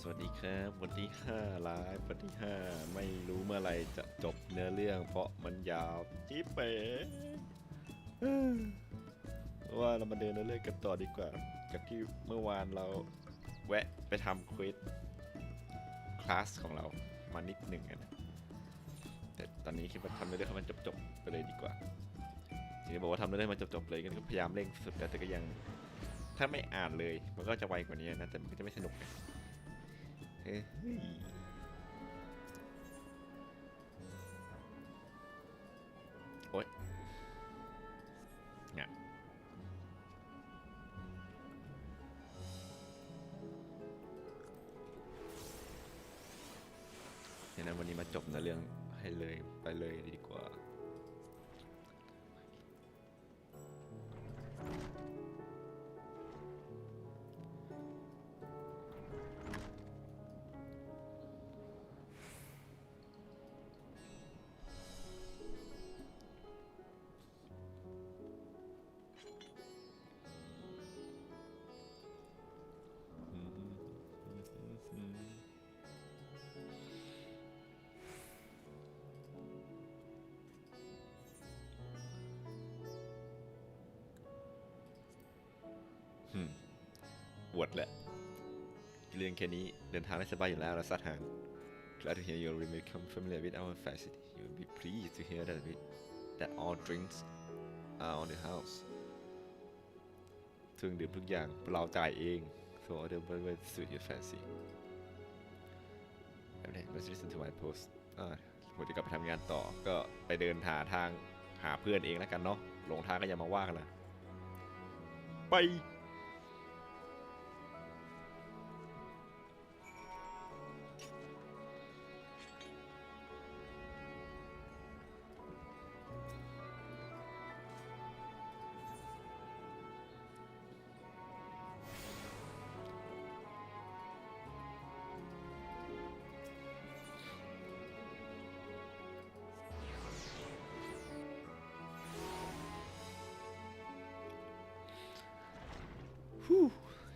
สวัสดีครับวันที่5ไลฟ์วันที่5ไม่รู้เมื่อไหร่จะจบเนื้อเรื่องเพราะมันยาวจิ๊บเป๋ว่าเรามาเดินเนื้อเรื่องกันต่อดีกว่าจากที่เมื่อวานเราแวะไปทำเควสคลาสของเรามานิดหนึ่งนะแต่ตอนนี้คิดว่าทำเนื้อเรื่องให้มันจบไปเลยดีกว่าทีนี้บอกว่าทำเนื้อเรื่องมันจบเลยก็พยายามเร่งสุดแต่ก็ยังถ้าไม่อ่านเลยมันก็จะไวกว่านี้นะแต่มันก็จะไม่สนุกเฮ้ยโอ๊ยเนี่ยฉะนั้นวันนี้มาจบในเรื่องให้เลยไปเลยดีกว่าปวดแหละเรื่องแค่นี้เดินทางได้สบายอยู่แล้วเราสัตว์หาง Glad to hear you become familiar with our facility. You will be pleased to hear that all drinks are on the house. เครื่องดื่มทุกอย่างเราจ่ายเอง so order whatever suit your fancy. Let's listen to my post. ผมจะกลับไปทำงานต่อก็ไปเดินทางหาเพื่อนเองแล้วกันเนาะหลงทางก็อย่ามาว่ากันนะไป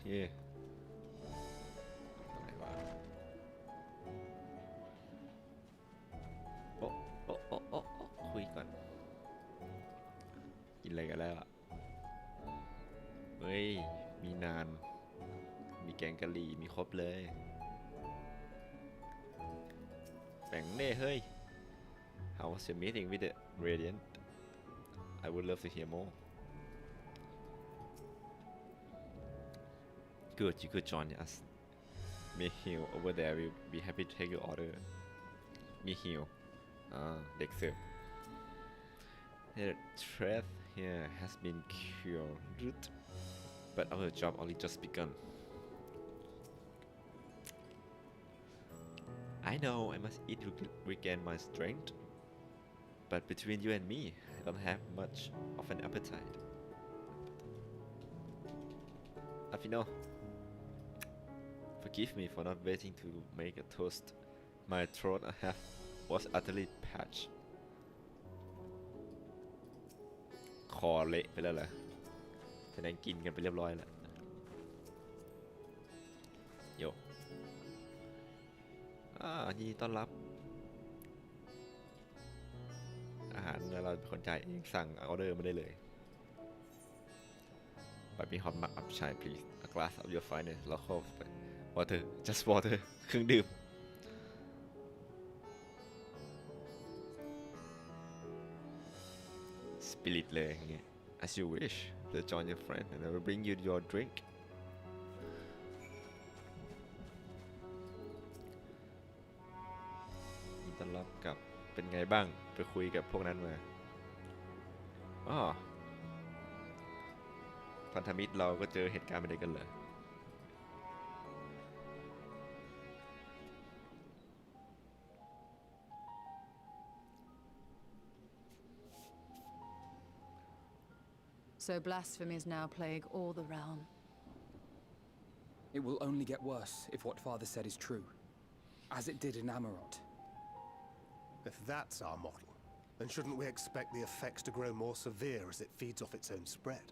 เย่อะไรวะโอ้คุยก่อนกินอะไรกันแล้วเฮ้ยมีนานมีแกงกะหรี่มีครบเลยแบ่งเน่เฮ้ย How was your meeting with the Radiant? I would love to hear more. Good, you could join us. Michiel over there will be happy to take your order. Michiel, เด็กเสิร์ฟ The threat here has been cured, but our job only just begun. I know I must eat to regain my strength, but between you and me, I don't have much of an appetite. Afino.Forgive me for not waiting to make a toast. My throat was utterly parched. คอเละไปแล้วเหรอแสดงกินกันไปเรียบร้อยแล้วโยยินดีต้อนรับอาหารเราเป็นคนจ่ายเองสั่งออเดอร์มาได้เลย Let me hot mug up chai please. A glass of your finest local water, just water. เครื่องดื่ม Spirit เลยอย่างเงี้ย As you wish. Just join your friend and I will bring you your drink. ยินดีต้อนรับกับเป็นไงบ้างไปคุยกับพวกนั้นมาพันธมิตรเราก็เจอเหตุการณ์ไม่ได้กันเลย So blasphemy is now plague all the realm. It will only get worse if what Father said is true, as it did in Amarot. If that's our model, then shouldn't we expect the effects to grow more severe as it feeds off its own spread?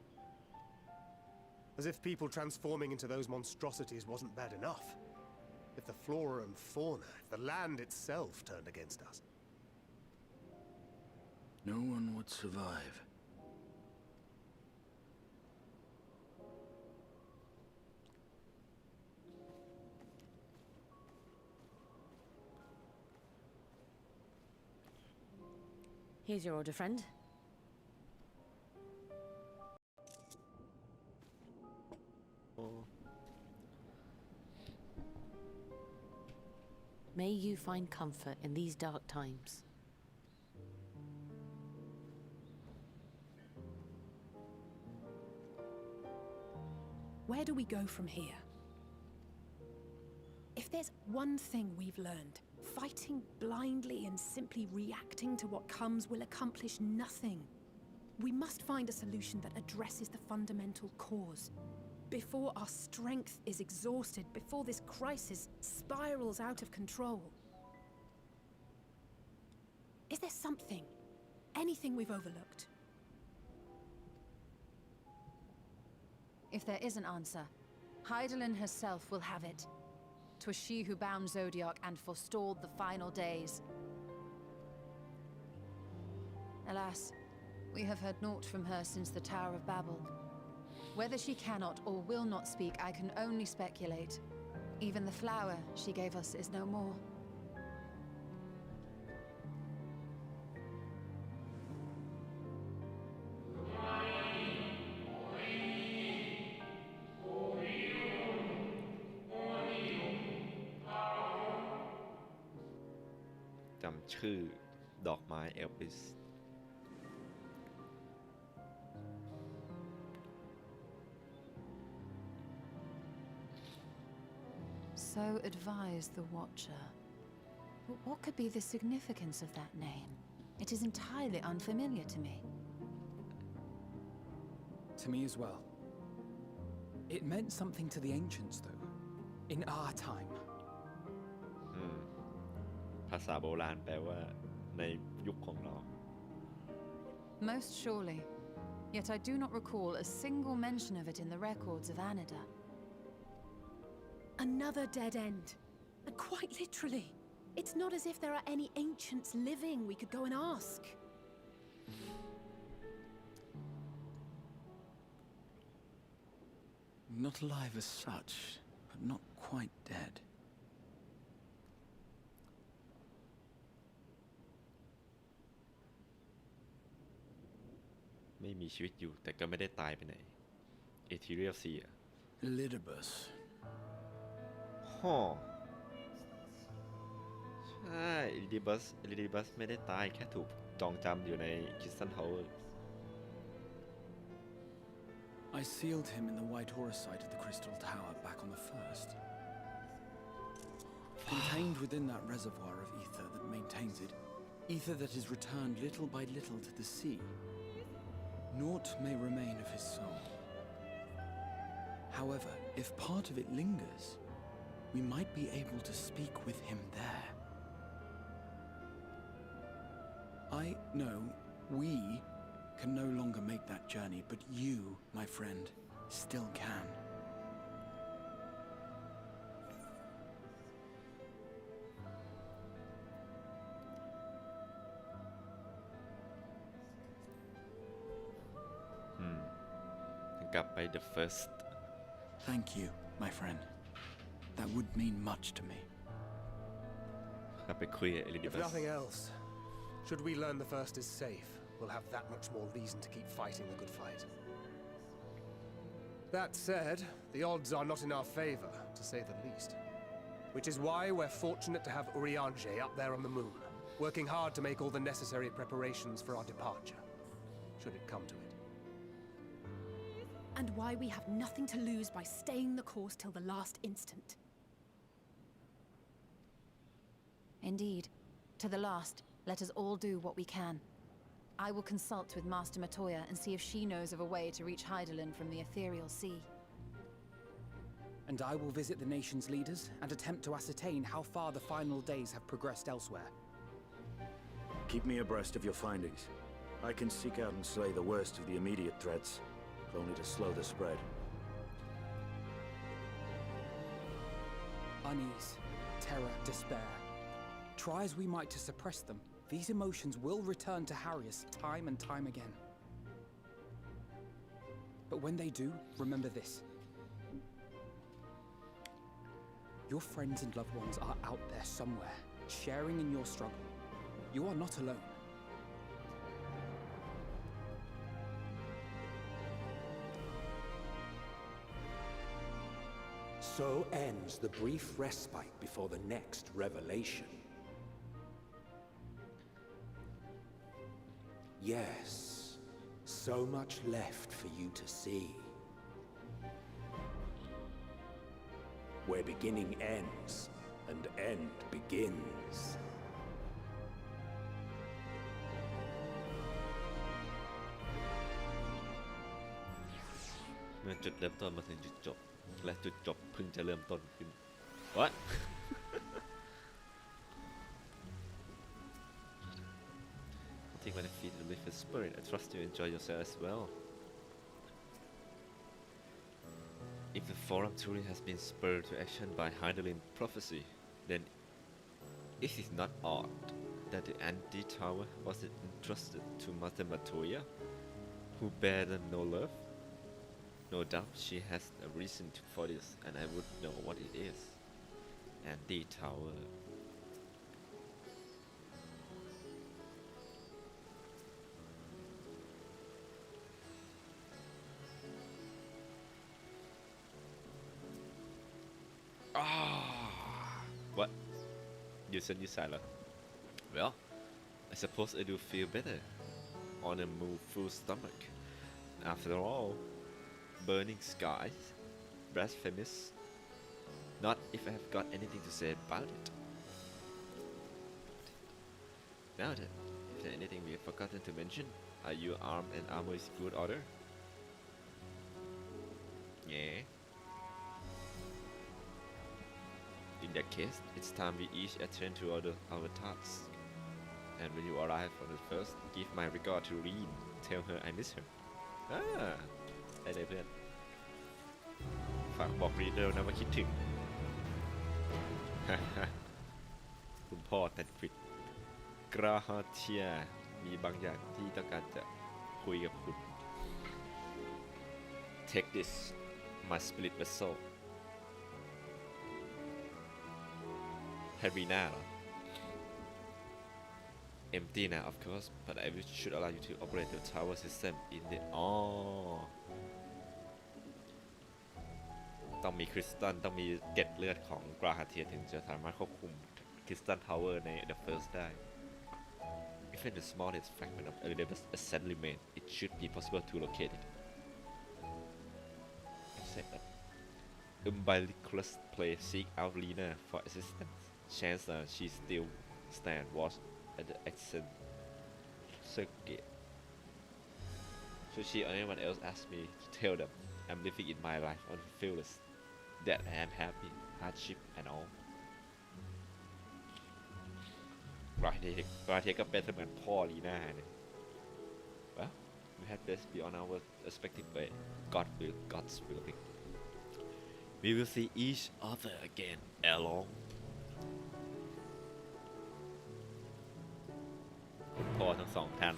As if people transforming into those monstrosities wasn't bad enough. If the flora and fauna, if the land itself turned against us. No one would survive. Here's your order, friend. May you find comfort in these dark times. Where do we go from here? If there's one thing we've learned, fighting blindly and simply reacting to what comes will accomplish nothing. We must find a solution that addresses the fundamental cause. Before our strength is exhausted, before this crisis spirals out of control. Is there something, anything we've overlooked? If there is an answer, Hydaelyn herself will have it. 'Twas she who bound Zodiac and forestalled the final days. Alas, we have heard naught from her since the Tower of Babel. Whether she cannot or will not speak, I can only speculate. Even the flower she gave us is no more.จำชื่อดอกไม้เอลปิส So advised the Watcher. But what could be the significance of that name? It is entirely unfamiliar to me. To me as well. It meant something to the ancients, though. In our time. ภาษาโบราณแปลว่าในยุคของเรา Most surely. Yet I do not recall a single mention of it in the records of Anida. Another dead end. And quite literally. It's not as if there are any ancients living we could go and ask. Not alive as such, but not quite dead.ไม่มีชีวิตอยู่แต่ก็ไม่ได้ตายไปไหน Ethereal Sea อะ Elidibus. ฮ่อใช่ Elidibus ไม่ได้ตายแค่ถูกจองจำอยู่ใน Crystal Tower. I sealed him in the White Horus site of the Crystal Tower back on the 1st. Contained within that reservoir of ether that maintains it, ether that is returned little by little to the sea. Naught may remain of his soul. However, if part of it lingers, we might be able to speak with him there. I know we can no longer make that journey, but you, my friend, still can. Gap by the first. Thank you, my friend. That would mean much to me. กลับไปคุยกับ If Elidibus. nothing else, should we learn the first is safe, we'll have that much more reason to keep fighting the good fight. That said, the odds are not in our favor, to say the least. Which is why we're fortunate to have Urianger up there on the moon, working hard to make all the necessary preparations for our departure, should it come to it. And why we have nothing to lose by staying the course till the last instant. Indeed. To the last, let us all do what we can. I will consult with Master Matoya and see if she knows of a way to reach Hydaelyn from the Ethereal Sea. And I will visit the nation's leaders and attempt to ascertain how far the final days have progressed elsewhere. Keep me abreast of your findings. I can seek out and slay the worst of the immediate threats, if only to slow the spread. unease, terror, despair. Try as we might to suppress them, these emotions will return to harry us time and time again. But when they do, remember this. Your friends and loved ones are out there somewhere, sharing in your struggle. You are not alone. So ends the brief respite before the next revelation. Yes, so much left for you to see. Where beginning ends and end begins. เมื่อจุดเริ่มต้นมาถึงจุดจบและจุดจบเพิ่งจะเริ่มต้นขึ้น What I think when I feed the river spirit I trust you enjoy yourself as well. If the forum truly has been spurred to action by Hydaelyn prophecy, then it is not odd that the anti-tower was entrusted to Mother Matoya, who bear them no love. No doubt she has a reason for this, and I would know what it is. Anti-tower. What? You said you silent. Well, I suppose I do feel better on a full stomach. After all, burning skies, blasphemous. Not if I have got anything to say about it. Now then, is there anything we have forgotten to mention? Are you armed and armor is good order? Yeah. In that case, it's time we each attend to our tasks. And when you arrive on the first, give my regard to Reen. Tell her I miss her. Ah, ได้เลยเพื่อน ฝากบอกรีเดอร์นะว่าคิดถึง คุณพ่อแตนควิดกราฮาเทียมีบางอย่างที่ต้องการจะคุยกับคุณ Take this my spirit vessel แฮร์รีน่าเหรอ Empty now of course but I should allow you to operate the tower system in the ต้องมีคริสตัลต้องมีเกล็ดเลือดของกราฮาเทียถึงจะสามารถควบคุมคริสตัลทาวเวอร์ใน The First ได้ Even the smallest fragment of Elidabeth's ascent remain it should be possible to locate it said that umbilicus play seek out Lena for assistance chance she still stand watch at the accent circuit so she or anyone else asked me to tell them I'm living in my life on fearless that I am happy hardship and all กราเทียก็เป็นเสมือนพ่อลีน่าเนี่ย Well we had best be on our respective way God's willing we will see each other again along คุณพ่อทั้งสองท่าน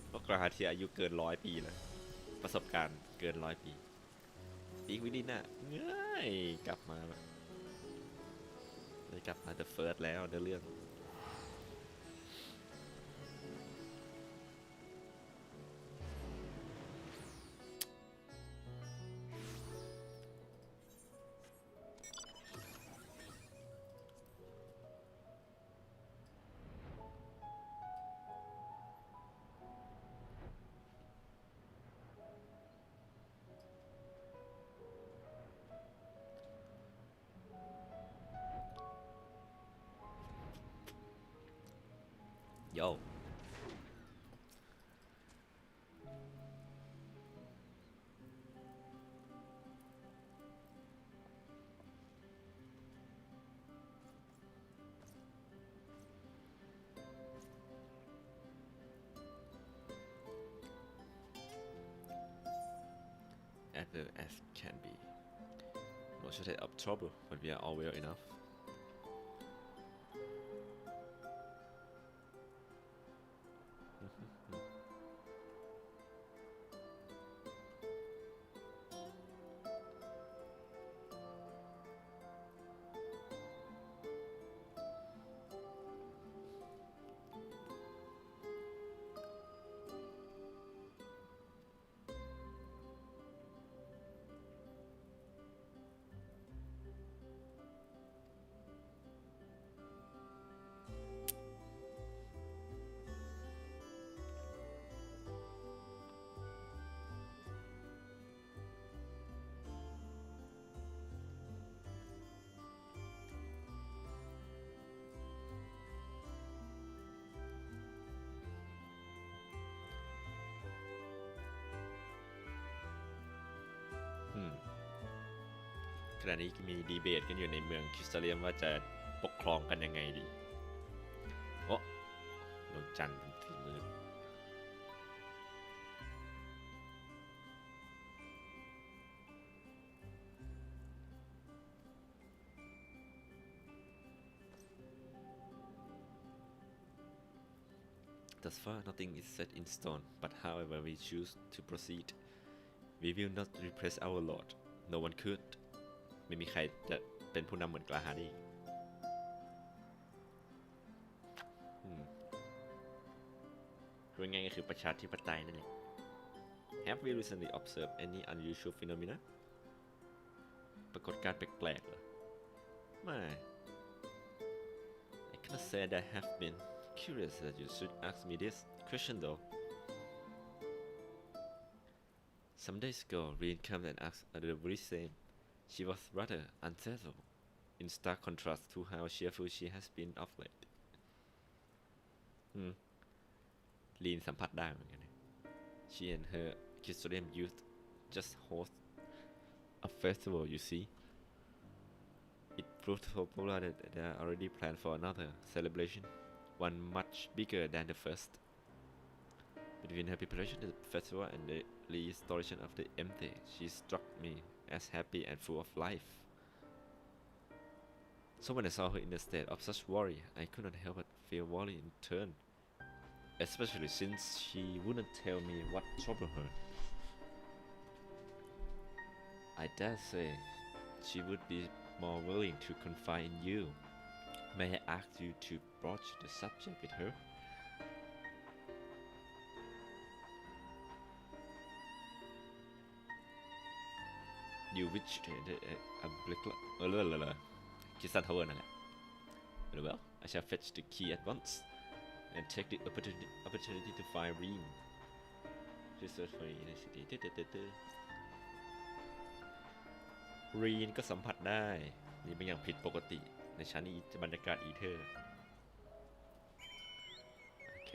เพราะกราเทียอายุเกิน100 ปีแล้วประสบการณ์เกิน100 ปีอีกวิดีน่ะง่ายกลับมาเลยกลับมา The First แล้วในเรื่องโย่ as well as can be should have of trouble, but we are all well enough.ขณะนี้มีดีเบตกันอยู่ในเมืองคริสตัลเลียมว่าจะปกครองกันยังไงดีโอ้ดวงจันทร์เป็นฝีมือ Thus far, nothing is set in stone, but however we choose to proceed, we will not repress our Lord. No one could. ไม่มีใครจะเป็นผู้นำเหมือนกลาฮาร์ดอีกพูดง่ายๆก็คือประชาธิปไตยนั่นแหละ Have we recently observed any unusual phenomena ปรากฏการณ์แปลกๆเหรอไม่ I cannot say that I have been curious that you should ask me this question though. Some days ago, Reen came and asked the very same. She was rather unsettled, in stark contrast to how cheerful she has been of late. ลีนสัมผัสได้เหมือนกัน She and her custodian youth just host a festival, you see. It proved so popular that they are already planned for another celebration, one much bigger than the first. Between her preparation of the festival and the restoration of the empty, she struck me as happy and full of life. So when I saw her in a state of such worry, I could not help but feel worry in turn, especially since she wouldn't tell me what troubled her. I dare say she would be more willing to confide in you. May I ask you to broach the subject with her? You wish to Kisan Tower นั่นแหละ Very well, I shall fetch the key at once and take the opportunity to find Reen. Research for Initiative. Reen ก็สัมผัสได้นี่เป็นอย่างผิดปกติในชั้นบรรยากาศอีเทอร์โอเค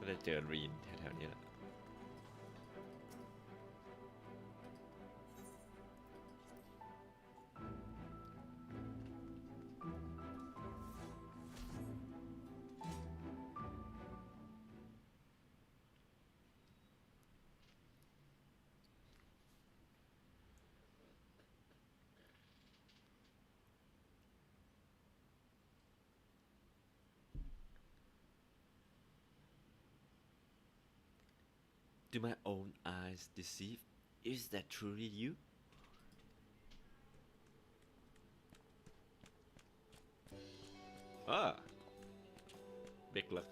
ก็ได้เจอรีนแถวๆนี้แหละ Do my own eyes deceive? Is that truly you? Ah, big luck.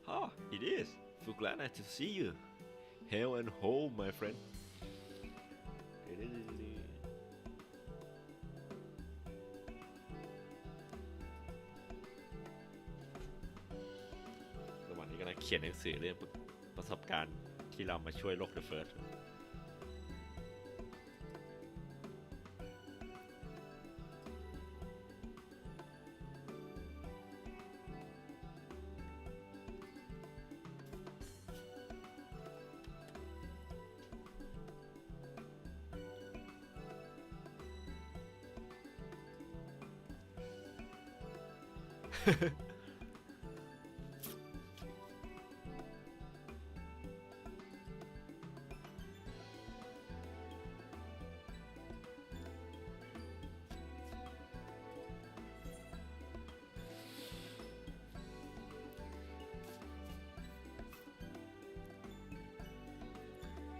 Ah, it is. So glad to see you. Hail and home, my friend. เขียนหนังสือเรื่องประสบการณ์ที่เรามาช่วยโลก The First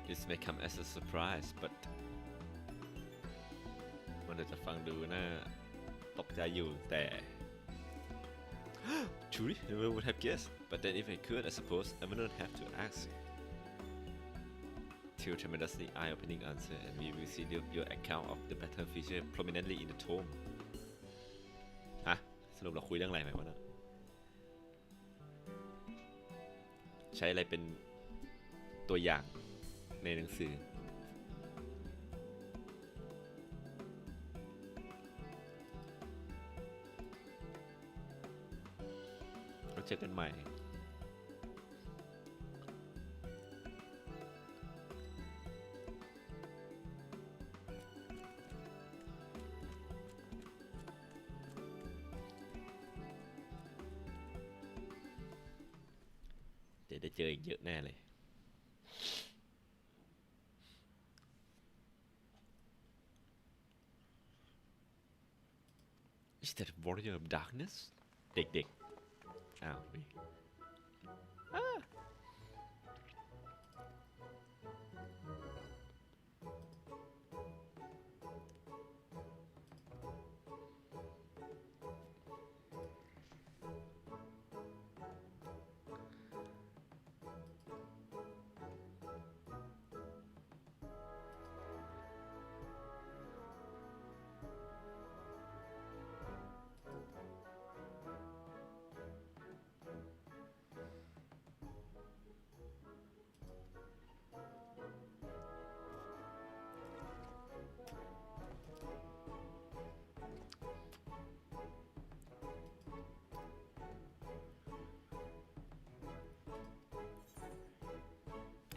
This may come as a surprise but มันอาจจะฟังดูน่าตกใจอยู่แต่ Truly, never would have guessed. But then if I could, I suppose I wouldn't have to ask. Two tremendously eye-opening answer, and we will see your account of the battle featured prominently in the tome. ฮะสรุปเราคุยเรื่องอะไรไหมวะเนี่ยใช้อะไรเป็นตัวอย่างในหนังสือเราเจอกันใหม่เดี๋ยวได้เจออีกเยอะแน่เลย Is that warrior of darkness เด็กๆอ้าว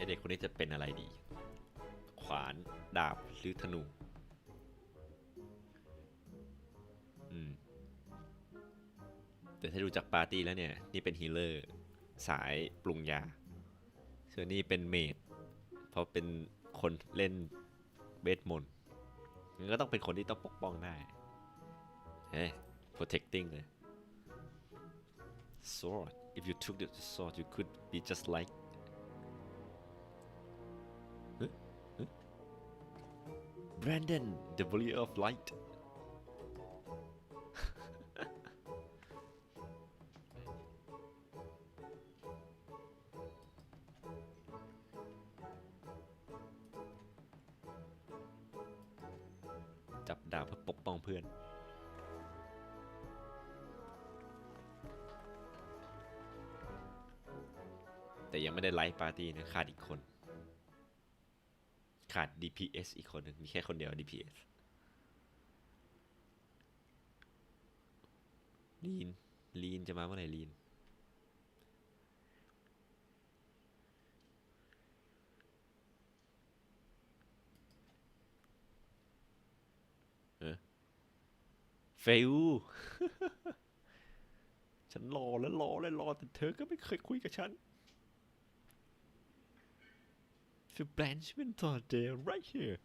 ไอเด็กคนนี้จะเป็นอะไรดีขวานดาบหรือธนูแต่ถ้าดูจากปาร์ตี้แล้วเนี่ยนี่เป็นฮีลเลอร์สายปรุงยาส่วนนี้เป็นเมจเพราะเป็นคนเล่นเวทมนต์งั้นก็ต้องเป็นคนที่ต้องปกป้องได้protecting เลย sword if you took the sword you could be just like Brandon the warrior of light จับดาบเพื่อปกป้องเพื่อนแต่ยังไม่ได้ไลฟ์ปาร์ตี้นะขาดอีกคนขาด DPS อีกคนหนึ่งมีแค่คนเดียว DPS ลีนจะมาเมื่อไหร่ลีนเฟล ฉันรอแต่เธอก็ไม่เคยคุยกับฉันThe Blanchman thought they're right here.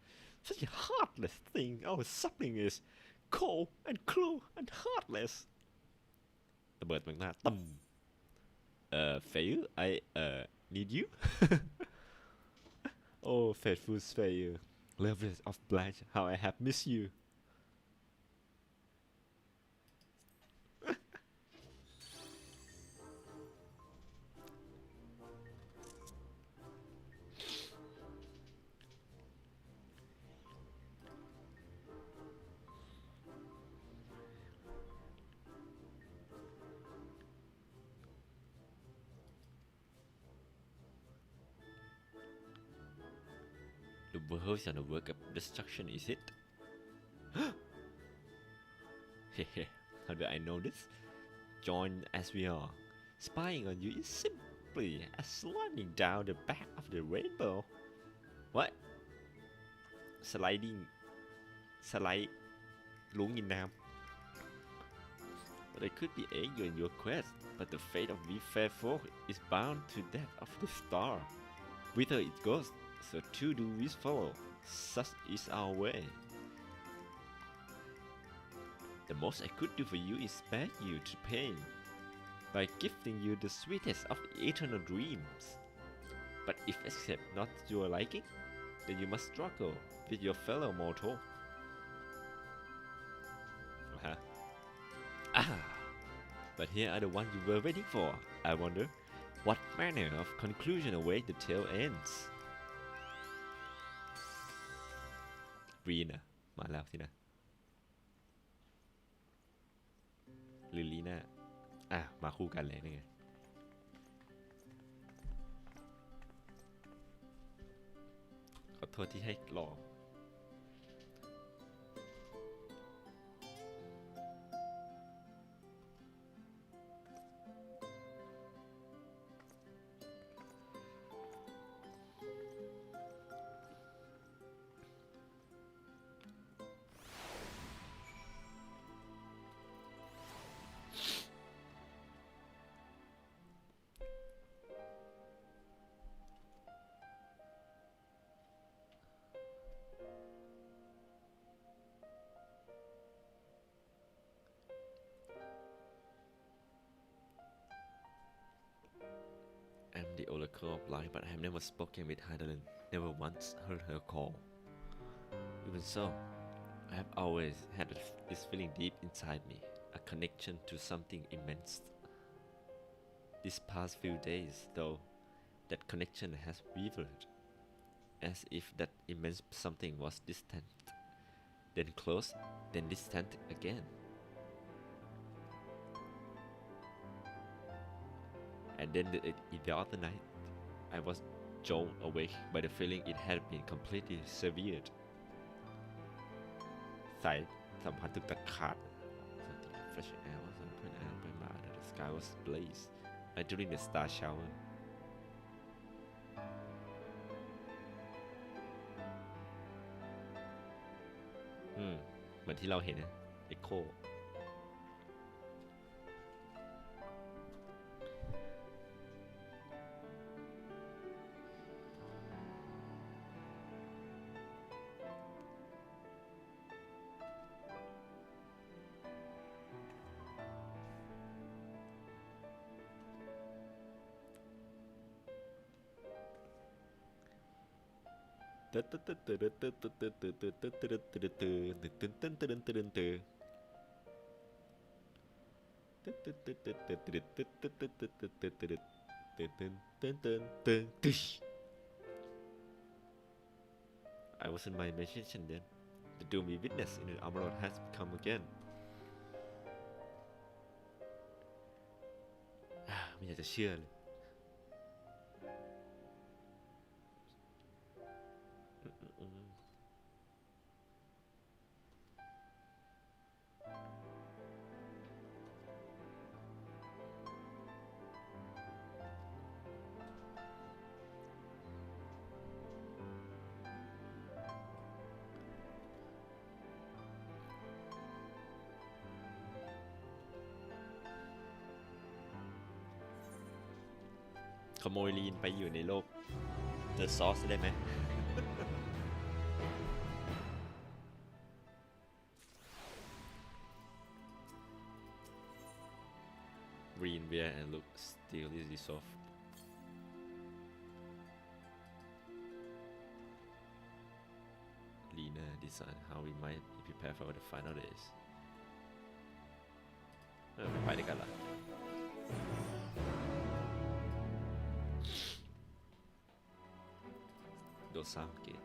Such a heartless thing. Our sapling is cold and cruel and heartless. ระเบิดมันหน้าตึมfail I need you. Oh faithful fail lovers of Blanche how I have missed you. world's on the work of destruction, is it? Hehe, how do I know this? Join as we are. Spying on you is simply as sliding down the back of the rainbow. What? Sliding. Slide. ลุงกินน้ำ But I could be aid you in your quest, but the fate of we fair folk is bound to that of the star. Whither it goes, so too do we follow. Such is our way. The most I could do for you is spare you to pain by gifting you the sweetest of eternal dreams. But if accept not your liking, then you must struggle with your fellow mortal. But here are the ones you were waiting for. I wonder, what manner of conclusion await the tale ends? Reen อะมาแล้วสินะหรือลีน่ามาคู่กันเลยนี่ไงขอโทษที่ให้รอ I'm the Oracle of Light, but I have never spoken with Heidelin, never once heard her call. Even so, I have always had this feeling deep inside me, a connection to something immense. These past few days, though, that connection has wavered, as if that immense something was distant, then close, then distant again. And then the other night, I was jolted awake by the feeling it had been completely severed. สายสัมพันธ์ถูกตัดขาด Something like fresh air was put out by my the sky was ablaze like during the star shower. เหมือนที่เราเห็นนะ Echo I was in my imagination then. The doomy witness in the emerald has come again. ไม่อยากจะเชื่อเลย ขโมยลีนไปอยู่ในโลก The Source ได้ไหม Green wear and look still is dissolved. Lena decide how we might prepare for the final days. ไปด้วยกันล่ะ โดซาเกต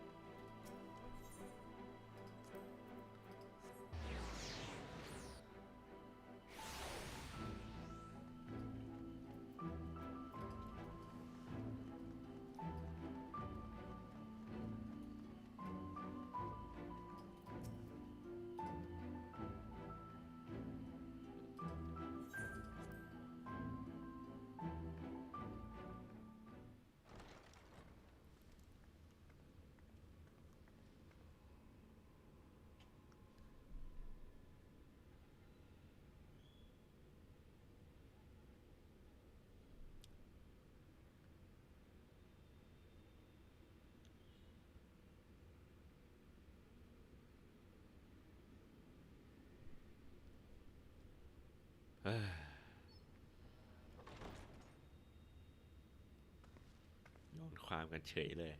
ความกันเฉยเลย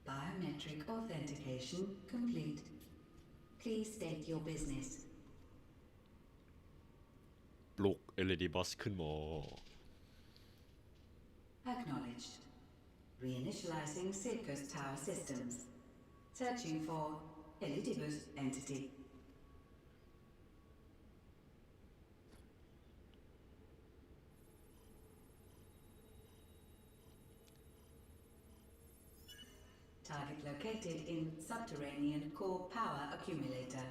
Biometric authentication complete. Please state your business. ปลุก LED Boss ขึ้นมา Acknowledged. Reinitializing Circus Tower systems. Searching for Elidibus entity. Target located in subterranean core power accumulator.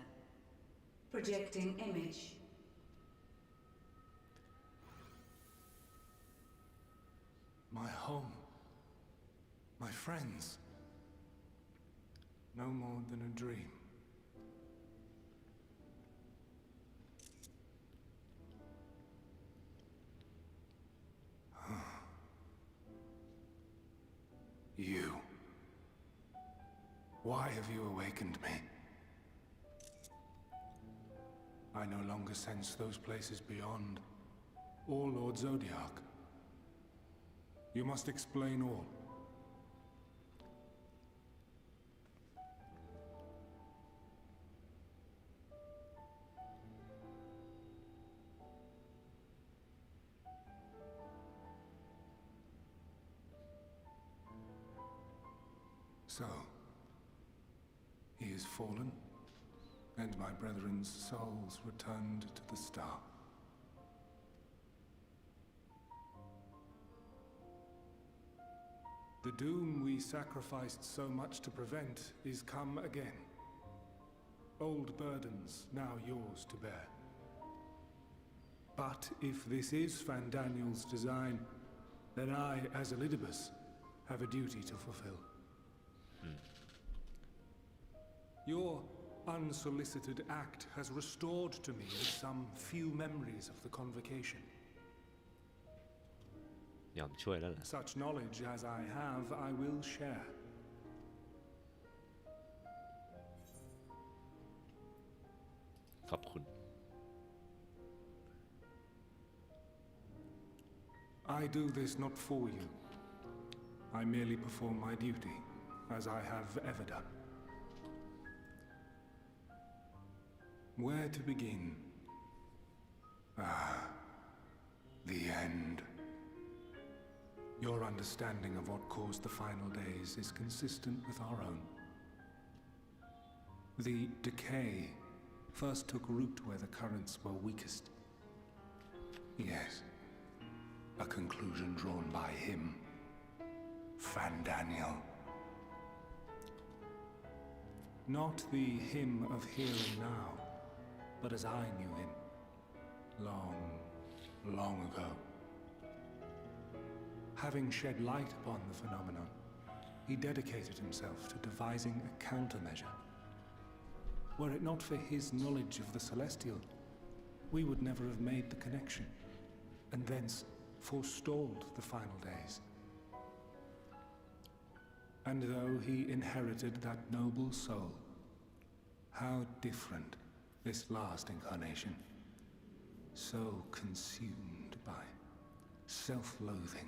Projecting image. My home. My friends. No more than a dream. You. Why have you awakened me? I no longer sense those places beyond, or Lord Zodiac. You must explain all. So, he is fallen, and my brethren's souls returned to the star. The doom we sacrificed so much to prevent is come again. Old burdens now yours to bear. But if this is Fandaniel's design, then I, as Elidibus, have a duty to fulfill. Your unsolicited act has restored to me some few memories of the convocation. ยอมช่วยแล้วล่ะ Such knowledge as I have, I will share. I do this not for you. I merely perform my duty, as I have ever done. Where to begin? The end. Your understanding of what caused the final days is consistent with our own. The decay first took root where the currents were weakest. Yes, a conclusion drawn by him, Fandaniel. Not the him of here and now, but as I knew him, long, long ago. Having shed light upon the phenomenon, he dedicated himself to devising a countermeasure. Were it not for his knowledge of the Celestial, we would never have made the connection, and thence forestalled the final days. And though he inherited that noble soul, how different this last incarnation, so consumed by self-loathing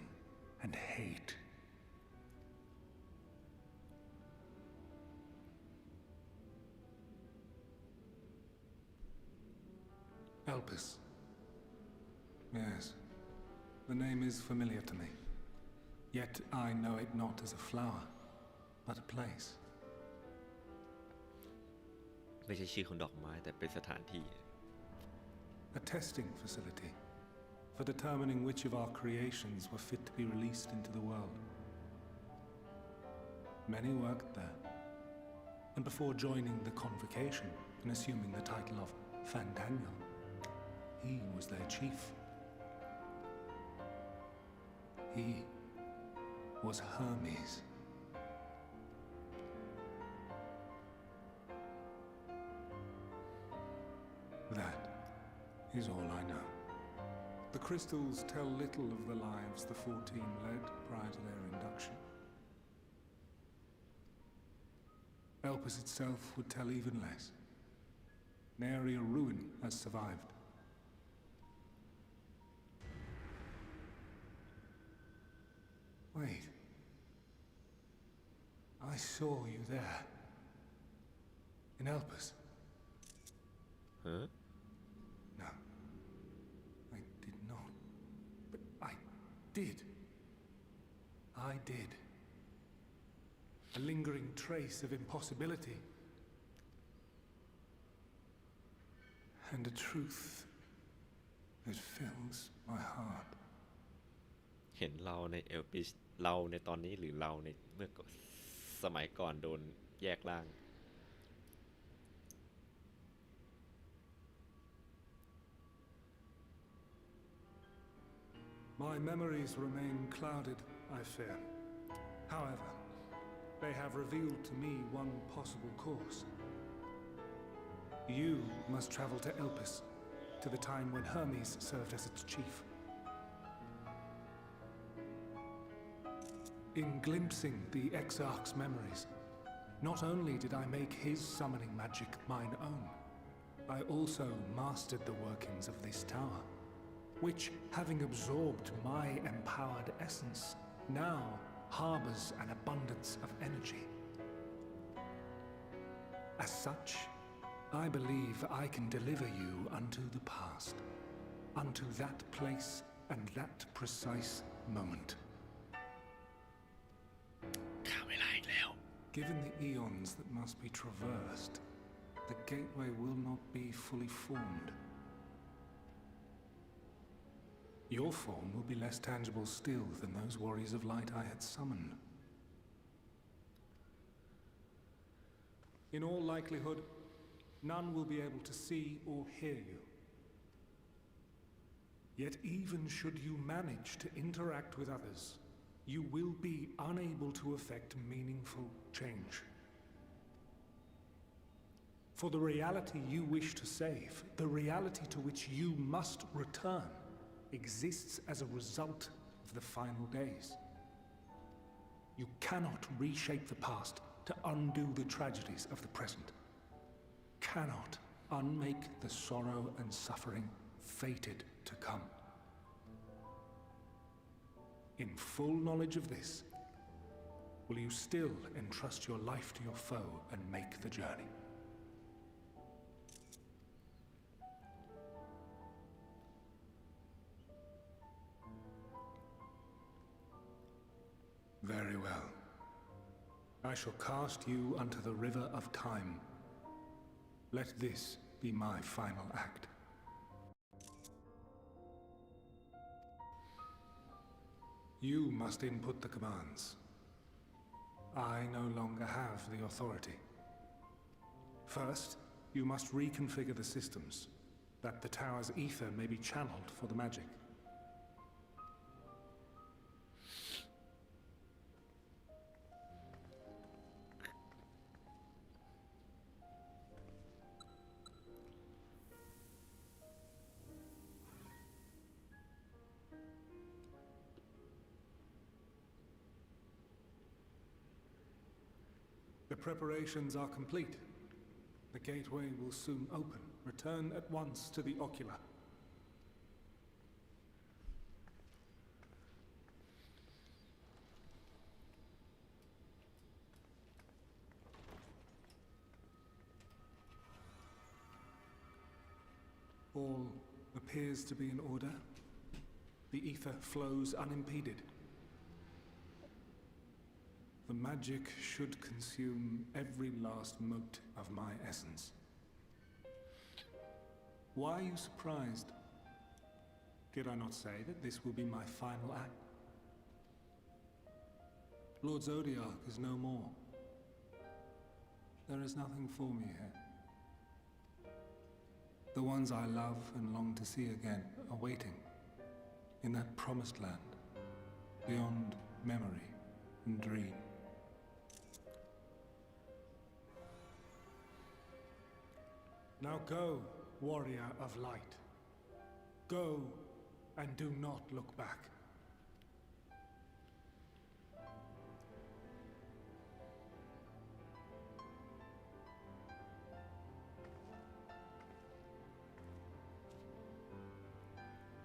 and hate. Elpis. Yes, the name is familiar to me. Yet I know it not as a flower, but a place. ไม่ใช่ชื่อของดอกไม้แต่เป็นสถานที่ A testing facility for determining which of our creations were fit to be released into the world. Many worked there, and before joining the convocation and assuming the title of Fandaniel, he was their chief. He was Hermes. is all I know. The crystals tell little of the lives the 14 led prior to their induction. Elpis itself would tell even less. Nary a ruin has survived. Wait. I saw you there. In Elpis. Huh? No. I did not. But I did. I did. A lingering trace of impossibility. And a truth that fills my heart. เห็นเราในเอลปิสเราในตอนนี้หรือเราในเมื่อสมัยก่อนโดนแยกร่าง My memories remain clouded, I fear. However, they have revealed to me one possible course. You must travel to Elpis, to the time when Hermes served as its chief. In glimpsing the Exarch's memories, not only did I make his summoning magic mine own, I also mastered the workings of this tower, which, having absorbed my empowered essence, now harbors an abundance of energy. As such, I believe I can deliver you unto the past, unto that place and that precise moment. ข้าเวลาอีกแล้ว Given the eons that must be traversed, the gateway will not be fully formed. Your form will be less tangible still than those warriors of light I had summoned. In all likelihood, none will be able to see or hear you. Yet even should you manage to interact with others, you will be unable to effect meaningful change. For the reality you wish to save, the reality to which you must return, exists as a result of the final days. You cannot reshape the past to undo the tragedies of the present. Cannot unmake the sorrow and suffering fated to come. In full knowledge of this, will you still entrust your life to your foe and make the journey? Very well. I shall cast you unto the river of time. Let this be my final act. You must input the commands. I no longer have the authority. First, you must reconfigure the systems, that the tower's ether may be channeled for the magic. The preparations are complete. The gateway will soon open. Return at once to the ocular. All appears to be in order. The ether flows unimpeded. The magic should consume every last mote of my essence. Why are you surprised? Did I not say that this will be my final act? Lord Zodiac is no more. There is nothing for me here. The ones I love and long to see again are waiting in that promised land, beyond memory and dream. Now go, warrior of light. Go, and do not look back.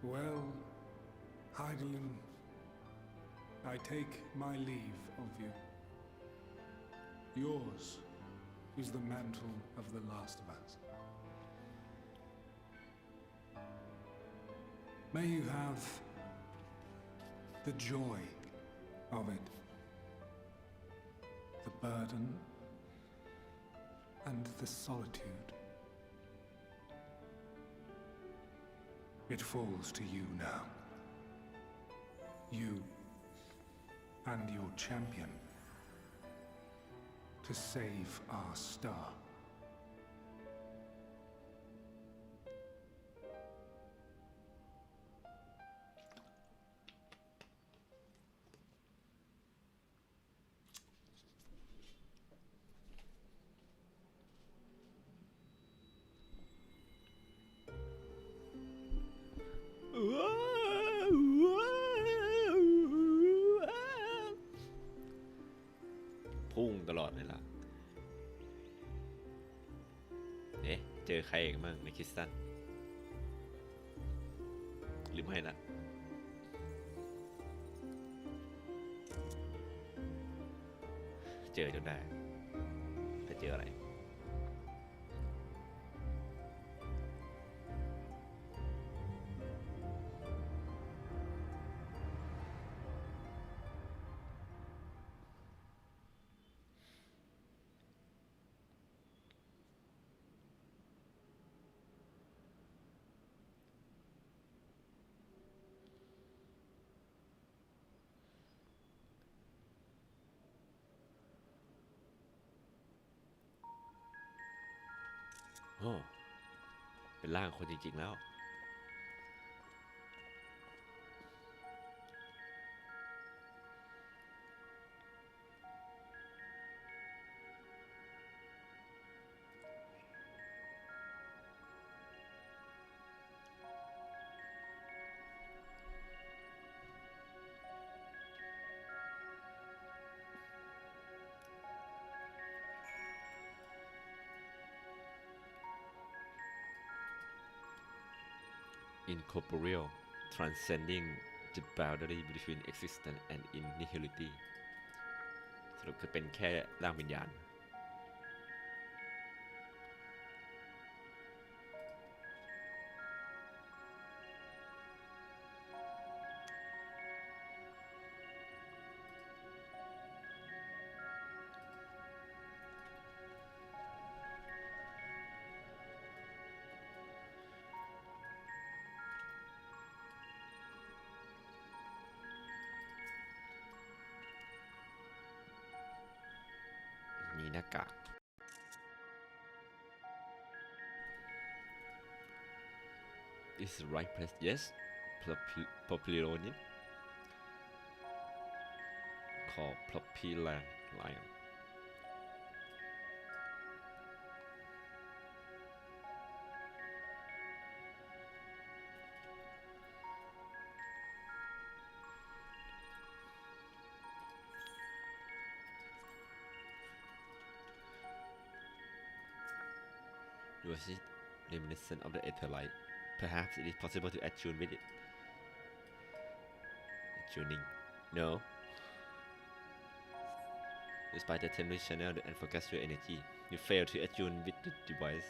Well, Heidelin, I take my leave of you. Yours is the mantle of the last of us. May you have the joy of it, the burden and the solitude. It falls to you now. You and your champion to save our star.พุ่งตลอดเลยล่ะเอ๊ะเจอใครอีกมั่งในคริสตันหรือไม่นะเจอจนได้จะเจออะไร โอ้เป็นร่างคนจริงๆแล้ว incorporeal transcending the boundary between existence and nihility สรุปคือเป็นแค่ร่างวิญญาณมีหน้ากาก is the right place yes Propylonium called Propylion Was it reminiscent of the Etherlight? Perhaps it is possible to attune with it. Attuning? No. Despite the temporary channel and focus your energy, you fail to attune with the device.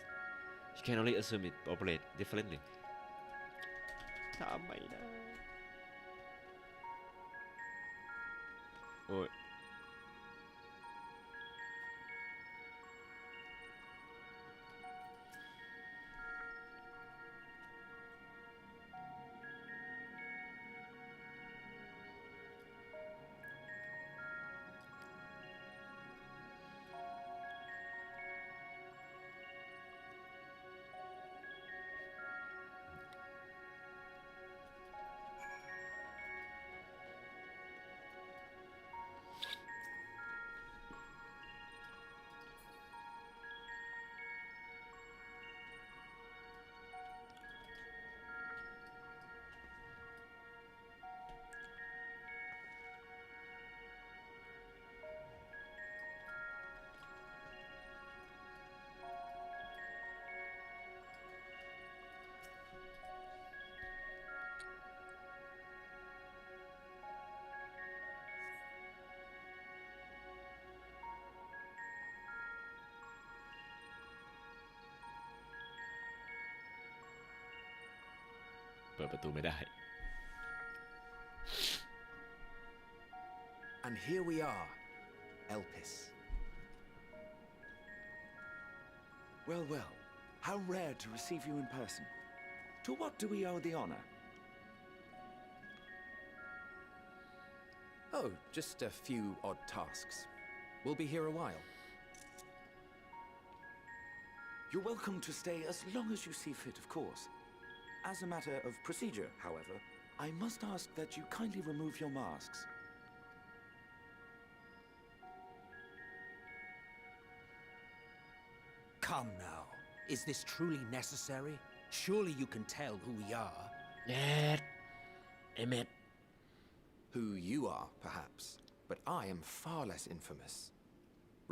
You can only assume it operates differently. ทำไม่ได้โอ้ย เปิดประตูไม่ได้ And here we are, Elpis. Well, well, how rare to receive you in person. To what do we owe the honor? Oh, just a few odd tasks. We'll be here a while. You're welcome to stay as long as you see fit, of course. As a matter of procedure, however, I must ask that you kindly remove your masks. Come now. Is this truly necessary? Surely you can tell who we are. เอเมด Who you are, perhaps, but I am far less infamous.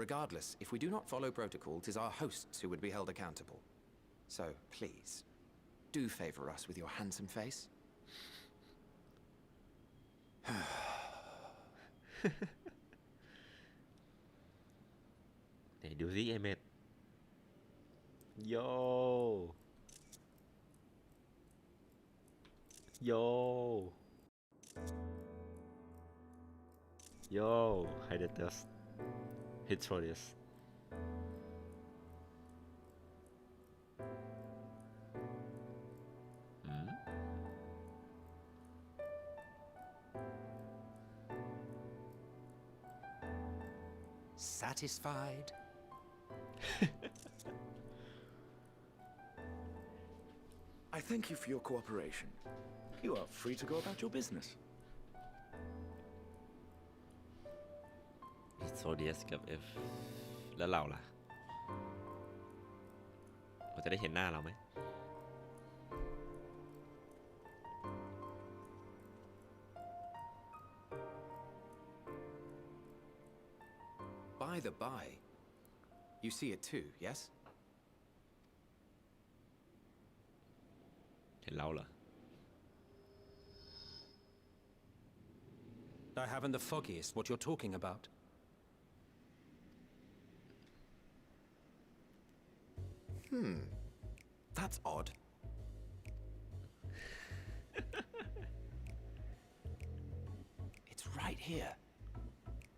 Regardless, if we do not follow protocol, 'tis our hosts who would be held accountable. So, please, do favor us with your handsome face. ไหนดูสิเอเมดโยโยโยไฮเดตัสฮิตโทริสSatisfied? I thank you for your cooperation. You are free to go about your business. โซเดียสกับ F แล้วเราล่ะเราจะได้เห็นหน้าเราไหม By the by, you see it too, yes? เห็นเราเหรอ I haven't the foggiest what you're talking about. That's odd. It's right here.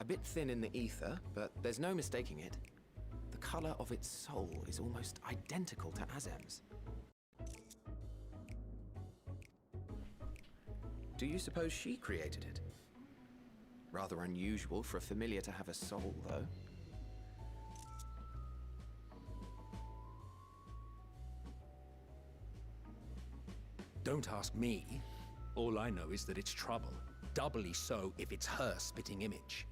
A bit thin in the ether, but there's no mistaking it. The color of its soul is almost identical to Azem's. Do you suppose she created it? Rather unusual for a familiar to have a soul, though. Don't ask me. All I know is that it's trouble. Doubly so if it's her spitting image.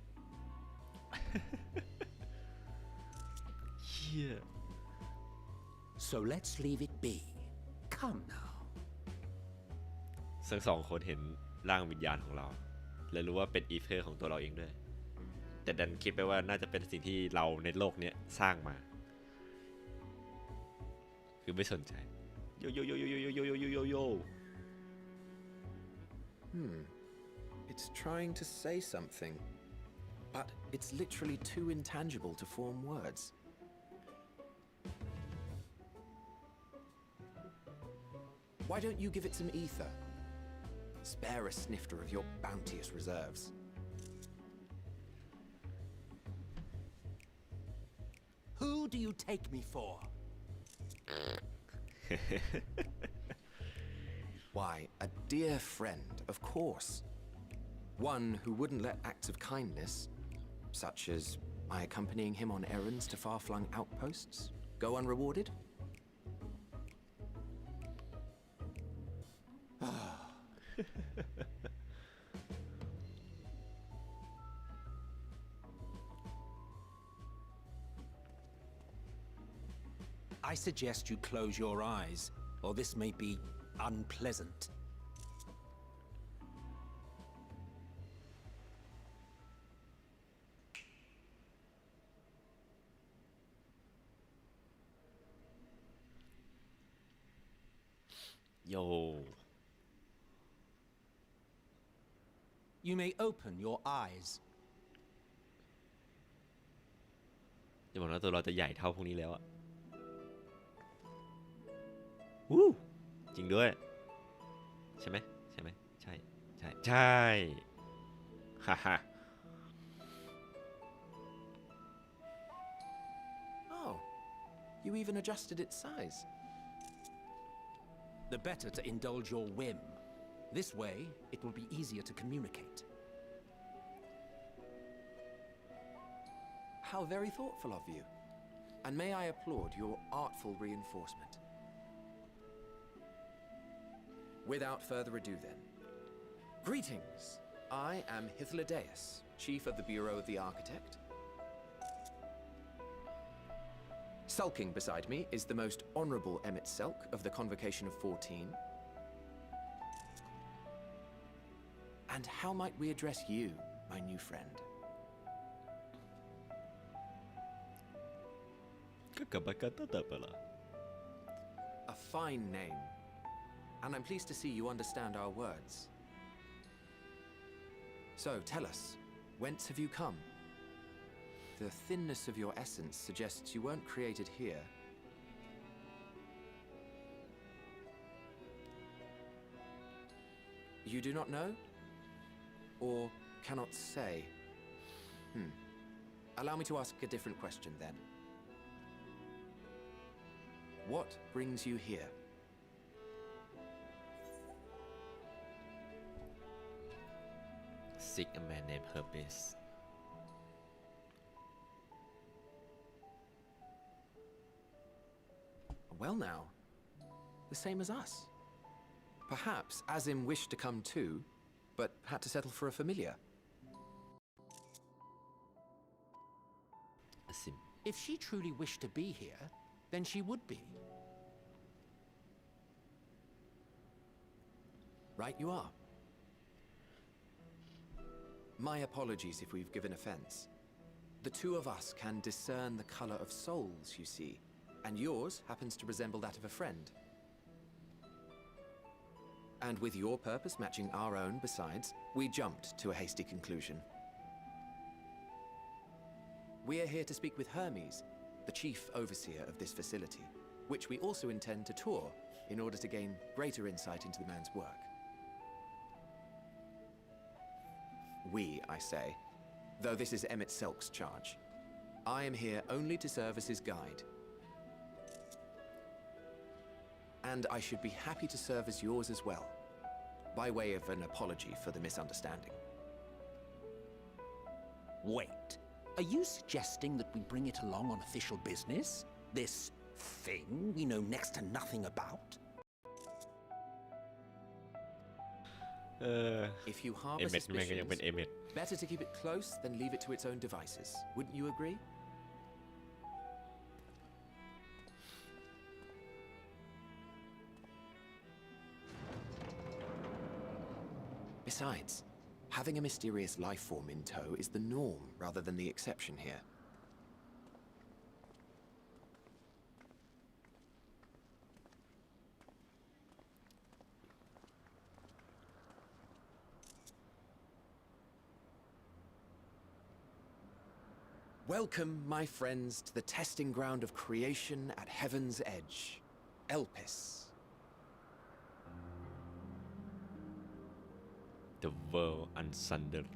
เหี้ย So let's leave it be. Come now. ทั้งสองคนเห็นร่างวิญญาณของเราและรู้ว่าเป็นอีเทอร์ของตัวเราเองด้วยแต่ดันคิดไปว่าน่าจะเป็นสิ่งที่เราในโลกนี้สร้างมาคือไม่สนใจโยโยโยโยโยโยโยโยโยโย It's trying to say something, but it's literally too intangible to form words. Why don't you give it some ether? Spare a snifter of your bounteous reserves. Who do you take me for? Why, a dear friend, of course. One who wouldn't let acts of kindness, such as my accompanying him on errands to far-flung outposts, go unrewarded. I suggest you close your eyes, or this may be unpleasant. Yo. You may open your eyes. จะบอกว่าตัวเราจะใหญ่เท่าพวกนี้แล้วอะวู้จริงด้วย ใช่ไหมใช่ไหมใช่ใช่ใช่ ฮ่าฮ่า Oh, you even adjusted its size. The better to indulge your whim. This way, it will be easier to communicate. How very thoughtful of you. And may I applaud your artful reinforcement. Without further ado then. Greetings! I am Hythlodaeus, Chief of the Bureau of the Architect. Sulking beside me is the most honorable Emmett Selk of the Convocation of 14. And how might we address you, my new friend? ก็กลับมากันตั้งแต่เมื่อไหร่ A fine name. And I'm pleased to see you understand our words. So, tell us, whence have you come? The thinness of your essence suggests you weren't created here. You do not know? Or cannot say? Allow me to ask a different question then. What brings you here? Seek a man named Hermes. Well now, the same as us. Perhaps Azim wished to come too, but had to settle for a familiar. Asim. If she truly wished to be here, then she would be. Right you are. My apologies if we've given offense. The two of us can discern the color of souls, you see, and yours happens to resemble that of a friend. And with your purpose matching our own besides, we jumped to a hasty conclusion. We are here to speak with Hermes, the chief overseer of this facility, which we also intend to tour in order to gain greater insight into the man's work. We, I say, though this is Emmett Selk's charge. I am here only to serve as his guide. And I should be happy to serve as yours as well, by way of an apology for the misunderstanding. Wait, are you suggesting that we bring it along on official business? This thing we know next to nothing about? If you harbor เอเมดแม่งก็ยังเป็น suspicions, เอเมด better to keep it close than leave it to its own devices. Wouldn't you agree? Besides, having a mysterious life form in tow is the norm rather than the exception here. Welcome, my friends, to the testing ground of creation at Heaven's Edge, Elpis. The world unsundered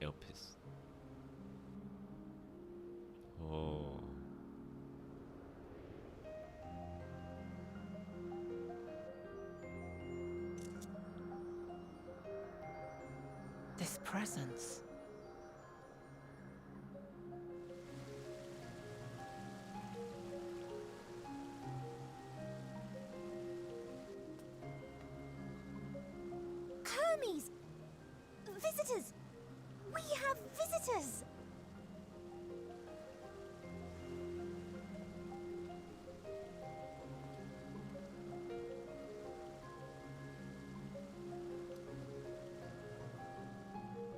Elpis. Oh. This presence. Hermes! Visitors! We have visitors!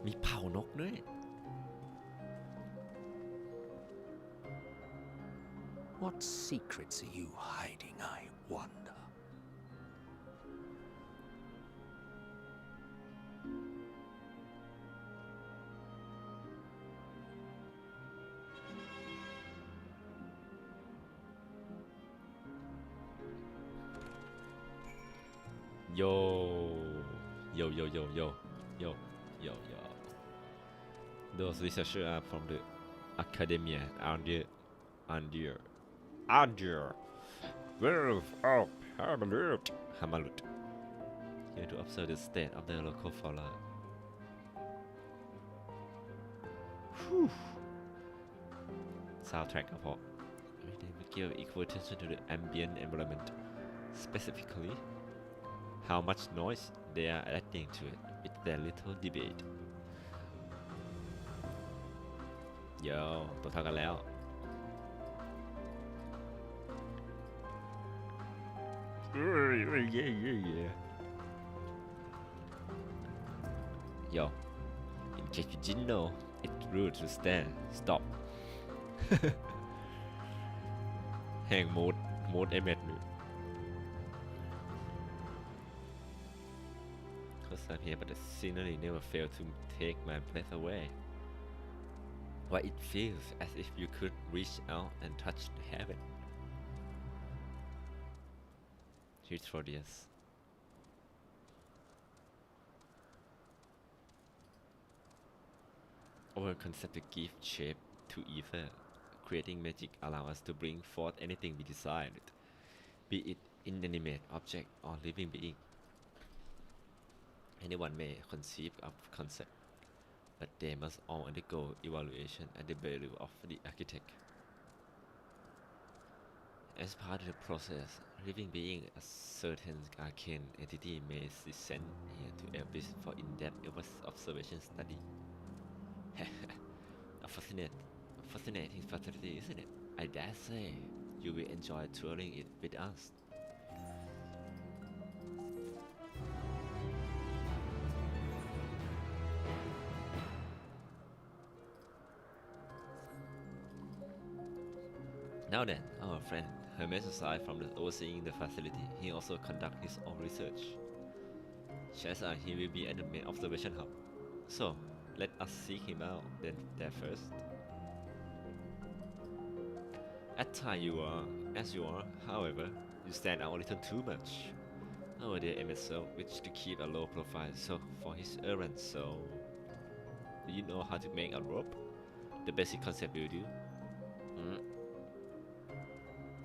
มีเผ่านกด้วย What secrets are you hiding, I wonder? Yo Yo, yo, yo, yo, yo, yo, yo. Those researchers are from the academia under Wolf of Hamalut. Here to observe the state of the local flora. Whew. Soundtrack ก็พอ They will give equal attention to the ambient environment, specifically how much noise they are adding to it with their little debate. Yo ตัวเท่ากันแล้ว Yeah. Yo, in case you didn't know, it's rude to stand. Stop. แห่งมูดเอเมดเลย Cause I'm here, but the scenery never failed to take my breath away. Why it feels as if you could reach out and touch heaven. Here's for this. Our concept to give shape to ether, creating magic allow us to bring forth anything we desired, be it inanimate object or living being. Anyone may conceive of concept, but they must all undergo evaluation at the value of the architect. As part of the process, living being, a certain arcane entity may descend here to Elvis for in-depth observation study. A fascinating facility, isn't it? I dare say you will enjoy touring it with us. Now then, our friend Hermes, aside from overseeing the facility, he also conducts his own research. Chances are he will be at the main observation hub. So, let us seek him out there first. At times as you are, however, you stand out a little too much. Our dear MSL wished to keep a low profile for his errand, so... Do you know how to make a rope? The basic concept will do.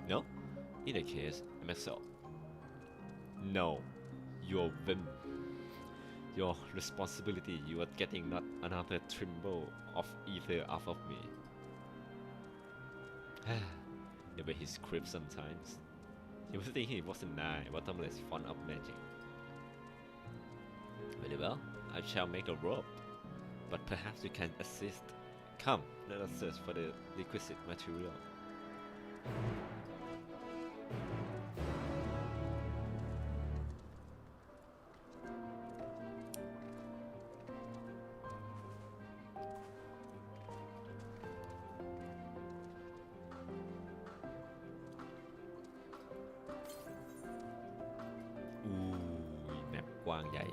No? In that case, MSL. No. Your whim. Your responsibility. You are getting not another tremble of ether off of me. The way he scripts sometimes. You would think he wasn't bottomless fond of magic. Very well, I shall make a rope. But perhaps you can assist. Come, let us search for the requisite material.แมปกว้างใหญ่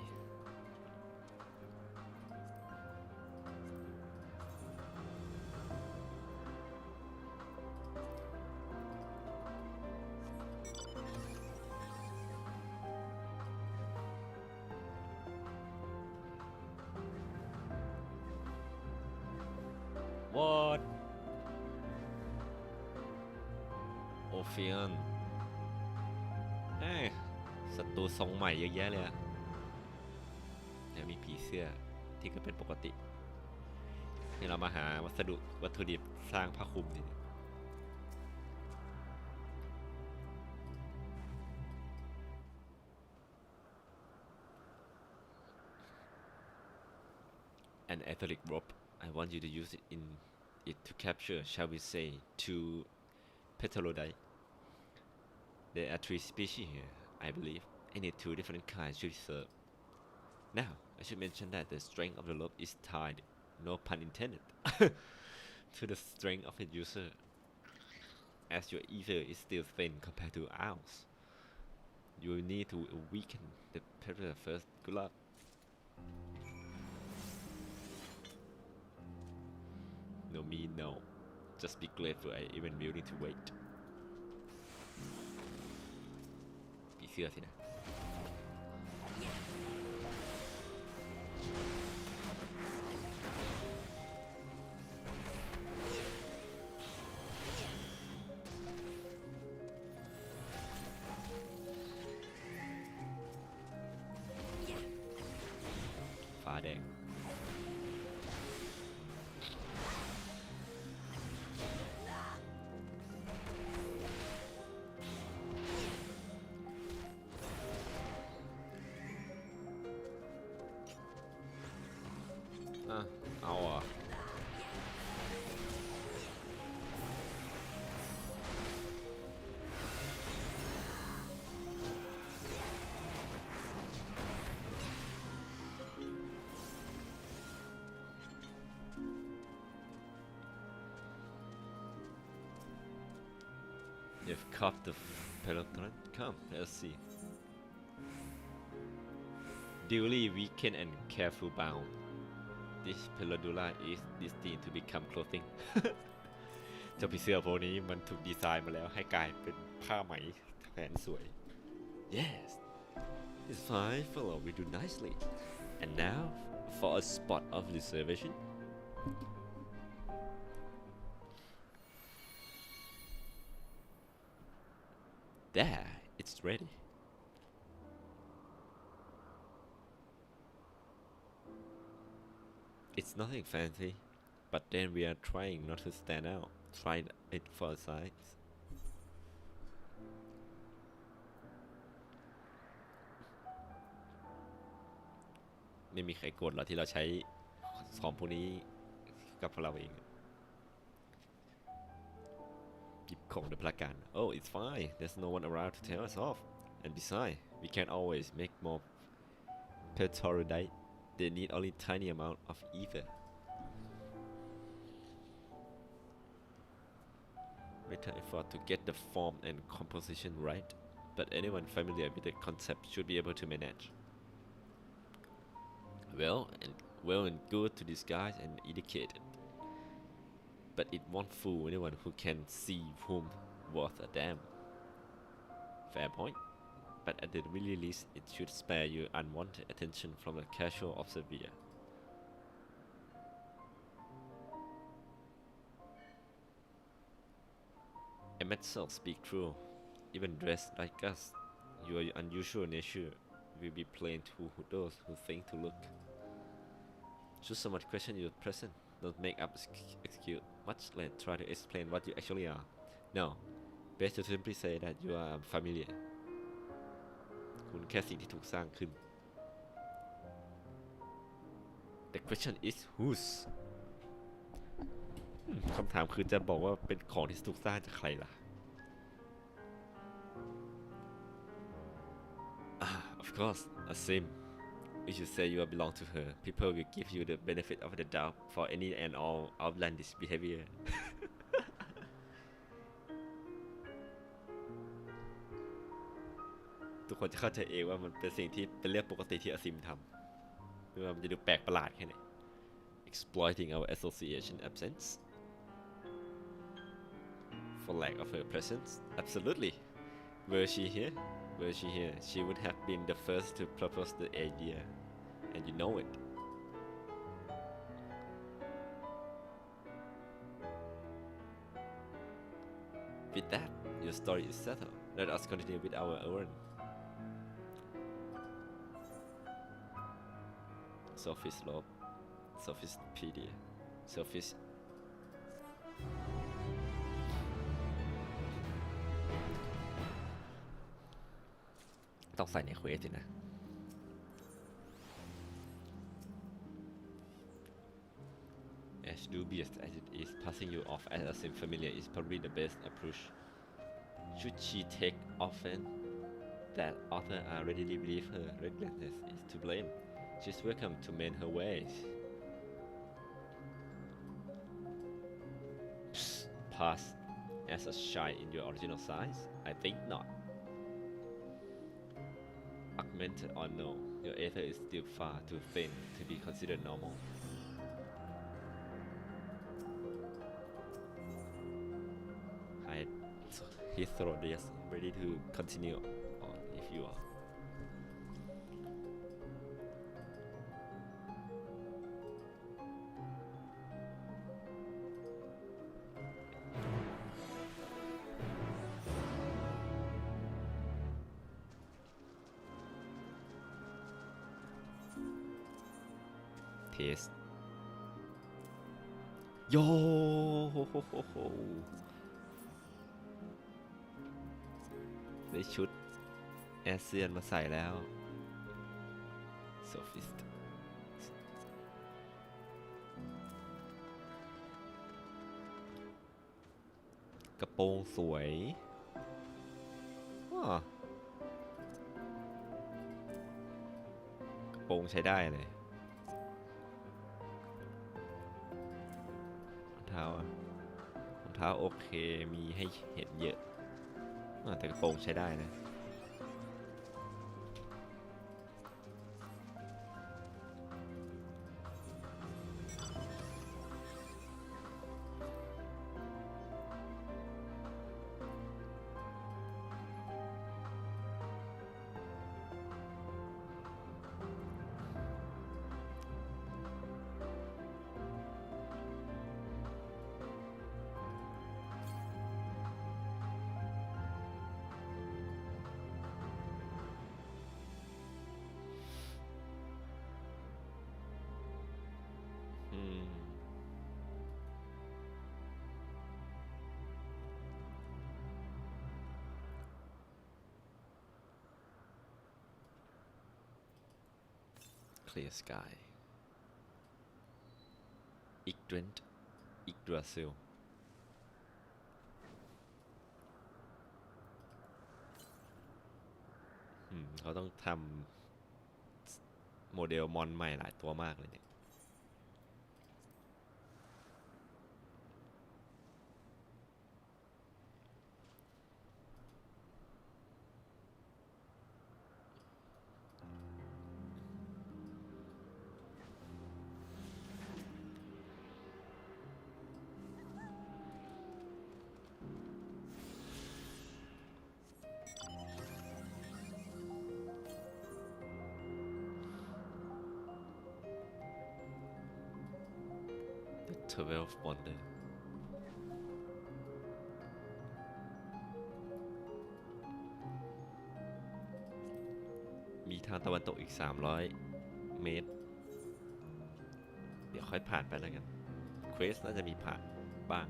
What โอเฟียนศัตรูทรงใหม่เยอะแยะเลยอะแล้วมีผีเสื้อที่ก็เป็นปกติที่เรามาหาวัตถุดิบสร้างผ้าคลุมนี่ An athletic rope. I want you to use it to capture, shall we say, 2 Petalodai. There are 3 species here, I believe. Any 2 different kinds should serve. Now, I should mention that the strength of the rope is tied, no pun intended, to the strength of its user, as your ether is still thin compared to ours. You will need to weaken the Petal first. Good luck. No me, no. Just be grateful I even willing to wait. ผีเสื้อสินะ กเอาอ่ะ You've caught the peloton. Come, let's see. Duly weakened and careful bound. This pelodula is destined to become clothing. เจ้าผีเสื้อพวกนี้มันถูกดีไซน์มาแล้วให้กลายเป็นผ้าไหมแขวนสวย Yes, it's fine. Follow we do nicely. And now for a spot of reservation. There, it's ready. It's nothing fancy, but then we are trying not to stand out. Try it for size. ไม่มีใครโกรธหรอกที่เราใช้ของพวกนี้กับพวกเราเองหยิบของในพละการ Oh, it's fine. There's no one around to tell us off. And besides, we can always make more petroleum. They need only tiny amount of ether. Matter effort to get the form and composition right, but anyone familiar with the concept should be able to manage. Well and good to disguise and educate it, but it won't fool anyone who can see whom worth a damn. Fair point, but at the very least, it should spare you unwanted attention from a casual observer. I myself speak true. Even dressed like us, your unusual nature will be plain to those who think to look. Should someone question your present, don't make up excuse, much less try to explain what you actually are. No, best to simply say that you are familiar. คุณแค่สิ่งที่ถูกสร้างขึ้น The question is whose คำถามคือจะบอกว่าเป็นของที่ถูกสร้างจากใครล่ะ Of course, a sim. You should say you belong to her. People will give you the benefit of the doubt for any and all outlandish behavior. ทุกคนจะเข้าใจเองว่ามันเป็นสิ่งที่เป็นเรื่องปกติที่อซิมทำไม่ว่ามันจะดูแปลกประหลาดแค่ไหน Exploiting our association absence for lack of her presence. Absolutely. Were she here, she would have been the first to propose the idea, and you know it. With that, your story is settled. Let us continue with our own. Sophie's Love, Sophie's Pedia, Sophie's. ต้องใส่ในเควสสินะ As dubious as it is, passing you off as a sim familiar is probably the best approach. Should she take offense that author already believe her recklessness is to blame, she's welcome to mend her ways. Pass as a shine in your original size? I think not. Augmented or no, your ether is still far too thin to be considered normal. Hide his throat, yes, ready to continue on if you are. เทสโยได้ชุดแอสเซียนมาใส่แล้วโซฟิสต์กระโปรงสวยว้ากระโปรงใช้ได้เลยรองเท้าโอเคมีให้เห็นเยอะแต่กระโปรงใช้ได้นะClear Sky อีกเดรนต์อีกดราซิลเขาต้องทำโมเดลมอนใหม่หลายตัวมากเลยเนี่ย12 Wonder มีทางตะวันตกอีก300 เมตรเดี๋ยวค่อยผ่านไปแล้วกันเควสน่าจะมีผ่านบ้าง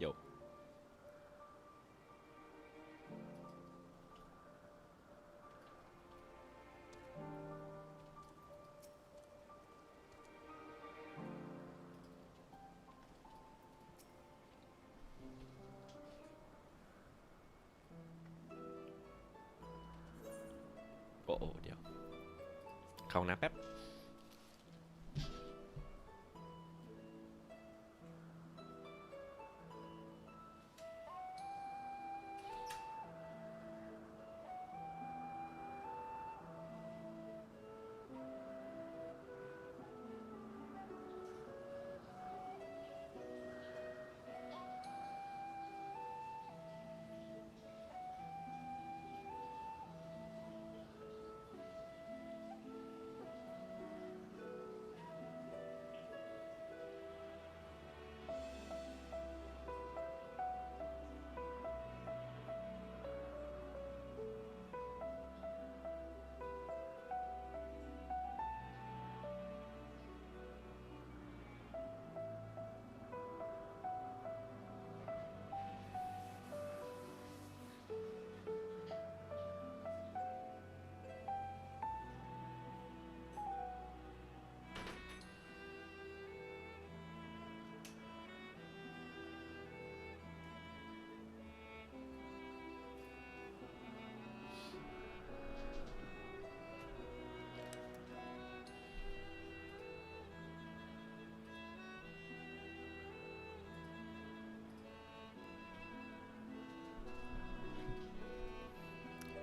โยโอ้เดี๋ยวเข้าห้องน้ำแป๊บ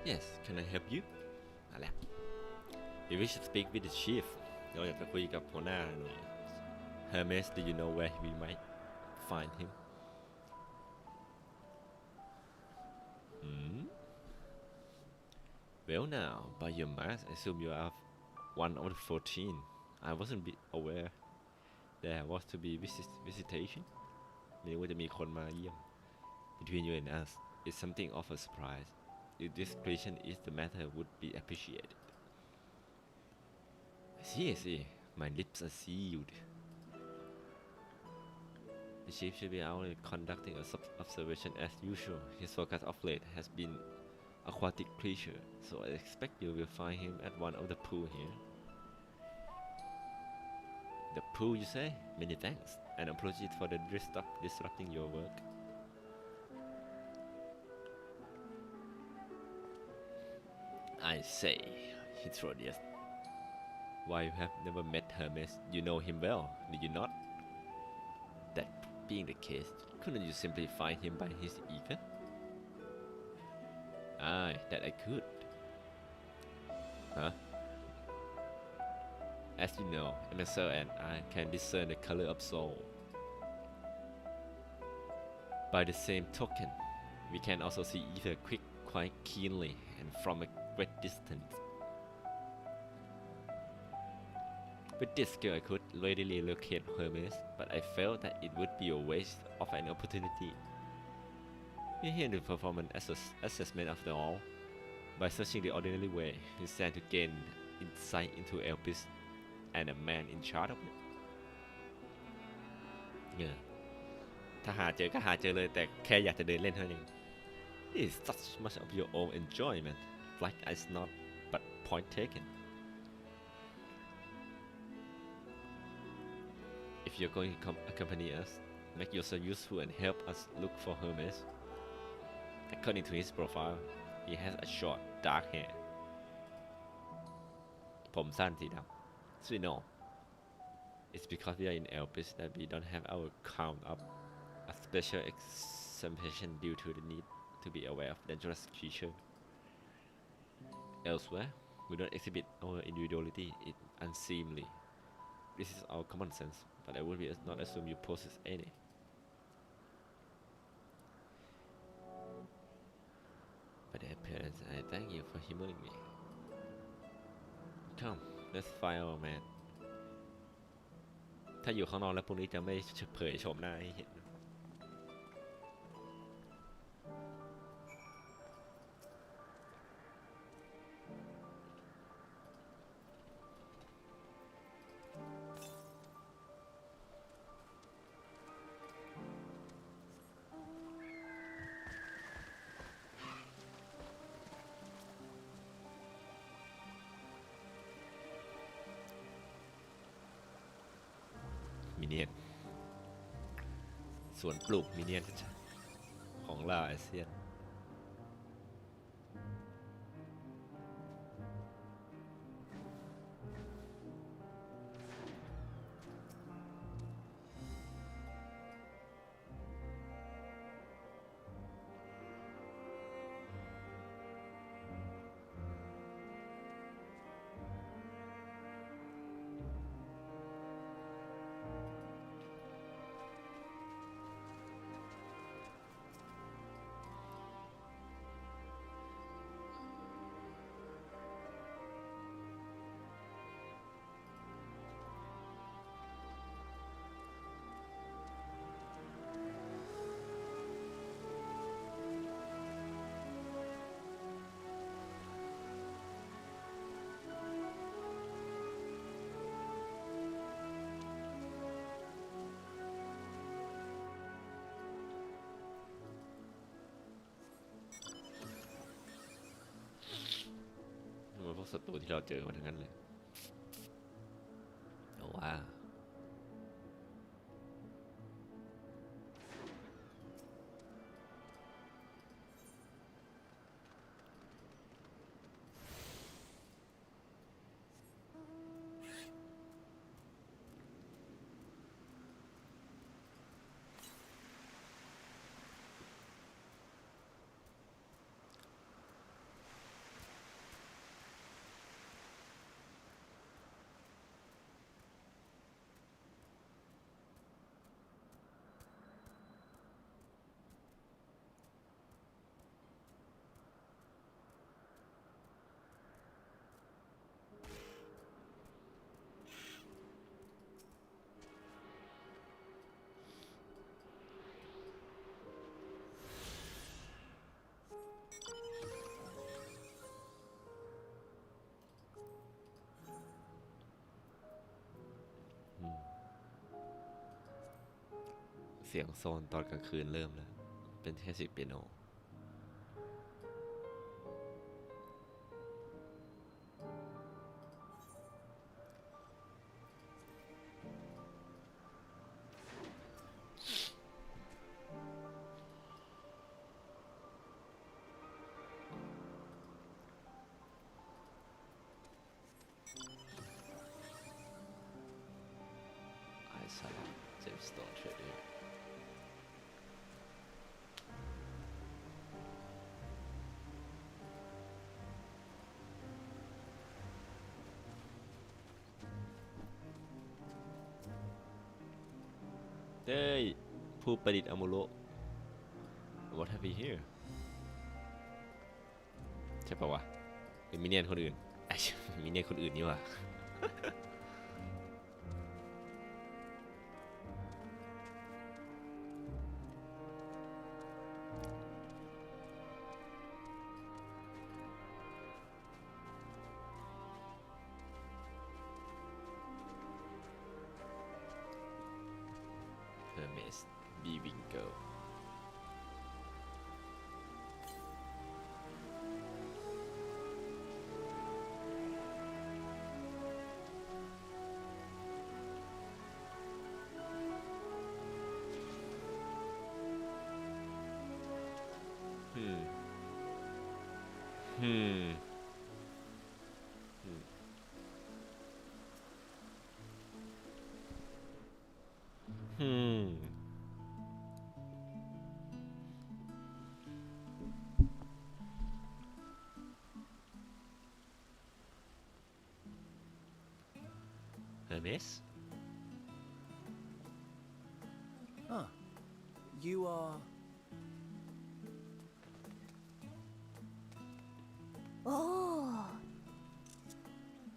Yes, can I help you? นั่นแหละ If we should speak with the chief เราอยากจะคุยกับหัวหน้าหน่อย Hermes do you know where we might find him Well now by your math I assume you are one of the 14 I wasn't aware there was to be visitation ไม่รู้ว่าจะมีคนมาเยี่ยม Between you and us it's something of a surprise If discretion is the matter would be appreciated I see my lips are sealed The chief should be out conducting a observation as usual His focus of late has been aquatic creature so I expect you will find him at one of the pool here The pool you say? Many thanks and apologies for the disrupting your work I say, Hetrodius. Why you have never met Hermes? You know him well, did you not? That being the case, couldn't you simply find him by his ether? Aye, that I could. Huh? As you know, MSL and I can discern the color of soul. By the same token, we can also see ether quite keenly and from a great distance. With this skill I could readily locate Hermes, but I felt that it would be a waste of an opportunity. We're here to perform an assessment after all. By searching the ordinary way, we stand to gain insight into Elpis and a man in charge of it. ถ้าหาเจอก็หาเจอเลยแต่แค่อยากจะเดินเล่นเท่านั้นเอง This is such much of your own enjoyment. Like it's not, but point taken. If you're going to accompany us, make yourself useful and help us look for Hermes. According to his profile, he has a short, dark hair. ผมสั้นสีดำ So we know. It's because we are in Elpis that we don't have our count up a special exemption due to the need to be aware of dangerous creature. Elsewhere, we don't exhibit our individuality unseemly. This is our common sense, but I would not assume you possess any. By their appearance, I thank you for humoring me. Come, let's find our man. ถ้าอยู่ข้างนอกแล้วพวกนี้จะไม่เผยโฉมหน้าให้เห็น มิเนียนสวนปลูกมิเนียนของลาวอาเซียนพวกศัตรูที่เราเจอมาทั้งนั้นเลยว้า เสียงโซนตอนกลางคืนเริ่มแล้วเป็นแค่เสียงเปียโนสลับเจมส์สโตนเทรดเดอร์เฮ้ยผู้ประดิษฐ์อามูโร What have we here ใช่ปะวะเป็นมิเนียนคนอื่นไอ้มิเนียนคนอื่นนี่วะHermes B Winkle Hermes? Ah, you are... Oh.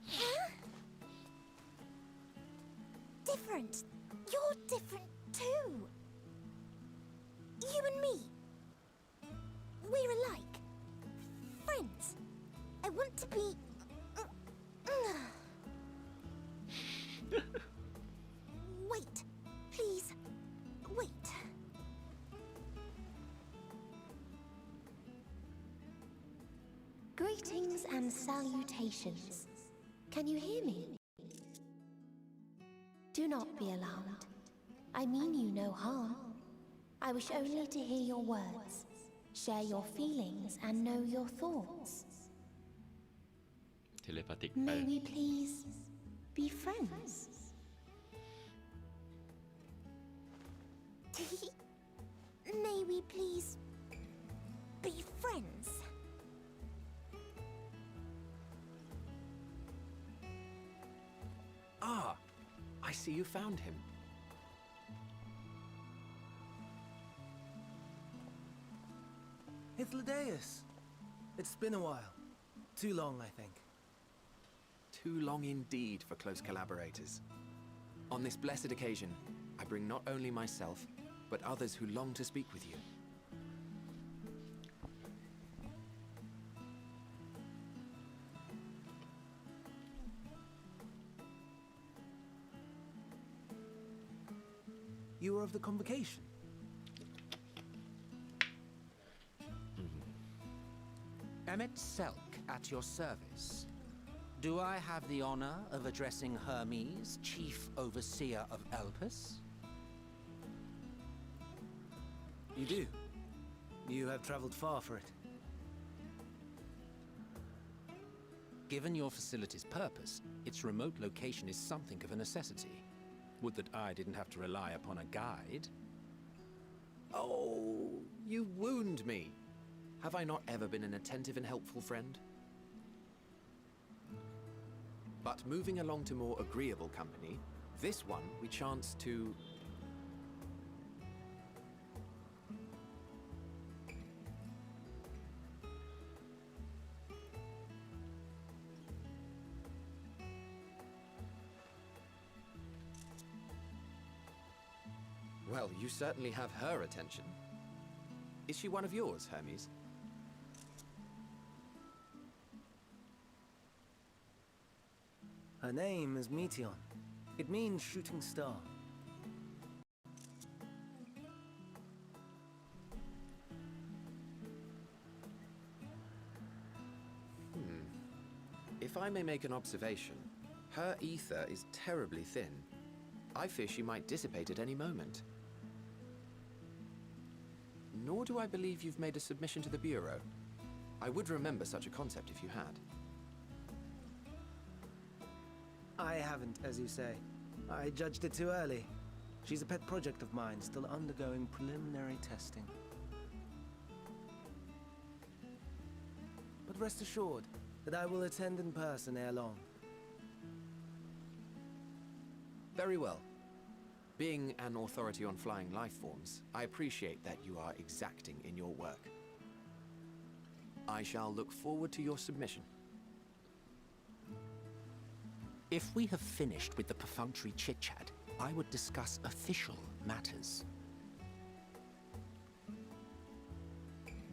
Huh? Different. You're different too. You and me. We're alike. Friends. I want to be... Wait. Please. Wait. Greetings and salutations. Can you hear me? Do not be alarmed. I mean you no harm. I wish only to hear your words, share your feelings, and know your thoughts. Telepathic May we please be friends? May we please be friends? Ah, I see you found him. Hythlodaeus. It's been a while. Too long, I think. Too long indeed for close collaborators. On this blessed occasion, I bring not only myself, but others who long to speak with you. You were of the convocation? Emmet Selk at your service. Do I have the honor of addressing Hermes, Chief Overseer of Elpis? You do. You have traveled far for it. Given your facility's purpose, its remote location is something of a necessity. Would that I didn't have to rely upon a guide. Oh, you wound me. Have I not ever been an attentive and helpful friend? But moving along to more agreeable company, this one we chance to... Well, you certainly have her attention. Is she one of yours, Hermes? Her name is Meteon. It means shooting star. If I may make an observation, her ether is terribly thin. I fear she might dissipate at any moment. Nor do I believe you've made a submission to the Bureau. I would remember such a concept if you had. I haven't, as you say. I judged it too early. She's a pet project of mine, still undergoing preliminary testing. But rest assured that I will attend in person ere long. Very well. Being an authority on flying life forms, I appreciate that you are exacting in your work. I shall look forward to your submission. If we have finished with the perfunctory chit-chat, I would discuss official matters.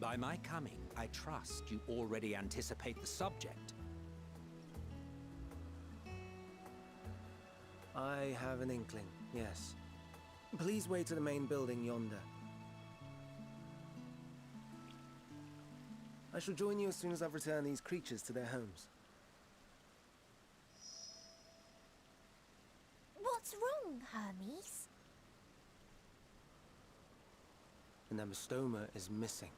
By my coming, I trust you already anticipate the subject. I have an inkling, yes. Please wait to the main building yonder. I shall join you as soon as I've returned these creatures to their homes. What's wrong, Hermes? The Nemostoma is missing.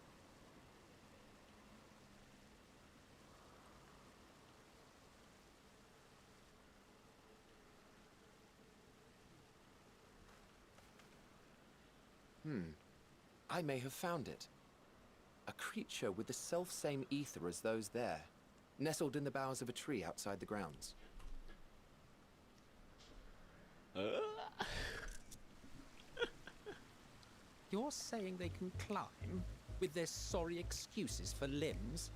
I may have found it. A creature with the self-same ether as those there, nestled in the boughs of a tree outside the grounds. You're saying they can climb with their sorry excuses for limbs?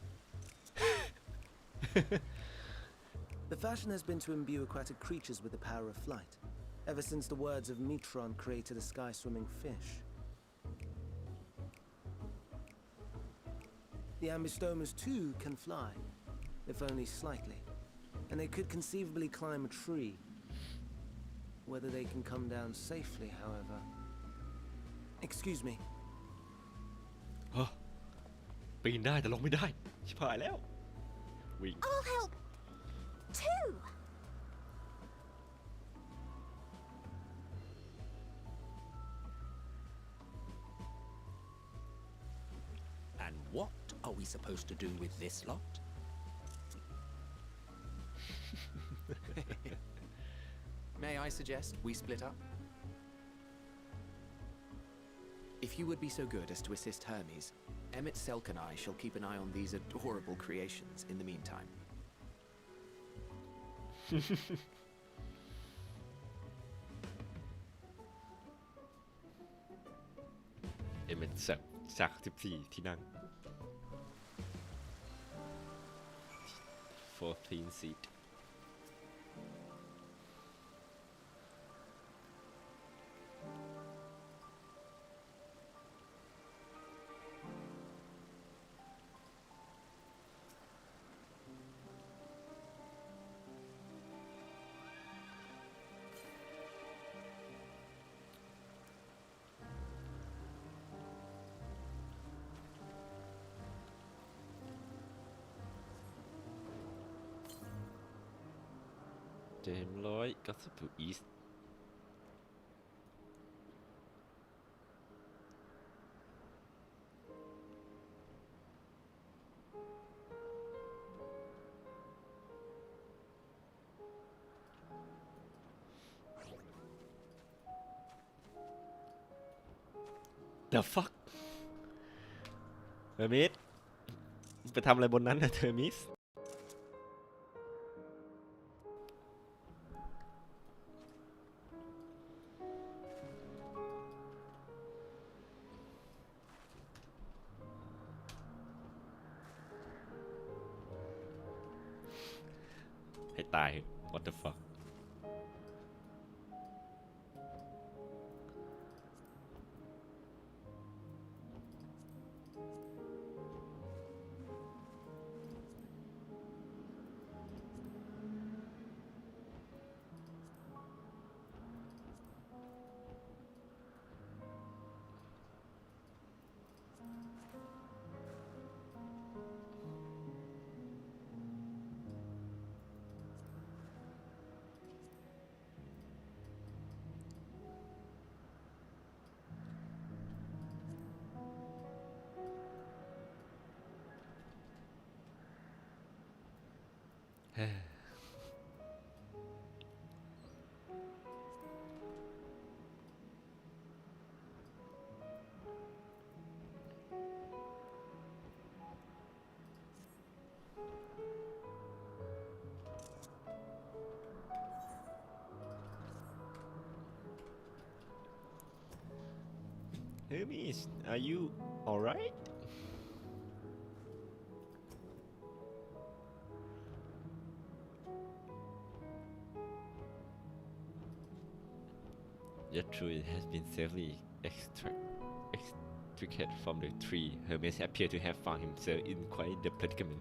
The fashion has been to imbue aquatic creatures with the power of flight, ever since the words of Metron created a sky-swimming fish. The Ambistomas too can fly, if only slightly, and they could conceivably climb a tree. Whether they can come down safely, however... Excuse me. ปีนได้แต่ลงไม่ได้ชิบหายแล้ววิ่ง I'll help too. And what are we supposed to do with this lot? May I suggest we split up? If you would be so good as to assist Hermes, Emmett Selk and I shall keep an eye on these adorable creations in the meantime. เอเมนจาก14ที่นั่ง 14 seatเจม192 East The fuck เทอร์มิสไปทำอะไรบนนั้นนะเทอร์มิสให้ตาย what the fuck Hermes, are you alright? Yet true, it has been safely extricated from the tree. Hermes appeared to have found himself in quite the predicament.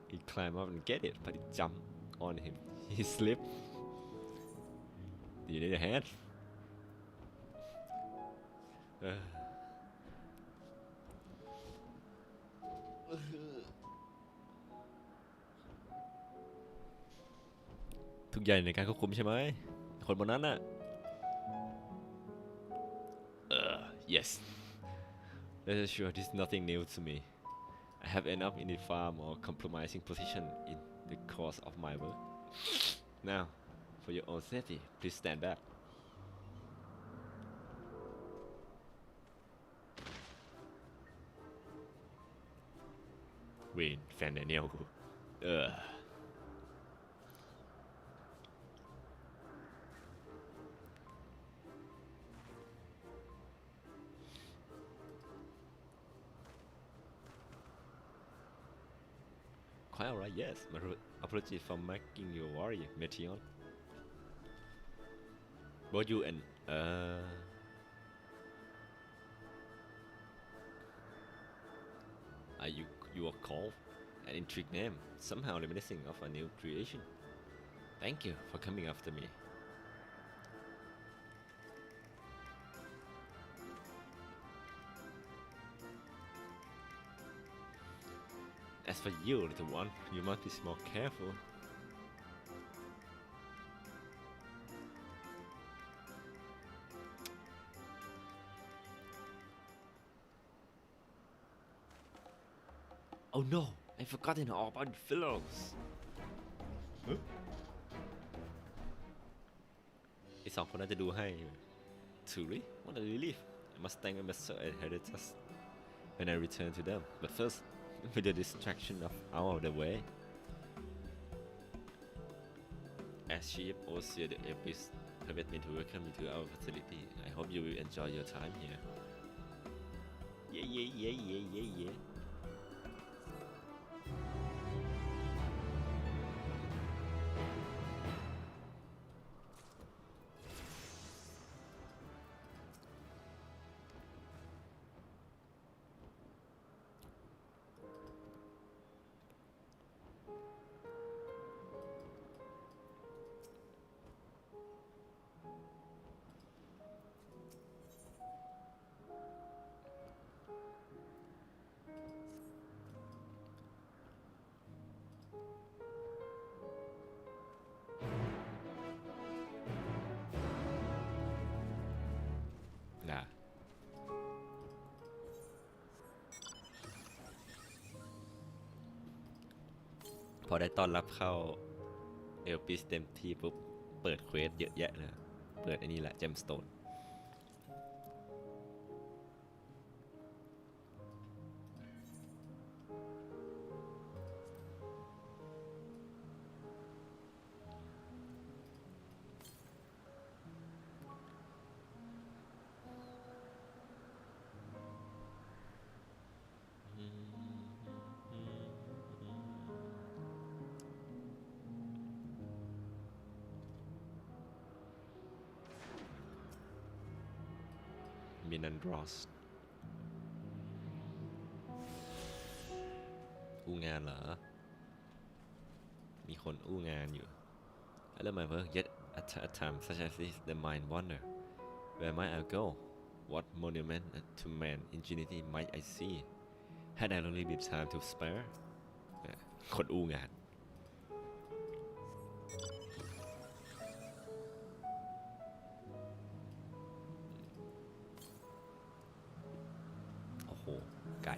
He climbed up and get it, but it jumped on him. He slipped. Do you need a hand? ทุกอย่างในการควบคุมใช่ไหมคนบนนั้นน่ะyes rest assured this is nothing new to me I have enough in the far more compromising position in the course of my work now for your own safety please stand back Wayne แฟนแดเนียลกูQuite alright, yes. My apology for making you worry, Meteon. Both you and are you are called an intrigued name, somehow reminiscent of a new creation. Thank you for coming after me. As for you, little one, you must be more careful. Oh no, I've forgotten all about the fellows. Huh? ไอ้สองคนน่าจะดูให้ Truly, what a relief. I must thank my master and heritage when I return to them. But first, with the distraction out of the way. As chief overseer the Abyss, permit me to welcome you to our facility. I hope you will enjoy your time here. Yeah.พอได้ต้อนรับเข้าเอลปิสเต็มที่ปุ๊บเปิดเควสเยอะแยะเลยเปิดอันนี้แหละเจมสโตนมินันดรอสอู้งานเหรอมีคนอู้งานอยู่ I love my work yet at a time such as this the mind wander where might I go what monument to man ingenuity might I see had I only been time to spare คนอู้งานไก่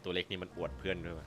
ตัวเล็กนี่มันอวดเพื่อนด้วยวะ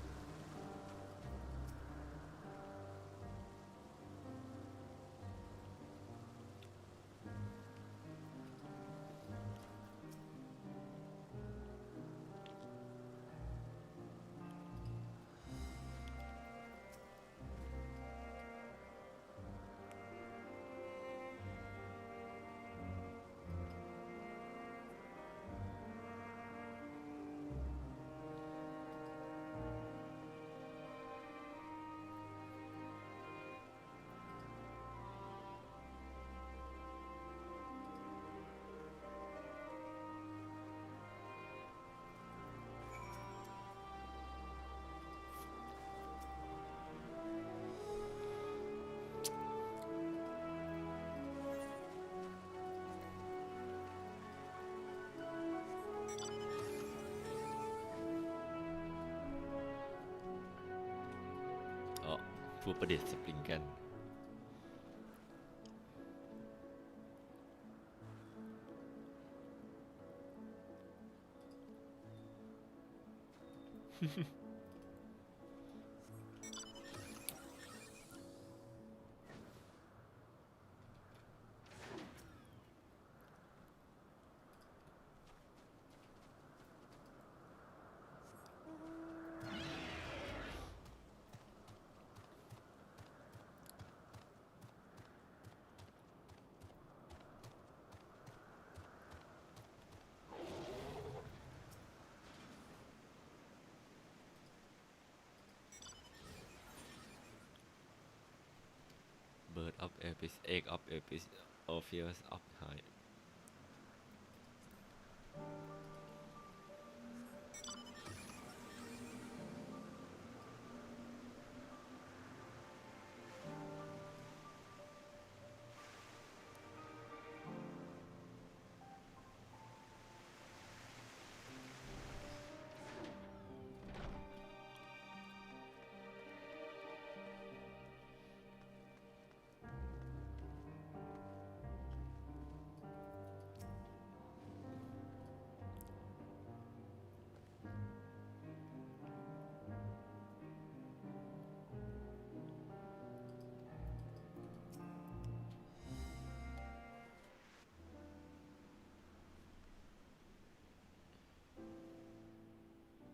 ผู้ประดิษฐ์สปริงกัน Bird of Apis, egg of Apis, Orpheus of high.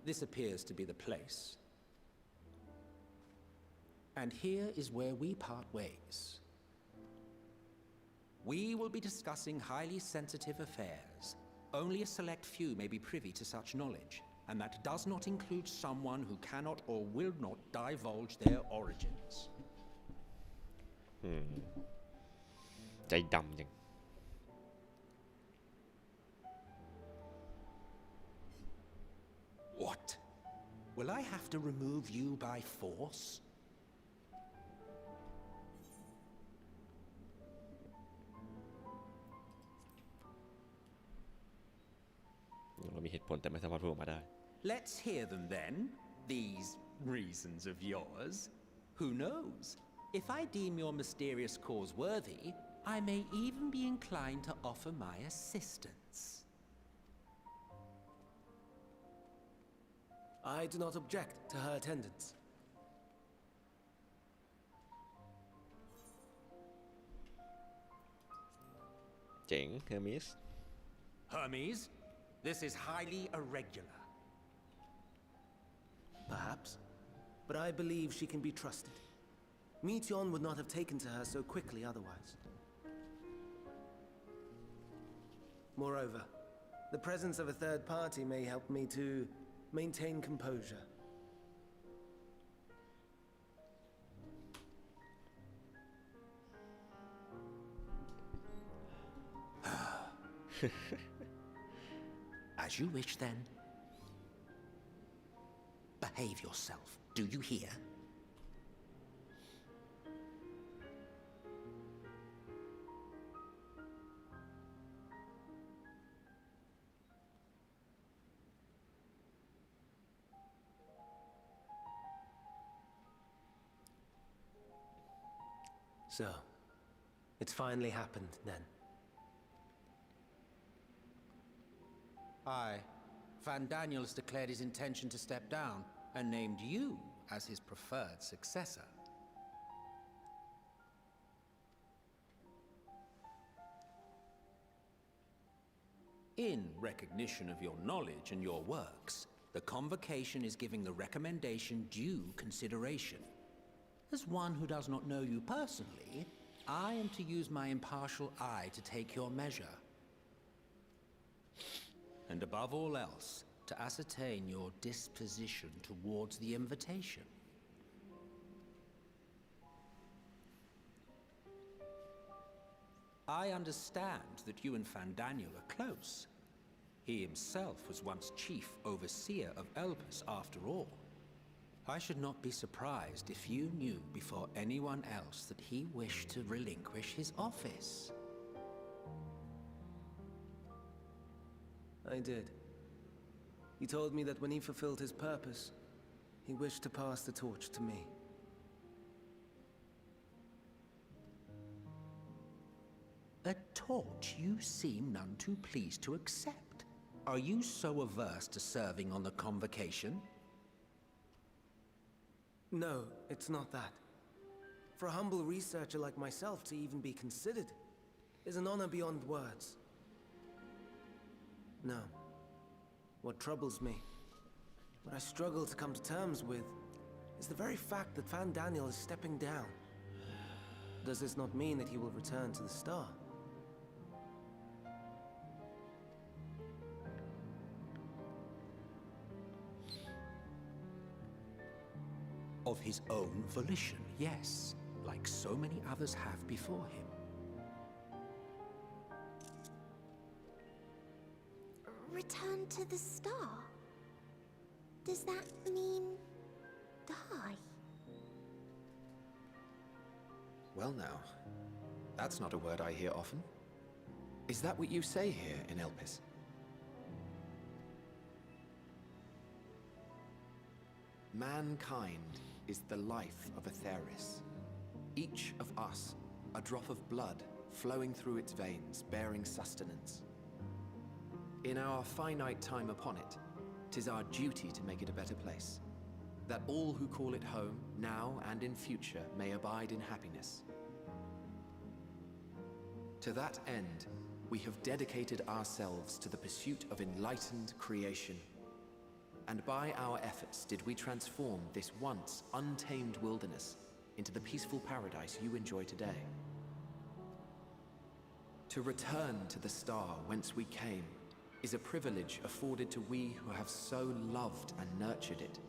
This appears to be the place. And here is where we part ways. We will be discussing highly sensitive affairs. Only a select few may be privy to such knowledge, and that does not include someone who cannot or will not divulge their origins. ใจดำจัง What? Will I have to remove you by force? เรามีเหตุผลแต่ไม่สามารถพูดออกมาได้ Let's hear them then, these reasons of yours. Who knows? If I deem your mysterious cause worthy, I may even be inclined to offer my assistance. I do not object to her attendance. Hermes. Hermes, this is highly irregular. Perhaps, but I believe she can be trusted. Meteon would not have taken to her so quickly otherwise. Moreover, the presence of a third party may help me to maintain composure. As you wish, then. Behave yourself, do you hear? So, it's finally happened then. I Fandaniel has declared his intention to step down and named you as his preferred successor. In recognition of your knowledge and your works, the Convocation is giving the recommendation due consideration. As one who does not know you personally, I am to use my impartial eye to take your measure. And above all else, to ascertain your disposition towards the invitation. I understand that you and Fandaniel are close. He himself was once chief overseer of Elpis after all. I should not be surprised if you knew before anyone else that he wished to relinquish his office. I did. He told me that when he fulfilled his purpose, he wished to pass the torch to me. A torch you seem none too pleased to accept. Are you so averse to serving on the Convocation? No, it's not that. For a humble researcher like myself to even be considered is an honor beyond words. No. What troubles me, what I struggle to come to terms with, is the very fact that Fandaniel is stepping down. Does this not mean that he will return to the Star? Of his own volition, yes, like so many others have before him. Return to the Star? Does that mean die? Well now, that's not a word I hear often. Is that what you say here in Elpis? Mankind is the life of Atheris. Each of us, a drop of blood flowing through its veins, bearing sustenance. In our finite time upon it, 'tis our duty to make it a better place, that all who call it home, now and in future, may abide in happiness. To that end, we have dedicated ourselves to the pursuit of enlightened creation. And by our efforts did we transform this once untamed wilderness into the peaceful paradise you enjoy today. To return to the Star whence we came is a privilege afforded to we who have so loved and nurtured it.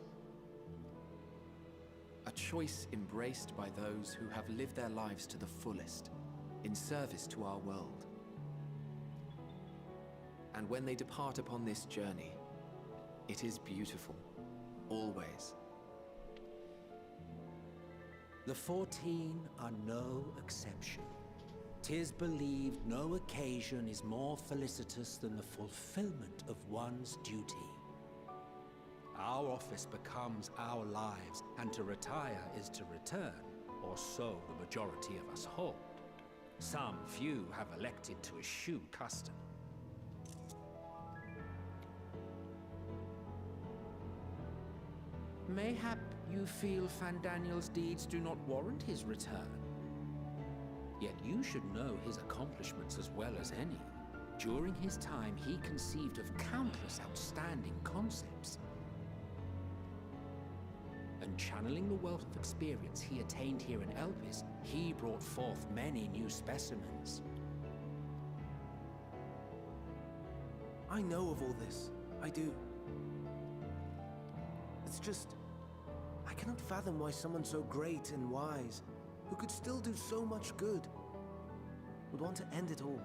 A choice embraced by those who have lived their lives to the fullest, in service to our world. And when they depart upon this journey, it is beautiful, always. The 14 are no exception. 'Tis believed no occasion is more felicitous than the fulfillment of one's duty. Our office becomes our lives, and to retire is to return, or so the majority of us hold. Some few have elected to eschew custom. Mayhap you feel Fandaniel's deeds do not warrant his return. Yet you should know his accomplishments as well as any. During his time, he conceived of countless outstanding concepts. And channeling the wealth of experience he attained here in Elpis, he brought forth many new specimens. I know of all this. I do. It's just, I cannot fathom why someone so great and wise, who could still do so much good, would want to end it all.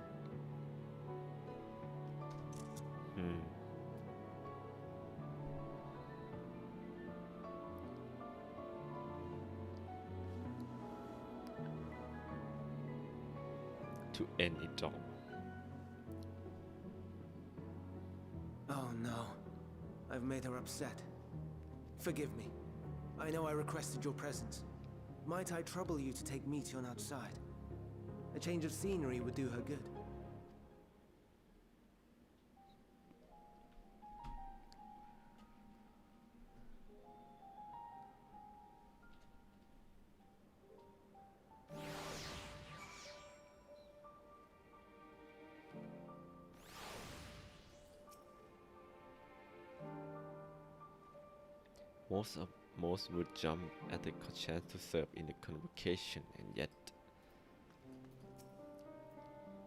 To end it all. Oh no. I've made her upset. Forgive me. I know I requested your presence. Might I trouble you to take Meteon outside? A change of scenery would do her good. Most would jump at the chance to serve in the convocation, and yet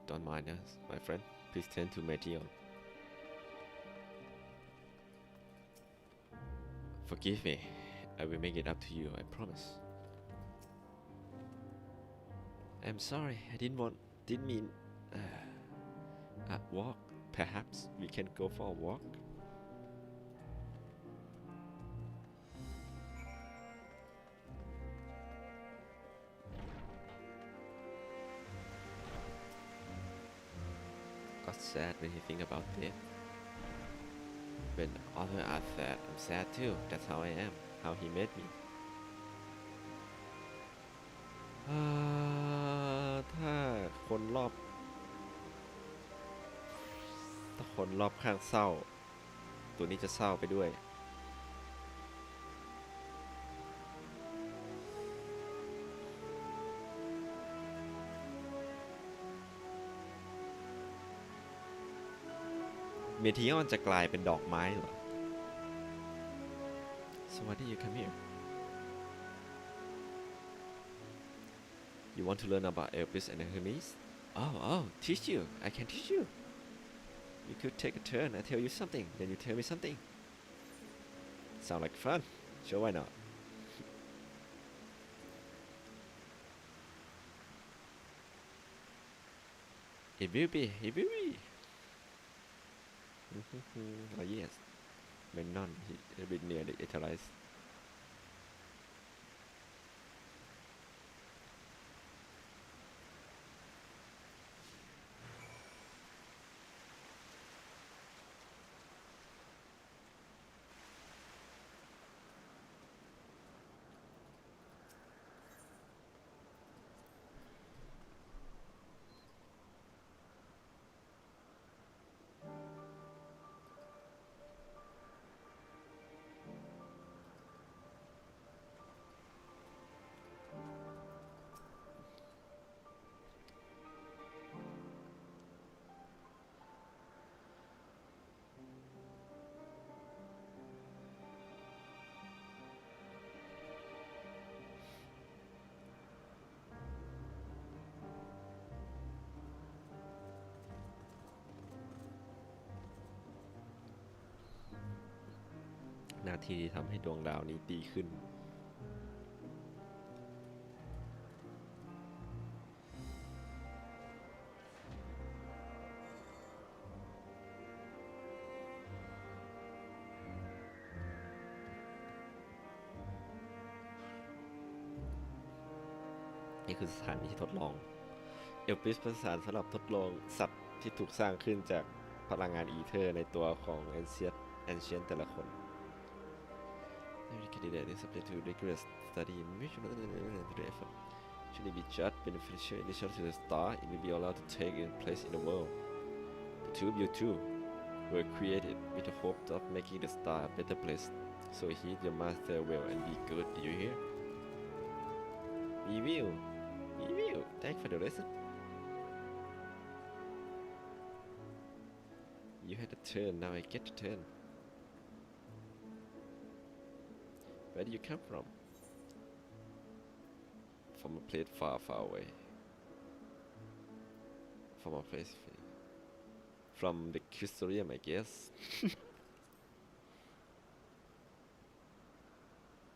don't mind us, my friend. Please turn to Meteor. Forgive me. I will make it up to you, I promise. I'm sorry. I didn't mean a walk. Perhaps we can go for a walk. Got sad when you think about it. When others are sad, I'm sad too. That's how I am. How he made me. ถ้าคนรอบข้างเศร้า ตัวนี้จะเศร้าไปด้วย เมทิออนจะกลายเป็นดอกไม้เหรอ So why did you come here? You want to learn about Elvis and Hermes? Oh, teach you. I can teach you. You could take a turn. I tell you something, then you tell me something. Sound like fun? Sure, why not? It will be. Oh yes. Menon, a bit near the Italy's.หน้าที่ที่ทำให้ดวงดาวนี้ดีขึ้น นี่คือสถานที่ทดลอง เอลปิสเป็นสถานสำหรับทดลองสัตว์ที่ถูกสร้างขึ้นจากพลังงานอีเทอร์ในตัวของแอนเชียนแต่ละคน Every candidate is subject to rigorous study in which effort. Should it be judged beneficial initial to the star, it will be allowed to take its place in the world. The two of you two were created with the hope of making the star a better place. So heed your master well and be good. Do you hear? We will. Thanks for the lesson. You had a turn, now I get to turn. Where do you come from? From a place far, far away. From a place... From the Crystarium, I guess.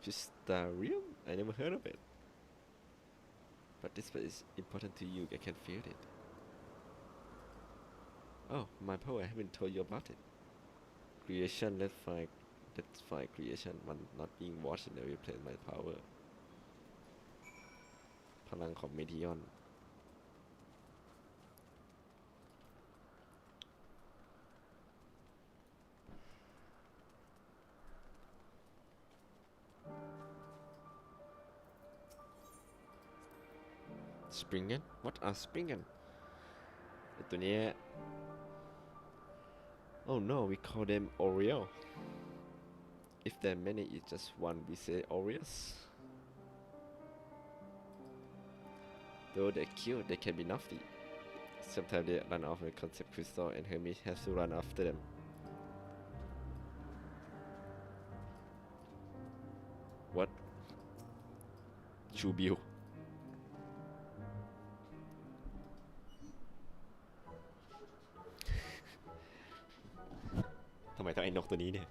Crystarium? I never heard of it. But this place is important to you, I can feel it. Oh, my power, I haven't told you about it. Creation, let's find creation, one not being watched in every place, my power. พลังของเมทิออน Springen? What are Springen? ตัวนี้ Oh no, we call them Oriole. If there are many, it's just one, we say Orioles. Though they're cute, they can be naughty. Sometimes they run off the concept crystal and Hermes has to run after them. what ชูบิวทำไมต้องไอ้นกตัวนี้เนี่ย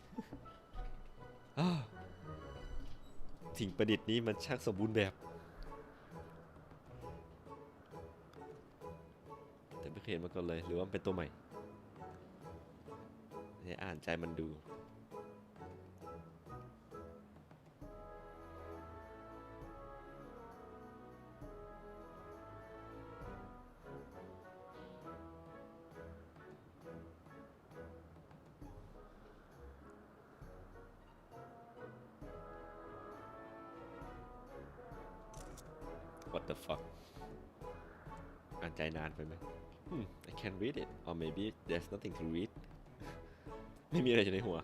สิ่งประดิษฐ์นี้มันช่างสมบูรณ์แบบ แต่ไม่เคยเห็นมาก่อนเลยหรือว่ามันเป็นตัวใหม่ให้อ่านใจมันดู What the fuck อ่านใจนานไปไหม I can't read it or maybe there's nothing to read ไม่มีอะไรอยู่ในหัว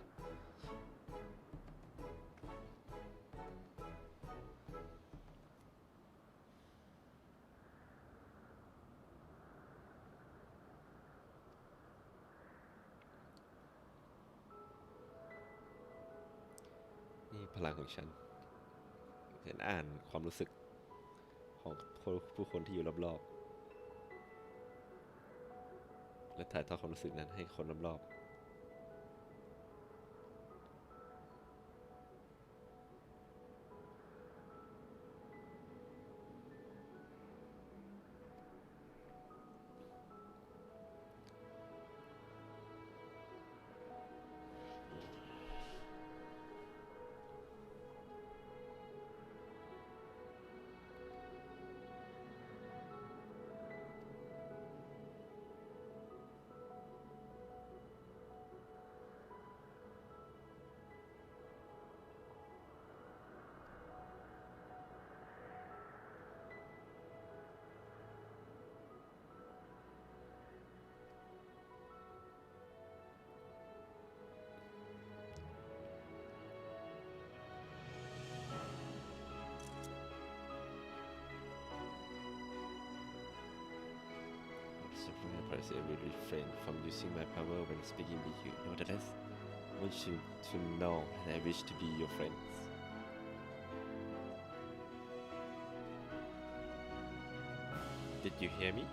นี่พลังของฉันฉันอ่านความรู้สึกของผู้คนที่อยู่รอบๆและถ่ายทอดความรู้สึกนั้นให้คนรอบๆI will refrain from using my power when speaking with you. Nevertheless, I want you to know that I wish to be your friends. Did you hear me?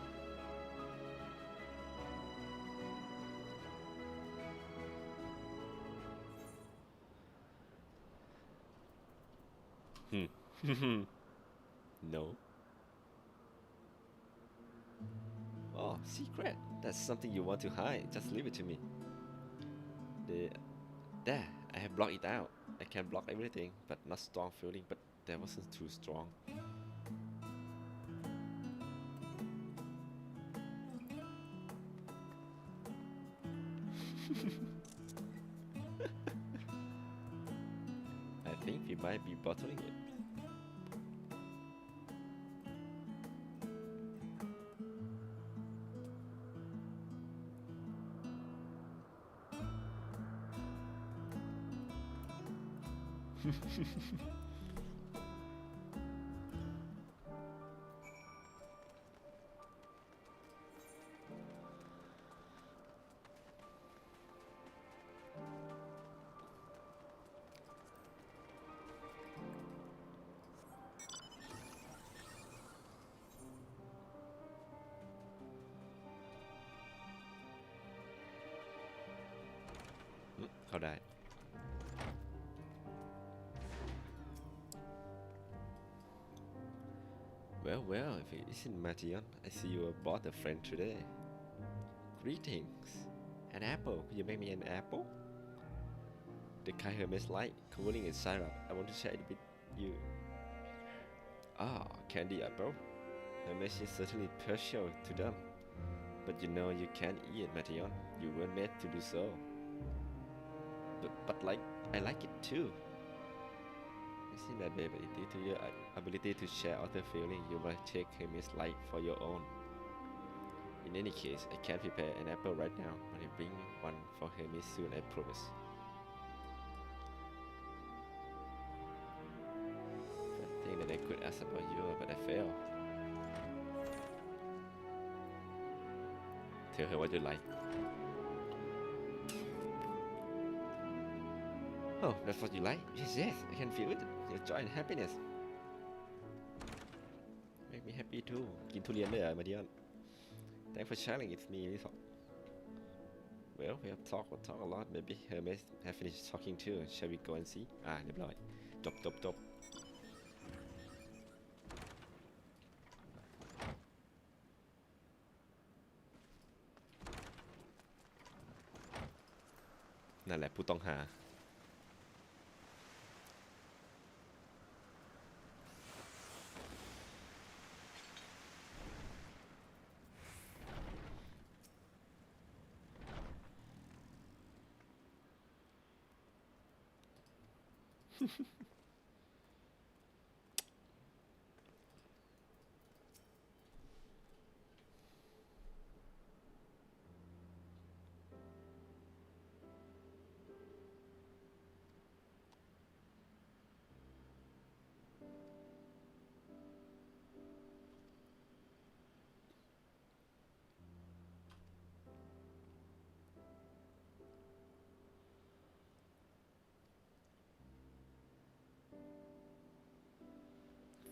No. Oh, secret. That's something you want to hide. Just leave it to me. There, I have blocked it out. I can block everything, but not strong feeling. But that wasn't too strong. I think we might be bottling it.เข้าได้ Well, if it isn't Mation, I see you bought a friend today. Greetings. An apple. Could you make me an apple? The kind Hermes like, cooling in syrup. I want to share it with you. Ah, candy apple. Hermes is certainly partial to them. But you know you can't eat it, Mation. You weren't made to do so. But like, I like it too. Isn't that ability to your ability to share other feeling? You might take Hermes life for your own. In any case, I can't prepare an apple right now, but I bring one for Hermes soon, I promise. I think that I could ask about you, but I failed. Tell her what you like. Oh, that's what you like? Yes, yes, I can feel it. Your joy and happiness. Make me happy too. กินทุเรียนด้วยเหรอมาดิออน Thanks for sharing it with me. Well, we have talked a lot. Maybe Hermes have finished talking too. Shall we go and see? เรียบร้อย จบ นั่นแหละผู้ต้องหา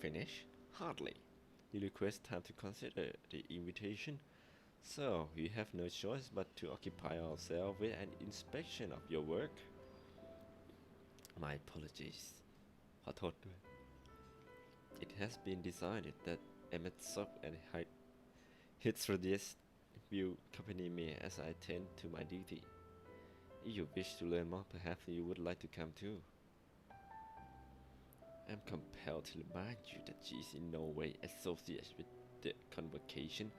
Finish? Hardly. You request time to consider the invitation, so we have no choice but to occupy ourselves with an inspection of your work. My apologies. ขอโทษด้วย It has been decided that Emmett Sock and Hitzradius will accompany me as I attend to my duty. If you wish to learn more, perhaps you would like to come too. I'm compelled to remind you that she is in no way associated with the convocation.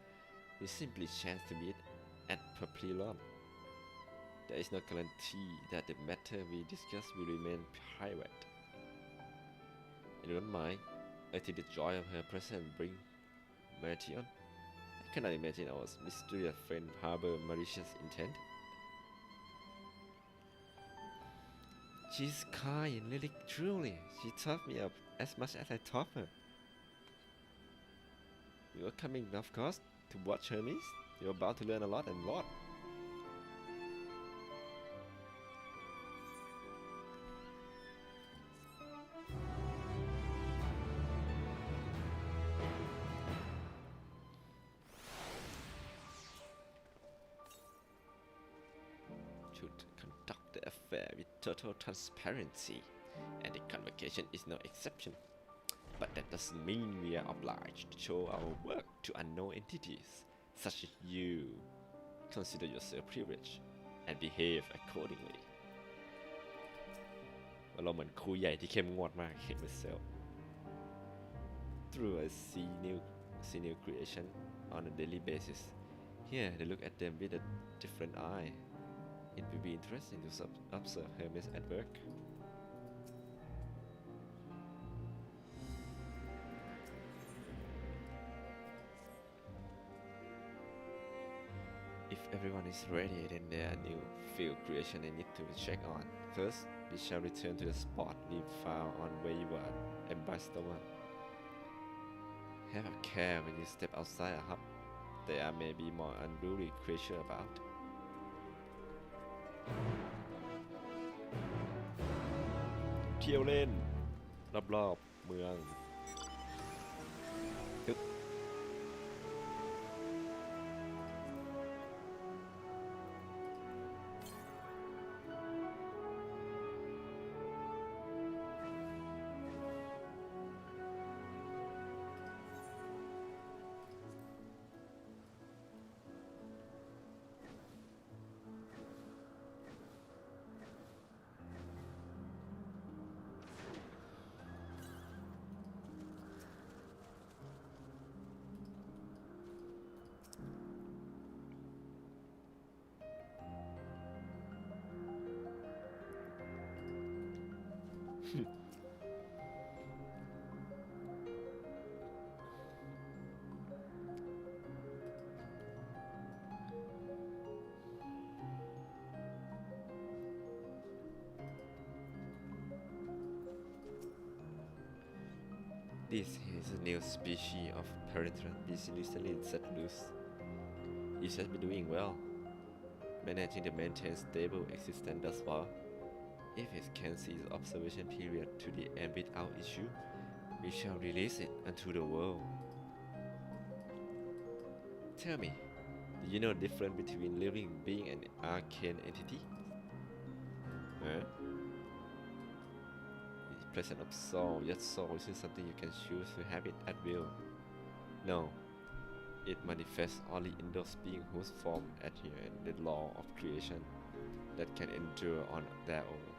We simply chance to meet at Papillon. There is no guarantee that the matter we discuss will remain private. I don't mind. I think the joy of her presence brings Merition. I cannot imagine our mysterious friend harbor malicious intent. She's kind, really, truly. She taught me up as much as I taught her. You are coming, of course, to watch her, miss. You're about to learn a lot and lot. Should conduct the affair with total transparency, and the convocation is no exception. But that doesn't mean we are obliged to show our work to unknown entities, such as you. Consider yourself privileged and behave accordingly. เราเหมือนครูใหญ่ที่เข้มงวดมาก myself. Through I see new creation on a daily basis. Here, they look at them with a different eye. It will be interesting to observe Hermes at work. If everyone is ready, then there are new field creation I need to check on. First, we shall return to the spot we found on where you were Ambassador. Have a care when you step outside a hub. There may be more unruly creatures about. เที่ยวเล่นรอบๆเมืองThis is a new species of Parenthra recently set loose. It has been doing well, managing to maintain stable existence thus far. If it can see the observation period to the end without issue, we shall release it unto the world. Tell me, do you know the difference between living being and arcane entity? Huh? It's presence of soul, yet soul isn't something you can choose to have it at will. No, it manifests only in those beings whose form adhere in the law of creation that can endure on their own.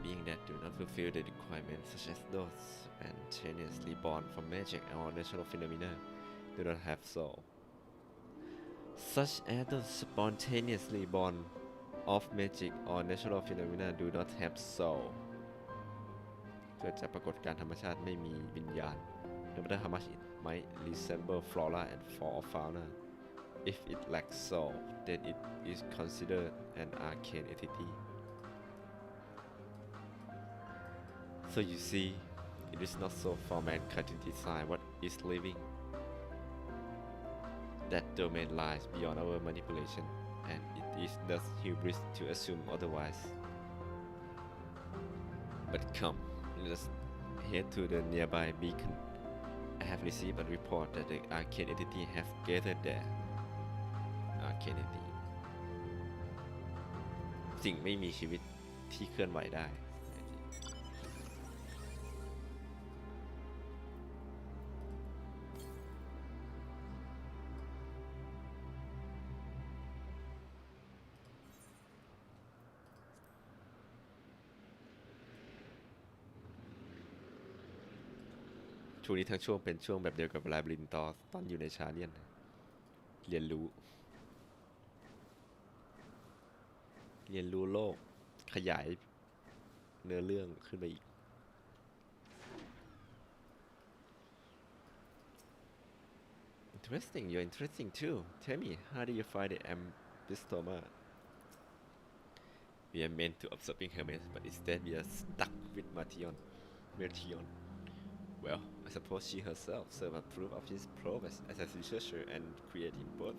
Beings that do not fulfill the requirements, such as those spontaneously born from magic or natural phenomena, do not have soul. Such as those spontaneously born of magic or natural phenomena do not have soul. เกิดจากปรากฏการณ์ธรรมชาติไม่มีวิญญาณ No matter how much it might resemble flora and fauna, if it lacks soul, then it is considered an arcane entity. So you see, it is not so for mankind to decide what is living. That domain lies beyond our manipulation, and it is thus hubris to assume otherwise. But come, let us head to the nearby beacon. I have received a report that the arcane entity have gathered there. Arcane entity สิ่งไม่มีชีวิตที่เคลื่อนไหวได้ ช่วงนี้ทั้งช่วงเป็นช่วงแบบเดียวกับเวลาบลินตอนอยู่ในชาเลียนเรียนรู้โลกขยายเนื้อเรื่องขึ้นไปอีก Interesting, you're interesting too. Tell me, how do you find the ambystoma? We are meant to observing Hermes, but instead we are stuck with Martion. Well, I suppose she herself served a proof of his prowess as a researcher and creating both.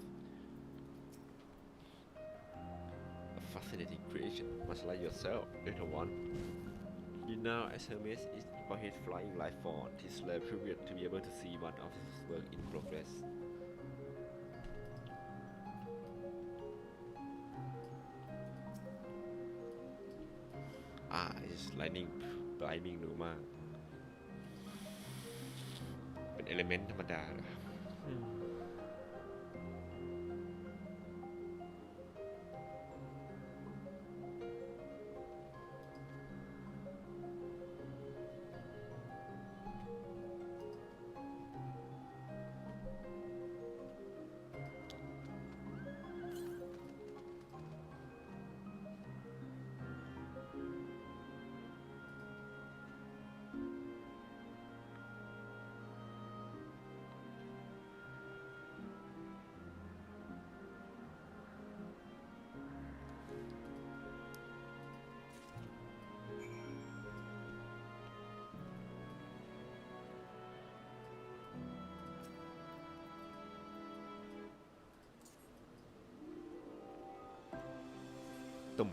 A fascinating creation, much like yourself, little one. You know, as Hermes is for his flying life form, it is rare period to be able to see one of his work in progress. It's lightning blinding ดูมากเป็นเอลิเมนต์ธรรมดาเหรอตุ่ม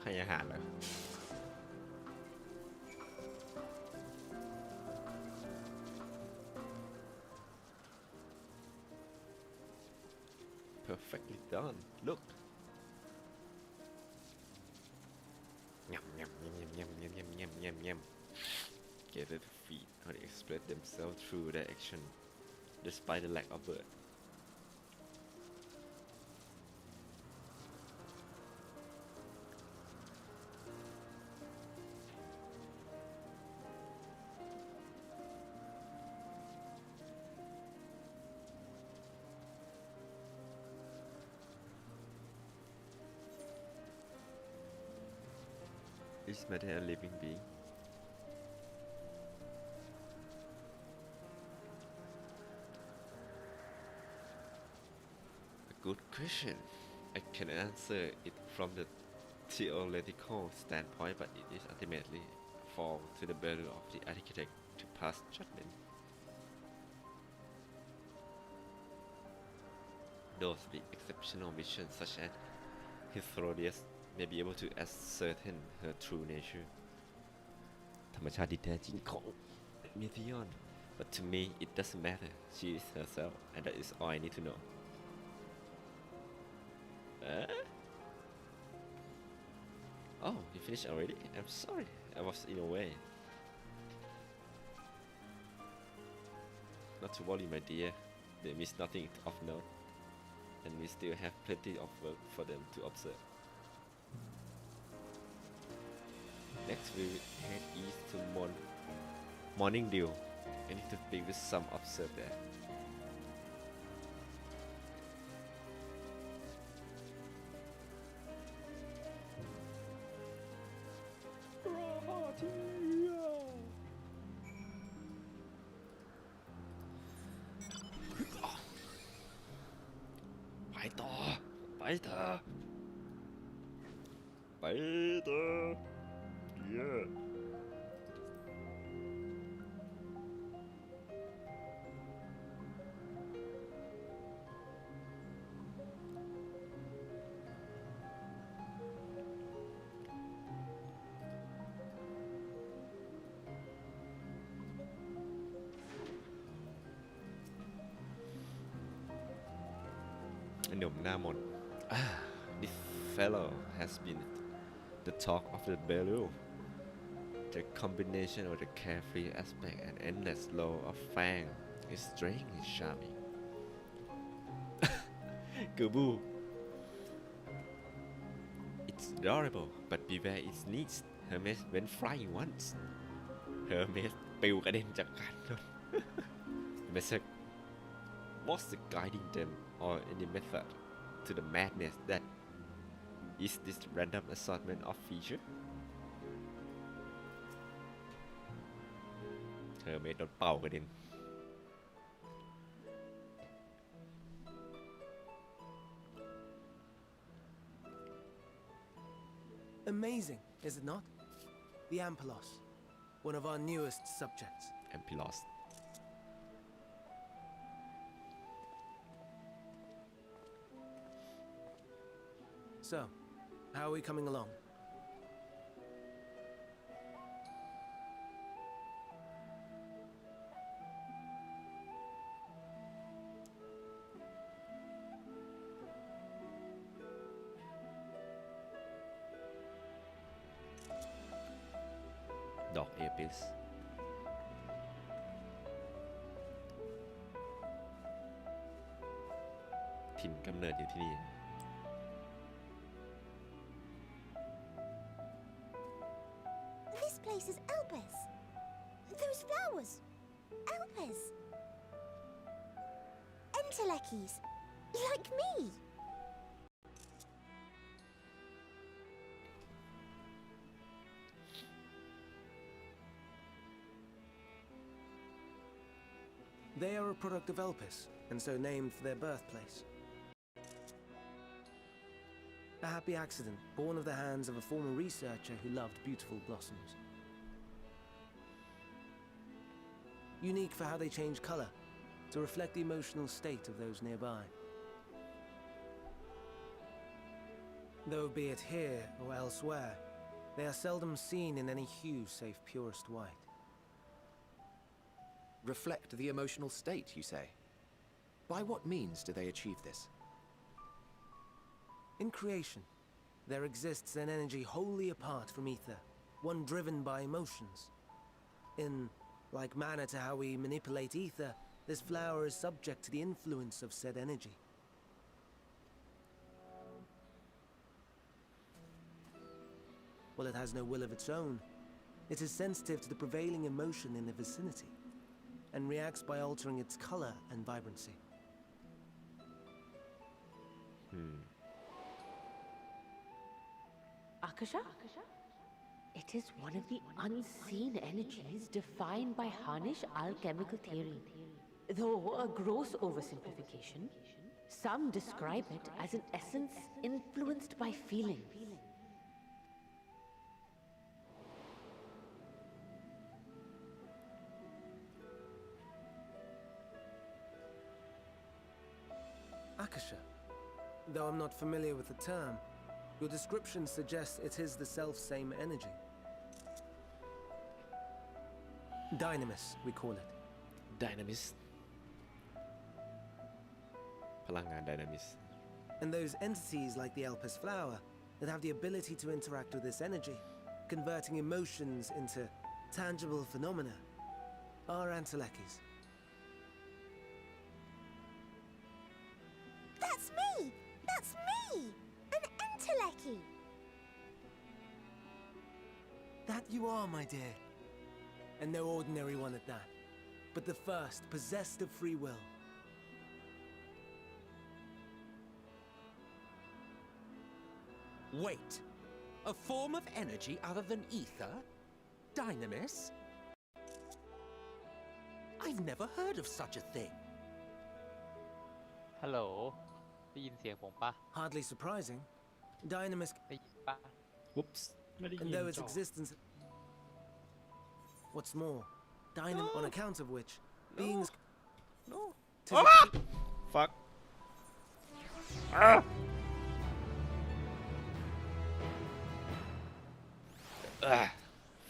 ให้อาหารเลย Perfectly done. Look. Yum yum yum yum yum yum yum yum yum. Gather to feed how they express themselves through their action, despite the lack of bird. Is matter a living being? Good question. I can answer it from the theoretical standpoint, but it is ultimately fall to the burden of the architect to pass judgment. those with exceptional missions such as Hithrodis may be able to ascertain her true nature ธรรมชาติที่แท้จริงของ Mithion but to me it doesn't matter she is herself and that is all I need to know Oh you finished already I'm sorry I was in a way Not to worry my dear they miss nothing of note and we still have plenty of work for them to observe Next we will head east to Morning Dew I need to speak with some observer thereไปต่อไปเถอะไปเถอะเย้ หนุ่มหน้ามน This fellow has been the talk of the Belu. The combination of the carefree aspect and endless flow of fang is strangely charming. Kubu. It's adorable, but beware its needs. Hermes went flying once. Hermes ปิวกระเด็นจากการรถ Was the guiding them or any method to the madness that is this random assortment of feature เธอไม่โดนเป่ากระเด็น Amazing, is it not? The Ampelos, one of our newest subjects. Ampelos So, how are we coming along? Dog Apisถิ่นกำเนิดอยู่ที่นี่ This place is Elpis. Those flowers. Elpis. Entelekis. Like me. They are a product of Elpis, and so named for their birthplace. A happy accident, born of the hands of a former researcher who loved beautiful blossoms. Unique for how they change color, to reflect the emotional state of those nearby. Though be it here or elsewhere, they are seldom seen in any hue save purest white. Reflect the emotional state, you say? By what means do they achieve this? In creation, there exists an energy wholly apart from ether, one driven by emotions. In like manner to how we manipulate ether, this flower is subject to the influence of said energy. While it has no will of its own, it is sensitive to the prevailing emotion in the vicinity, and reacts by altering its color and vibrancy. Akasha? It is one of the unseen energies defined by Harnish alchemical theory. Though a gross oversimplification, some describe it as an essence influenced by feeling. Akasha, though I'm not familiar with the term. Your description suggests it is the self-same energy. Dynamis, we call it. Dynamis พลังงาน Dynamis And those entities like the Elpis flower that have the ability to interact with this energy, converting emotions into tangible phenomena, are Antelekis. That's me! That's me! An Enteleki! That you are, my dear. And no ordinary one at that, but the first possessed of free will. Wait. A form of energy other than ether? Dynamis? I've never heard of such a thing. ฮัลโหลได้ยินเสียงผมปะ Hardly surprising. Dynamis, ได้ยินปะ Whoops and though its existence... What's more, on account of which, beings... No. Fuck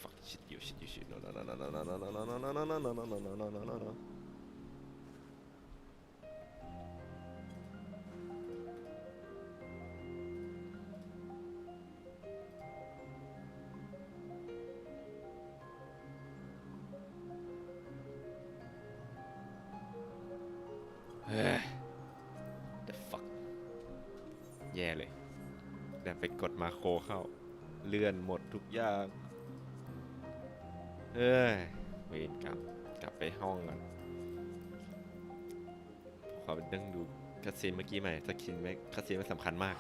Fuck shit you no The fuck แย่เลยแต่ไปกดมาโครเข้าเลื่อนหมดทุกอย่างเฮ้ยเวรกรรมกลับไปห้องก่อนขอไปนั่งดูคัสซีนเมื่อกี้ใหม่คัสซีนไม่สำคัญมาก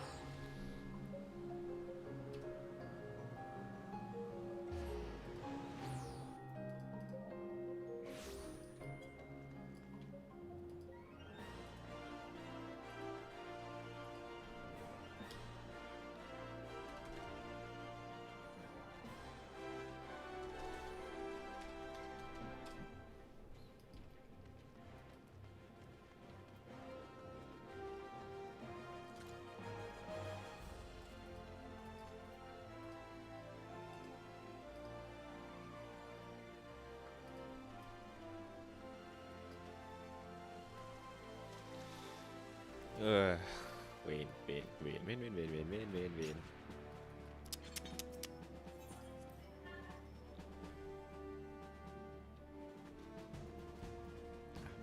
เวน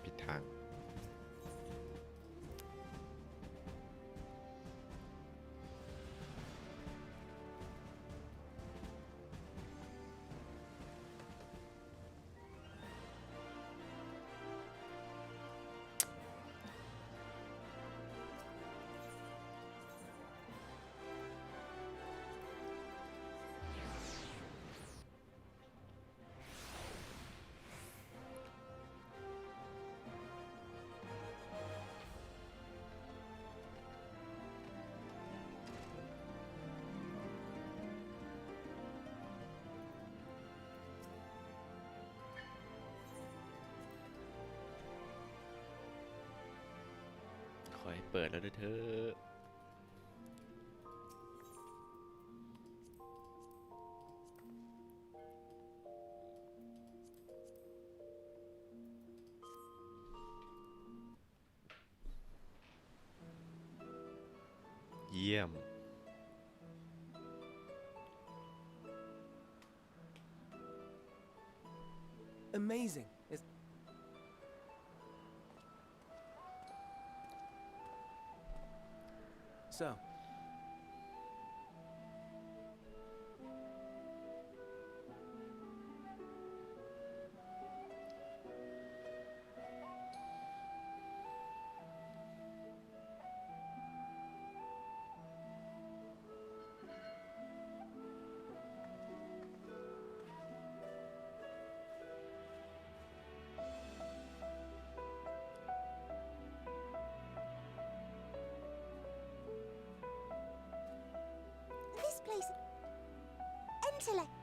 ผิดทางขอให้เปิดแล้วด้วยเถอะเยี่ยม Amazing. So, This place... Enteleki...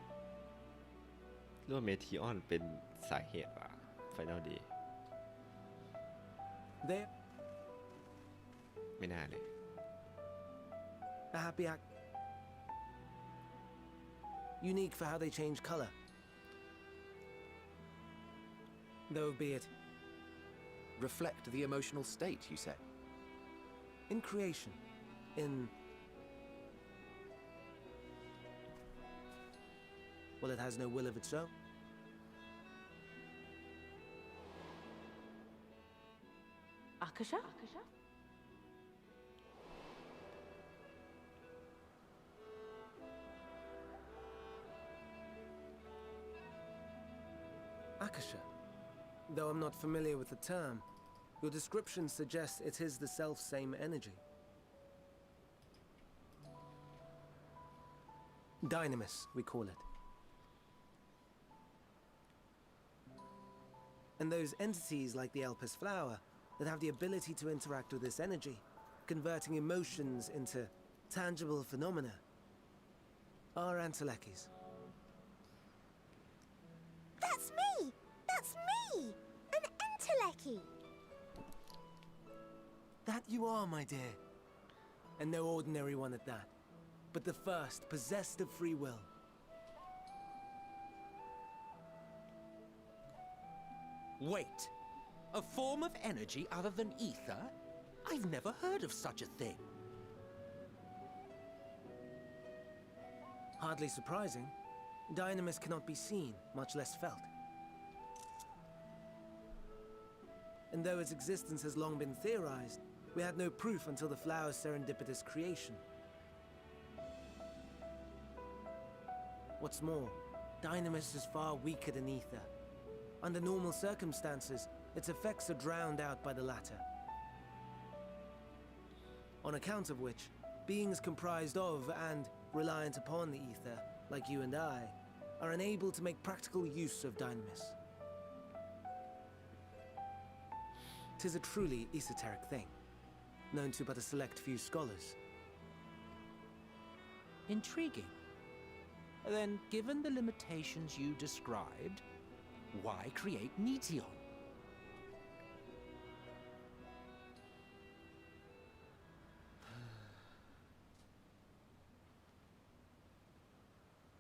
เรื่องเมทิออนเป็นสาเหตุว่ะไฟนอลดี there... ไม่น่าเลย A happy act. Unique for how they change color. Though be it. Reflect the emotional state, you say? In creation. In... Well, it has no will of its own. Akasha? Akasha. Though I'm not familiar with the term, your description suggests it is the self-same energy. Dynamis, we call it. And those entities like the Elpis flower that have the ability to interact with this energy, converting emotions into tangible phenomena, are Antelekis. That's me! That's me! An Enteleki! That you are, my dear. And no ordinary one at that, but the first possessed of free will. Wait. A form of energy other than ether? I've never heard of such a thing. Hardly surprising. Dynamis cannot be seen, much less felt. And though its existence has long been theorized, we had no proof until the flower's serendipitous creation. What's more, Dynamis is far weaker than ether. Under normal circumstances, its effects are drowned out by the latter. On account of which, beings comprised of and reliant upon the ether, like you and I, are unable to make practical use of Dynamis. 'Tis a truly esoteric thing, known to but a select few scholars. Intriguing. Then, given the limitations you described, why create Netion?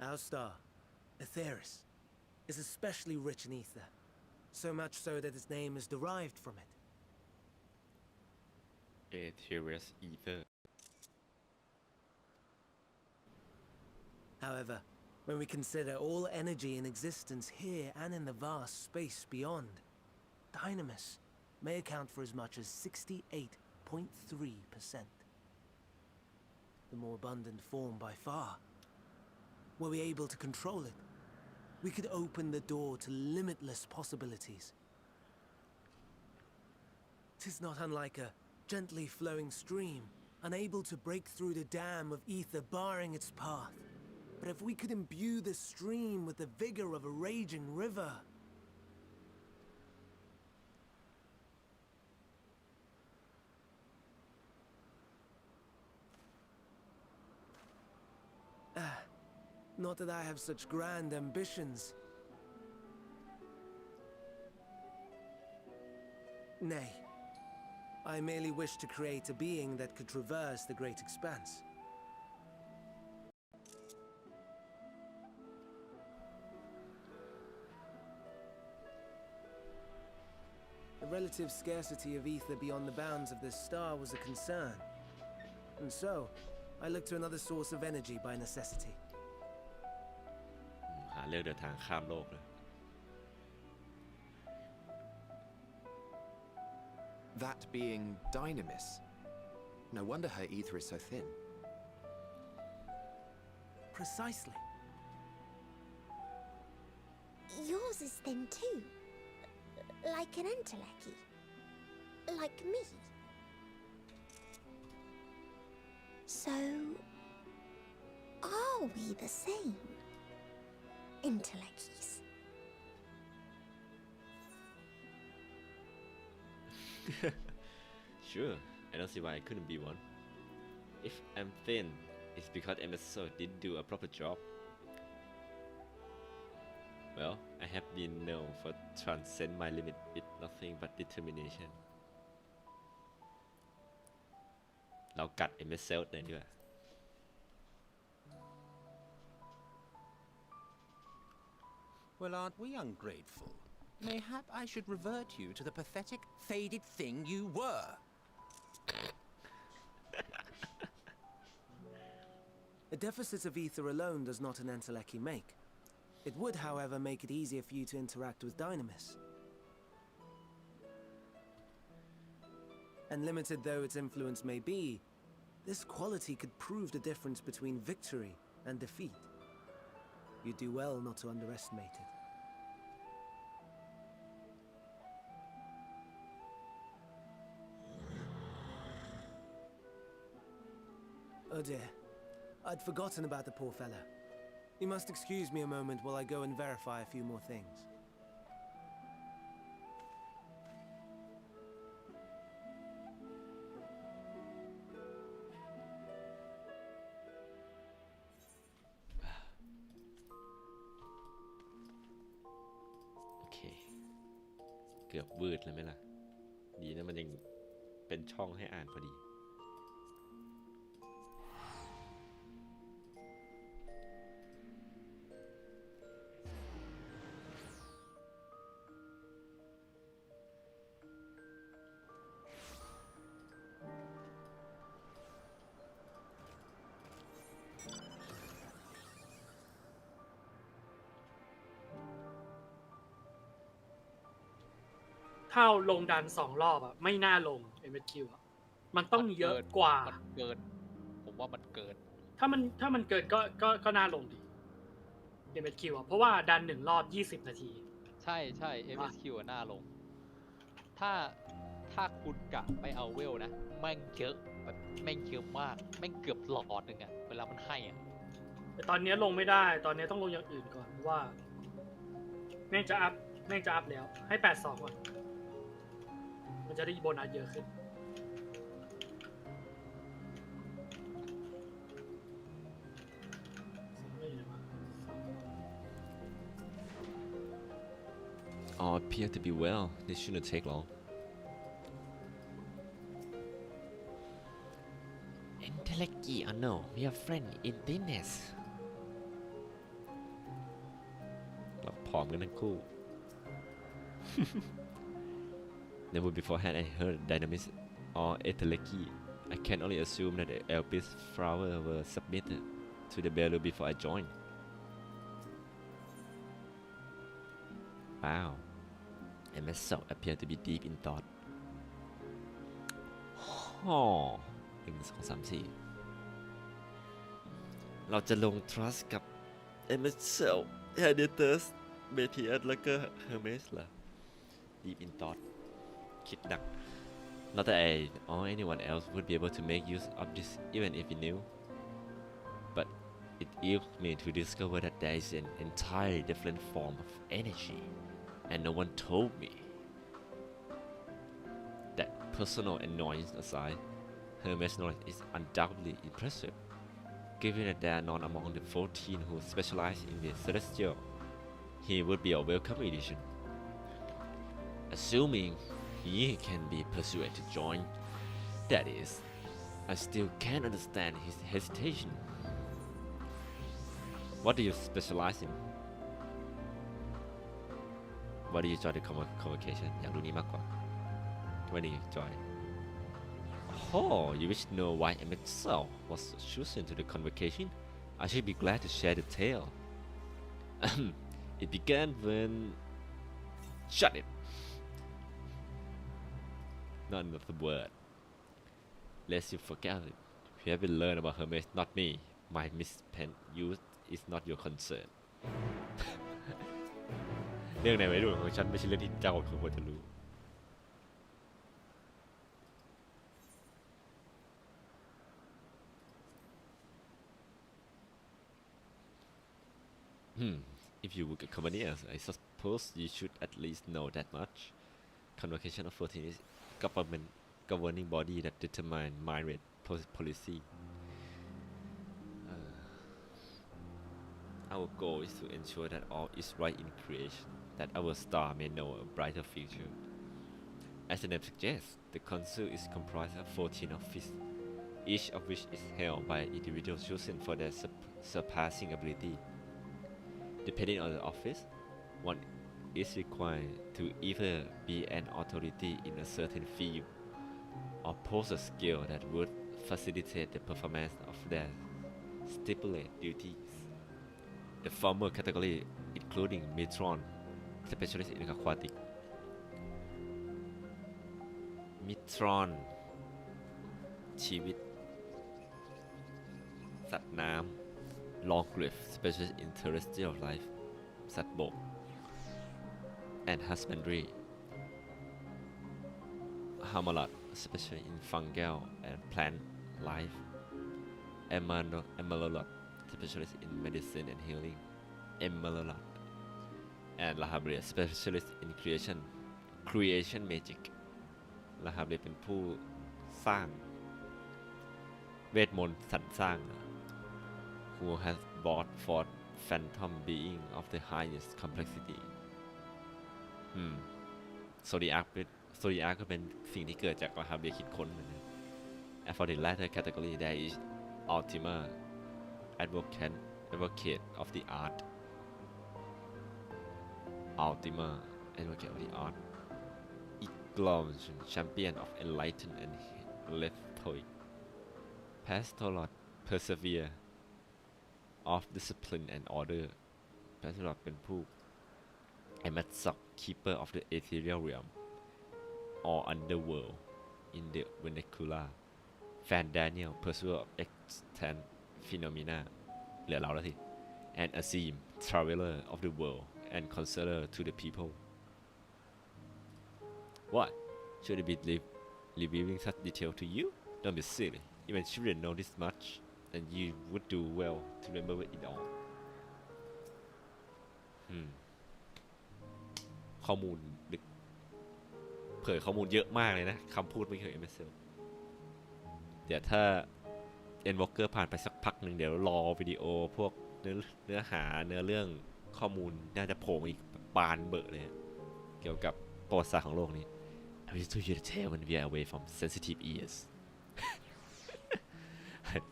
Our star, Aetheris, is especially rich in ether, so much so that its name is derived from it. Aetheris ether. However, when we consider all energy in existence here and in the vast space beyond, Dynamis may account for as much as 68.3%. The more abundant form by far. Were we able to control it, we could open the door to limitless possibilities. 'Tis not unlike a gently flowing stream, unable to break through the dam of ether barring its path. But if we could imbue the stream with the vigor of a raging river... Not that I have such grand ambitions. Nay, I merely wish to create a being that could traverse the great expanse. The relative scarcity of ether beyond the bounds of this star was a concern. And so, I looked to another source of energy by necessity. หาเรื่องเดินทางข้ามโลกเลย That being Dynamis. No wonder her ether is so thin. Precisely. Yours is thin too. Like an Enteleki. Like me. So... are we the same? Entelekis. Sure, I don't see why I couldn't be one. If I'm thin, it's because MSO didn't do a proper job. Well, I have been known for transcend my limit with nothing but determination. เรากัด MSO หน่อยดีกว่า Well, aren't we ungrateful? Mayhap I should revert you to the pathetic, faded thing you were. A deficit of ether alone does not an Enteleki make. It would, however, make it easier for you to interact with Dynamis. And limited though its influence may be, this quality could prove the difference between victory and defeat. You do well not to underestimate it. Oh dear. I'd forgotten about the poor fella. You must excuse me a moment while I go and verify a few more things. Okay. เกือบวืดเลยไหมล่ะ ดีนะมันยังเป็นช่องให้อ่านพอดี ถ้าลงดัน2 รอบอะไม่น่าลง MSQ อะมันต้องเยอะกว่ามันเกินผมว่ามันเกินถ้ามันเกินก็น่าลงดี MSQ อะเพราะว่าดัน1 รอบ20 นาทีใช่ MSQ อะน่าลงถ้าคุณกะไปเอาเวลนะแม่งเยอะแบบแม่งเยอะมากแม่งเกือบหลอดนึงอะเวลามันให้อะแต่ตอนนี้ลงไม่ได้ตอนนี้ต้องลงอย่างอื่นก่อนเพราะว่าแม่งจะอัพแล้วให้82ก่อนมันจะได้โบนัสเยอะขึ้นAll appear to be well. This shouldn't take long. Enteleki or no, we are friends in business. เราพร้อมกันทั้งคู่ Never beforehand I heard Dynamis or Enteleki. I can only assume that the Elpis flower were submitted to the Belu before I joined. Wow. I myself appear to be deep in thought. 1 2 3 4เราจะลง trust กับ MSL Editus BTS แล้วก็ Hermes เหรอ Deep in thought คิดหนัก Not that I or anyone else would be able to make use of this even if he knew, but it irked me to discover that there is an entirely different form of energy, and no one told me. That personal annoyance aside, Hermes' knowledge is undoubtedly impressive, given that they are not among the 14 who specialize in the celestial. He would be a welcome addition. Assuming he can be persuaded to join, that is, I still can't understand his hesitation. What do you specialize in? Why do you join the convocation? อยากรู้นี้มากกว่า Why do you join? Oh, you wish to know why I myself was chosen to the convocation? I should be glad to share the tale. It began when... Shut it! Not another word. Lest you forget it. If you haven't learned about Hermes, not me. My misspent youth is not your concern. เรื่องในวัยรุ่นของฉันไม่ใช่เรื่องที่เจ้าควรจะรู้ If you would accompany us, I suppose you should at least know that much. Convocation of 14 is government governing body that determine mind rate policy. Our goal is to ensure that all is right in creation, that our star may know a brighter future. As the name suggests, the council is comprised of 14 offices, each of which is held by individuals chosen for their surpassing ability. Depending on the office, one is required to either be an authority in a certain field or possess a skill that would facilitate the performance of their stipulated duties. The former category including matron specialist in aquatic matron ชีวิตสัตว์น้ำ Longcliff specialist in terrestrial life สัตว์บก and husbandry Hamalot specialist in fungal and plant life Emalolot specialist in medicine and healing Emalolot and Lahabria specialist in creation magic Lahabria เป็นผู้สร้างเวทมนต์สรรสร้าง who has brought forth phantom being of the highest complexity Zodiac ก็เป็นสิ่งที่เกิดจากLahabria คิดค้นเหมือนกัน and for the latter category there is Ultima advocate of the art Ultima advocate of the art Iglauge champion of enlightened and lethoic Pastoralot persevere of discipline and order Pastoralot เป็นผู้ Amatzok keeper of the ethereal realm or underworld in the vernacular Fan Daniel pursuer of extant phenomena เหลือเราแล้วสิ and Azim traveler of the world and counselor to the people What? Should I be revealing such detail to you? Don't be silly. Even children know this much, and you would do well to remember it all. ข้อมูลดึกเผยข้อมูลเยอะมากเลยนะคำพูดไม่เคย MSL เดี๋ยวถ้า Endwalker ผ่านไปสักพักหนึ่งเดี๋ยวรอวิดีโอพวกเนื้อหาเนื้อเรื่องข้อมูลน่าจะโผล่มาอีกบานเบอะเลยเกี่ยวกับประวัติศาสตร์ของโลกนี้ I will do you the tale when we are away from sensitive ears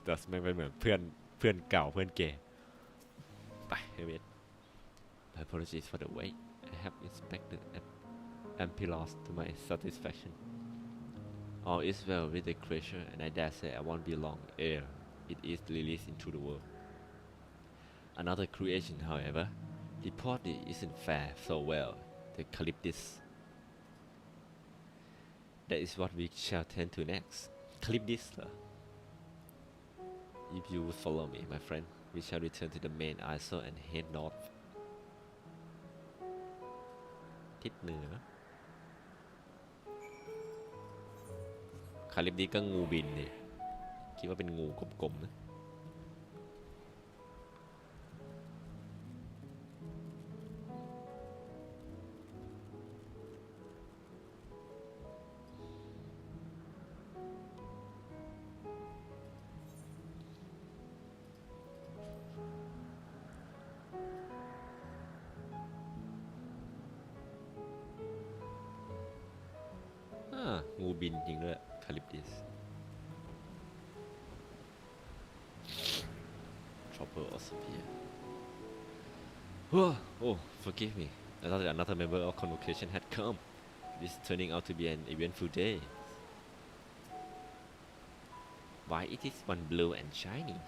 แต่ไม่เป็นเหมือนเพื่อนเก่าเพื่อนแก่ไปเวท My apologies for the wait I have inspected Ampilos to my satisfaction All is well with the creature and I dare say I won't be long ere it is released into the world Another creation however reportedly isn't fare so well the Calyptis That is what we shall tend to next. Calyptis. If you would follow me, my friend, we shall return to the main isle and head north. ทิศเหนือคาลิปนี้ก็งูบินนี่คิดว่าเป็นงูกลมๆนะงูบินจริงด้วยคาลิปติส Chopper also here Oh forgive me I thought that another member of convocation had come This is turning out to be an eventful day Why it is one blue and shiny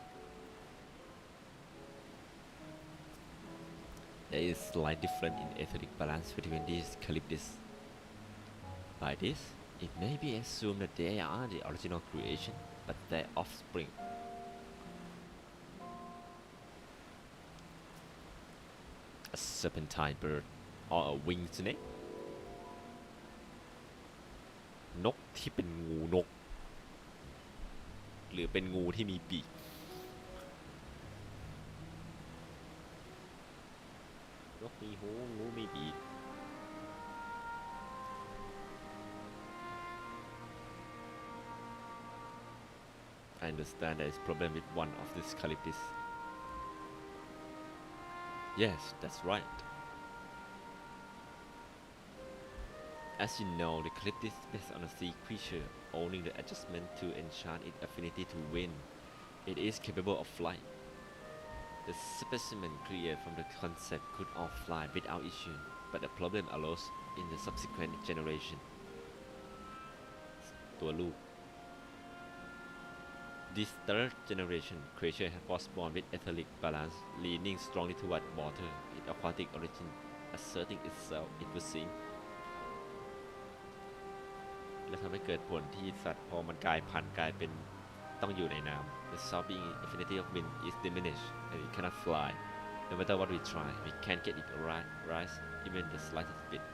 There is slight difference in aesthetic balance between these calyptis By this It may be assumed that they are the original creation, but their offspring. A serpentine bird or a winged snake? นกที่เป็นงูนกหรือเป็นงูที่มีปีกนกมีหูงูมีปีกI understand there is problem with one of these calyptis. Yes, that's right. As you know, the calyptis is based on a sea creature owning the adjustment to enchant its affinity to wind. It is capable of flight. The specimen cleared from the concept could all fly without issue, but the problem arose in the subsequent generation. ตัวลูก This third generation creature was born with etheric balance, leaning strongly toward water, its aquatic origin asserting itself, it would seem. และทำให้เกิดผลที่สัตว์พอมันกลายพันธุ์กลายเป็นต้องอยู่ในน้ำ The sobbing affinity of wind is diminished and it cannot fly. No matter what we try, we can't get it to rise even the slightest bit.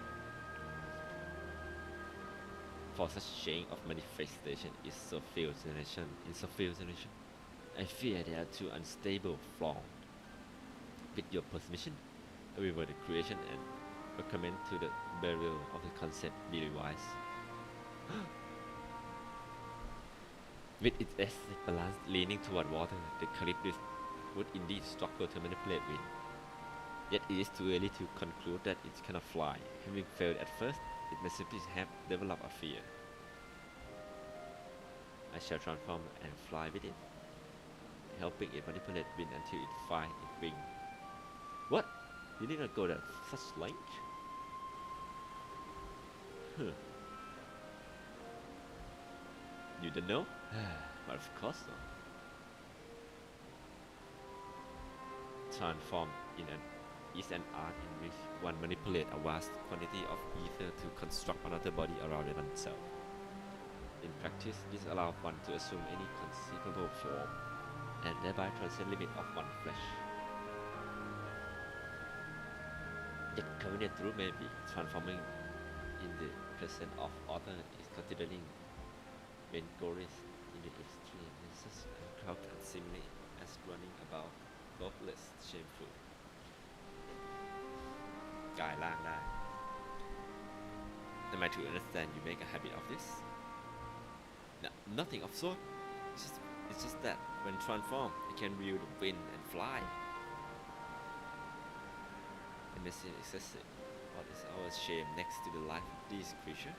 For such change of manifestation in so few generations, I fear they are too unstable, flawed. With your permission, I revert the creation and recommend to the burial of the concept be revised. With its acidic balance leaning toward water, the Charybdis would indeed struggle to manipulate wind. Yet it is too early to conclude that it cannot fly. Having failed at first, it may simply have developed a fear. I shall transform and fly with it, helping it manipulate wind until it finds its wing. What? You did not go to such length? Huh. You don't know? But of course not. Transform is an art in which one manipulates a vast quantity of ether to construct another body around oneself. In practice, this allows one to assume any conceivable form, and thereby transcend limit of one's flesh. Yet convenient truth may be transforming in the presence of author is considering Bengoris in the extreme and such uncouth and seemingly as running about hopeless, shameful. กายล่างได้ Am I to understand you make a habit of this? No, nothing of sort. It's just that when transformed, it can wield the wind and fly. It may seem excessive. What is our shame next to the life of these creatures?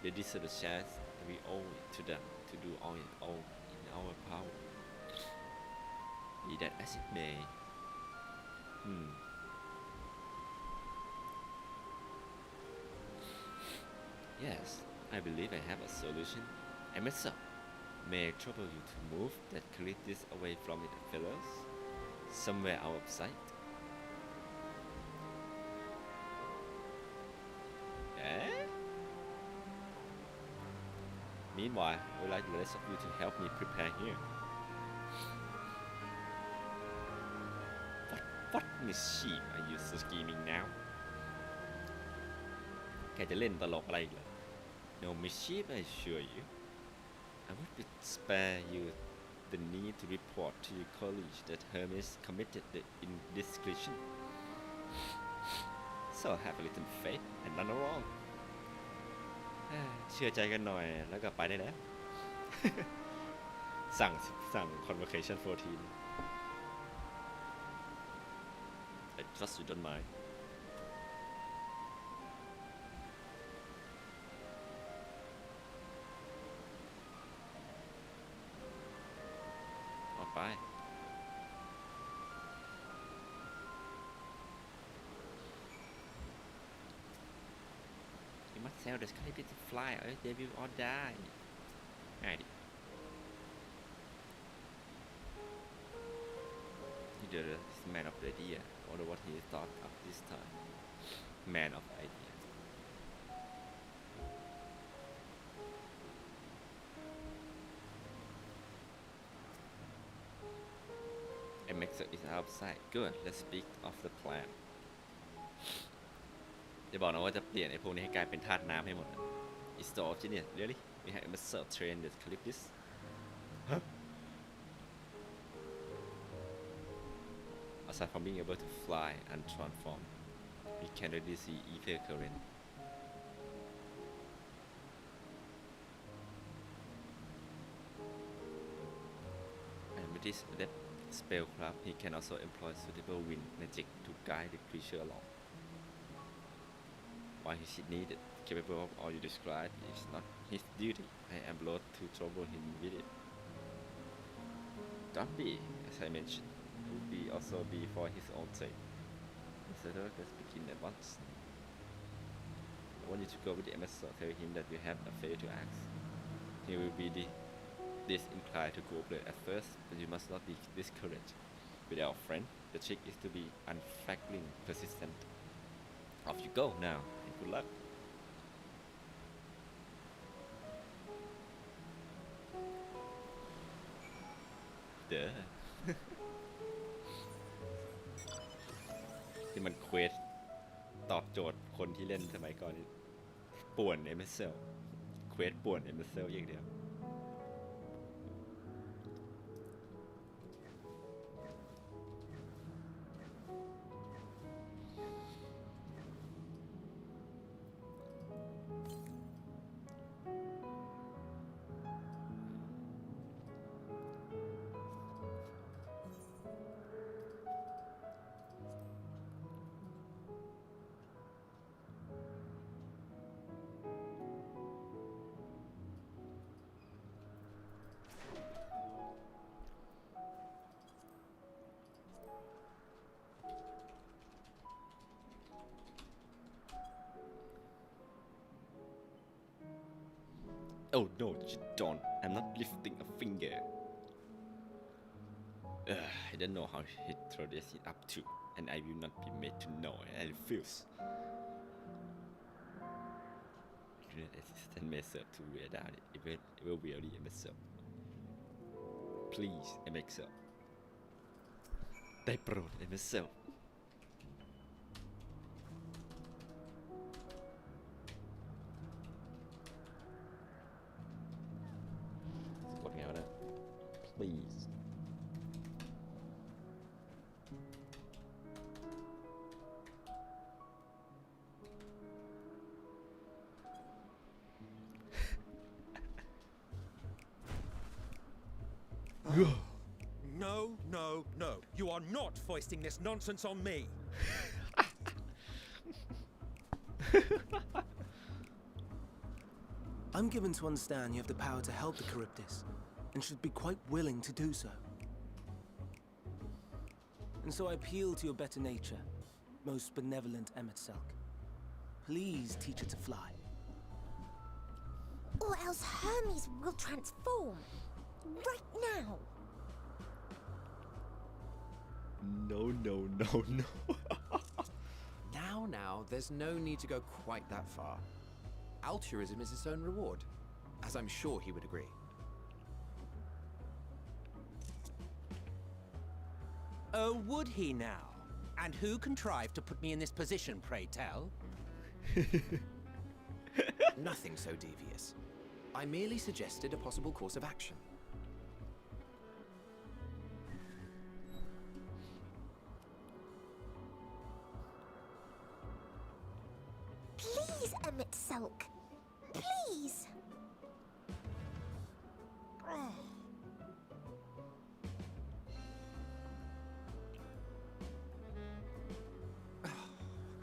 They deserve a chance, and we owe it to them to do all in our power. Be that as it may. Yes, I believe I have a solution. I myself may trouble you to move that Charybdis away from its fellows, somewhere out of sight. Eh? Meanwhile, I would like the rest of you to help me prepare here. What mischief are you so scheming now? แกจะเล่นตลกอะไรอีกเหรอ No mischief, I assure you. I would spare you the need to report to your college that Hermes committed the indiscretion. So have a little faith and run along. เชื่อใจกันหน่อยแล้วก็ไปได้แล้ว สั่ง convocation 14 I trust you don't mind. ออกไป You must tell the Charybdis to fly or they will all die. ง่ายดิ Either this man of the idea or what he thought of this time. Man of idea. A mixer is outside. Good. Let's speak of the plan. จะบอกนะว่าจะเปลี่ยนไอ้พวกนี้ให้กลายเป็นธาตุน้ำให้หมด It's so genius, really? We have a mixer train the Charybdis. Huh? Aside from being able to fly and transform, we can already see ether current. And with this adept spellcraft, he can also employ suitable wind magic to guide the creature along. While he is needed, capable of all you described, it is not his duty. I am loath to trouble him with it. Don't be, as I mentioned. will be also be for his own sake. So let's begin at once. I want you to go with the MSO. Tell him that you have a favor to ask. He will be disinclined to cooperate at first, but you must not be discouraged. With our friend, the trick is to be unflagging, persistent. Off you go now, and good luck. Duh. ที่มันเควสตอบโจทย์คนที่เล่นสมัยก่อนนี่ป่วน MSL เควสป่วน MSL อย่างเดียว Oh no, you don't. I'm not lifting a finger. I don't know how he throw this up to, and I will not be made to know. I refuse. Unit assistant may serve to wear down it will weary myself. Please, MXL. ได้โปรด MXL. Please. No, no, no. You are not foisting this nonsense on me. I'm given to understand you have the power to help the Charybdis, and should be quite willing to do so. And so I appeal to your better nature, most benevolent Emet-Selch. Please teach her to fly. Or else Hermes will transform. Right now. No. Now, there's no need to go quite that far. Altruism is its own reward, as I'm sure he would agree. Oh, would he now? And who contrived to put me in this position, pray tell? Nothing so devious. I merely suggested a possible course of action. Please, Emet-Selch. Please.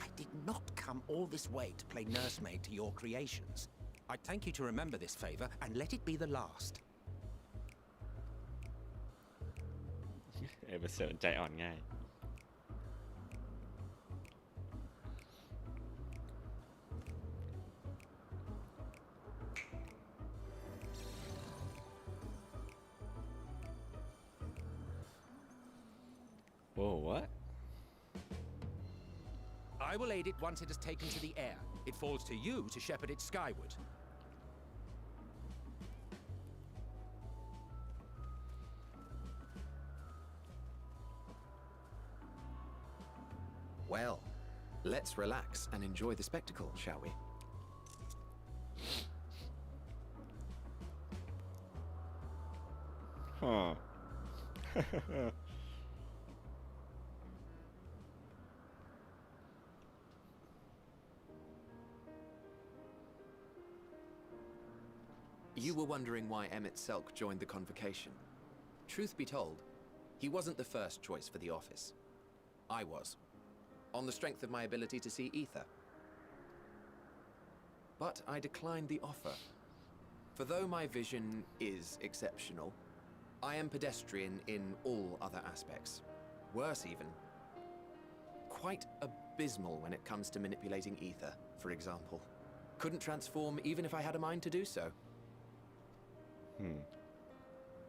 I did not come all this way to play nursemaid to your creations. I'd thank you to remember this favor and let it be the last. เป็นเสือใจอ่อนง่าย Whoa, what? I will aid it once it has taken to the air. It falls to you to shepherd it skyward. Well, let's relax and enjoy the spectacle, shall we? Huh. You were wondering why Emet-Selch joined the convocation. Truth be told, he wasn't the first choice for the office. I was, on the strength of my ability to see ether. But I declined the offer. For though my vision is exceptional, I am pedestrian in all other aspects. Worse even. Quite abysmal when it comes to manipulating ether, for example. Couldn't transform even if I had a mind to do so.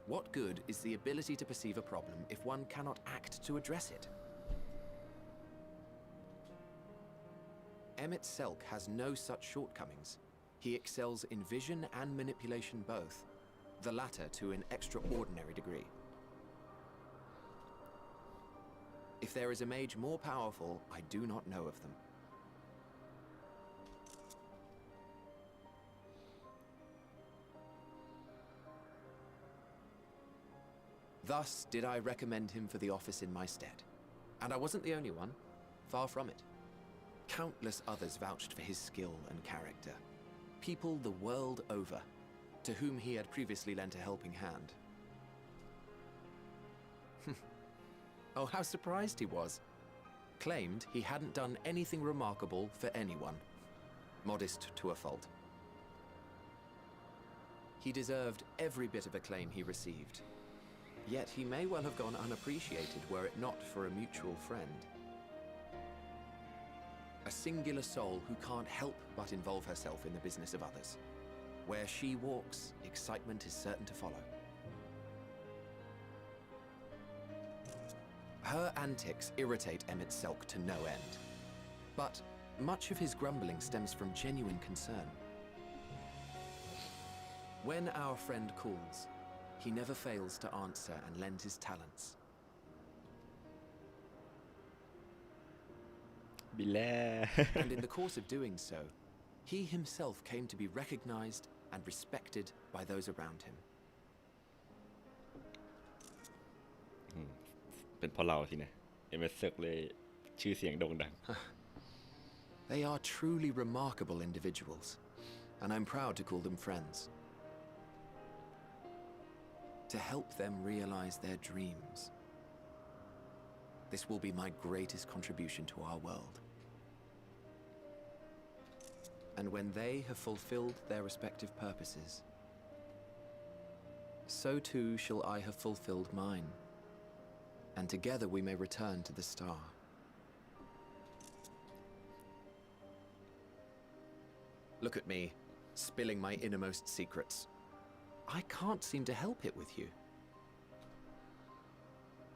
What good is the ability to perceive a problem if one cannot act to address it? Emmett Selk has no such shortcomings. He excels in vision and manipulation both, the latter to an extraordinary degree. If there is a mage more powerful, I do not know of them. Thus did I recommend him for the office in my stead. And I wasn't the only one. Far from it. Countless others vouched for his skill and character. People the world over, to whom he had previously lent a helping hand. Oh, how surprised he was. Claimed he hadn't done anything remarkable for anyone. Modest to a fault. He deserved every bit of acclaim he received. Yet he may well have gone unappreciated were it not for a mutual friend. A singular soul who can't help but involve herself in the business of others. Where she walks, excitement is certain to follow. Her antics irritate Emmett Selk to no end. But much of his grumbling stems from genuine concern. When our friend calls, he never fails to answer and lend his talents. And in the course of doing so, he himself came to be recognized and respected by those around him. เป็นเพราะเราสินะเอเมสเซอร์เลยชื่อเสียงโด่งดัง They are truly remarkable individuals, and I'm proud to call them friends. To help them realize their dreams. This will be my greatest contribution to our world. And when they have fulfilled their respective purposes, so too shall I have fulfilled mine. And together we may return to the star. Look at me, spilling my innermost secrets. I can't seem to help it with you.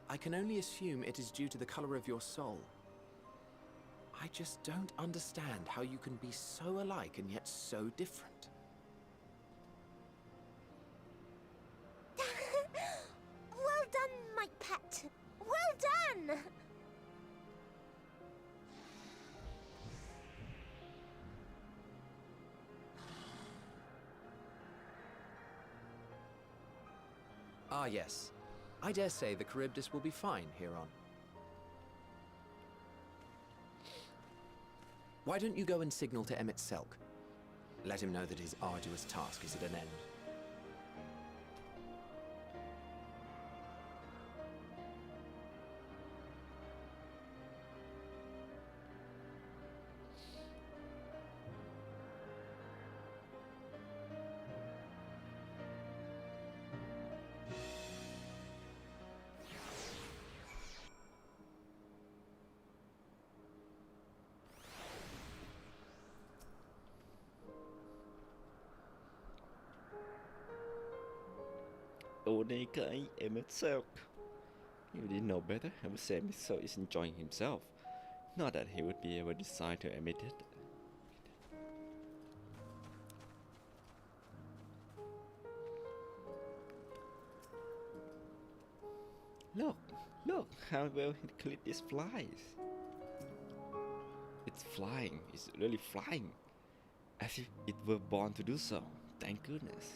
I can only assume it is due to the color of your soul. I just don't understand how you can be so alike and yet so different. Well done, my pet. Well done! Ah, yes. I dare say the Charybdis will be fine here on. Why don't you go and signal to Emmett Selk? Let him know that his arduous task is at an end. Oh, the guy, Emmett Selk. You didn't know better. I would say Emmett Selk is enjoying himself. Not that he would be ever decide to admit it. Look how well he clipped these flies. It's flying. It's really flying. As if it were born to do so. Thank goodness.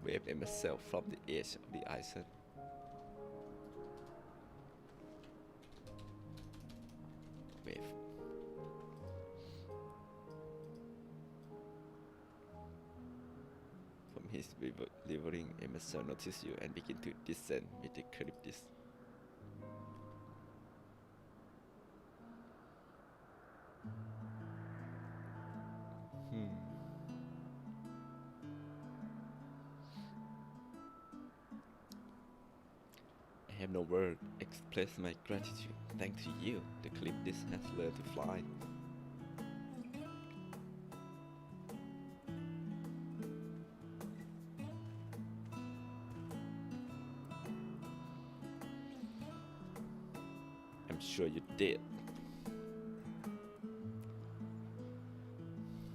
Waved myself from the edge of the island. Wave. From his delivering, Emerson notice you and begin to descend with the Charybdis. have no word express my gratitude. Thanks to you, the Calyptis has learned to fly. I'm sure you did.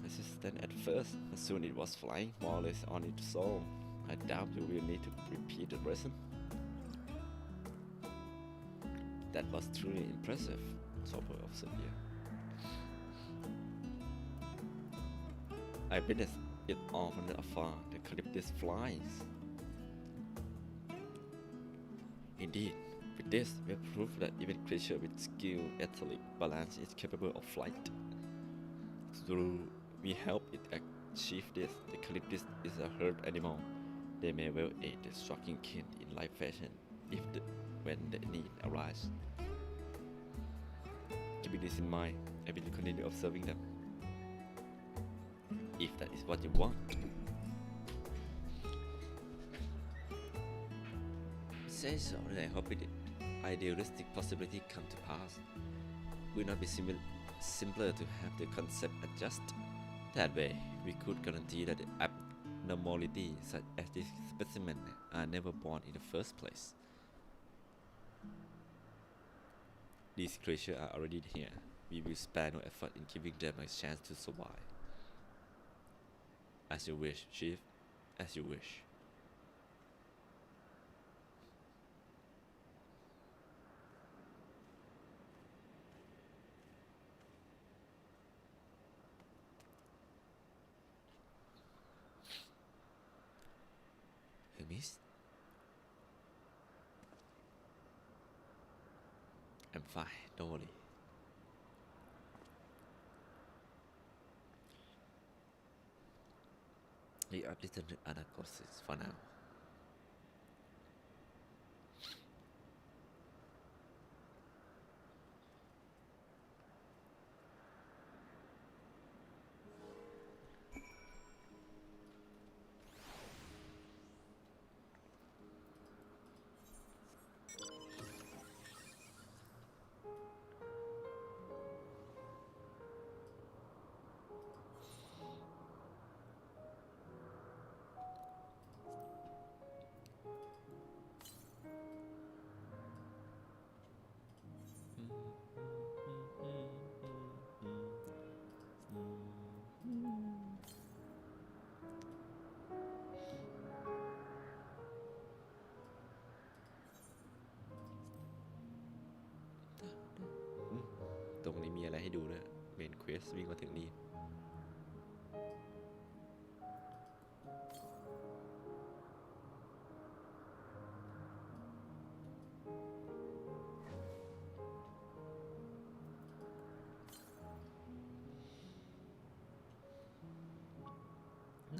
Resistant at first, as soon it was flying more or less on its own. I doubt you will need to repeat the lesson. That was truly impressive, Topper observed here. I witnessed it all from afar. The Calyptis flies. Indeed, with this, we have proved that even creature with skill, athletic balance is capable of flight. Through we help it achieve this, the Calyptis is a herd animal. They may well aid the struggling kin in life fashion when the need arises. Keeping this in mind, I will continue observing them. If that is what you want. Say so, and I hope the idealistic possibility come to pass. Will not be simpler to have the concept adjust. That way, we could guarantee that the abnormalities such as this specimen are never born in the first place. These creatures are already here. We will spare no effort in giving them a chance to survive. As you wish, Chief. As you wish. Hermes? I'm fine, don't worry. We are listening to other courses for now.ตรงนี้มีอะไรให้ดูนะเมนเควสวิ่งมาถึงนี่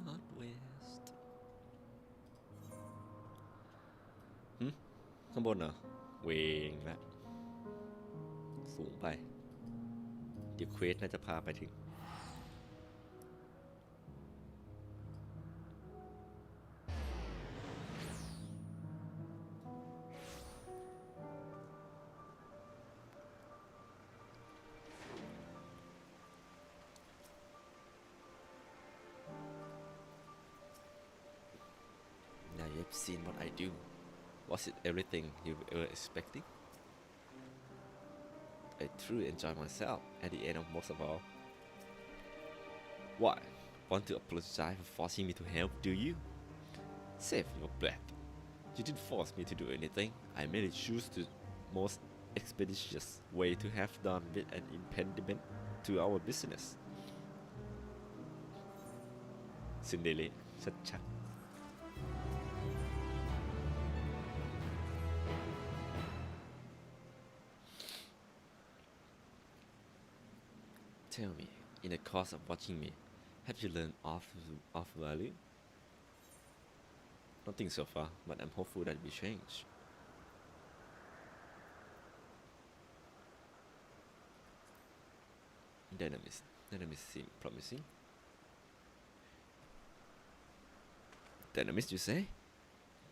Northwest ข้างบนเหรอเวงละสูงไปเดี๋ยวเควสน่าจะพาไปถึงNow you have seen what I do. Was it everything you were expecting? I truly enjoy myself at the end of most of all. What? Want to apologize for forcing me to help, do you? Save your breath. You didn't force me to do anything. I merely choose the most expeditious way to have done with an impediment to our business. Cinderella ชัดๆTell me, in the course of watching me, have you learned of value? Nothing so far, but I'm hopeful that it will change. Dynamics seem promising. Dynamics, you say?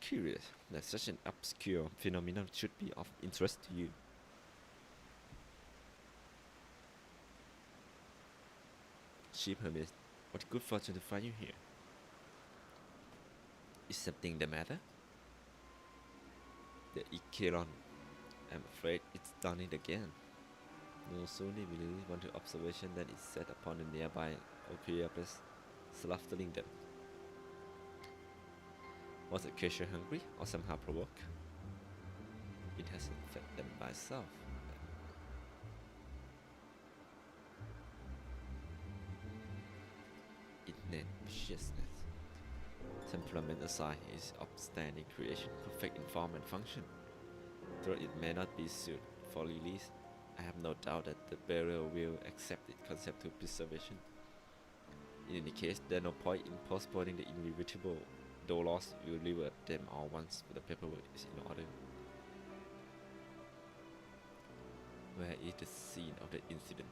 curious that such an obscure phenomenon should be of interest to you. Chief Hermes, what good fortune to find you here. Is something the matter? The Icheron. I'm afraid it's done it again. No sooner will you want to observation than it's set upon the nearby Opiapus, slaughtering them. Was the creature hungry or somehow provoked? It hasn't fed them by itself. Innate viciousness. Temperament aside, is upstanding creation, perfect in form and function. Though it may not be suited for release, I have no doubt that the bearer will accept its concept to preservation. In any case, there is no point in postponing the inevitable. Dolos will deliver them all once the paperwork is in order. Where is the scene of the incident?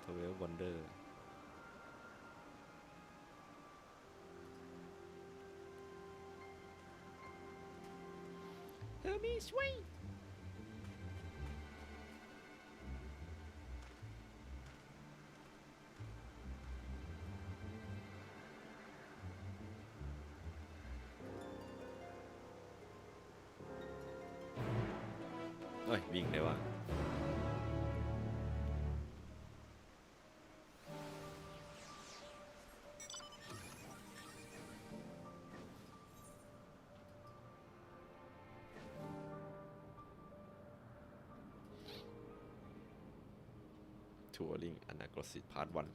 Twelve Wonder. Hermes, wait! Ôi, viên đều à. Touring Anaglosis Part 1.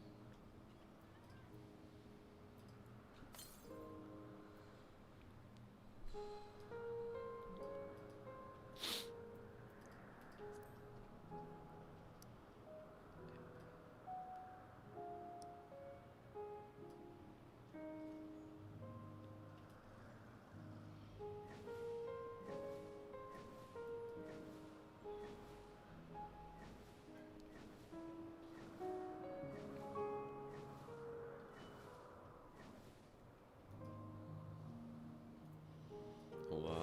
Wow.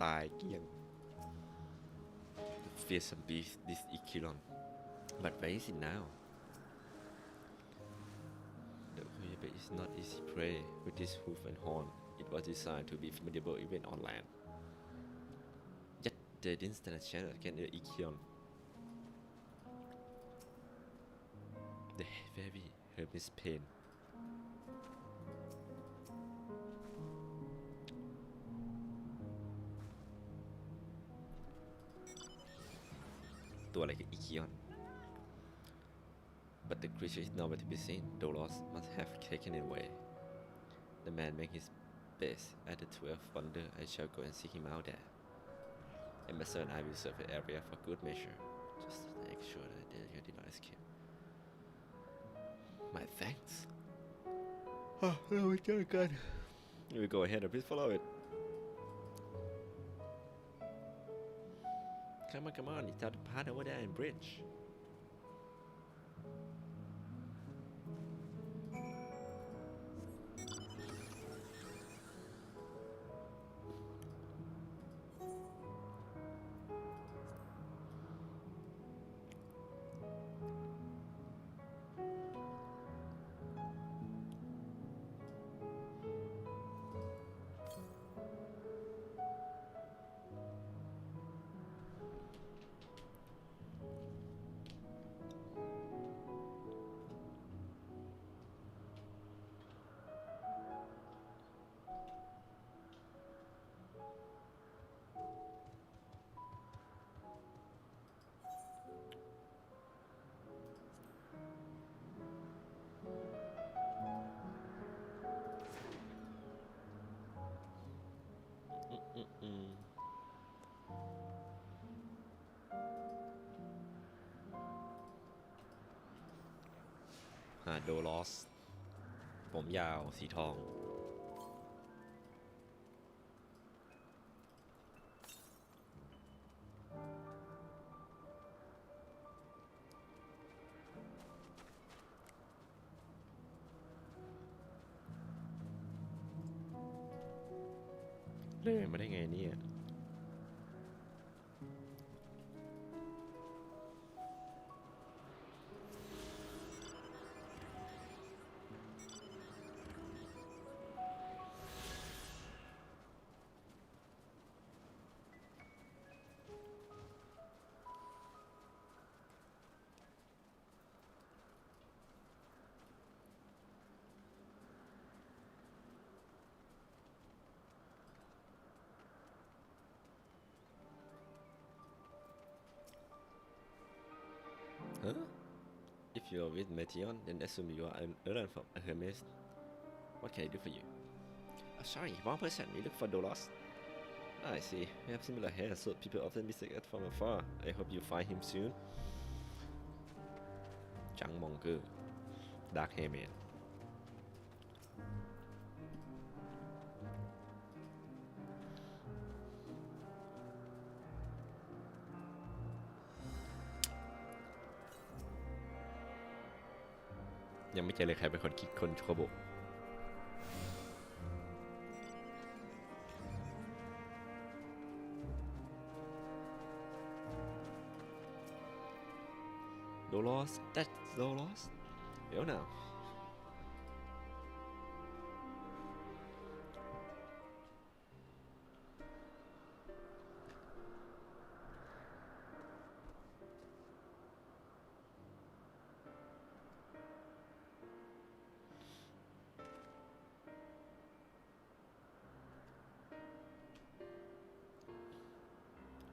ตายเกลี้ยง Fearsome beast, this Icheron. But where is it now? The Opiapus is not easy prey. With its hoof and horn, it was designed to be formidable even on land. Yet they didn't stand a chance against the Icheron. The very Hermes pain. Like an Icheron. But the creature is nowhere to be seen. Dolos must have taken it away. The man made his base at the 12th wonder. I shall go and seek him out there. And my son and I will serve the area for good measure, just to make sure that your device escape. My thanks. Oh, we got. We go ahead and please follow it. Come on, it's out the path over there in bridge.โดลอสผมยาวสีทอง เดินมาได้ไงเนี่ย Huh? If you're with Meteon, then assume you are an errand from Hermes. What can I do for you? Sorry, wrong person. We look for Dolos. I see. We have similar hair, so people often mistake us from afar. I hope you find him soon. Chang Monger, Dark Hair Man. ยังไม่เจอเลยใครเป็นคนคิดคนโชโบ Dolos, that's Dolos. Well now.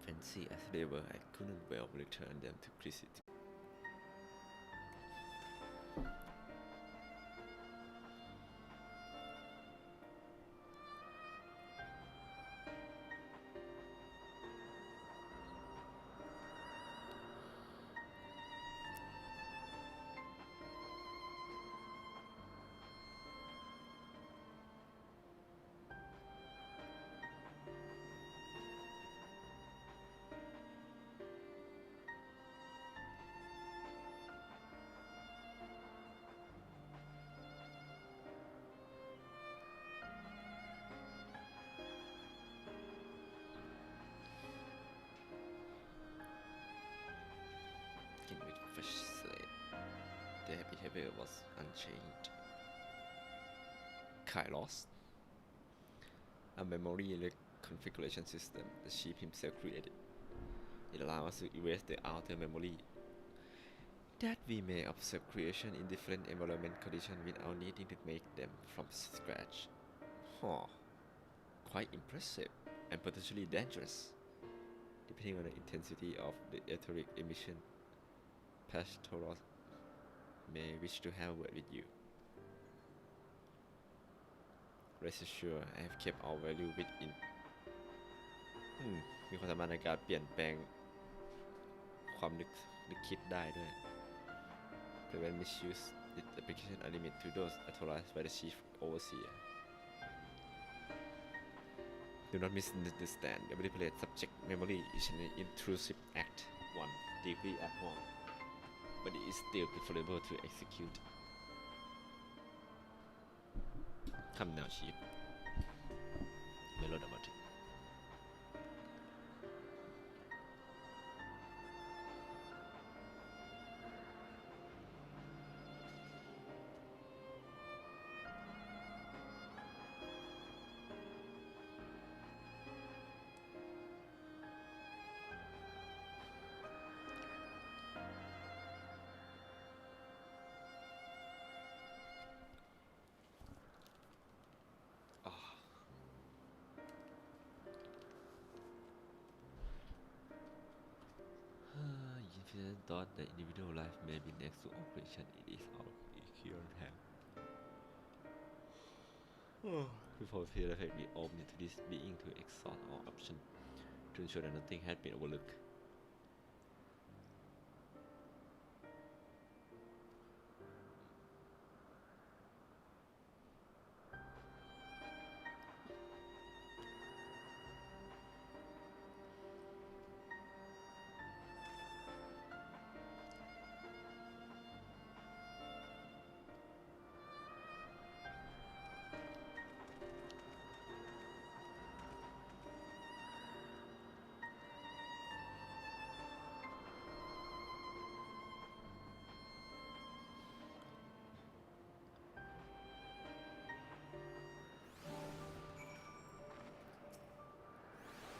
Fancy as they were, I couldn't well return them to Crissit. With fresh slate, their behavior was unchanged. Kairos, a memory configuration system the chief himself created. It allows us to erase the outer memory, that we may observe creation in different environment conditions without needing to make them from scratch. Huh. Quite impressive and potentially dangerous, depending on the intensity of the etheric emission. Pastoros may wish to have a word with you. Rest assured, I have kept our value within. มีความสามารถในการเปลี่ยนแปลงความนึกคิดได้ด้วย Prevent misuse. Its application are limited to those authorized by the chief overseer. Do not misunderstand. The manipulate subject memory is an intrusive act. One deeply abhorrent, but it is still preferable to execute. คำแนวชีพไม่ลดออกมาถึง Infinite thought that individual life may be next to operation. It is our current hand. Before fear effect, we open to this being to exhaust all options to ensure that nothing had been overlooked.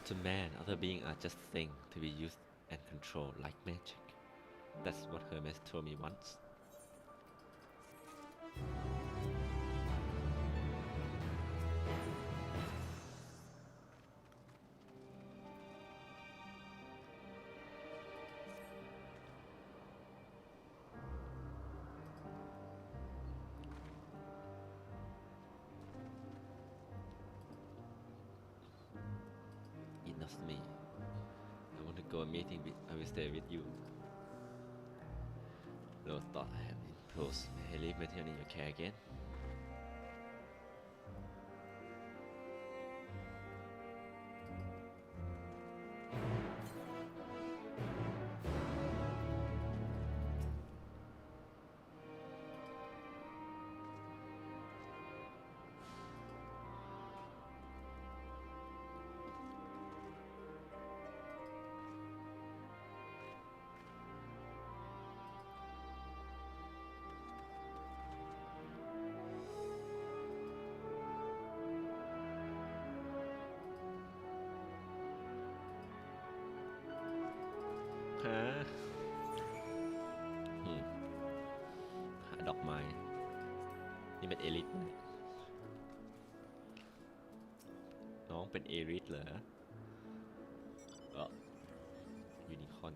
To man, other beings are just things to be used and controlled like magic. That's what Hermes told me once. Enough me. I want to go a meeting with. I will stay with you. No thought I have been close. May I leave material in your care again?ฮะหาดอกไม้ นี่เป็นเอลิทน้องเป็นเอลิทเหรอยูนิคอร์น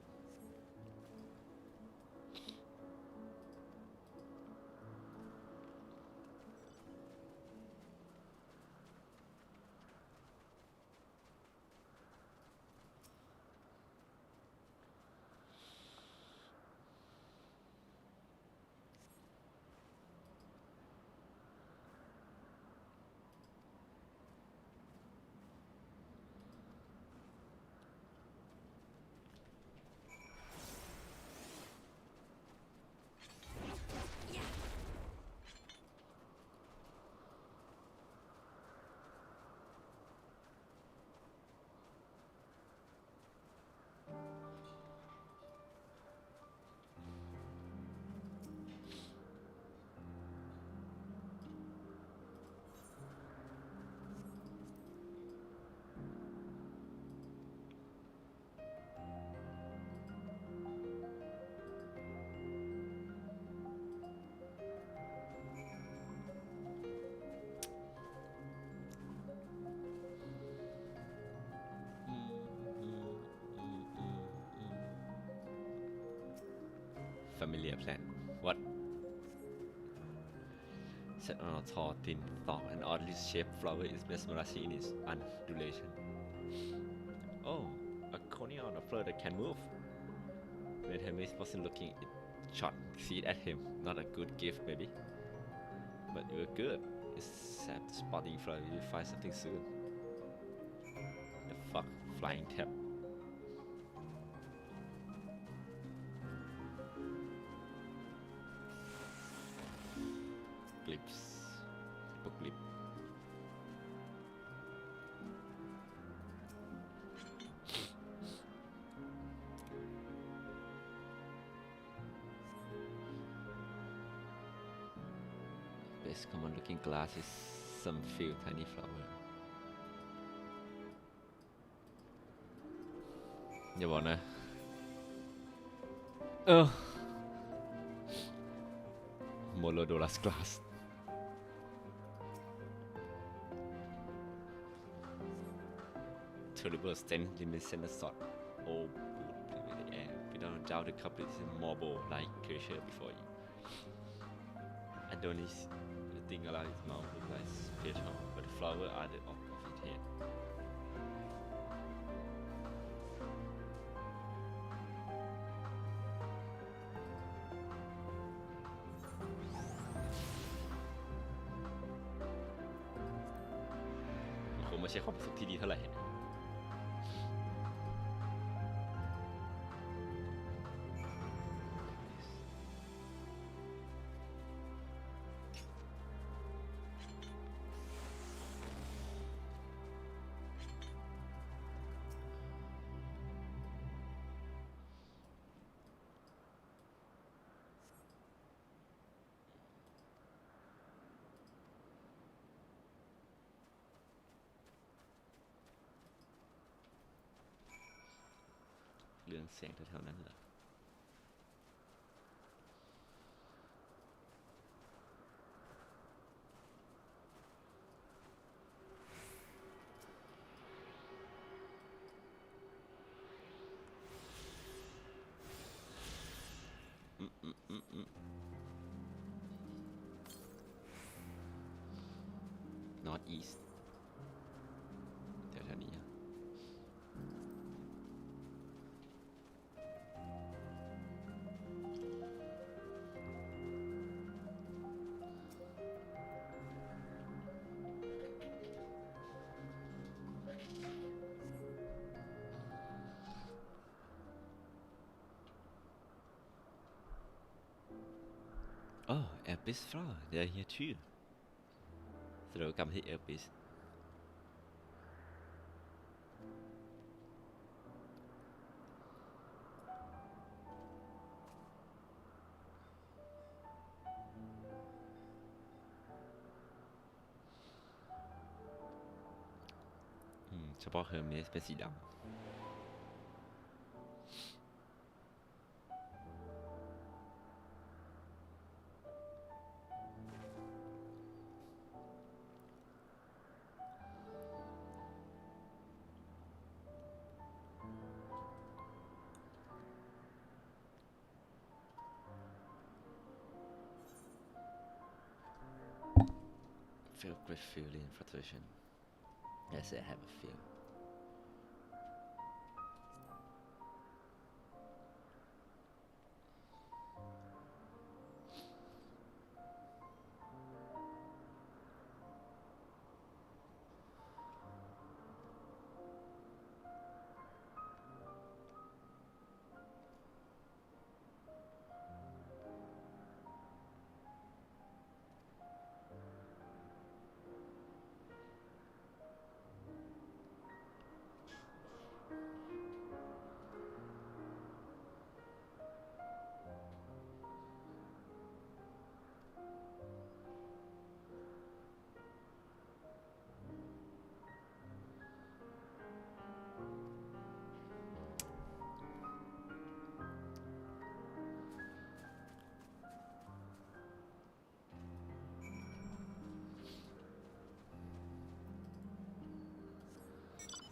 Familiar plant. What? Set on a tall, thin stalk, an oddly shaped flower is mesmerizing in its undulation. Oh, a coney on a flower that can move. When Hermes wasn't looking, it shot seed at him. Not a good gift, maybe. But you were good. It's sad spotting flower. You'll find something soon. The fuck? Flying tap. Clips. Book clip. Best common looking glass is some few tiny flower. อย่าบอกนะMolodorus glass. Terrible stench luminescent sort. Oh, good in the air. Without a doubt, the couple is a marble-like creature before you. Adonis, the thing around his mouth looks like petal, but the flower are the off of his head.คงไม่ใช่ความสุขที่ดีเท่าไหร่ เรืองแสงแถวๆนั้นเหรอNorth East แถวๆนี้อะOh, Elpis flower. They're here too. So they'll come hit Elpis.เฉพาะเฮอร์เมสเป็นสีดำ Feel great feeling frustration. Yes, I have a feel.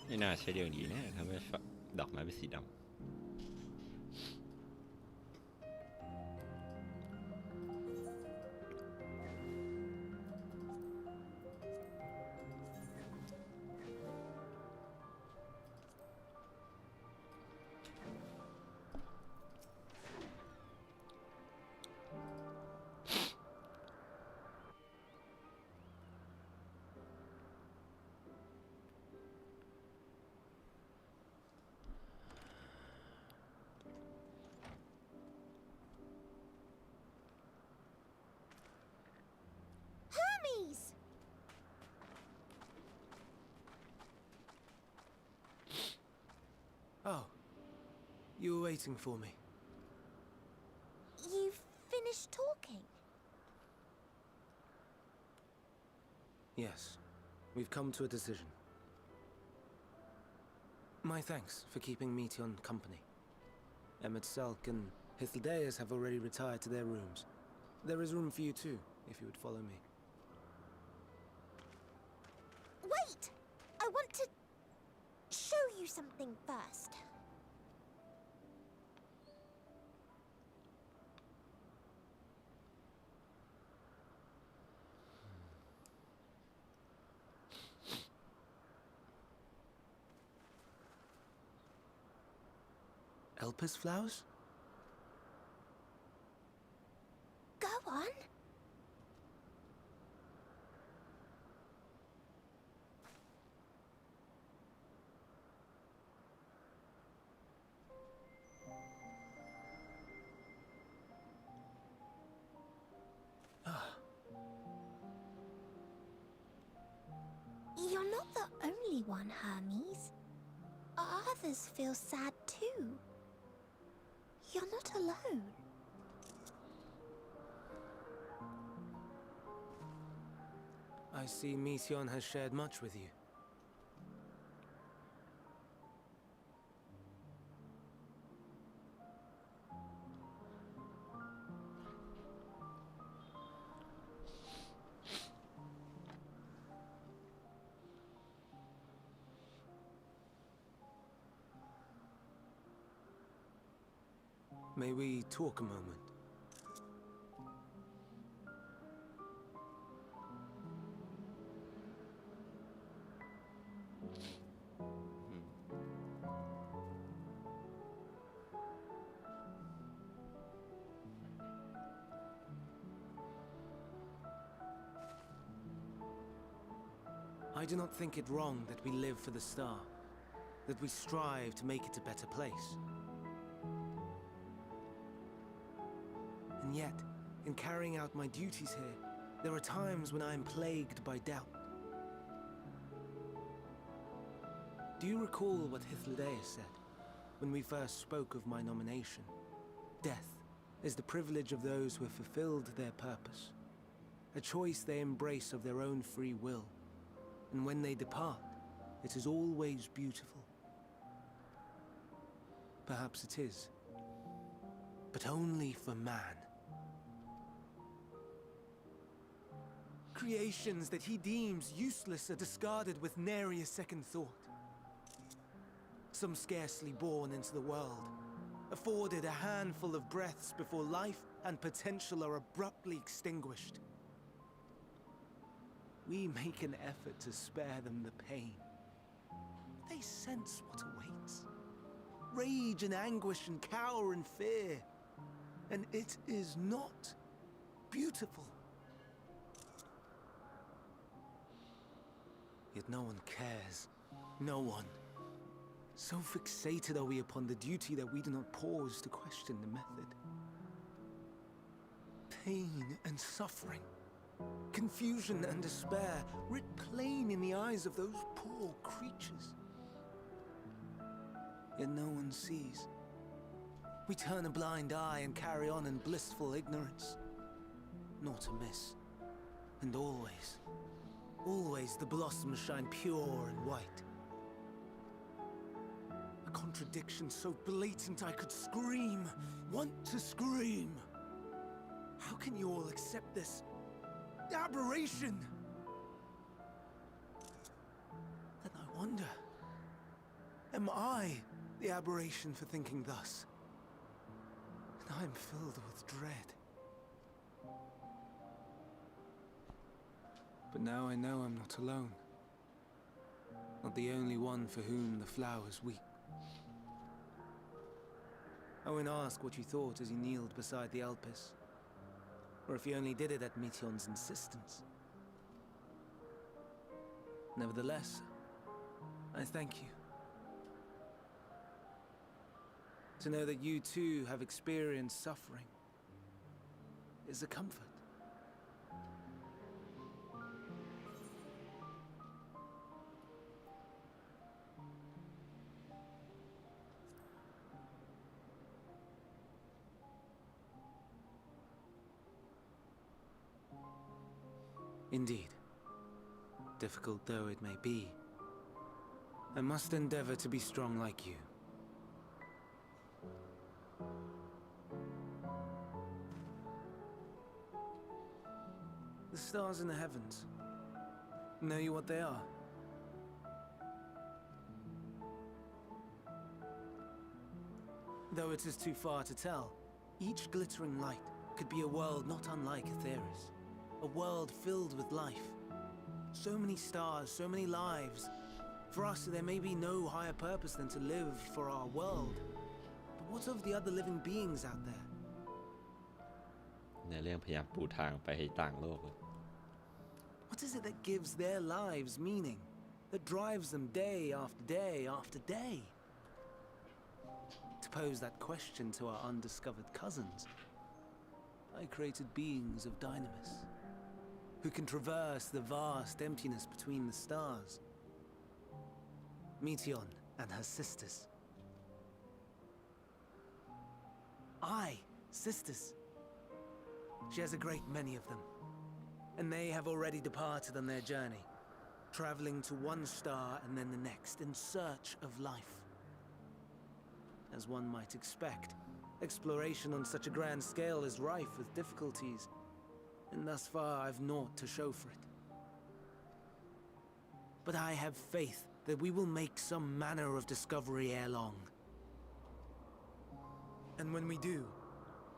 ไม่น่าใช่เรื่องดีแน่ทำให้ดอกไม้เป็นสีดำ Hermes! Oh, you were waiting for me. You've finished talking? Yes, we've come to a decision. My thanks for keeping Meteon company. Emmett Selk and Hythlodaeus have already retired to their rooms. There is room for you too, if you would follow me. Wait! I want to show you something first. Elpis flowers? Go on. You're not the only one, Hermes. Others feel sad too. You're not alone. I see Meteon has shared much with you. May we talk a moment? I do not think it wrong that we live for the star, that we strive to make it a better place. And yet, in carrying out my duties here, there are times when I am plagued by doubt. Do you recall what Hythlodaeus said when we first spoke of my nomination? Death is the privilege of those who have fulfilled their purpose, a choice they embrace of their own free will. And when they depart, it is always beautiful. Perhaps it is, but only for man. Creations that he deems useless are discarded with nary a second thought. Some scarcely born into the world, afforded a handful of breaths before life and potential are abruptly extinguished. We make an effort to spare them the pain. They sense what awaits. Rage and anguish and cower and fear. And it is not beautiful. Yet no one cares. No one. So fixated are we upon the duty that we do not pause to question the method. Pain and suffering, confusion and despair, writ plain in the eyes of those poor creatures. Yet no one sees. We turn a blind eye and carry on in blissful ignorance. Not amiss. And always, always the blossoms shine pure and white. A contradiction so blatant I could scream, want to scream. How can you all accept this aberration? Then I wonder, am I the aberration for thinking thus? And I am filled with dread. But now I know I'm not alone. Not the only one for whom the flowers weep. I won't ask what you thought as you kneeled beside the Alpes, or if you only did it at Meteon's insistence. Nevertheless, I thank you. To know that you too have experienced suffering is a comfort. Indeed. Difficult though it may be, I must endeavor to be strong like you. The stars in the heavens. Know you what they are? Though it is too far to tell, each glittering light could be a world not unlike Aetheris. A world filled with life. So many stars, so many lives. For us, there may be no higher purpose than to live for our world. But what of the other living beings out there? ในเรื่องพยายามปูทางไปให้ต่างโลก What is it that gives their lives meaning? That drives them day after day after day? To pose that question to our undiscovered cousins, I created beings of Dynamis, who can traverse the vast emptiness between the stars. Meteon and her sisters. Sisters. She has a great many of them, and they have already departed on their journey, traveling to one star and then the next in search of life. As one might expect, exploration on such a grand scale is rife with difficulties, and thus far I've naught to show for it. But I have faith that we will make some manner of discovery ere long. And when we do,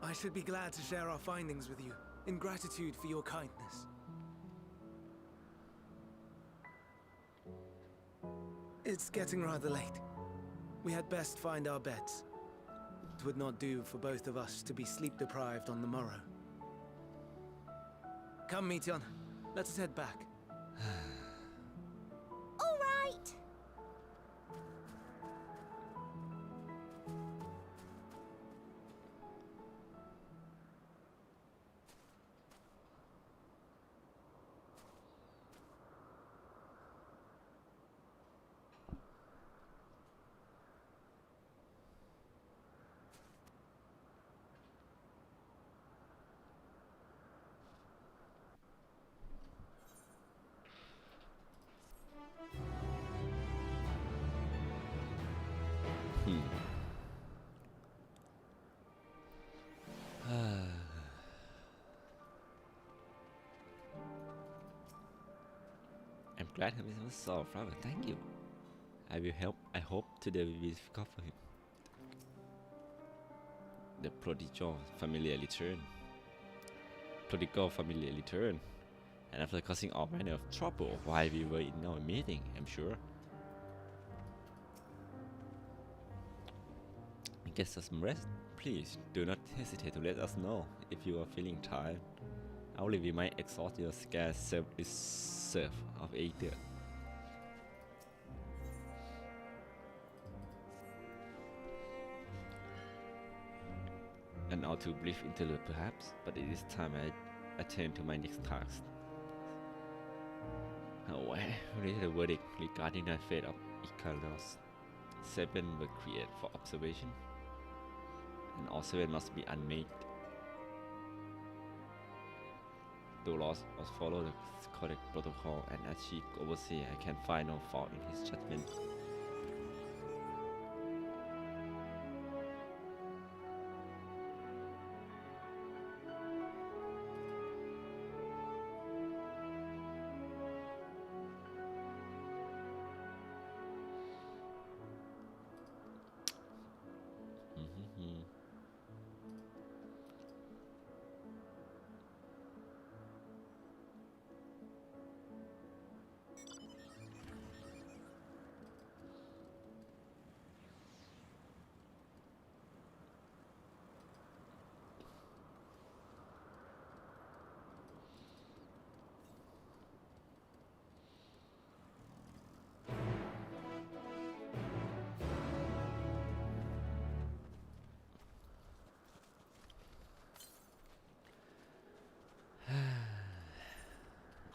I should be glad to share our findings with you, in gratitude for your kindness. It's getting rather late. We had best find our beds. It would not do for both of us to be sleep-deprived on the morrow. Come, Mityon. Let us head back. All right! I'm glad he was solved, Fra-Be. Thank you. I will help. I hope today we will discover him. The prodigal familiar return. And after causing all manner of trouble while we were in our meeting, I'm sure. Get some rest. Please do not hesitate to let us know if you are feeling tired. Only we might exhaust your scarce self-reserve of ether. An all too brief interlude perhaps, but it is time I attend to my next task. Oh, I read the verdict regarding the fate of Icarus. 7 were created for observation, and all 7 must be unmade. Dolos must follow the correct protocol, and as chief overseer, I can find no fault in his judgment.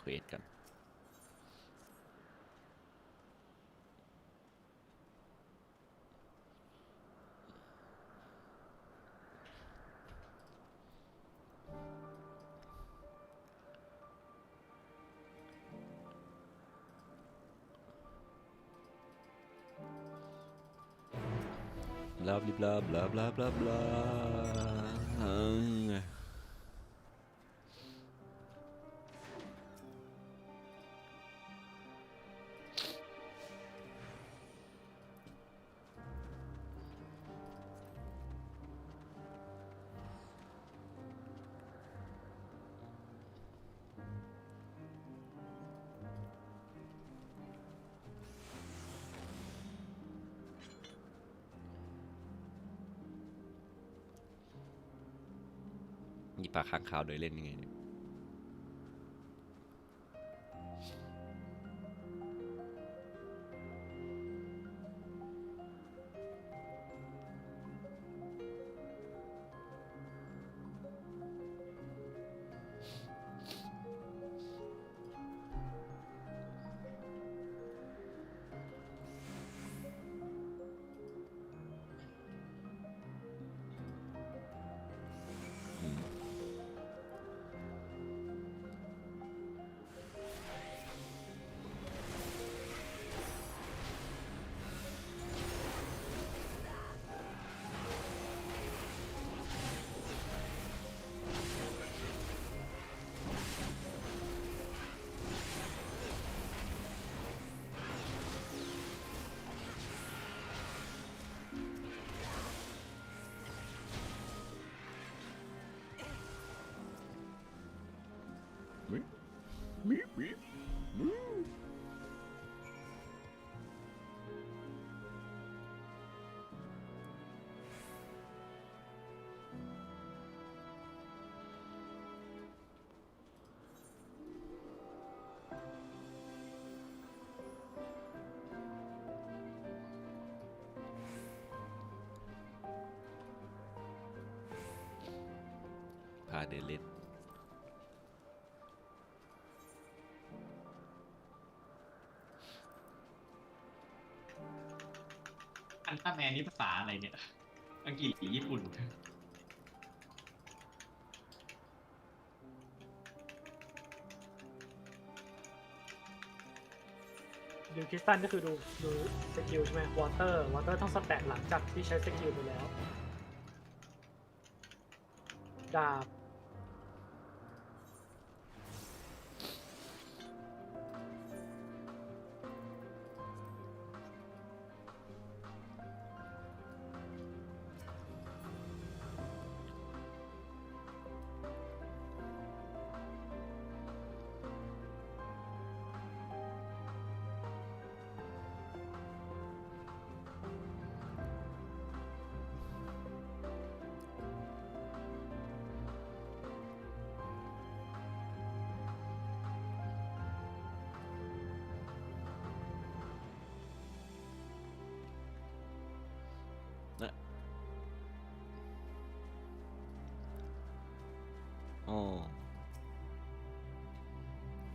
Create กัน blah blah blah blah blah blah. มีปลาค้างคาวโดยเล่นยังไงเนี่ย อ พาเดินเล่น อันต้าแมนนี่ภาษาอะไรเนี่ย อังกฤษหรือญี่ปุ่น ดูคริสตัลก็คือดูสกิลใช่ไหมวอเตอร์ต้องสแตทหลังจากที่ใช้สกิลไปแล้วดาบอ๋อ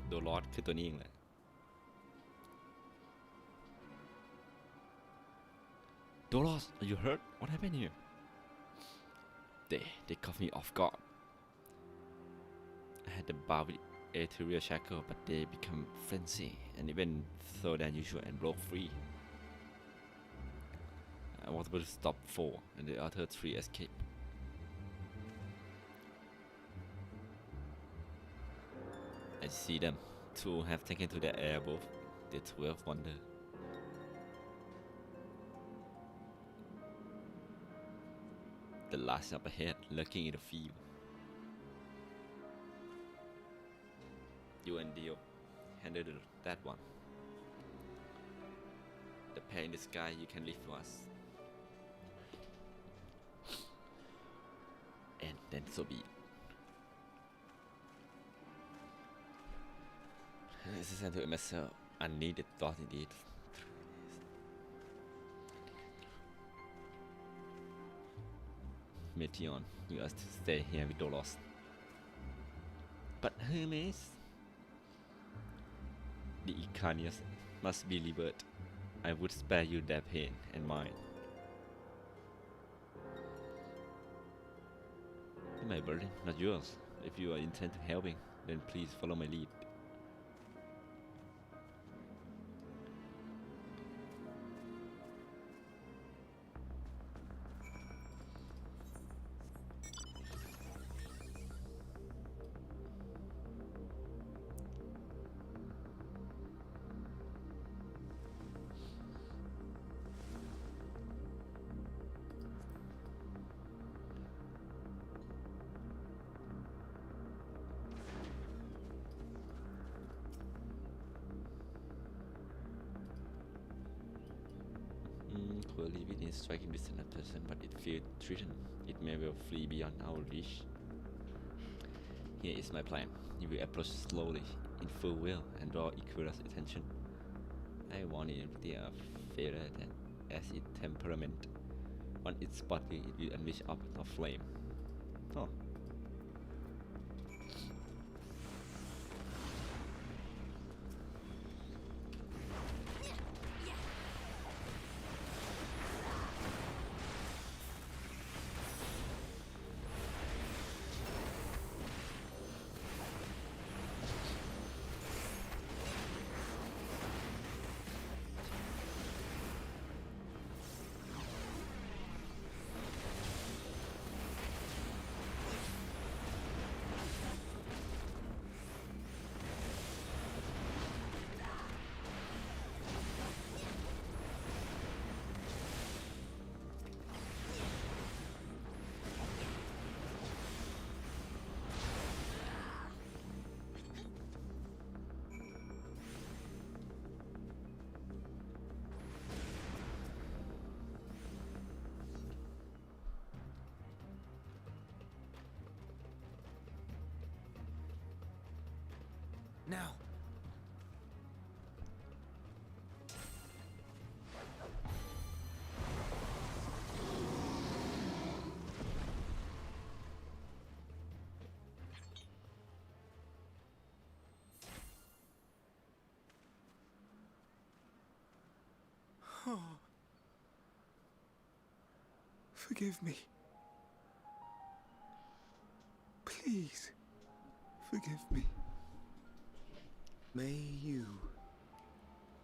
โดลอสคือตัวนี้เองแหละ Dolos, are you hurt? What happened here? They caught me off guard. I had the bar with ethereal shackle, but they become frenzy and even so than usual and broke free. I was able to stop 4 and the other 3 escaped. I see them. 2 have taken to the air above the 12th wonder. The last up ahead, lurking in the field. You and Dio handled that one. The pair in the sky you can leave to us. And then so be it. This is to myself. Unneeded thought indeed. Meteon, you are to stay here with Dolos. But Hermes, the Icanius must be delivered. I would spare you their pain and mine. My burden, not yours. If you are intent to helping, then please follow my lead. Clearly within striking distance of person, but it feels threatened. It may well flee beyond our reach. Here is my plan. You will approach slowly, in full will, and draw Ikura's attention. I warn it with the fairer than as its temperament. Once it's spotted, it will unleash up a flame. Oh. Now. Forgive me. Please, forgive me. May you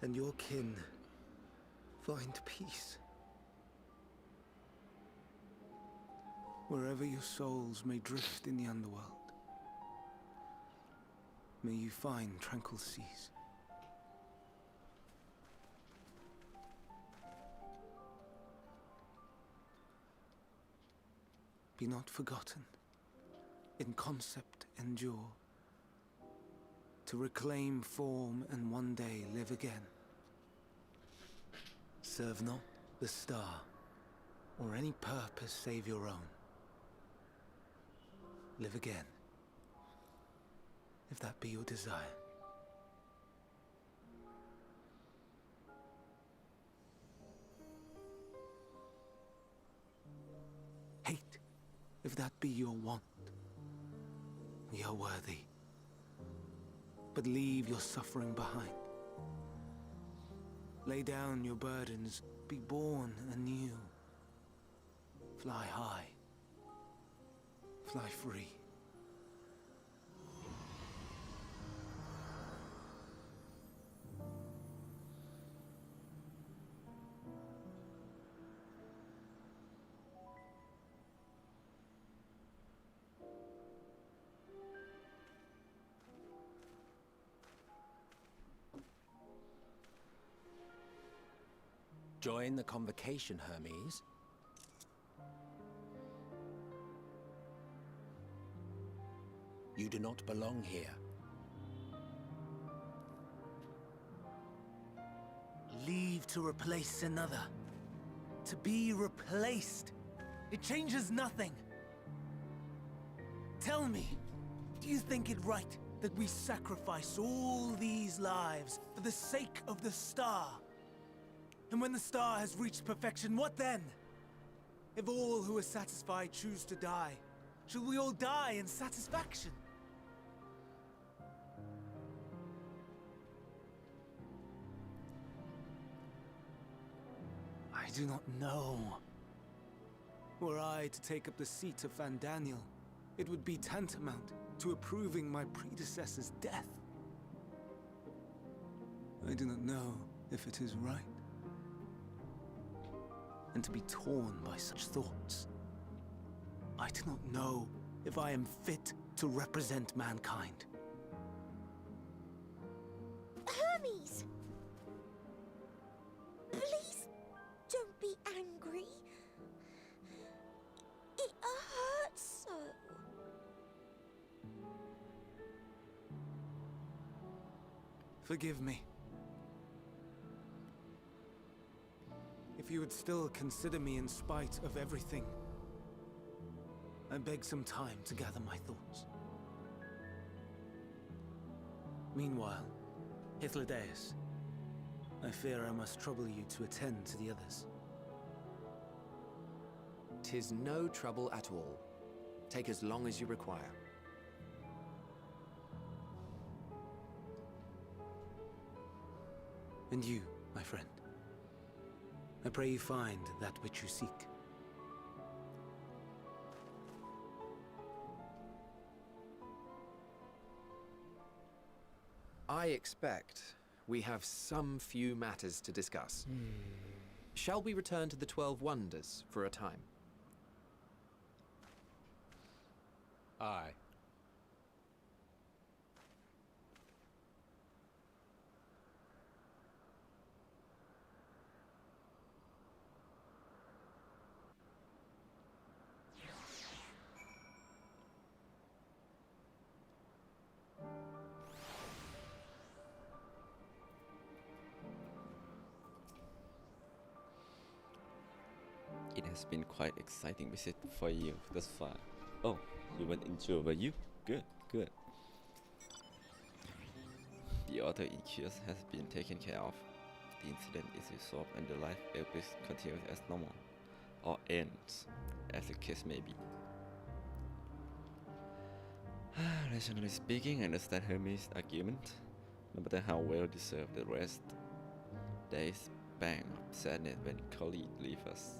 and your kin find peace. Wherever your souls may drift in the underworld, may you find tranquil seas. Be not forgotten. In concept endure. To reclaim form and one day live again. Serve not the star, or any purpose save your own. Live again, if that be your desire. Hate, if that be your want. We are worthy. But leave your suffering behind. Lay down your burdens, be born anew. Fly high, fly free. Join the convocation, Hermes. You do not belong here. Leave to replace another. To be replaced. It changes nothing. Tell me, do you think it right that we sacrifice all these lives for the sake of the star? And when the star has reached perfection, what then? If all who are satisfied choose to die, shall we all die in satisfaction? I do not know. Were I to take up the seat of Van Daniel, it would be tantamount to approving my predecessor's death. I do not know if it is right. And to be torn by such thoughts. I do not know if I am fit to represent mankind. Hermes! Please don't be angry. It hurts so. Forgive me. If you would still consider me in spite of everything, I beg some time to gather my thoughts. Meanwhile, Hythlodaeus, I fear I must trouble you to attend to the others. 'Tis no trouble at all. Take as long as you require. And you, my friend, I pray you find that which you seek. I expect we have some few matters to discuss. Shall we return to the 12 Wonders for a time? Aye. It has been quite exciting visit for you thus far. Oh, you weren't injured, were you? Good, good. The other incursion has been taken care of. The incident is resolved and the life Elvis continues as normal, or ends, as the case may be. Rationally speaking, I understand Hermes' argument. No matter how well deserved the rest, there is pang of sadness when colleagues leave us.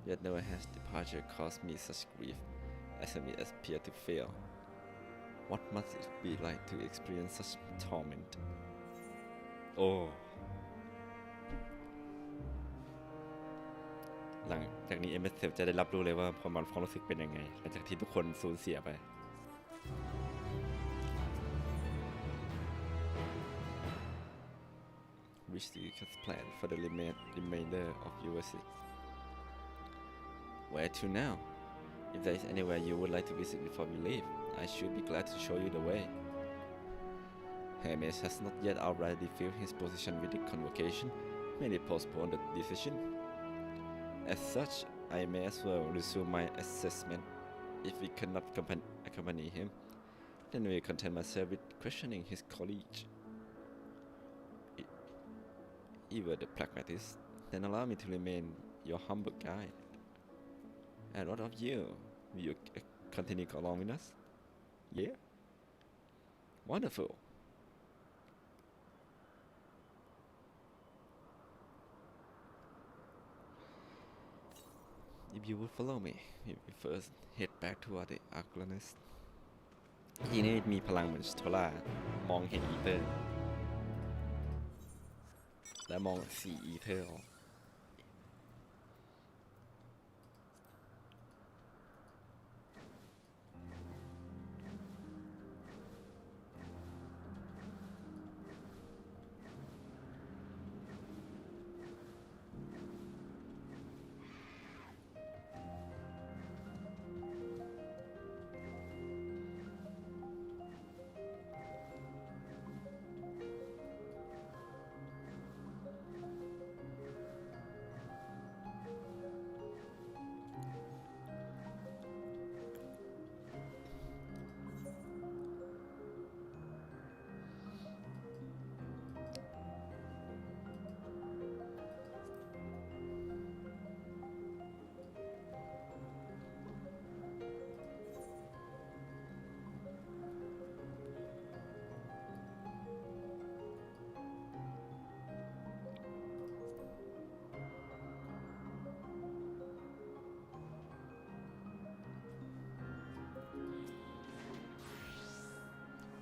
Yet never has departure caused me such grief as it appeared to fail. What must it be like to experience such torment? Oh. หลังจากนี้ MSF จะได้รับรู้เลยว่าความรู้สึกเป็นยังไงหลังจากที่ทุกคนสูญเสียไป Which do you have planned for the remainder of your visit? Where to now? If there is anywhere you would like to visit before we leave, I should be glad to show you the way. Hermes has not yet outright revealed his position with the convocation, may they postpone the decision. As such, I may as well resume my assessment. If we cannot accompany him, then we will content myself with questioning his colleague. If you are the pragmatist, then allow me to remain your humble guide. And what of you? Will you continue along with us? Yeah? Wonderful. If you would follow me, we will first head back toward the Arclanus. ทีนี้มีพลังเหมือนสโตล่ามองเห็นอีเทอร์และมองสีอีเทอร์ออก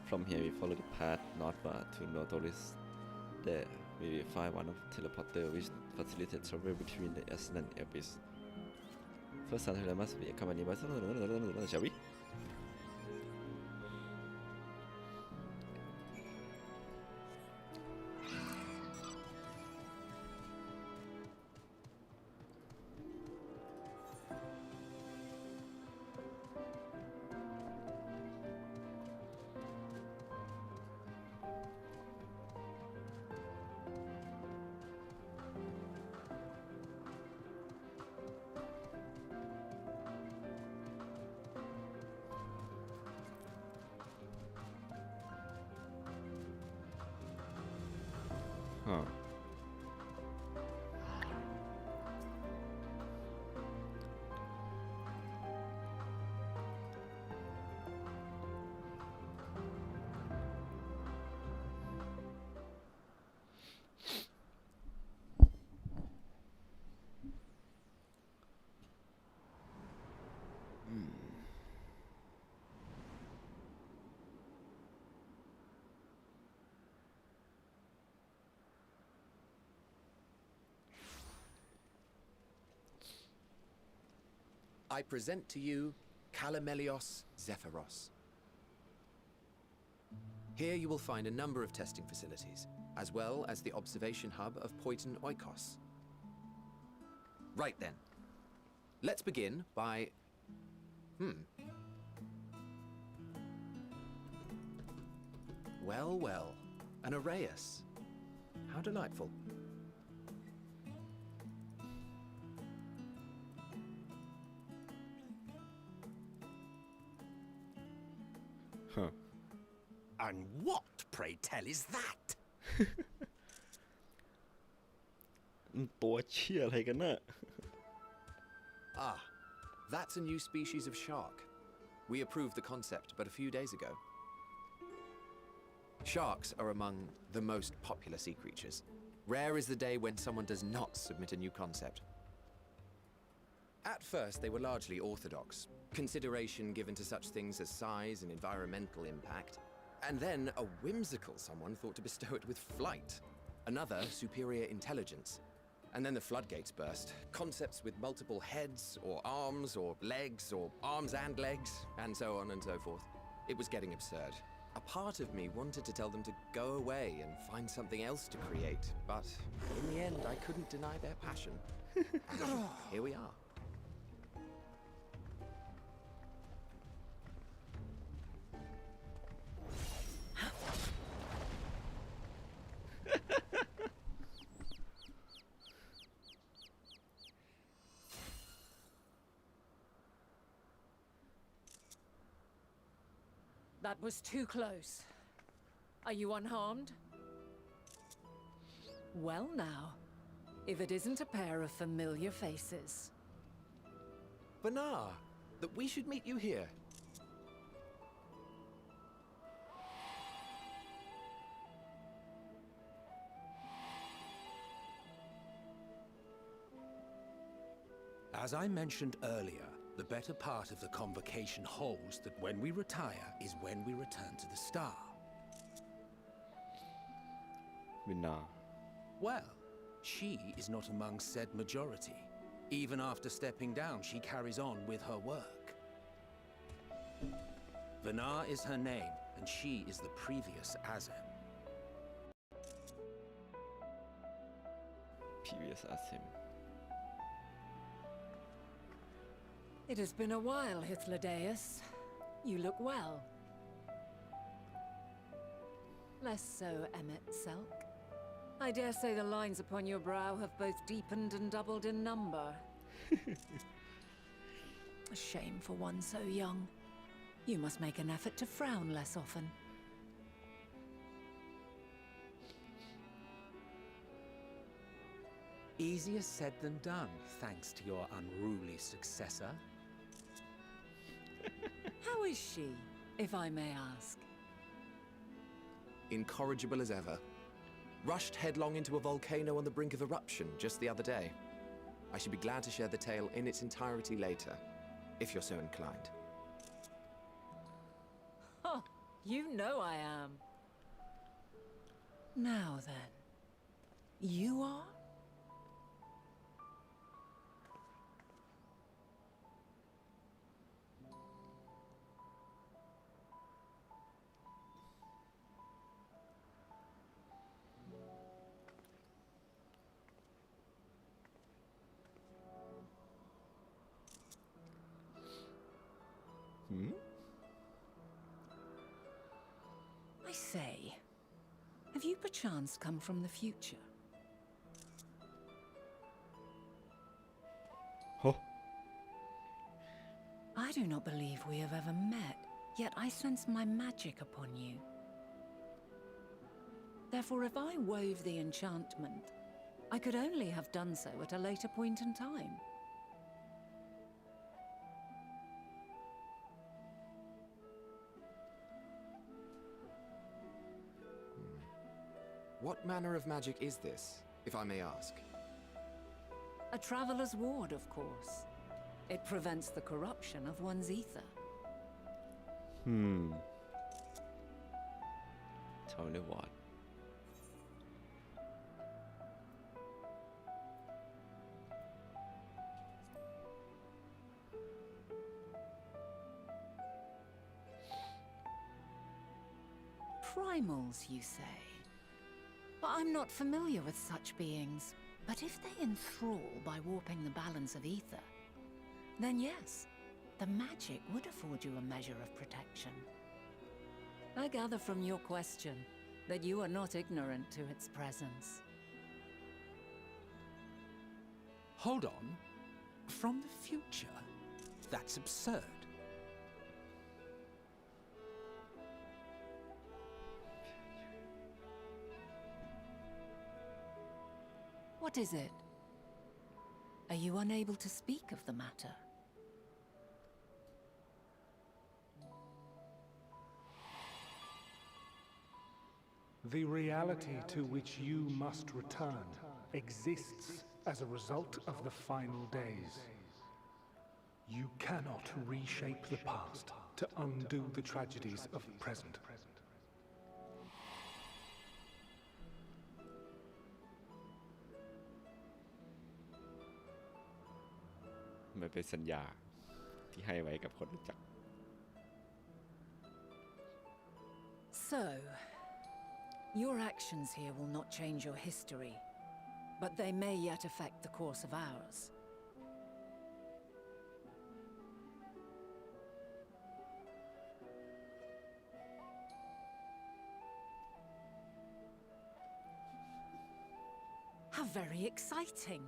From here we follow the path northward to Notoris. There we will find one of the teleporters which facilitates travel between the Aslan and Abyss. First time must be accompanied by shall we? Huh. I present to you Calamelios Zephyros. Here you will find a number of testing facilities, as well as the observation hub of Poiton Oikos. Right then. Let's begin by... Well, well, an Arraius. How delightful. Huh. And what, pray tell, is that? ตัวเชี่ยอะไรกันน่ะ Ah, that's a new species of shark. We approved the concept but a few days ago. Sharks are among the most popular sea creatures. Rare is the day when someone does not submit a new concept. At first, they were largely orthodox, consideration given to such things as size and environmental impact. And then a whimsical someone thought to bestow it with flight, another superior intelligence. And then the floodgates burst. Concepts with multiple heads, or arms and legs, and so on and so forth. It was getting absurd. A part of me wanted to tell them to go away and find something else to create, but in the end, I couldn't deny their passion. And here we are. That was too close. Are you unharmed? Well now, if it isn't a pair of familiar faces. Banar, that we should meet you here. As I mentioned earlier, the better part of the convocation holds that when we retire is when we return to the star. วินนา Well, she is not among said majority. Even after stepping down, she carries on with her work. Vanar is her name, and she is the previous Azem. Previous Azem. It has been a while, Hythlodaeus. You look well. Less so, Emmet Selk. I dare say the lines upon your brow have both deepened and doubled in number. A shame for one so young. You must make an effort to frown less often. Easier said than done, thanks to your unruly successor. How is she, if I may ask? Incorrigible as ever. Rushed headlong into a volcano on the brink of eruption just the other day. I should be glad to share the tale in its entirety later, if you're so inclined. Oh, you know I am. Now then, you are? I say, have you perchance come from the future? Oh. I do not believe we have ever met, yet I sense my magic upon you. Therefore, if I wove the enchantment, I could only have done so at a later point in time. What manner of magic is this, if I may ask? A traveler's ward, of course. It prevents the corruption of one's ether. Tell me what. Primals, you say? But I'm not familiar with such beings. But if they enthrall by warping the balance of ether, then yes, the magic would afford you a measure of protection. I gather from your question that you are not ignorant to its presence. Hold on. From the future? That's absurd. What is it? Are you unable to speak of the matter? The reality to which you must return exists as a result of the final days. You cannot reshape the past to undo the tragedies of the present. มันเป็นสัญญาที่ให้ไว้กับคนรู้จัก So, your actions here will not change your history, but they may yet affect the course of ours. How very exciting!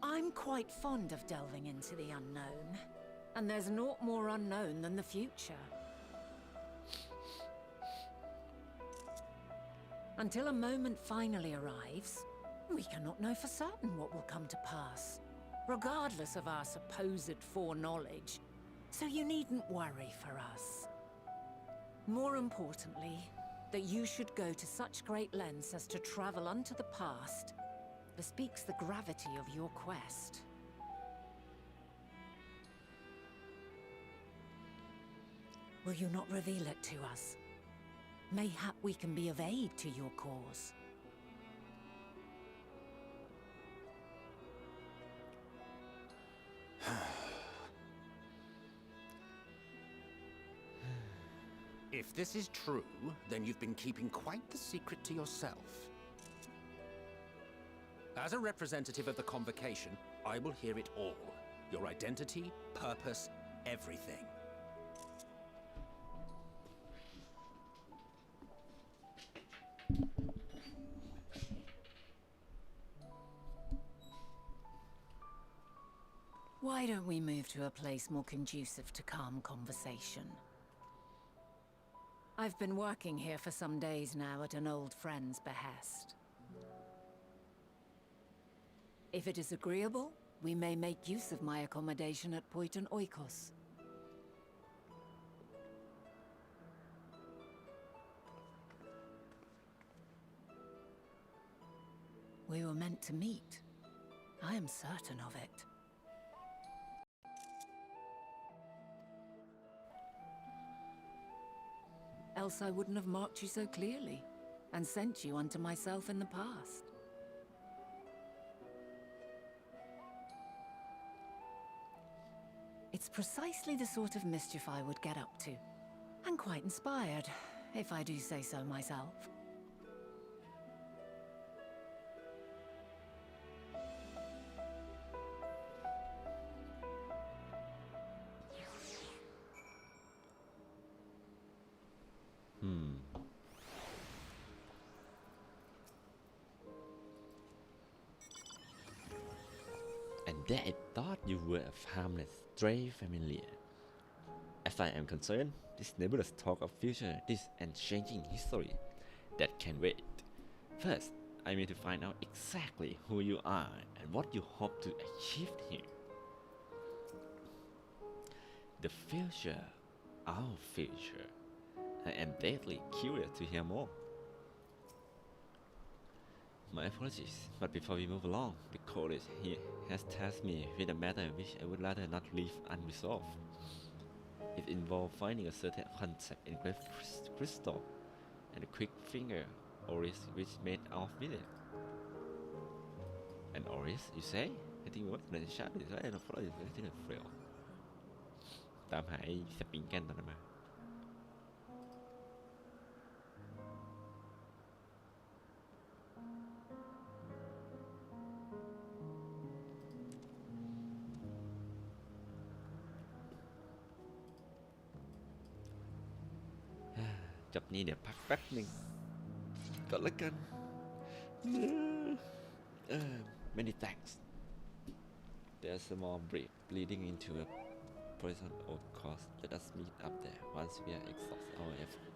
I'm quite fond of delving into the unknown, and there's naught more unknown than the future. Until a moment finally arrives, we cannot know for certain what will come to pass, regardless of our supposed foreknowledge, so you needn't worry for us. More importantly, that you should go to such great lengths as to travel unto the past bespeaks the gravity of your quest. Will you not reveal it to us? Mayhap we can be of aid to your cause. If this is true, then you've been keeping quite the secret to yourself. As a representative of the Convocation, I will hear it all. Your identity, purpose, everything. Why don't we move to a place more conducive to calm conversation? I've been working here for some days now at an old friend's behest. If it is agreeable, we may make use of my accommodation at Poiton Oikos. We were meant to meet. I am certain of it. Else I wouldn't have marked you so clearly, and sent you unto myself in the past. It's precisely the sort of mischief I would get up to, and quite inspired, if I do say so myself. And that I thought you were a harmless, stray familiar. As I am concerned, this nebulous talk of future, this unchanging history, that can wait. First, I need to find out exactly who you are and what you hope to achieve here. The future, our future. I am deadly curious to hear more. My apologies, but before we move along, the college here has tasked me with a matter which I would rather not leave unresolved. It involves finding a certain concept in crystal and a quick finger oris which made off with it. An oris, you say? I think what the shot is right and follow it very frail. ตามหาไอ้สปริงแกนตอนนั้นมา จบนี้เดี๋ยวพักแป๊บหนึ่งก่อนละกัน Many thanks. There's a small break leading into a poison oak course. Let us meet up there once we are exhaust our effort.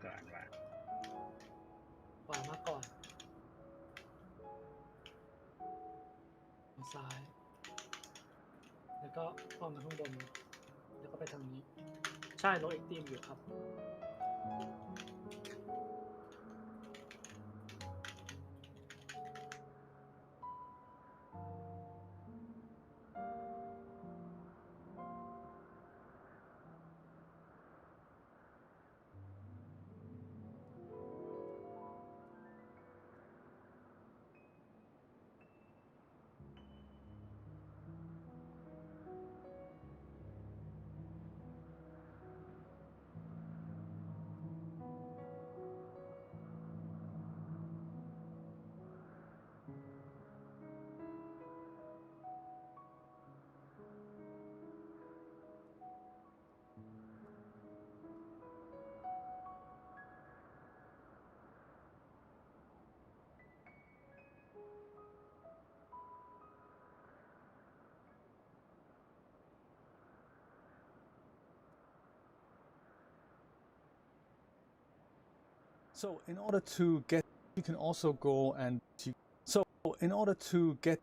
ก่อนว่า ขวามาก่อนซ้าย แล้วก็อ้อมมาข้างบน แล้วก็ไปทางนี้ ใช่รถเอ็กซ์ตรีมอยู่ครับ So in order to get, you can also go and so in order to get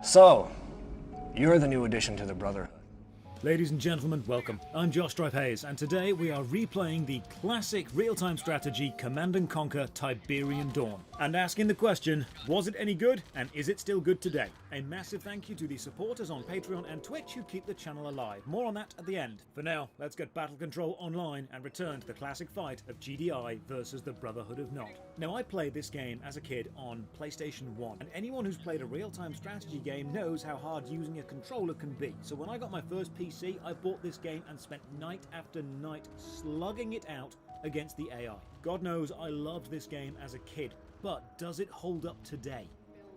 So, you're the new addition to the Brotherhood. Ladies and gentlemen, welcome. I'm Josh Stripe Hayes, and today we are replaying the classic real-time strategy Command & Conquer Tiberian Dawn, and asking the question, was it any good, and is it still good today? A massive thank you to the supporters on Patreon and Twitch who keep the channel alive. More on that at the end. For now, let's get Battle Control online and return to the classic fight of GDI versus the Brotherhood of Nod. Now, I played this game as a kid on PlayStation 1, and anyone who's played a real-time strategy game knows how hard using a controller can be. So when I got my first PC PC, I bought this game and spent night after night slugging it out against the AI. God knows I loved this game as a kid, but does it hold up today?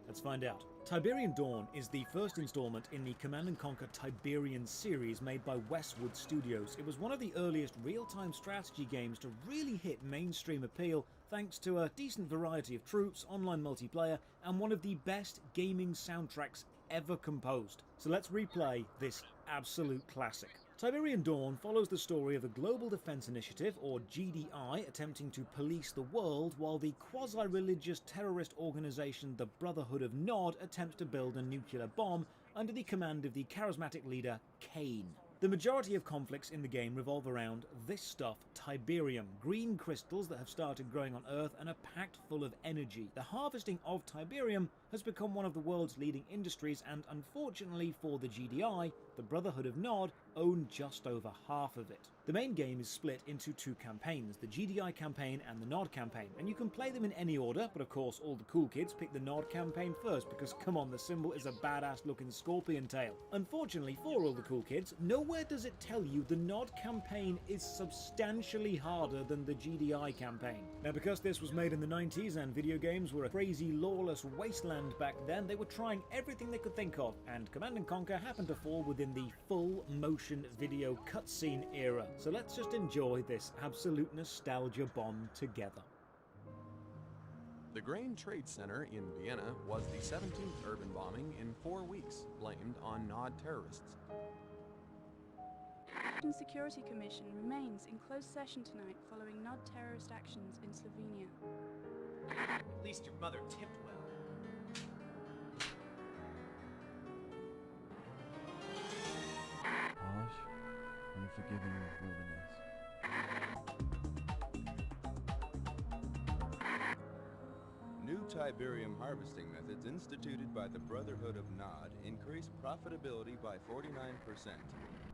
Let's find out. Tiberian Dawn is the first installment in the Command & Conquer Tiberian series made by Westwood Studios. It was one of the earliest real-time strategy games to really hit mainstream appeal thanks to a decent variety of troops, online multiplayer, and one of the best gaming soundtracks ever composed. So let's replay this absolute classic. Tiberian Dawn follows the story of the Global Defense Initiative, or GDI, attempting to police the world, while the quasi-religious terrorist organization the Brotherhood of Nod attempts to build a nuclear bomb under the command of the charismatic leader, Cain. The majority of conflicts in the game revolve around this stuff, Tiberium, green crystals that have started growing on Earth and are packed full of energy. The harvesting of Tiberium has become one of the world's leading industries, and unfortunately for the GDI, the Brotherhood of Nod own just over half of it. The main game is split into two campaigns, the GDI campaign and the Nod campaign, and you can play them in any order, but of course all the cool kids pick the Nod campaign first because come on, the symbol is a badass looking scorpion tail. Unfortunately for all the cool kids, nowhere does it tell you the Nod campaign is substantially harder than the GDI campaign. Now because this was made in the 90s and video games were a crazy lawless wasteland back then, they were trying everything they could think of, and Command & Conquer happened to fall within the full motion video cutscene era. So let's just enjoy this absolute nostalgia bomb together. The Grain Trade Center in Vienna was the 17th urban bombing in 4 weeks, blamed on Nod terrorists. The Security Commission remains in closed session tonight following Nod terrorist actions in Slovenia. At least your mother tipped well. Harsh, unforgiving wilderness. New Tiberium harvesting methods instituted by the Brotherhood of Nod increase profitability by 49%.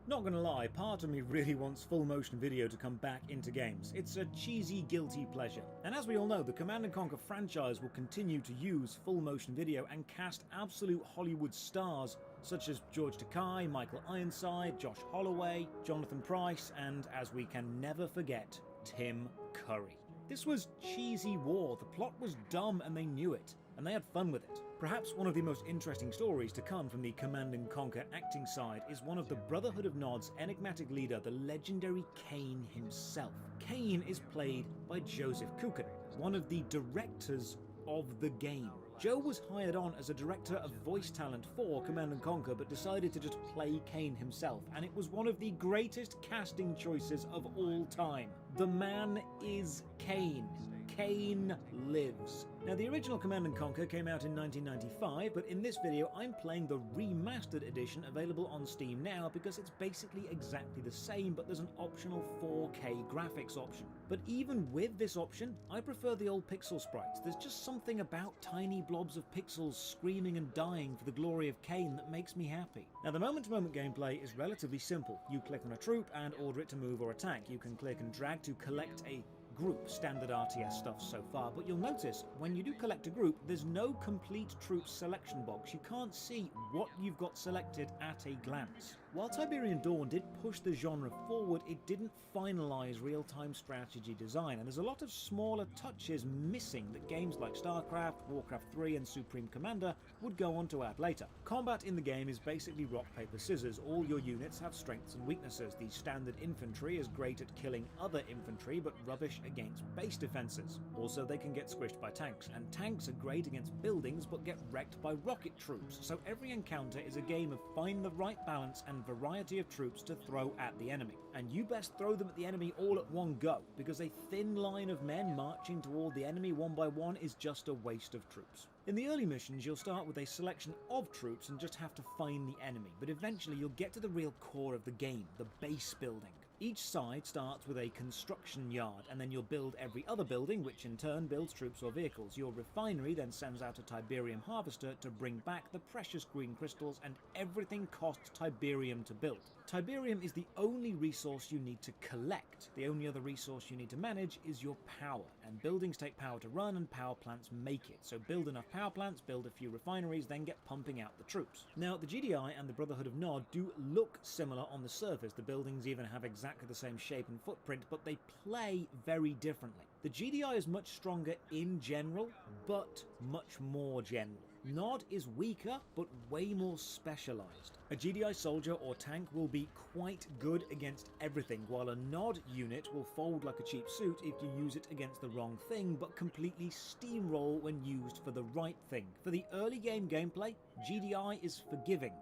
Not gonna lie, part of me really wants full motion video to come back into games. It's a cheesy, guilty pleasure. And as we all know, the Command & Conquer franchise will continue to use full motion video and cast absolute Hollywood stars such as George Takei, Michael Ironside, Josh Holloway, Jonathan Pryce, and, as we can never forget, Tim Curry. This was cheesy war, the plot was dumb and they knew it, and they had fun with it. Perhaps one of the most interesting stories to come from the Command & Conquer acting side is one of the Brotherhood of Nod's enigmatic leader, the legendary Cain himself. Cain is played by Joseph Kukin, one of the directors of the game. Joe was hired on as a director of voice talent for Command & Conquer, but decided to just play Cain himself, and it was one of the greatest casting choices of all time. The man is Cain. Cain lives. Now, the original Command & Conquer came out in 1995, but in this video I'm playing the remastered edition available on Steam now because it's basically exactly the same, but there's an optional 4K graphics option. But even with this option, I prefer the old pixel sprites. There's just something about tiny blobs of pixels screaming and dying for the glory of Cain that makes me happy. Now, the moment-to-moment gameplay is relatively simple. You click on a troop and order it to move or attack. You can click and drag to collect a group, standard RTS stuff so far, but you'll notice when you do collect a group, there's no complete troop selection box. You can't see what you've got selected at a glance. While Tiberian Dawn did push the genre forward, it didn't finalize real-time strategy design, and there's a lot of smaller touches missing that games like StarCraft, Warcraft 3 and Supreme Commander would go on to add later. Combat in the game is basically rock, paper, scissors. All your units have strengths and weaknesses. The standard infantry is great at killing other infantry, but rubbish against base defenses. Also, they can get squished by tanks, and tanks are great against buildings but get wrecked by rocket troops. So every encounter is a game of find the right balance and variety of troops to throw at the enemy. And you best throw them at the enemy all at one go, because a thin line of men marching toward the enemy one by one is just a waste of troops. In the early missions, you'll start with a selection of troops and just have to find the enemy, but eventually you'll get to the real core of the game, the base building. Each side starts with a construction yard, and then you'll build every other building, which in turn builds troops or vehicles. Your refinery then sends out a Tiberium harvester to bring back the precious green crystals, and everything costs Tiberium to build. Tiberium is the only resource you need to collect. The only other resource you need to manage is your power, and buildings take power to run and power plants make it. So build enough power plants, build a few refineries, then get pumping out the troops. Now, the GDI and the Brotherhood of Nod do look similar on the surface. The buildings even have exactly the same shape and footprint, but they play very differently. The GDI is much stronger in general, but much more general. Nod is weaker, but way more specialized. A GDI soldier or tank will be quite good against everything, while a Nod unit will fold like a cheap suit if you use it against the wrong thing, but completely steamroll when used for the right thing. For the early game gameplay, GDI is forgiving.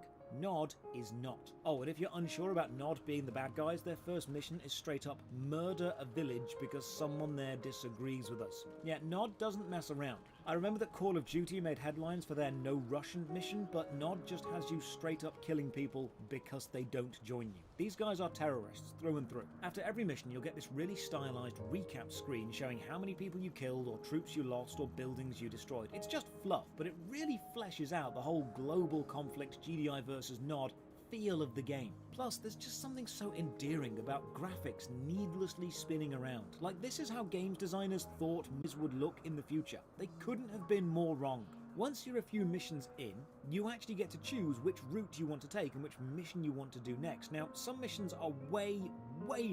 Nod is not. Oh, and if you're unsure about Nod being the bad guys, their first mission is straight up murder a village because someone there disagrees with us. Yeah, Nod doesn't mess around. I remember that Call of Duty made headlines for their no Russian mission, but Nod just has you straight up killing people because they don't join you. These guys are terrorists through and through. After every mission, you'll get this really stylized recap screen showing how many people you killed or troops you lost or buildings you destroyed. It's just fluff, but it really fleshes out the whole global conflict GDI versus Nod feel of the game. Plus, there's just something so endearing about graphics needlessly spinning around. Like, this is how games designers thought this would look in the future. They couldn't have been more wrong. Once you're a few missions in, you actually get to choose which route you want to take and which mission you want to do next. Now, some missions are way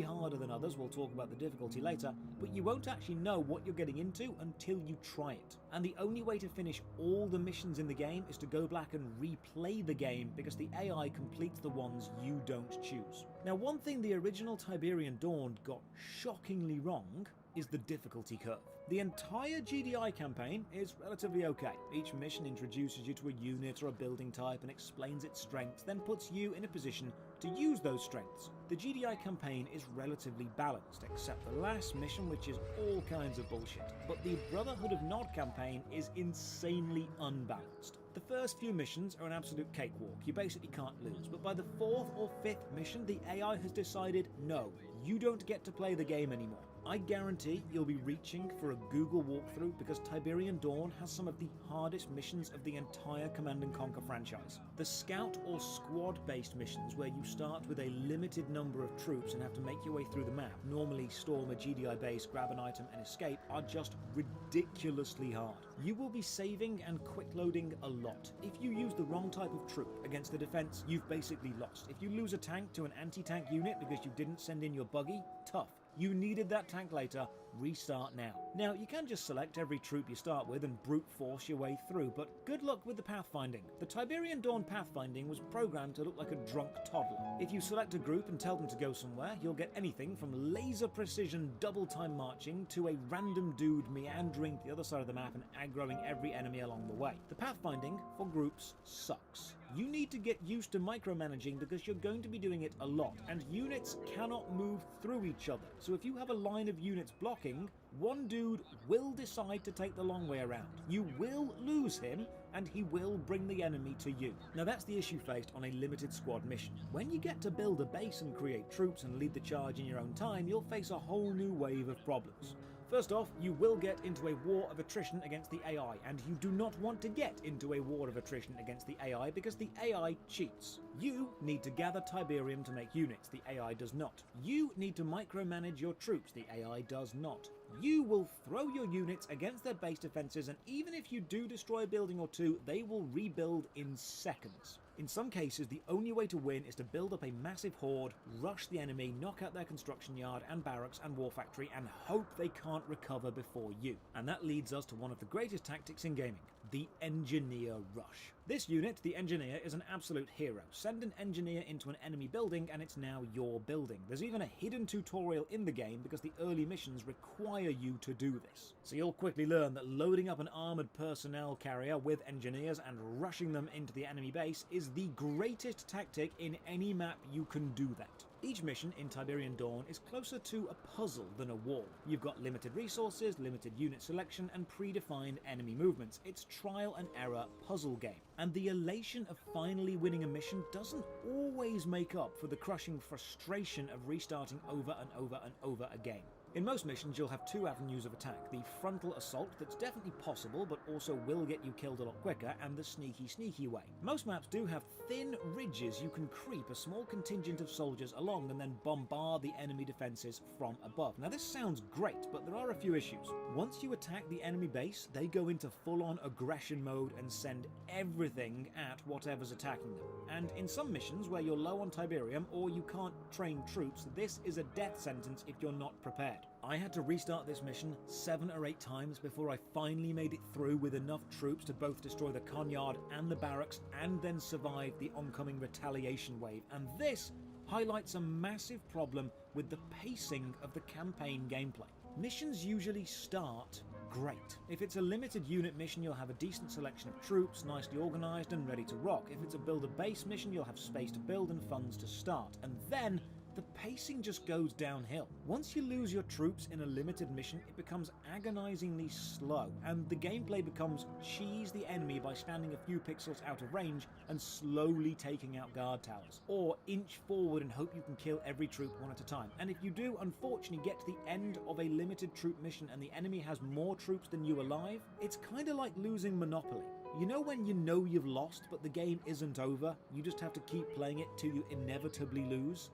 harder than others, we'll talk about the difficulty later, but you won't actually know what you're getting into until you try it. And the only way to finish all the missions in the game is to go back and replay the game, because the AI completes the ones you don't choose. Now, one thing the original Tiberian Dawn got shockingly wrong is the difficulty curve. The entire GDI campaign is relatively okay. Each mission introduces you to a unit or a building type and explains its strengths, then puts you in a position to use those strengths. The GDI campaign is relatively balanced, except the last mission, which is all kinds of bullshit. But the Brotherhood of Nod campaign is insanely unbalanced. The first few missions are an absolute cakewalk, you basically can't lose, but by the 4th or 5th mission, the AI has decided, no, you don't get to play the game anymore. I guarantee you'll be reaching for a Google walkthrough because Tiberian Dawn has some of the hardest missions of the entire Command & Conquer franchise. The scout or squad-based missions, where you start with a limited number of troops and have to make your way through the map, normally storm a GDI base, grab an item and escape, are just ridiculously hard. You will be saving and quick-loading a lot. If you use the wrong type of troop against the defense, you've basically lost. If you lose a tank to an anti-tank unit because you didn't send in your buggy, tough. You needed that tank later, restart now. Now, you can just select every troop you start with and brute force your way through, but good luck with the pathfinding. The Tiberian Dawn pathfinding was programmed to look like a drunk toddler. If you select a group and tell them to go somewhere, you'll get anything from laser precision double time marching to a random dude meandering the other side of the map and aggroing every enemy along the way. The pathfinding for groups sucks. You need to get used to micromanaging because you're going to be doing it a lot, and units cannot move through each other. So if you have a line of units blocking, one dude will decide to take the long way around. You will lose him, and he will bring the enemy to you. Now that's the issue faced on a limited squad mission. When you get to build a base and create troops and lead the charge in your own time, you'll face a whole new wave of problems. First off, you will get into a war of attrition against the AI, and you do not want to get into a war of attrition against the AI because the AI cheats. You need to gather Tiberium to make units, the AI does not. You need to micromanage your troops, the AI does not. You will throw your units against their base defenses, and even if you do destroy a building or two, they will rebuild in seconds. In some cases, the only way to win is to build up a massive horde, rush the enemy, knock out their construction yard and barracks and war factory, and hope they can't recover before you. And that leads us to one of the greatest tactics in gaming, the Engineer Rush. This unit, the Engineer, is an absolute hero. Send an Engineer into an enemy building and it's now your building. There's even a hidden tutorial in the game because the early missions require you to do this. So you'll quickly learn that loading up an armoured personnel carrier with Engineers and rushing them into the enemy base is the greatest tactic in any map you can do that. Each mission in Tiberian Dawn is closer to a puzzle than a war. You've got limited resources, limited unit selection, and predefined enemy movements. It's trial and error puzzle game. And the elation of finally winning a mission doesn't always make up for the crushing frustration of restarting over and over and over again. In most missions, you'll have two avenues of attack. The frontal assault, that's definitely possible, but also will get you killed a lot quicker, and the sneaky way. Most maps do have thin ridges you can creep a small contingent of soldiers along and then bombard the enemy defences from above. Now this sounds great, but there are a few issues. Once you attack the enemy base, they go into full-on aggression mode and send everything at whatever's attacking them. And in some missions where you're low on Tiberium or you can't train troops, this is a death sentence if you're not prepared. I had to restart this mission 7 or 8 times before I finally made it through with enough troops to both destroy the Conyard and the barracks and then survive the oncoming retaliation wave. And this highlights a massive problem with the pacing of the campaign gameplay. Missions usually start great. If it's a limited unit mission, you'll have a decent selection of troops, nicely organised and ready to rock. If it's a build a base mission, you'll have space to build and funds to start. And then the pacing just goes downhill. Once you lose your troops in a limited mission, it becomes agonizingly slow, and the gameplay becomes cheese the enemy by standing a few pixels out of range and slowly taking out guard towers, or inch forward and hope you can kill every troop one at a time. And if you do unfortunately get to the end of a limited troop mission and the enemy has more troops than you alive, it's kinda like losing Monopoly. You know when you know you've lost but the game isn't over, you just have to keep playing it till you inevitably lose?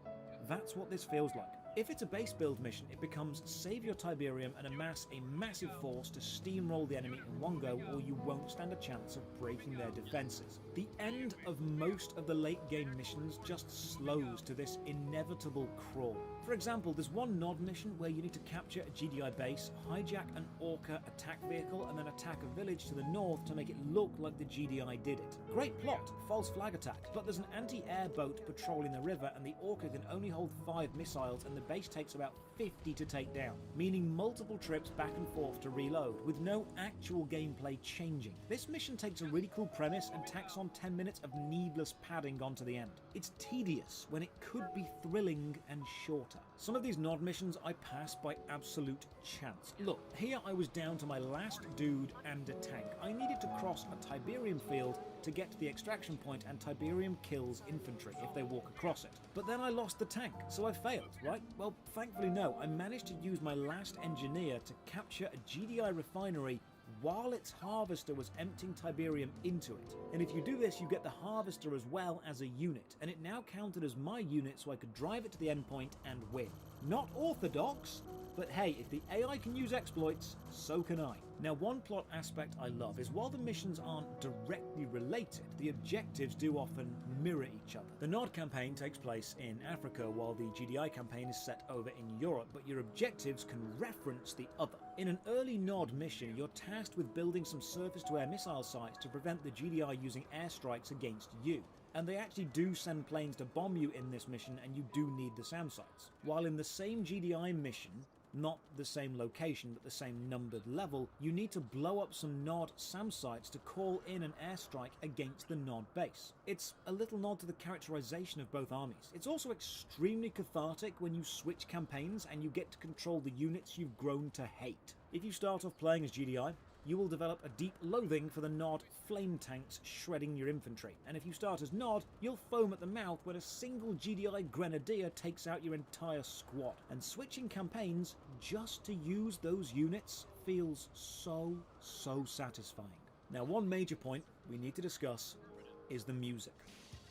That's what this feels like. If it's a base build mission, it becomes save your Tiberium and amass a massive force to steamroll the enemy in one go, or you won't stand a chance of breaking their defences. The end of most of the late game missions just slows to this inevitable crawl. For example, there's one nod mission where you need to capture a GDI base, hijack an Orca attack vehicle, and then attack a village to the north to make it look like the GDI did it. Great plot, false flag attack, but there's an anti-air boat patrolling the river and the Orca can only hold 5 missiles and the base takes about 50 to take down, meaning multiple trips back and forth to reload, with no actual gameplay changing. This mission takes a really cool premise and tacks on 10 minutes of needless padding onto the end. It's tedious when it could be thrilling and shorter. Some of these nod missions I passed by absolute chance. Look, here I was down to my last dude and a tank. I needed to cross a Tiberium field to get to the extraction point, and Tiberium kills infantry if they walk across it. But then I lost the tank, so I failed, right? Well, thankfully no, I managed to use my last engineer to capture a GDI refinery while its harvester was emptying Tiberium into it. And if you do this, you get the harvester as well as a unit, and it now counted as my unit so I could drive it to the endpoint and win. Not orthodox, but hey, if the AI can use exploits, so can I. Now, one plot aspect I love is while the missions aren't directly related, the objectives do often mirror each other. The Nod campaign takes place in Africa, while the GDI campaign is set over in Europe, but your objectives can reference the other. In an early Nod mission, you're tasked with building some surface-to-air missile sites to prevent the GDI using airstrikes against you. And they actually do send planes to bomb you in this mission, and you do need the SAM sites. While in the same GDI mission, not the same location but the same numbered level, you need to blow up some Nod SAM sites to call in an airstrike against the Nod base. It's a little nod to the characterization of both armies. It's also extremely cathartic when you switch campaigns and you get to control the units you've grown to hate. If you start off playing as GDI, you will develop a deep loathing for the Nod flame tanks shredding your infantry. And if you start as Nod, you'll foam at the mouth when a single GDI grenadier takes out your entire squad. And switching campaigns just to use those units feels so satisfying. Now, one major point we need to discuss is the music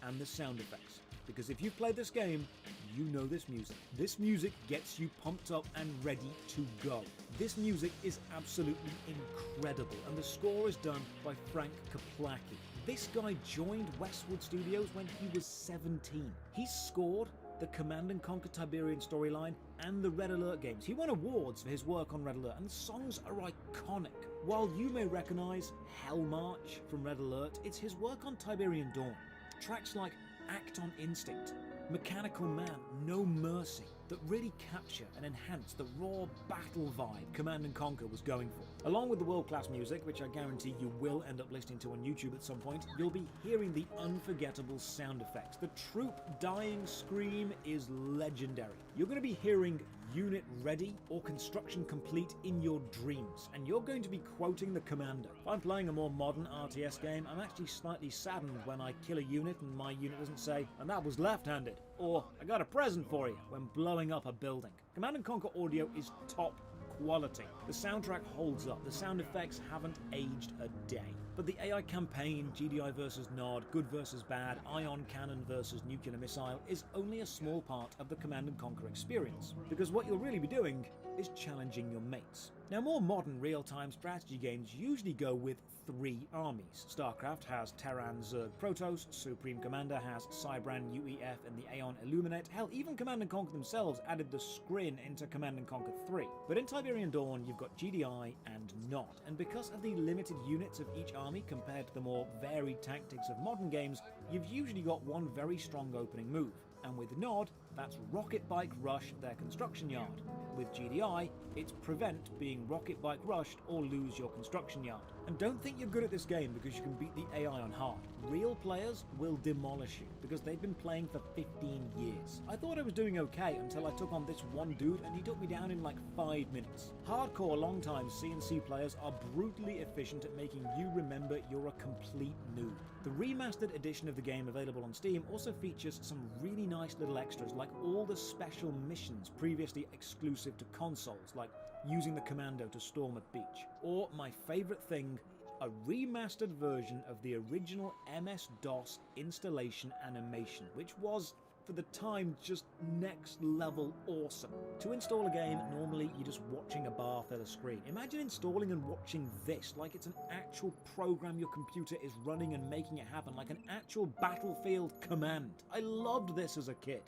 and the sound effects. Because if you've played this game, you know this music. This music gets you pumped up and ready to go. This music is absolutely incredible, and the score is done by Frank Kaplacki. This guy joined Westwood Studios when he was 17. He scored the Command & Conquer Tiberian storyline and the Red Alert games. He won awards for his work on Red Alert, and the songs are iconic. While you may recognize Hell March from Red Alert, it's his work on Tiberian Dawn. Tracks like Act on Instinct, Mechanical Man, No Mercy, that really capture and enhance the raw battle vibe Command & Conquer was going for. Along with the world-class music, which I guarantee you will end up listening to on YouTube at some point, you'll be hearing the unforgettable sound effects. The troop dying scream is legendary. You're going to be hearing unit ready or construction complete in your dreams, and you're going to be quoting the commander. If I'm playing a more modern RTS game, I'm actually slightly saddened when I kill a unit and my unit doesn't say, "And that was left-handed," or "I got a present for you," when blowing up a building. Command & Conquer audio is top quality. The soundtrack holds up, the sound effects haven't aged a day. But the AI campaign, GDI versus Nod, good versus bad, ion cannon versus nuclear missile, is only a small part of the Command & Conquer experience, because what you'll really be doing is challenging your mates. Now, more modern real-time strategy games usually go with 3 armies. StarCraft has Terran, Zerg, Protoss, Supreme Commander has Cybran, UEF, and the Aeon Illuminate. Hell, even Command & Conquer themselves added the Skrin into Command & Conquer 3. But in Tiberian Dawn, you've got GDI and Nod, and because of the limited units of each army compared to the more varied tactics of modern games, you've usually got one very strong opening move. And with Nod, that's Rocket Bike Rush their construction yard. With GDI, it's prevent being rocket bike rushed or lose your construction yard. And don't think you're good at this game because you can beat the AI on hard. Real players will demolish you because they've been playing for 15 years. I thought I was doing okay until I took on this one dude and he took me down in like 5 minutes. Hardcore long-time CNC players are brutally efficient at making you remember you're a complete noob. The remastered edition of the game available on Steam also features some really nice little extras like all the special missions previously exclusive to consoles, like using the commando to storm a beach. Or, my favourite thing, a remastered version of the original MS-DOS installation animation, which was, for the time, just next level awesome. To install a game, normally you're just watching a bar fill a screen. Imagine installing and watching this like it's an actual program your computer is running and making it happen, like an actual battlefield command. I loved this as a kid,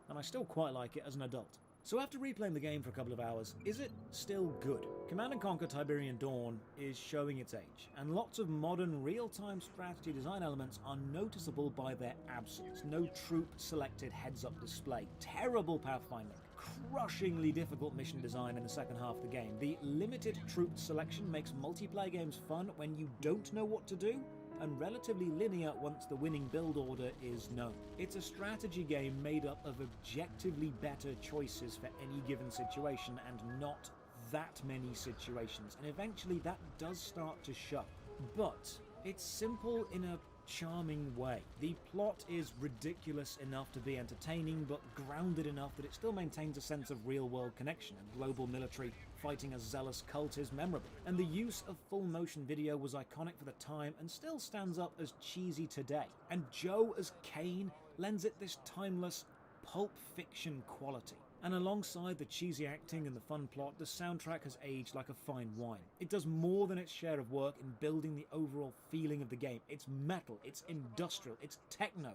and I still quite like it as an adult. So after replaying the game for a couple of hours, is it still good? Command & Conquer Tiberian Dawn is showing its age, and lots of modern real-time strategy design elements are noticeable by their absence. No troop-selected heads-up display, terrible pathfinding, crushingly difficult mission design in the second half of the game. The limited troop selection makes multiplayer games fun when you don't know what to do, and relatively linear once the winning build order is known. It's a strategy game made up of objectively better choices for any given situation and not that many situations, and eventually that does start to show. But it's simple in a charming way. The plot is ridiculous enough to be entertaining, but grounded enough that it still maintains a sense of real-world connection, and global military fighting a zealous cult is memorable. And the use of full motion video was iconic for the time and still stands up as cheesy today. And Joe as Kane lends it this timeless pulp fiction quality. And alongside the cheesy acting and the fun plot, the soundtrack has aged like a fine wine. It does more than its share of work in building the overall feeling of the game. It's metal, it's industrial, it's techno.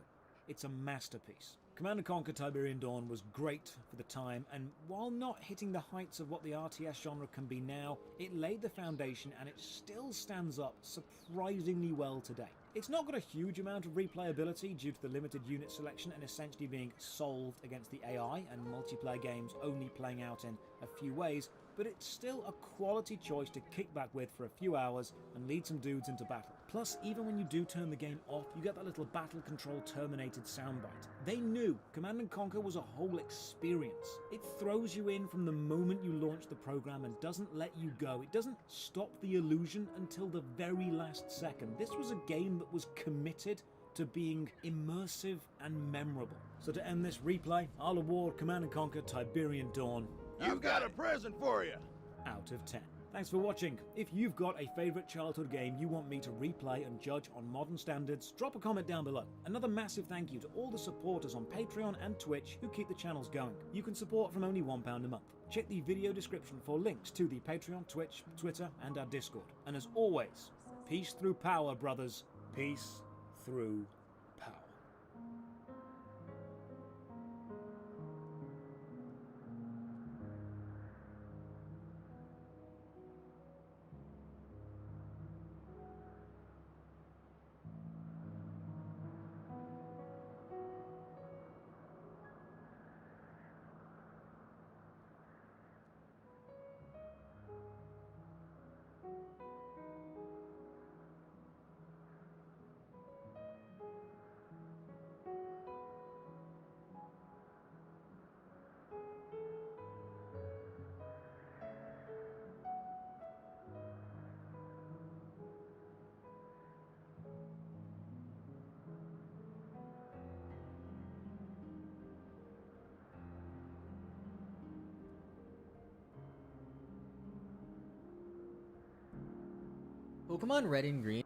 It's a masterpiece. Command & Conquer Tiberian Dawn was great for the time, and while not hitting the heights of what the RTS genre can be now, it laid the foundation and it still stands up surprisingly well today. It's not got a huge amount of replayability due to the limited unit selection and essentially being solved against the AI and multiplayer games only playing out in a few ways, but it's still a quality choice to kick back with for a few hours and lead some dudes into battle. Plus, even when you do turn the game off, you get that little battle control terminated soundbite. They knew Command & Conquer was a whole experience. It throws you in from the moment you launch the program and doesn't let you go. It doesn't stop the illusion until the very last second. This was a game that was committed to being immersive and memorable. So to end this replay, I'll award Command & Conquer Tiberian Dawn. You've got a present for you! Out of 10. Thanks for watching. If you've got a favourite childhood game you want me to replay and judge on modern standards, drop a comment down below. Another massive thank you to all the supporters on Patreon and Twitch who keep the channels going. You can support from only £1 a month. Check the video description for links to the Patreon, Twitch, Twitter and our Discord. And as always, peace through power, brothers. Peace through power. Pokemon Red and Green.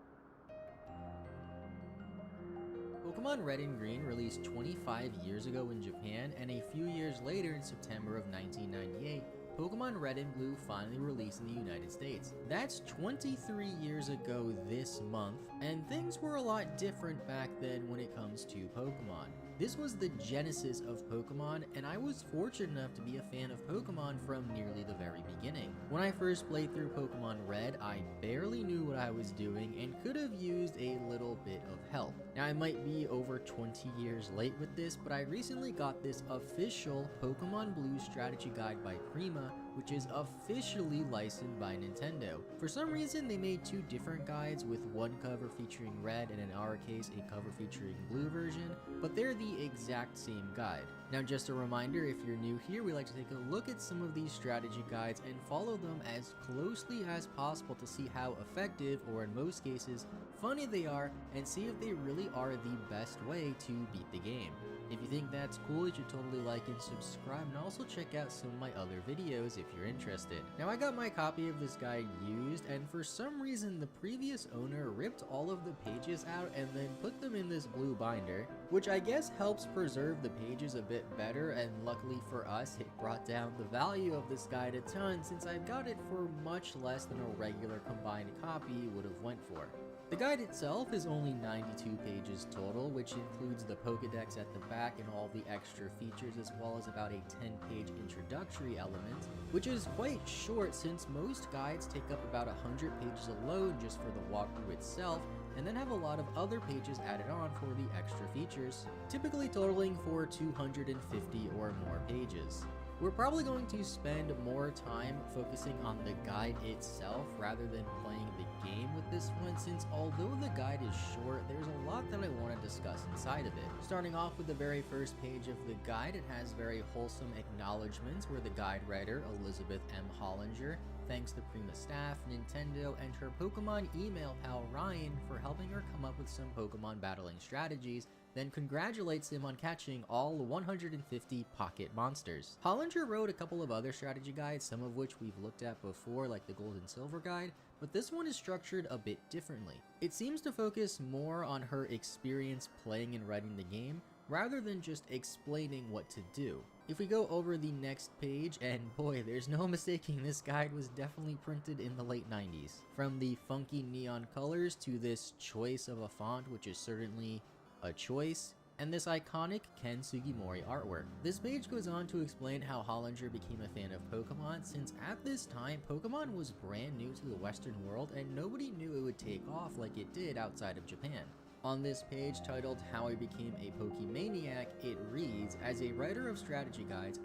Pokemon Red and Green released 25 years ago in Japan, and a few years later in September of 1998, Pokemon Red and Blue finally released in the United States. That's 23 years ago this month, and things were a lot different back then when it comes to Pokemon. This was the genesis of Pokemon, and I was fortunate enough to be a fan of Pokemon from nearly the very beginning. When I first played through Pokemon Red, I barely knew what I was doing and could have used a little bit of help. Now, I might be over 20 years late with this, but I recently got this official Pokemon Blue strategy guide by Prima, which is officially licensed by Nintendo. For some reason, they made two different guides, with one cover featuring red and in our case a cover featuring blue version, but they're the exact same guide. Now, just a reminder, if you're new here, we like to take a look at some of these strategy guides and follow them as closely as possible to see how effective, or in most cases, funny they are, and see if they really are the best way to beat the game. If you think that's cool, you should totally like and subscribe, and also check out some of my other videos if you're interested. Now, I got my copy of this guide used, and for some reason the previous owner ripped all of the pages out and then put them in this blue binder, which I guess helps preserve the pages a bit better, and luckily for us, it brought down the value of this guide a ton, since I got it for much less than a regular combined copy would have went for. The guide itself is only 92 pages total, which includes the Pokédex at the back and all the extra features, as well as about a 10-page introductory element, which is quite short since most guides take up about 100 pages alone just for the walkthrough itself, and then have a lot of other pages added on for the extra features, typically totaling for 250 or more pages. We're probably going to spend more time focusing on the guide itself rather than playing the game with this one, since although the guide is short, there's a lot that I want to discuss inside of it. Starting off with the very first page of the guide, it has very wholesome acknowledgements where the guide writer, Elizabeth M. Hollinger, thanks the Prima staff, Nintendo, and her Pokemon email pal Ryan for helping her come up with some Pokemon battling strategies, then congratulates him on catching all 150 pocket monsters. Hollinger wrote a couple of other strategy guides, some of which we've looked at before, like the Gold and Silver guide, but this one is structured a bit differently. It seems to focus more on her experience playing and writing the game, rather than just explaining what to do. If we go over the next page, and boy, there's no mistaking this guide was definitely printed in the late 90s. From the funky neon colors to this choice of a font, which is certainly a choice, and this iconic Ken Sugimori artwork. This page goes on to explain how Hollinger became a fan of Pokemon, since at this time, Pokemon was brand new to the Western world and nobody knew it would take off like it did outside of Japan. On this page titled How I Became a Pokemaniac, it reads, as a writer of strategy guides,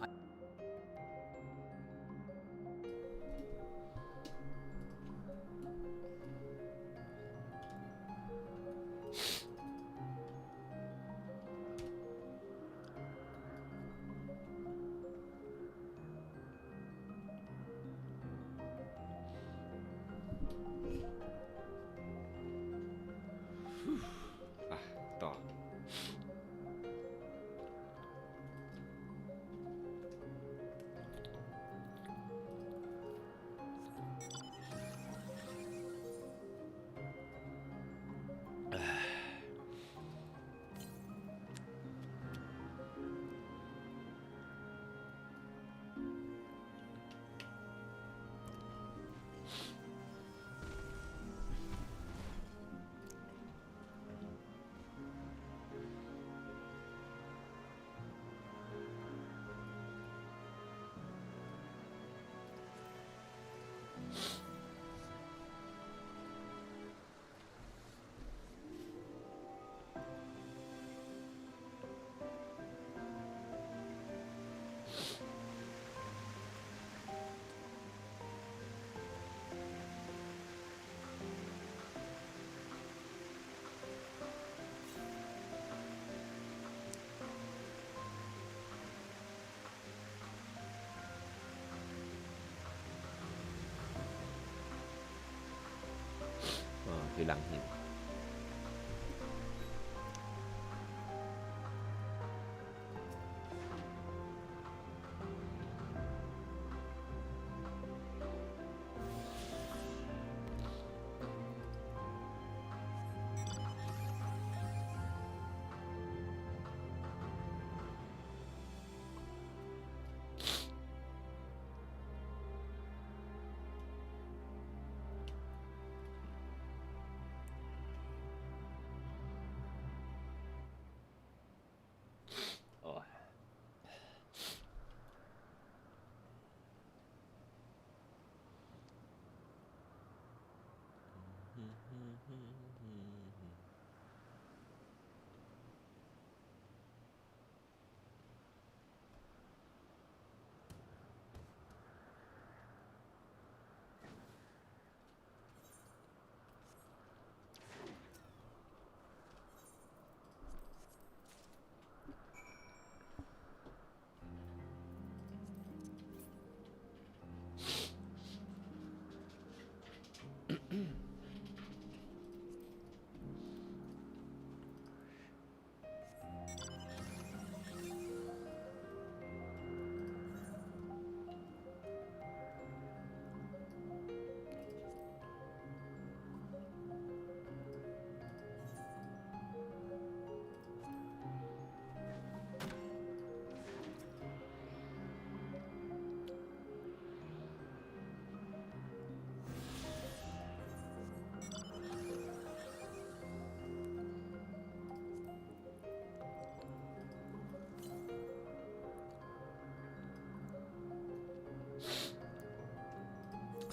ต่อ อยู่หลังหิน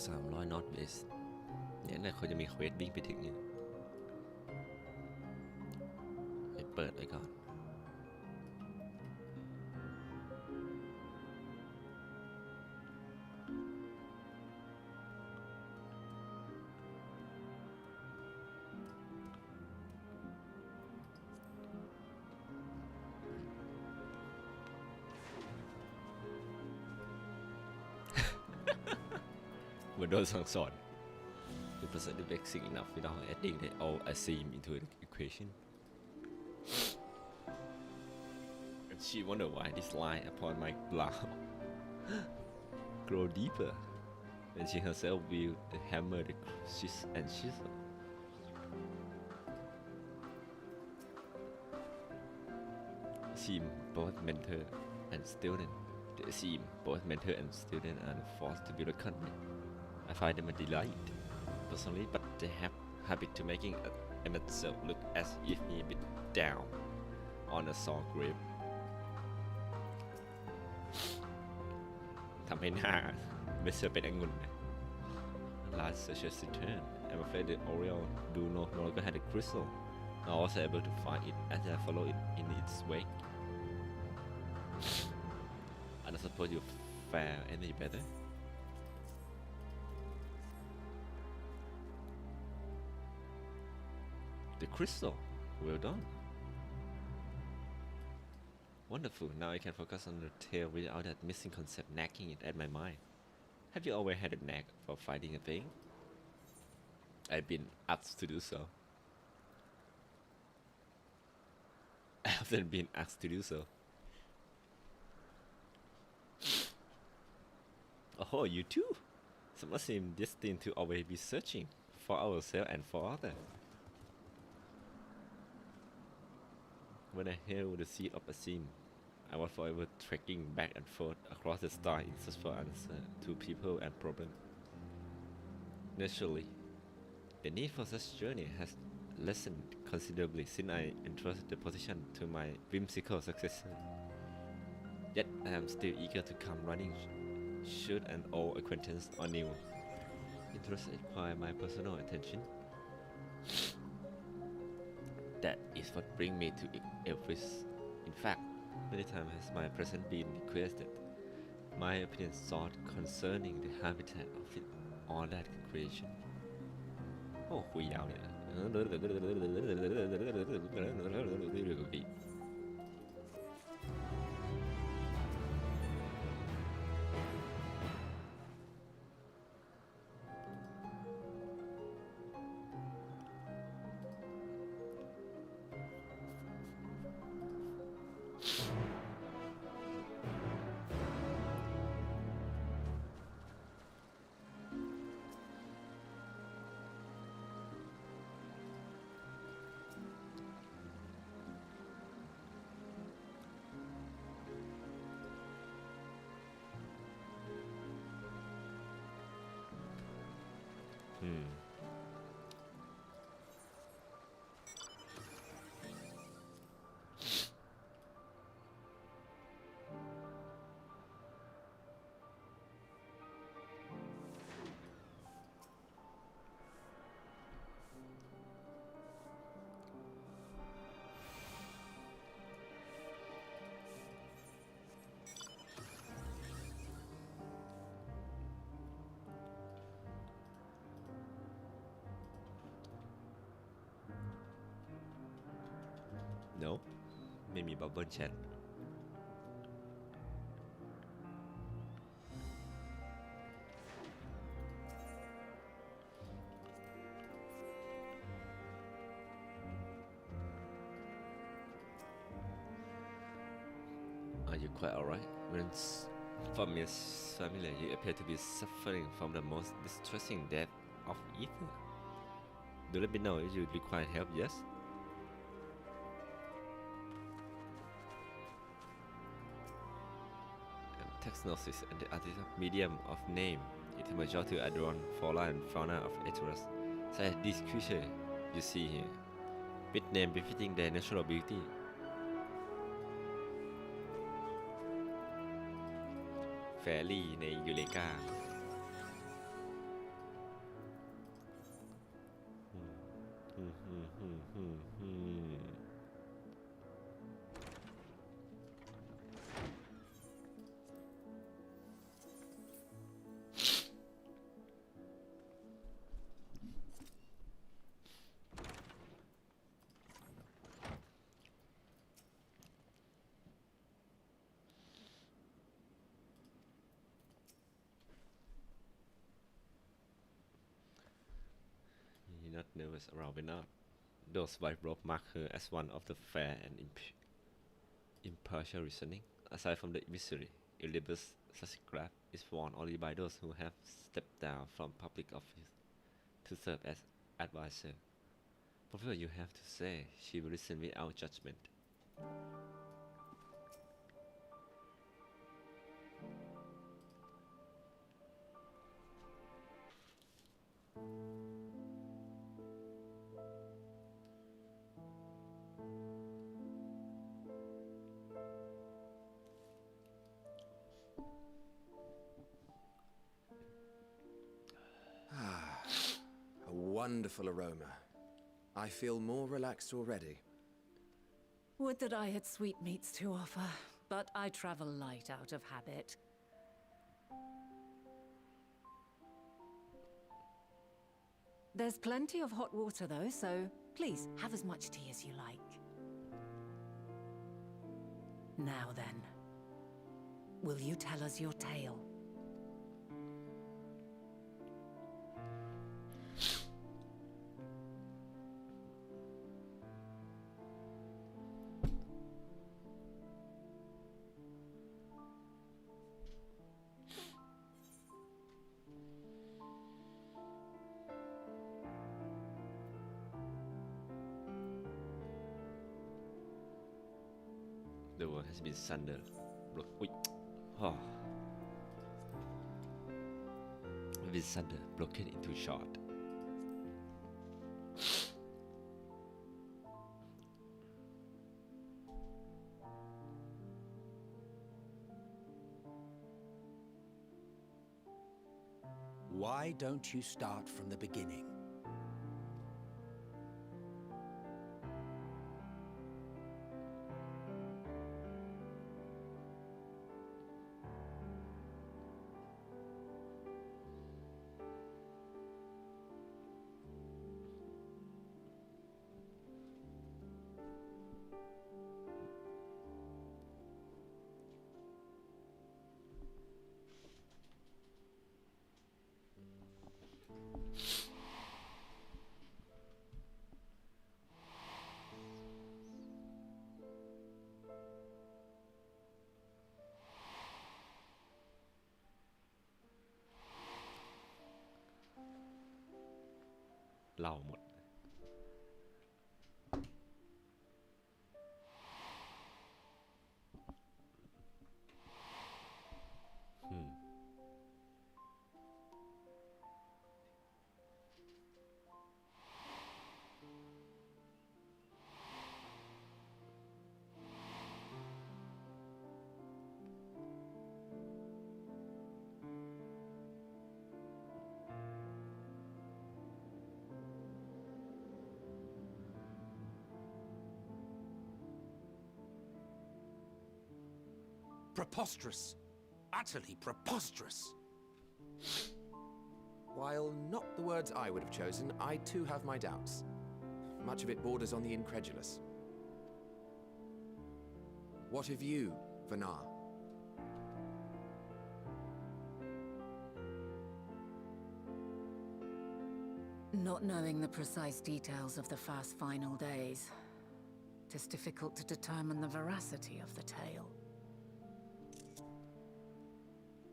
300 North West เนี่ยน่าควรจะมีเควสวิ่งไปถึงอยู่ไปเปิดไว้ก่อน เหมือนโดนสั่งสอน represent the basic enough without adding the all asim into the equation and she wondered why this line upon my brow grow deeper when she herself viewed the hammer, the chisel. Seem both mentor and student. They seem both mentor and student are the force to be reckoned with. I find them a delight, personally, but they have habit to making Emmett self look as if he bit down on a sore grape. ทำให้หน้าไม่เสือเป็นองุ่น Last such a return. I'm afraid the Oriole do no longer had a crystal. I was able to find it as I follow it in its wake. I don't suppose you fare any better. The crystal. Well done. Wonderful. Now I can focus on the tale without that missing concept nagging it at my mind. Have you always had a knack for finding a thing? I've been asked to do so. I haven't been asked to do so. Oh, you too? Some of us seem destined to always be searching for ourselves and for others. When I held the seed of a seam, I was forever trekking back and forth across the star in search for answers to people and problems. Naturally, the need for such journey has lessened considerably since I entrusted the position to my whimsical successor. Yet I am still eager to come running should an old acquaintance or new interest require my personal attention. That is what brings me to Elvis. In fact, many times has my presence been requested. My opinion sought concerning the habitat of it, all that creation. Oh, คุยยาวเลย No ไม่มีบับเบิ้ลแชท Are you quite alright? When from your family, you appear to be suffering from the most distressing death of Ether. Do let me know if you require help, yes? Textnosis and the artificial medium of name. It emerged to adorn flora and fauna of Eterus, such as these creatures you see here, with names befitting their natural beauty. Fairy ในยูเลกา Not nervous around enough. Those white robe mark her as one of the fair and impartial reasoning. Aside from the misery, Elizabeth Sasscraft is worn only by those who have stepped down from public office to serve as advisor. Whatever you have to say, she will listen without judgment. A wonderful aroma. I feel more relaxed already. Would that I had sweetmeats to offer, but I travel light out of habit. There's plenty of hot water though, so please have as much tea as you like. Now then, will you tell us your tale? The world has been sundered. With thunder broken into short. Why don't you start from the beginning? Lau một. Preposterous. Utterly preposterous. While not the words I would have chosen, I too have my doubts. Much of it borders on the incredulous. What of you, Vanar? Not knowing the precise details of the first final days, it is difficult to determine the veracity of the tale.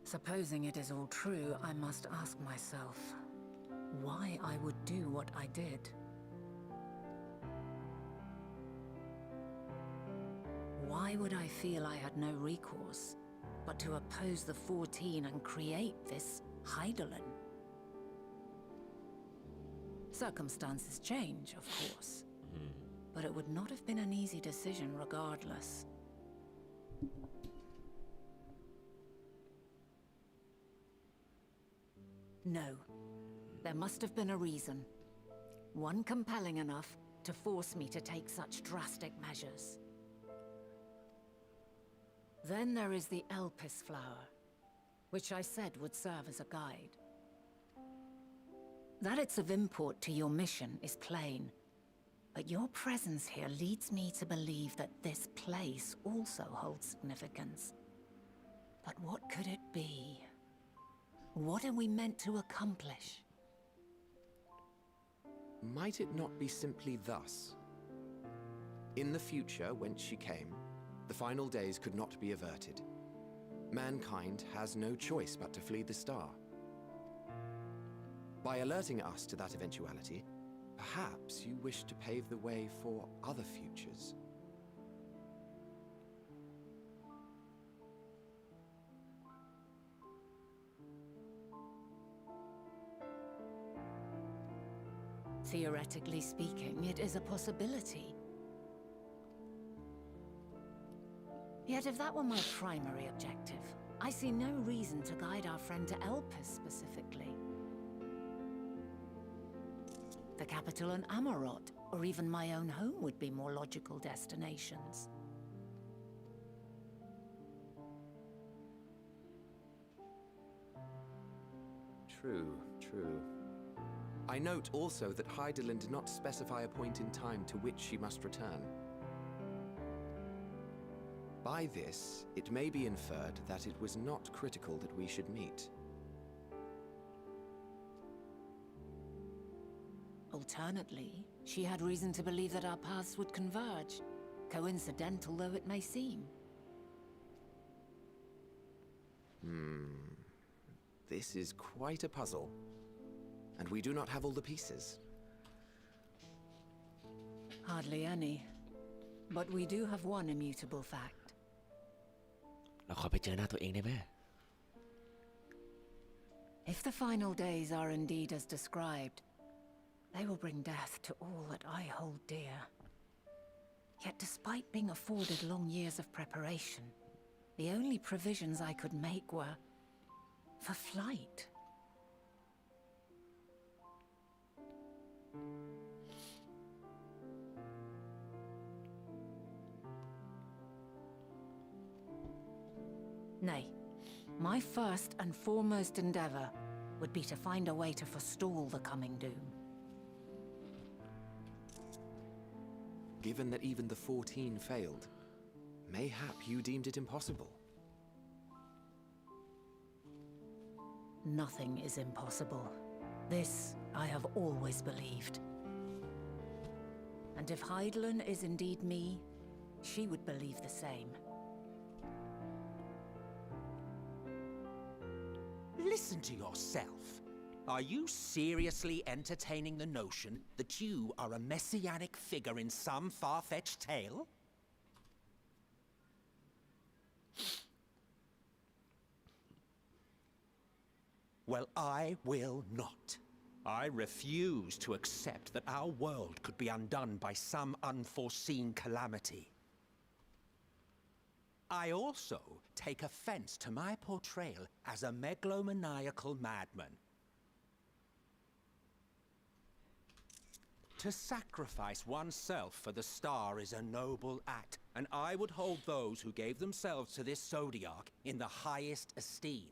Supposing it is all true, I must ask myself why I would do what I did. Why would I feel I had no recourse but to oppose the 14 and create this Heidelin? Circumstances change, of course, but it would not have been an easy decision regardless. No, there must have been a reason. One compelling enough to force me to take such drastic measures. Then there is the Elpis flower, which I said would serve as a guide. That it's of import to your mission is plain, but your presence here leads me to believe that this place also holds significance. But what could it be? What are we meant to accomplish? Might it not be simply thus? In the future, whence she came, the final days could not be averted. Mankind has no choice but to flee the star. By alerting us to that eventuality, perhaps you wish to pave the way for other futures. Theoretically speaking, it is a possibility. Yet if that were my primary objective, I see no reason to guide our friend to Elpis specifically. The capital and Amarot, or even my own home, would be more logical destinations. True. I note also that Hydaelyn did not specify a point in time to which she must return. By this, it may be inferred that it was not critical that we should meet. Alternately, she had reason to believe that our paths would converge, coincidental though it may seem. This is quite a puzzle, and we do not have all the pieces. Hardly any. But we do have one immutable fact. เราขอไปเจอหน้าตัวเองได้ไหม If the final days are indeed as described, they will bring death to all that I hold dear. Yet despite being afforded long years of preparation, the only provisions I could make were for flight. Nay, my first and foremost endeavor would be to find a way to forestall the coming doom. Given that even the 14 failed, mayhap you deemed it impossible. Nothing is impossible. This I have always believed. And if Hydaelyn is indeed me, she would believe the same. Listen to yourself. Are you seriously entertaining the notion that you are a messianic figure in some far-fetched tale? Well, I will not. I refuse to accept that our world could be undone by some unforeseen calamity. I also take offense to my portrayal as a megalomaniacal madman. To sacrifice oneself for the star is a noble act, and I would hold those who gave themselves to this zodiac in the highest esteem.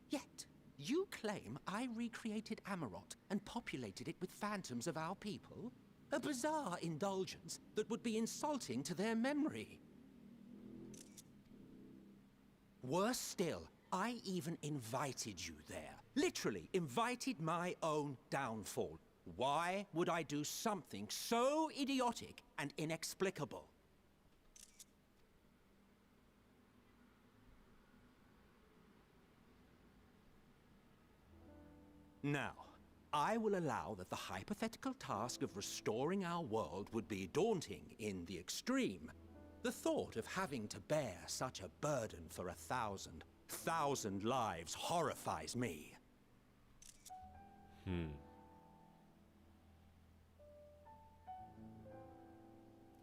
Yet, you claim I recreated Amarot and populated it with phantoms of our people? A bizarre indulgence that would be insulting to their memory. Worse still, I even invited you there. Literally invited my own downfall. Why would I do something so idiotic and inexplicable? Now, I will allow that the hypothetical task of restoring our world would be daunting in the extreme. The thought of having to bear such a burden for 1,000 lives horrifies me.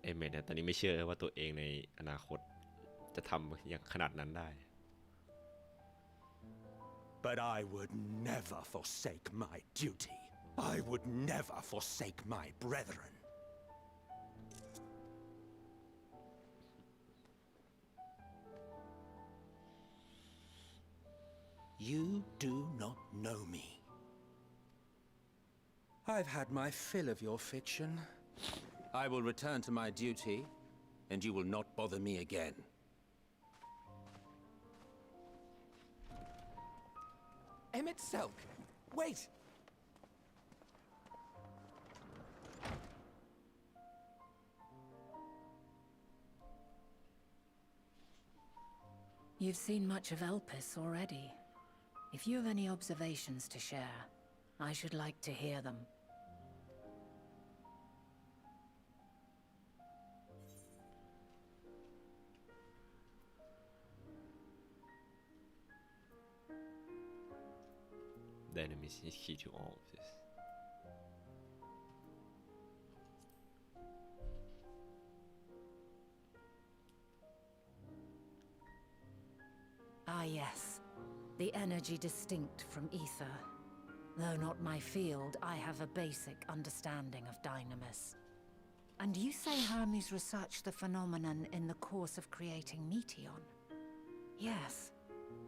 เอเมนเนี่ยตอนนี้ไม่เชื่อว่าตัวเองในอนาคตจะทำอย่างขนาดนั้นได้ But I would never forsake my duty. I would never forsake my brethren. You do not know me. I've had my fill of your fiction. I will return to my duty, and you will not bother me again. Emmett Selk! Wait! You've seen much of Elpis already. If you have any observations to share, I should like to hear them. Dynamism is key to all of this. Ah yes, the energy distinct from ether. Though not my field, I have a basic understanding of Dynamis. And you say Hermes researched the phenomenon in the course of creating Meteon? Yes,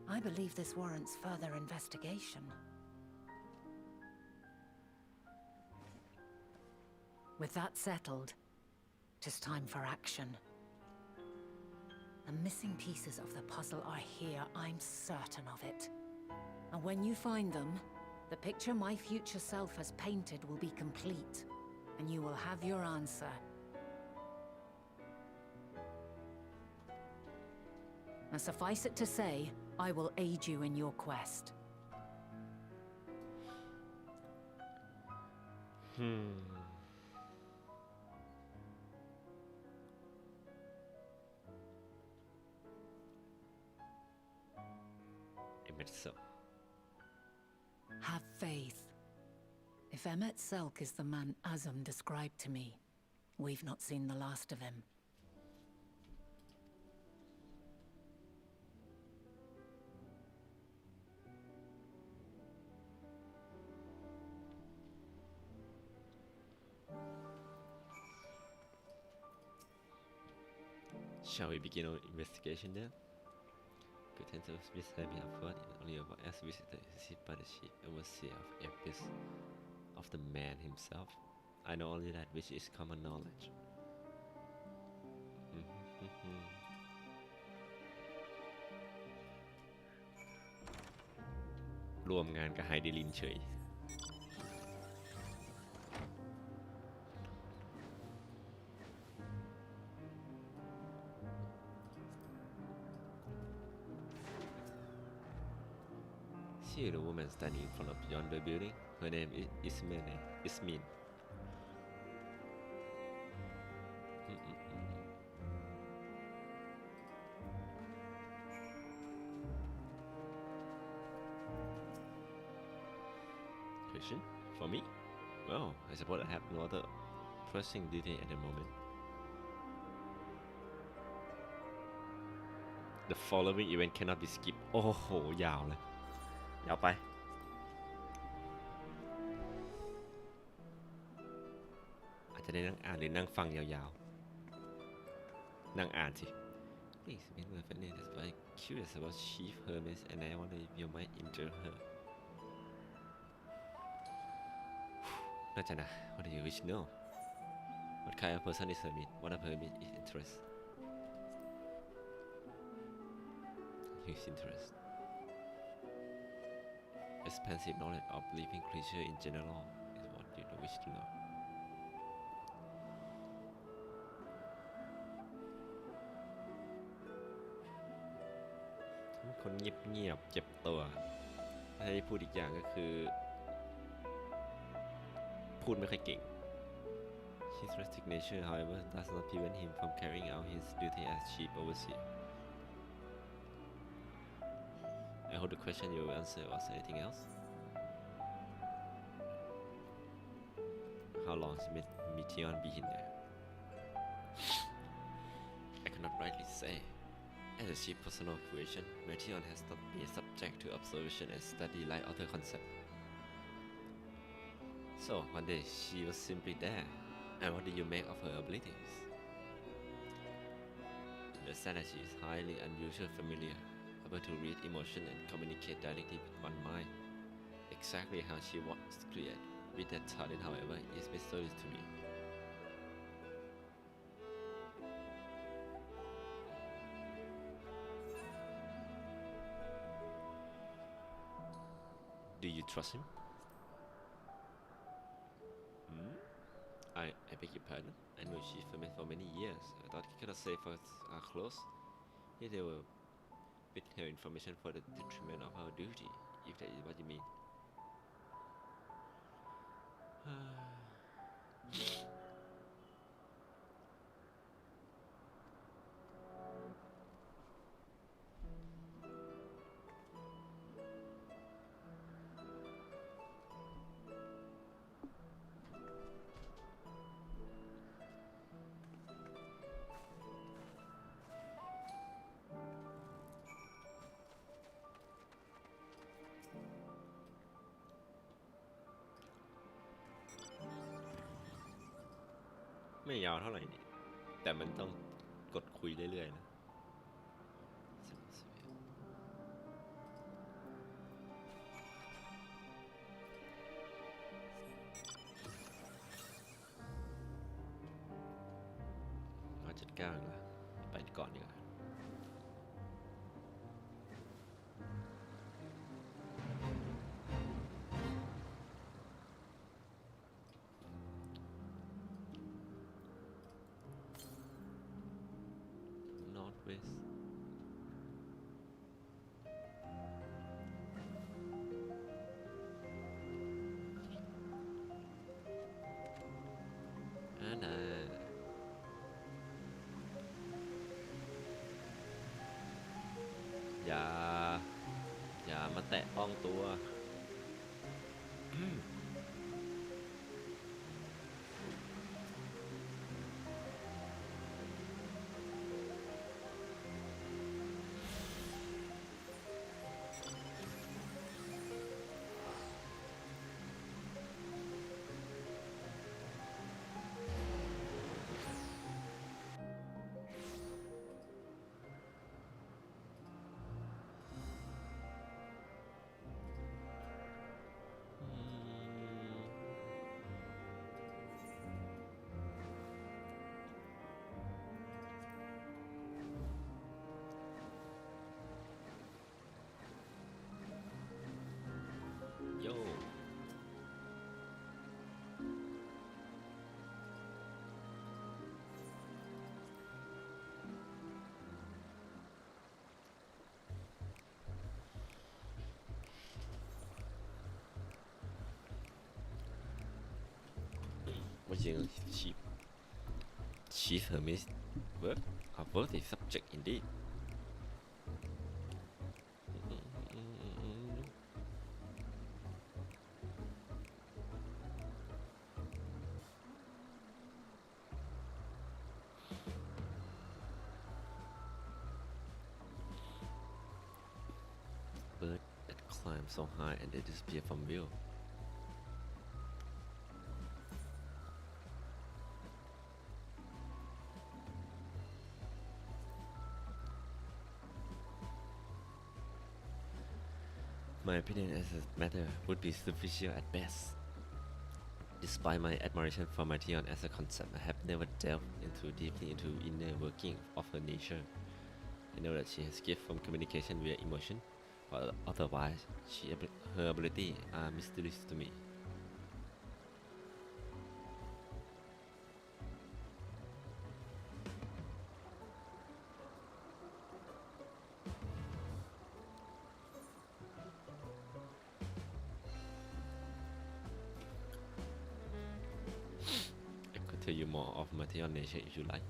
I believe this warrants further investigation. With that settled, 'tis time for action. The missing pieces of the puzzle are here, I'm certain of it. And when you find them, the picture my future self has painted will be complete, and you will have your answer. And suffice it to say, I will aid you in your quest. Have faith. If Emmett Selk is the man Azam described to me, we've not seen the last of him. Shall we begin our investigation then? Good sense of Smith had been upward only about as visitor received by the chief overseer of Epis, of the man himself. I know only that which is common knowledge. รวมงานกับไฮเดลินเฉย See the woman standing in front of yonder building? Her name is Ismin. Question? For me? Well, I suppose I have no other pressing duty at the moment. The following event cannot be skipped. โอ้โหยาวเลย ยาวไป อาจจะได้นั่งอ่านหรือนั่งฟังยาวๆ นั่งอ่านสิ Please make my friend is very curious about Chief Hermes and I wonder if you might interest her น่าจะนะ What do you wish to know? What kind of person is Hermes? What of Hermes is interest? His interest Expansive knowledge of living creature in general is what you wish to know. คนเงียบๆเจ็บตัวถ้าได้พูดอีกอย่างก็คือพูดไม่ค่อยเก่ง His resignation, however, does not prevent him from carrying out his duty as chief overseer. I hope the question you will answer was anything else. How long has Meteon been there? I cannot rightly say. As a chief personal creation, Meteor has not been subject to observation and study like other concepts. So, one day she was simply there. And what do you make of her abilities? Understand that she is highly unusual familiar, able to read emotion and communicate directly with one mind. Exactly how she was created with that talent, however, is mysterious to me. Do you trust him? I beg your pardon. I know she's famous for many years. I thought he cannot say for our close. Yet they will withhold information for the detriment of our duty, if that is what you mean.ไม่ยาวเท่าไหร่นี่แต่มันต้องกดคุยเรื่อยๆนะ179แล้วไปก่อนดีกว่าอย่ามาแตะต้องตัว Was young chief hermit work a worthy subject indeed. Bird that climb so high and they disappear from view. My opinion as a matter would be superficial at best. Despite my admiration for Meteor as a concept, I have never delved deeply into inner working of her nature. I know that she has gift from communication via emotion, but otherwise, her abilities are mysterious to me. Tell you more of Meteor nature if you like.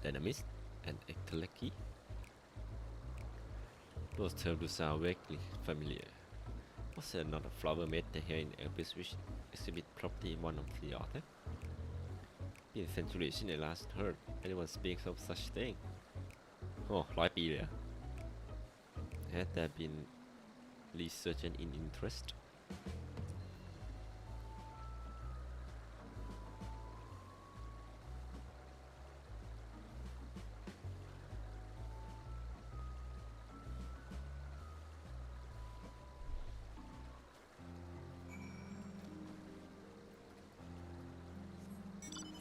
Dynamist and eclectic. Those terms do sound vaguely familiar. Was there not a flower made here in Elvis which exhibit property one of the author? been centuries since I last heard anyone speak of such thing. โอ้100 ปีเลยอะ Had there been resurgence in interest?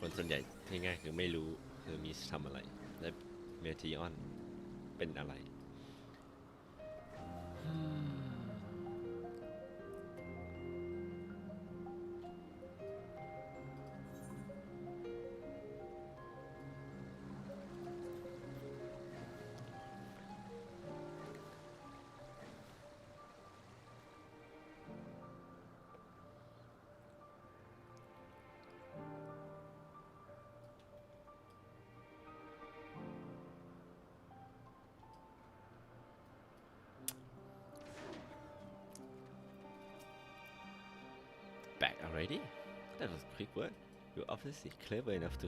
คนส่วนใหญ่ง่ายๆคือไม่รู้คือมีทำอะไรและเมทิออนเป็นอะไร Back already? That was quick work. You're obviously clever enough to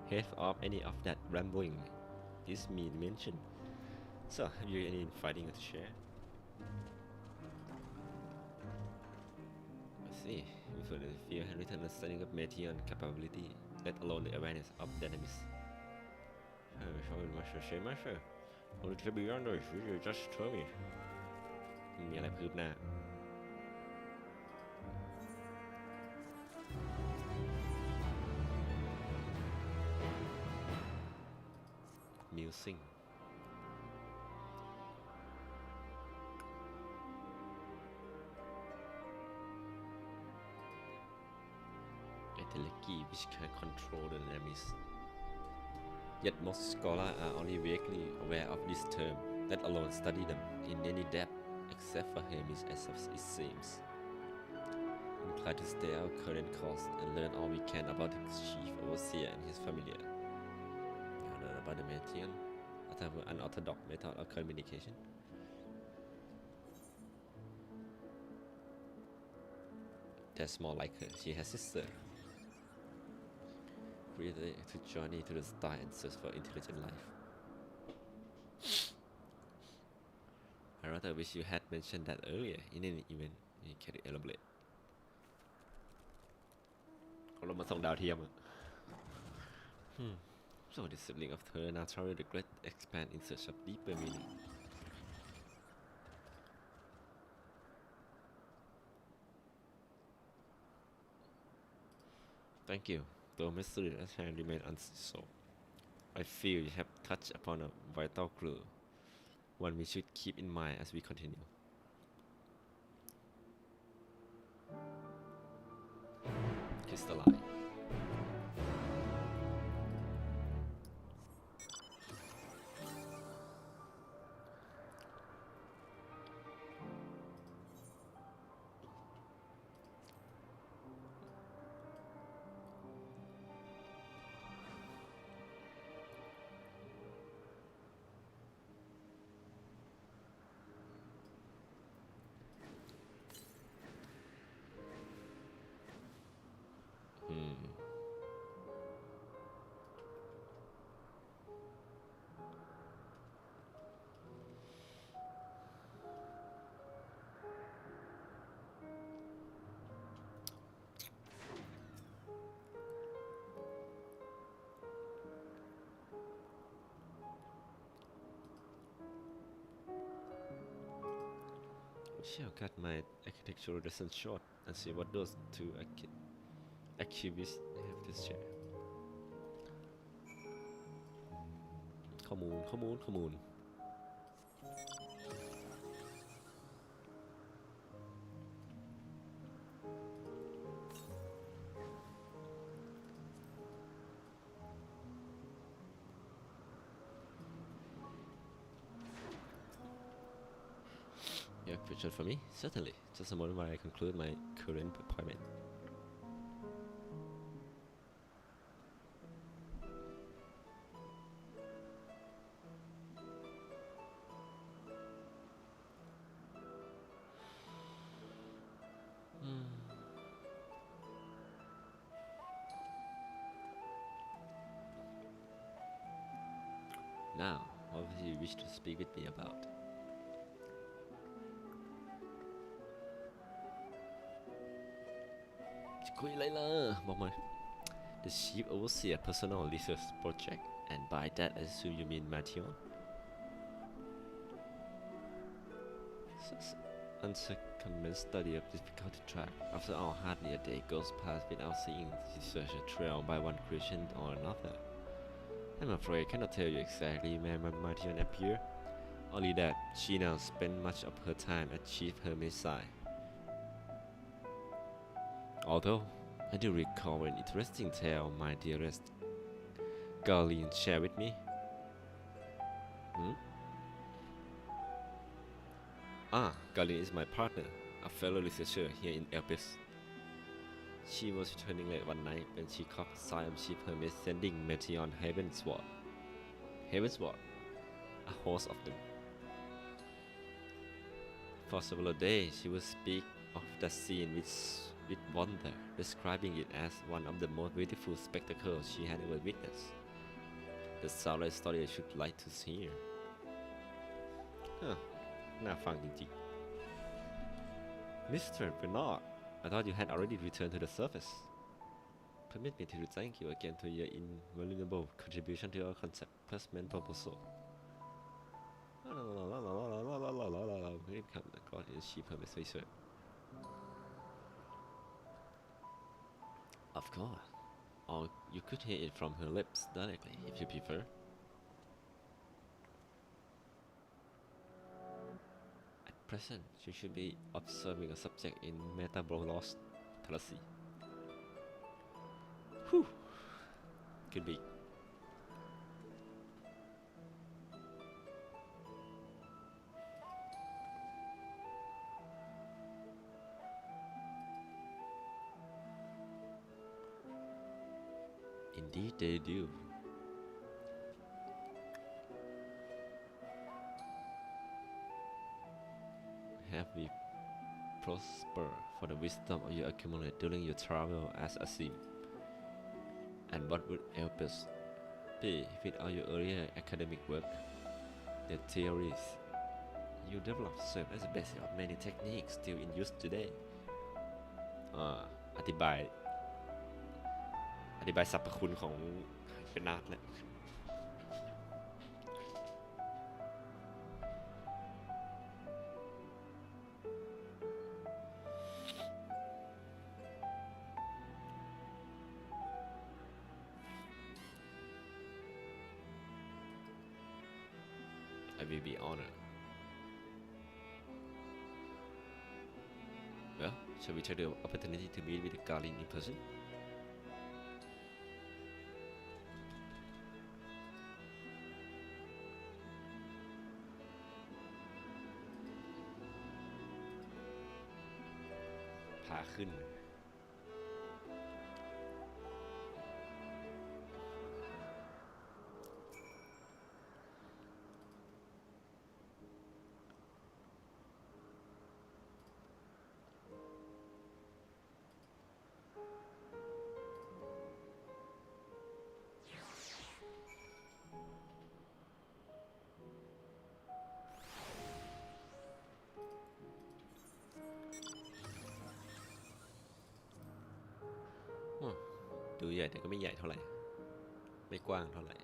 head off any of that rambling this me mentioned. So, have you any fighting to share? I see. Before the fear and written understanding of Meteon capability, let alone the awareness of dynamics. Share master. Only to be beyond those, you just told me. มีอะไรคืบหน้า Musing. A telegy which can control the dynamics. Yet most scholars are only vaguely aware of this term, let alone study them in any depth, except for Hermes as it seems. Inclined to stay our current course and learn all we can about his chief overseer and his familiar. About the Meteon, an unorthodox method of communication. That's more like her. She has sister. Created to journey to the star and search for intelligent life. I rather wish you had mentioned that earlier in any event. You can elaborate. เรามาส่งดาวเทียมอะ So the sibling of her naturally the great expand in search of deeper meaning. Thank you. Though mystery at hand remain unsolved, I feel you have touched upon a vital clue, one we should keep in mind as we continue. Crystalline. Shall cut my architectural lesson short and see what those two activists have to share. ข้อมูล You have a question for me? Certainly. Just a moment while I conclude my current appointment. Now, what do you wish to speak with me about? จะคุยอะไรล่ะบอกมา The chief overseer personal research project, and by that I assume you mean Matthew. Uncircumvented study of difficulty track. After all, hardly a day goes past without seeing the researcher trailed by one question or another. I'm afraid I cannot tell you exactly when Matthew appeared. Only that she now spends much of her time at Chief Hermes' side. Although I do recall an interesting tale my dearest Garleen shared with me. Garleen is my partner, a fellow researcher here in Elpis. She was returning late one night when she caught sight of Chief Hermes sending Meteon Heavensward. A host of them. For several days, she would speak of the scene with wonder, describing it as one of the most beautiful spectacles she had ever witnessed. The solid story I should like to hear. น่าฟังจริงๆ Mr. Bernard, I thought you had already returned to the surface. Permit me to thank you again for your invaluable contribution to our concept placement proposal. Of course, or you could hear it from her lips directly if you prefer. At present, she should be observing a subject in metabolous fallacy. Whew. Could be. Indeed they do. Have we prospered for the wisdom you accumulate during your travel as a sim? And what would help us be without your earlier academic work? The theories you developed serve as a basis of many techniques still in use today. อธิบายสรรพคุณของเป็นนักแหละ I will be honored. Well, shall we take the opportunity to meet with Garleen in person? Iดูใหญ่แต่ก็ไม่ใหญ่เท่าไหร่ไม่กว้างเท่าไหร่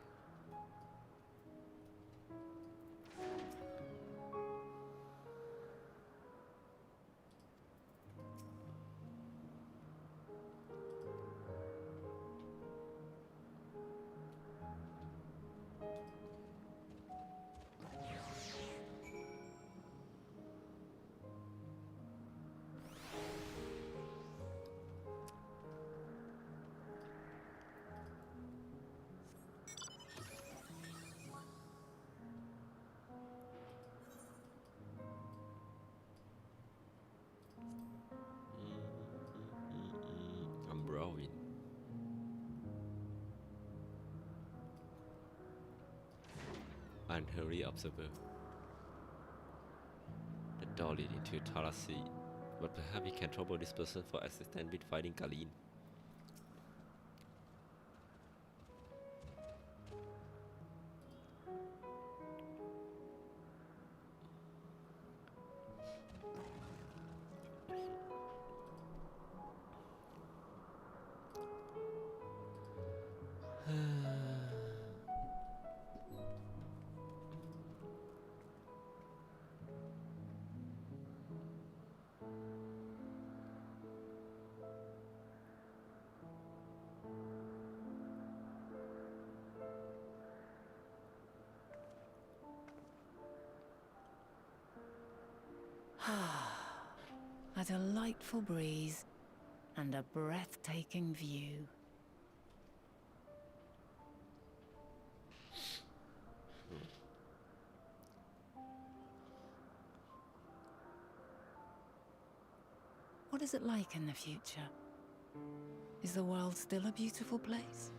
Unhurried observer. The door leads into Tarasi, but perhaps we can trouble this person for assistance with finding Garleen. a delightful breeze and a breathtaking view. What is it like in the future? Is the world still a beautiful place?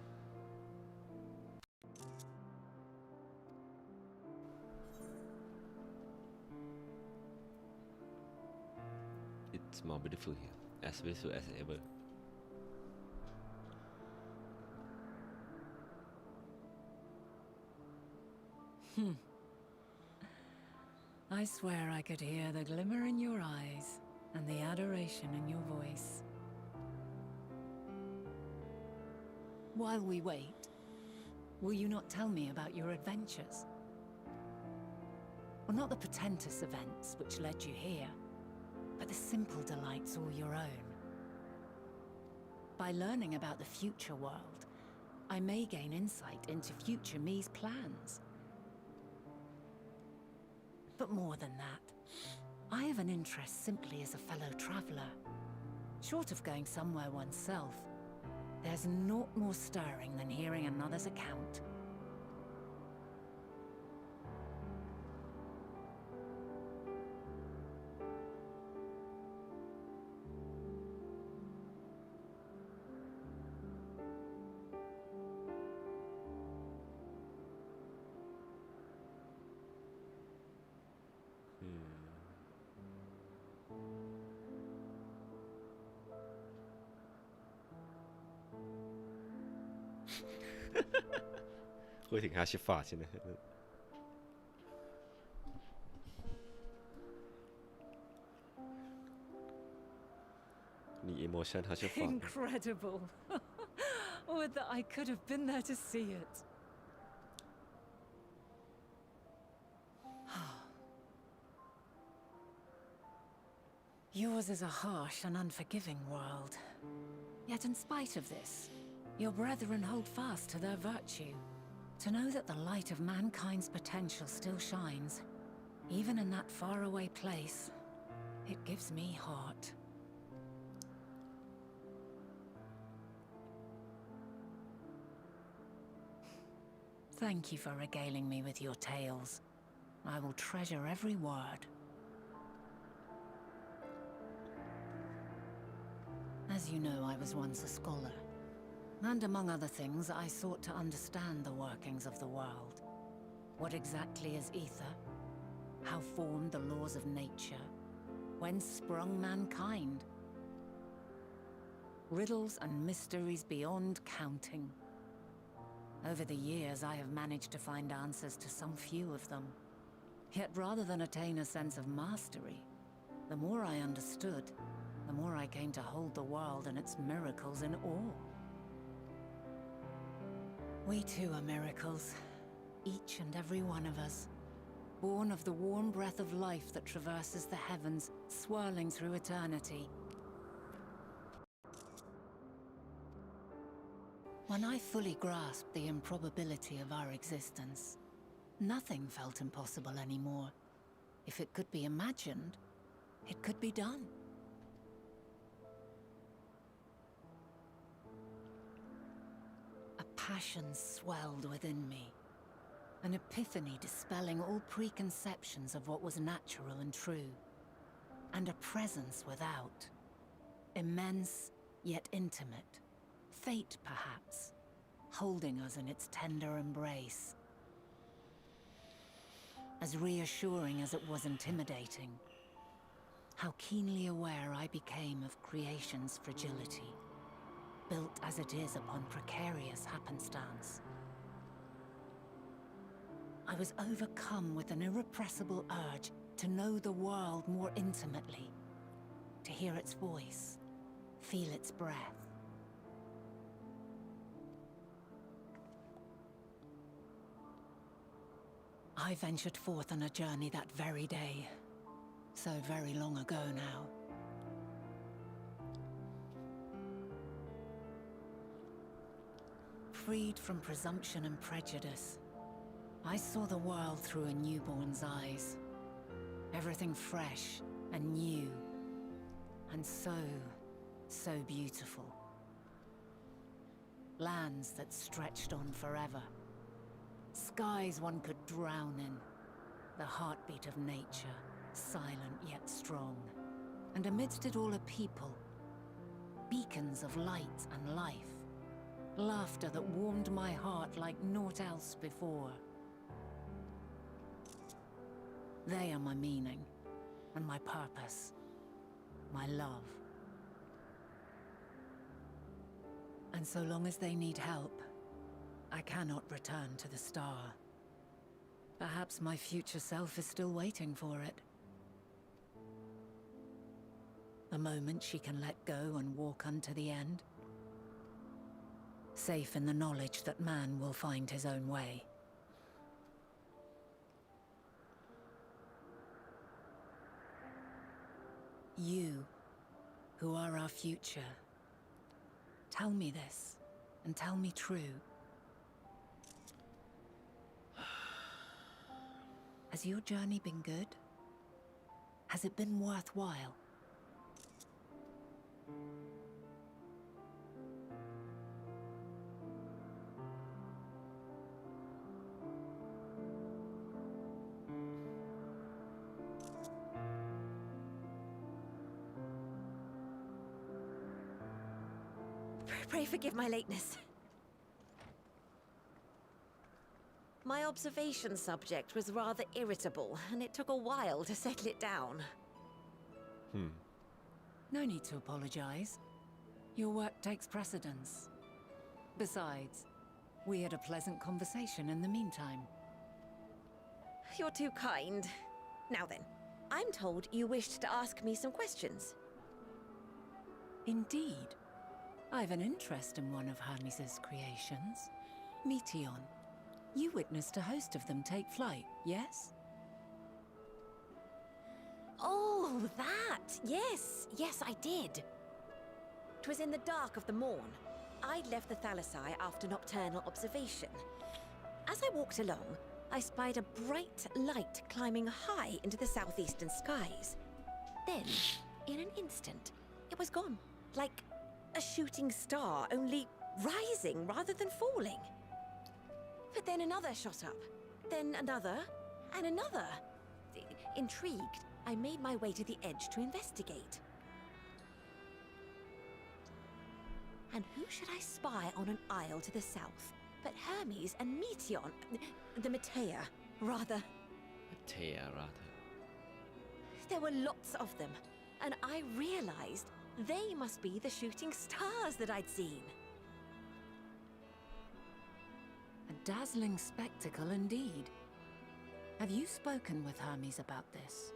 It's more beautiful here, as beautiful as ever. I swear I could hear the glimmer in your eyes and the adoration in your voice. While we wait, will you not tell me about your adventures? Well, not the portentous events which led you here, but the simple delights all your own. By learning about the future world, I may gain insight into future me's plans. But more than that, I have an interest simply as a fellow traveler. Short of going somewhere oneself, there's naught more stirring than hearing another's account.คุยถึงฮาชิฟาใช่ไหมนี่ emotion ฮาชิฟา Incredible! Would that I could have been there to see it. Yours is a harsh and unforgiving world. Yet in spite of this, your brethren hold fast to their virtue. To know that the light of mankind's potential still shines, even in that faraway place, it gives me heart. Thank you for regaling me with your tales. I will treasure every word. As you know, I was once a scholar. And among other things, I sought to understand the workings of the world. What exactly is ether? How formed the laws of nature? Whence sprung mankind? Riddles and mysteries beyond counting. Over the years, I have managed to find answers to some few of them. Yet rather than attain a sense of mastery, the more I understood, the more I came to hold the world and its miracles in awe. We too are miracles, each and every one of us, born of the warm breath of life that traverses the heavens, swirling through eternity. When I fully grasped the improbability of our existence, nothing felt impossible anymore. If it could be imagined, it could be done. Passion swelled within me, an epiphany dispelling all preconceptions of what was natural and true, and a presence without, immense yet intimate, fate perhaps, holding us in its tender embrace. As reassuring as it was intimidating, how keenly aware I became of creation's fragility, built as it is upon precarious happenstance. I was overcome with an irrepressible urge to know the world more intimately, to hear its voice, feel its breath. I ventured forth on a journey that very day, so very long ago now. Freed from presumption and prejudice, I saw the world through a newborn's eyes. Everything fresh and new. and so beautiful. Lands that stretched on forever. Skies one could drown in. The heartbeat of nature, silent yet strong. And amidst it all a people. Beacons of light and life. Laughter that warmed my heart like naught else before. They are my meaning, and my purpose, my love. And so long as they need help, I cannot return to the star. Perhaps my future self is still waiting for it. The moment she can let go and walk unto the end. Safe in the knowledge that man will find his own way. You, who are our future, tell me this, and tell me true. Has your journey been good? Has it been worthwhile? Pray forgive my lateness. My observation subject was rather irritable, and it took a while to settle it down. No need to apologize. Your work takes precedence. Besides, we had a pleasant conversation in the meantime. You're too kind. Now then, I'm told you wished to ask me some questions. Indeed. I've an interest in one of Hermes' creations. Meteon. You witnessed a host of them take flight, yes? Oh, that! Yes, yes, I did. 'Twas in the dark of the morn. I'd left the Thalassai after nocturnal observation. As I walked along, I spied a bright light climbing high into the southeastern skies. Then, in an instant, it was gone, like a shooting star, only rising rather than falling. But then another shot up, then another, and another. Intrigued, I made my way to the edge to investigate. And who should I spy on an isle to the south but Hermes and Meteon, the Matea, rather. Matea, rather. There were lots of them, and I realized they must be the shooting stars that I'd seen. A dazzling spectacle indeed. Have you spoken with Hermes about this?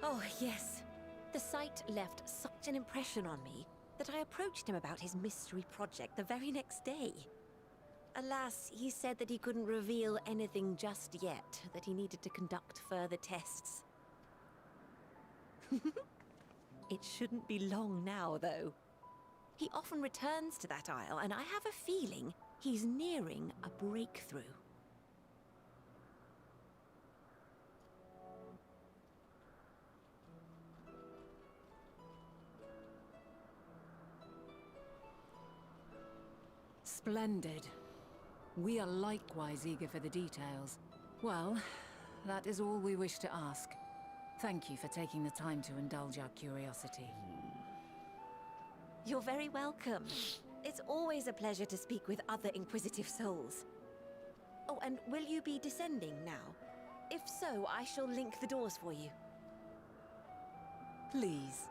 Oh, yes. The sight left such an impression on me that I approached him about his mystery project the very next day. Alas, he said that he couldn't reveal anything just yet, that he needed to conduct further tests. It shouldn't be long now, though. He often returns to that isle, and I have a feeling he's nearing a breakthrough. Splendid. We are likewise eager for the details. Well, that is all we wish to ask. Thank you for taking the time to indulge our curiosity. You're very welcome. It's always a pleasure to speak with other inquisitive souls. Oh, and will you be descending now? If so, I shall link the doors for you. Please.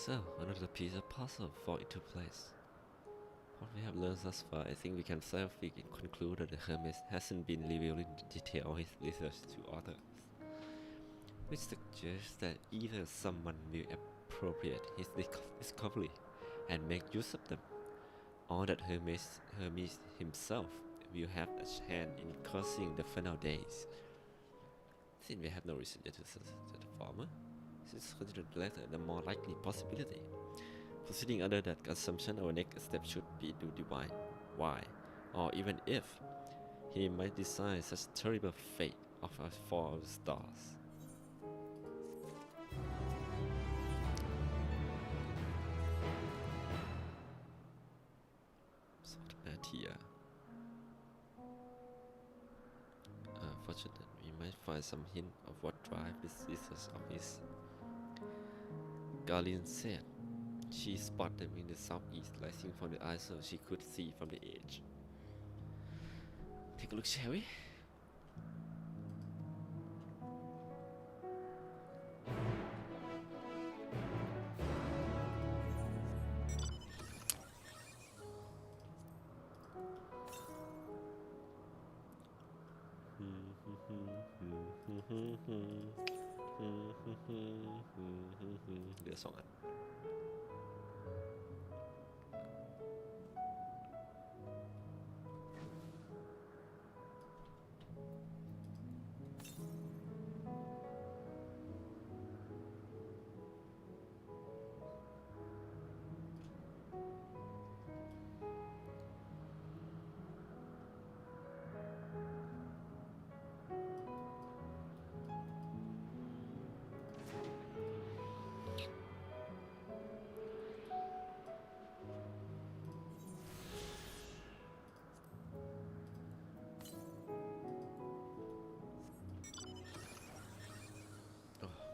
So, another piece of puzzle fall into place. What we have learned thus far, I think we can safely conclude that the Hermes hasn't been revealing the detail of his research to others, which suggests that either someone will appropriate his discovery and make use of them, or that Hermes himself will have a hand in causing the final days. Since we have no reason to suspect the former, since considered the latter the more likely possibility. Proceeding under that assumption, our next step should be to divine why, or even if, he might design such terrible fate of us for our stars. Fortunately, we might find some hint of what drive the seasons of his. Galien said she spotted them in the southeast, rising from the ice so she could see from the edge. Take a look, shall we?เหลือ2 อัน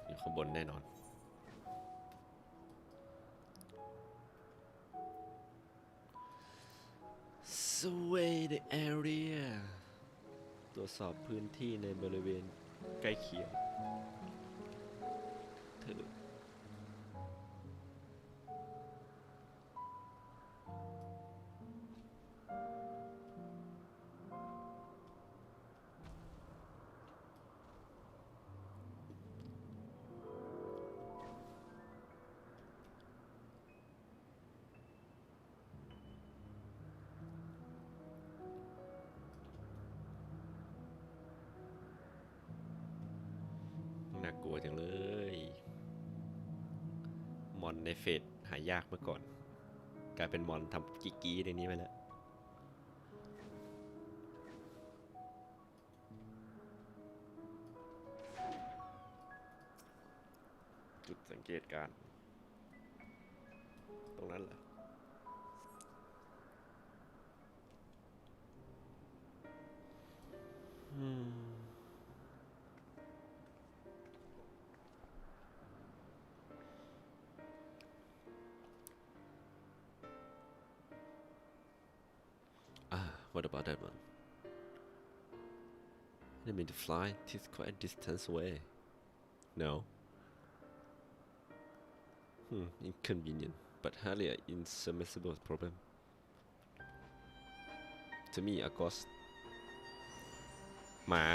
อยู่ข้างบนแน่นอน Survey the area ตรวจสอบพื้นที่ในบริเวณใกล้เคียงเธอน่ากลัวจังเลยมอนในเฟสหายากเมื่อก่อนกลายเป็นมอนทำกี้ๆในนี้ไปแล้วจุดสังเกตการณ์ตรงนั้นแหละWhat about that one? I didn't mean to fly. It is quite a distance away. No. Inconvenient, but hardly an insurmountable problem. To me, a ghost. หมา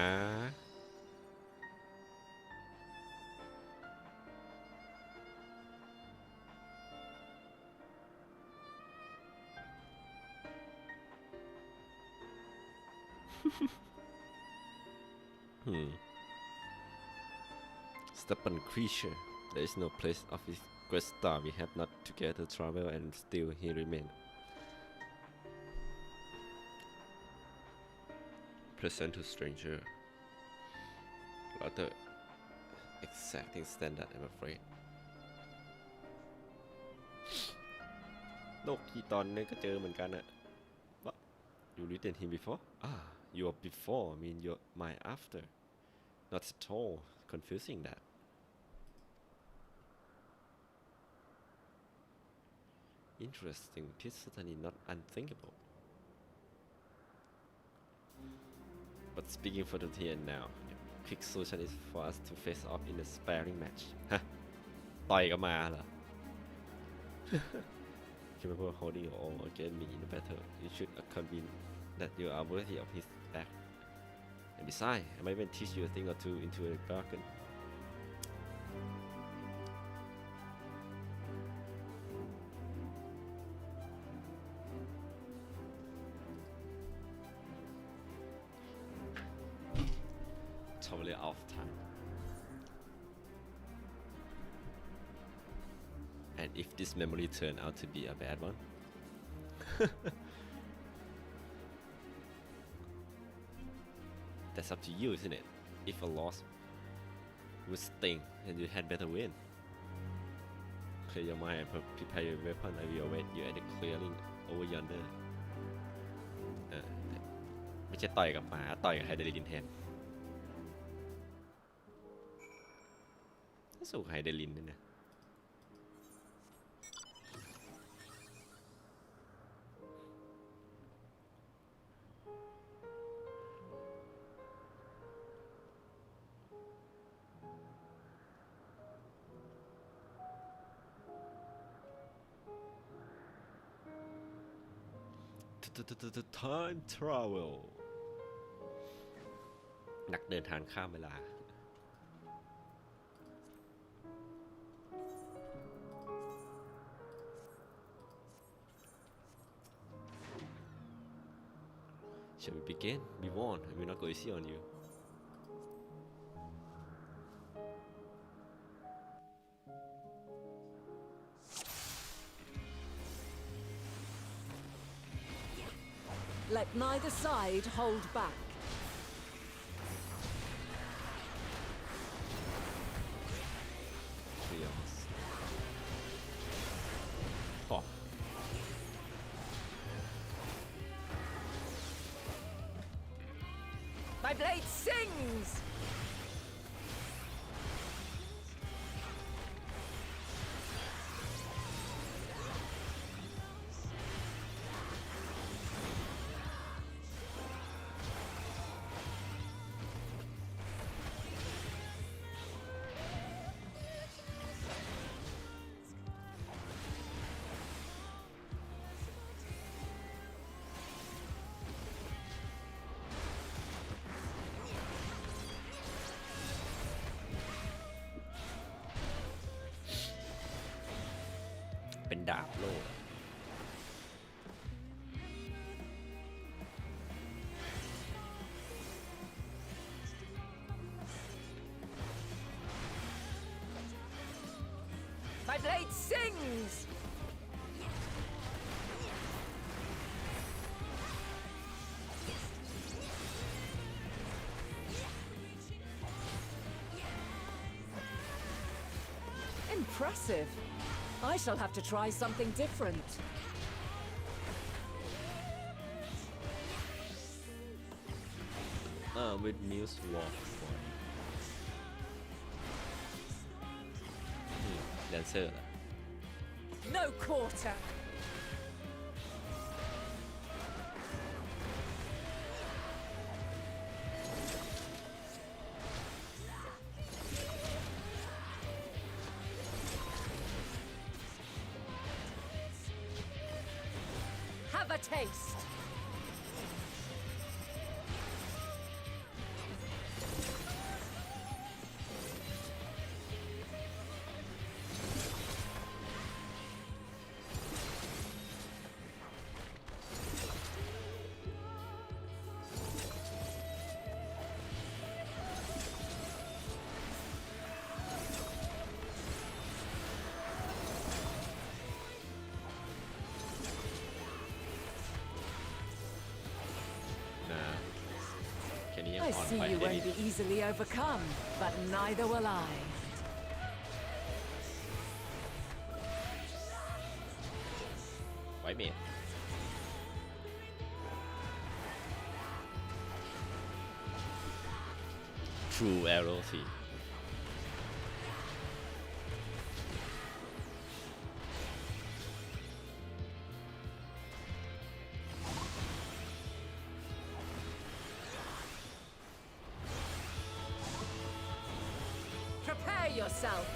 Stubborn creature. There is no place of his great star. We have not together travel and still he remain. Present to stranger. Rather exacting standard, I'm afraid. โลกที่ตอนนี้ก็เจอเหมือนกันอะ What? You written him before? Your before mean your my after. Not at all confusing that. Interesting. It is certainly not unthinkable. But speaking for the here and now, the quick solution is for us to face off in a sparring match. ฮะ ต่อยกับมาเหรอ Capable holding your own against me in the battle, you should convince that you are worthy of his back. And besides, I might even teach you a thing or two into a bargain. earlier of time. And if this memory turned out to be a bad one, that's up to you, isn't it? If a loss would sting, then you had better win. Clear your mind and prepare your weapon. I will await you at the clearing over yonder. ไม่ใช่ต่อยกับหมาต่อยกับไฮเดรินแทนสู้ไฮเดรินนี่นะtime travel นักเดินทางข้ามเวลา Shall we begin? We won. I will not go easy on you. Let neither side hold back. Oh. My blade sings!เป็นดาบโล่ My blade sings! Impressive. I shall have to try something different. With Muse Walk Dancer ล่ะ No quarter. Have a taste. I see you won't be easily overcome, but neither will I. White man. True arrow team. Prepare yourself.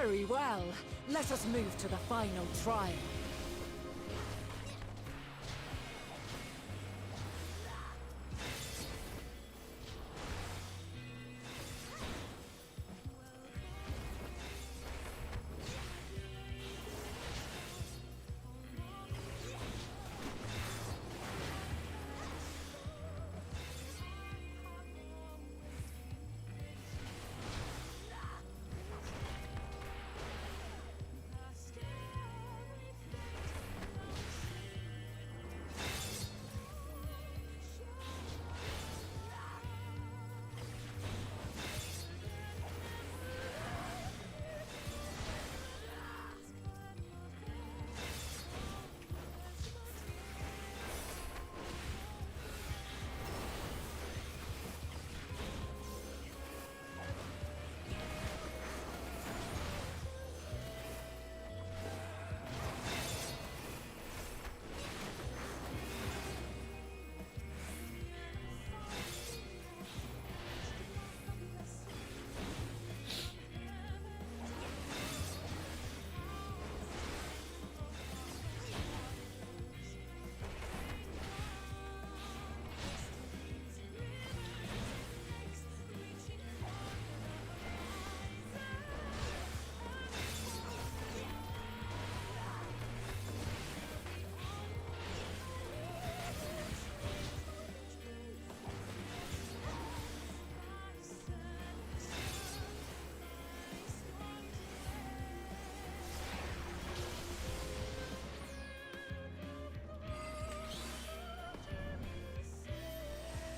Very well. Let us move to the final trial.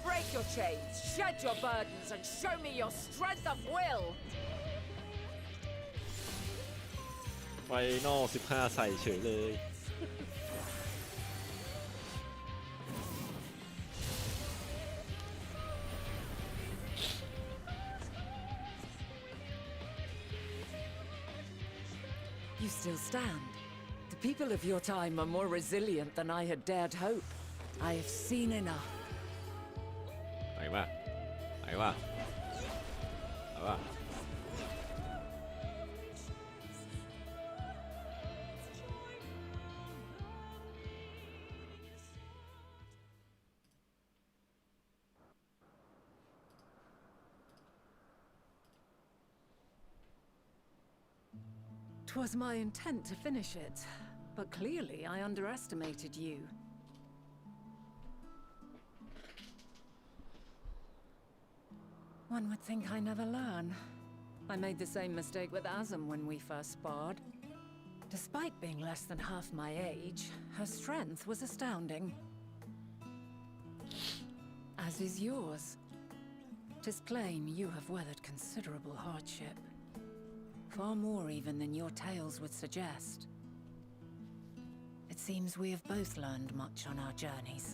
Break your chains, shed your burdens, and show me your strength of will! ไฟนอล15ใส่เฉยเลย You still stand. The people of your time are more resilient than I had dared hope. I have seen enough. ไหนวะไหนวะไหนวะ 'Twas my intent to finish it, but clearly I underestimated you. One would think I never learn. I made the same mistake with Azam when we first sparred. Despite being less than half my age, her strength was astounding. As is yours. 'Tis plain you have weathered considerable hardship. Far more even than your tales would suggest. It seems we have both learned much on our journeys.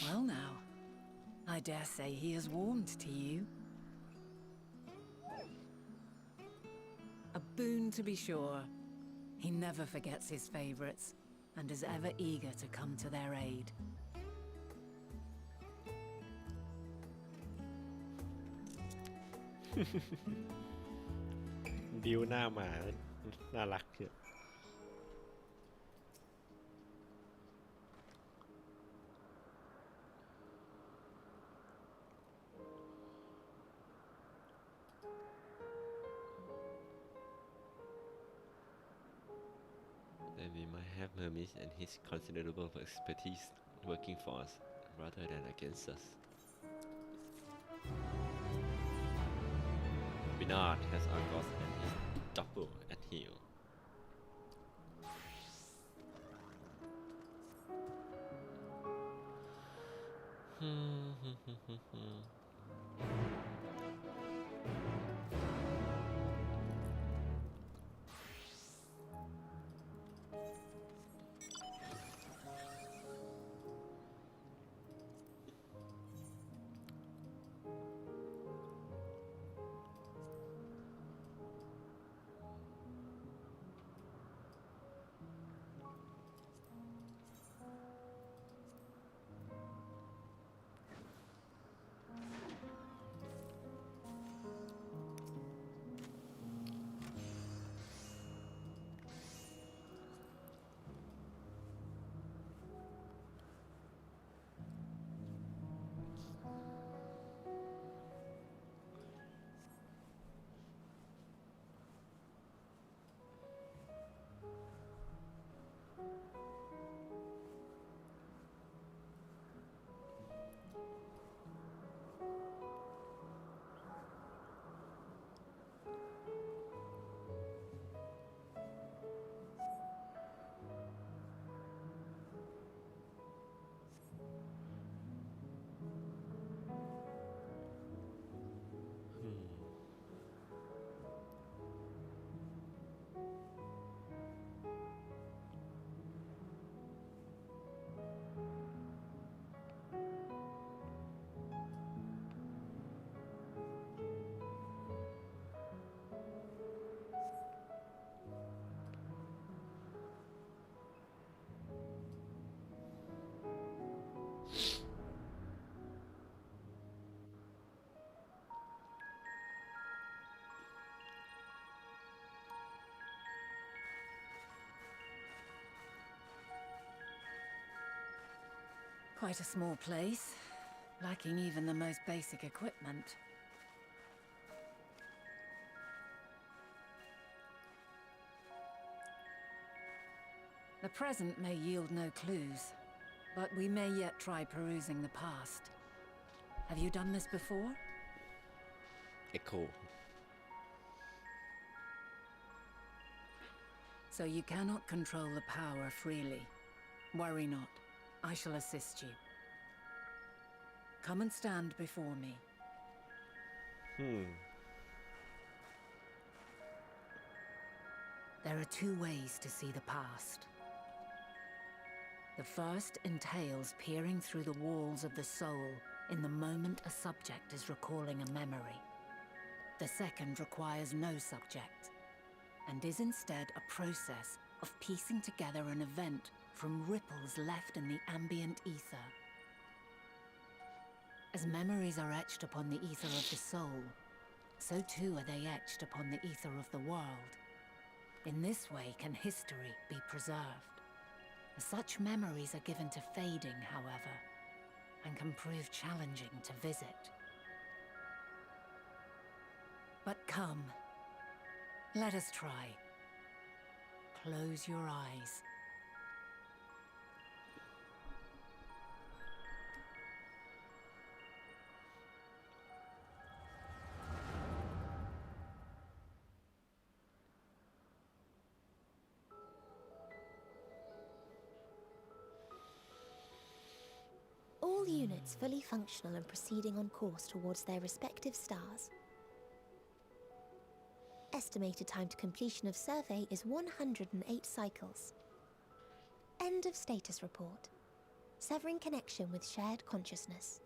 Well now, I dare say he has warmed to you. A boon to be sure. He never forgets his favorites, and is ever eager to come to their aid. บิวหน้าหมาน่ารักเชียว Then we might have Hermes and his considerable expertise working for us rather than against us. Bernard has Argos and his double at heel. Quite a small place, lacking even the most basic equipment. The present may yield no clues, but we may yet try perusing the past. Have you done this before? Echo. So you cannot control the power freely. Worry not. I shall assist you. Come and stand before me. There are two ways to see the past. The first entails peering through the walls of the soul in the moment a subject is recalling a memory. The second requires no subject, and is instead a process of piecing together an event from ripples left in the ambient ether. As memories are etched upon the ether of the soul, so too are they etched upon the ether of the world. In this way can history be preserved. Such memories are given to fading, however, and can prove challenging to visit. But come, let us try. Close your eyes. All units fully functional and proceeding on course towards their respective stars. Estimated time to completion of survey is 108 cycles. End of status report. Severing connection with shared consciousness.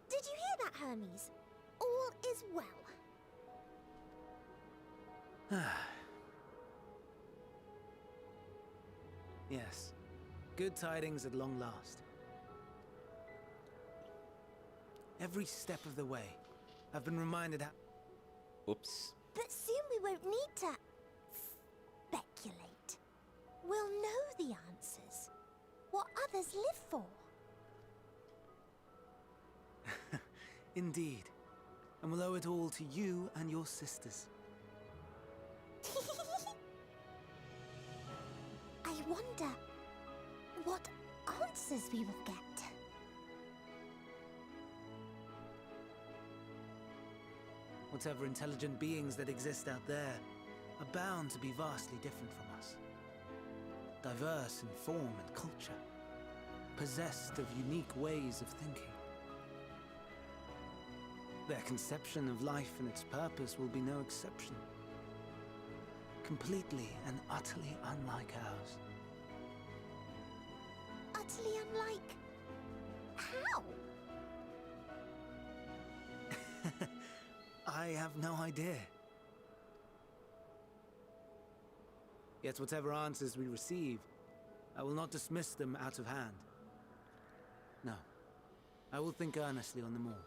Did you hear that, Hermes? All is well. Yes. Good tidings at long last. Every step of the way, I've been reminded how... Oops. But soon we won't need to... speculate. We'll know the answers. What others live for. Indeed. And we'll owe it all to you and your sisters. I wonder what answers we will get. Whatever intelligent beings that exist out there are bound to be vastly different from us. Diverse in form and culture, possessed of unique ways of thinking. Their conception of life and its purpose will be no exception. Completely and utterly unlike ours. Utterly unlike... how? I have no idea. Yet whatever answers we receive, I will not dismiss them out of hand. No, I will think earnestly on them all.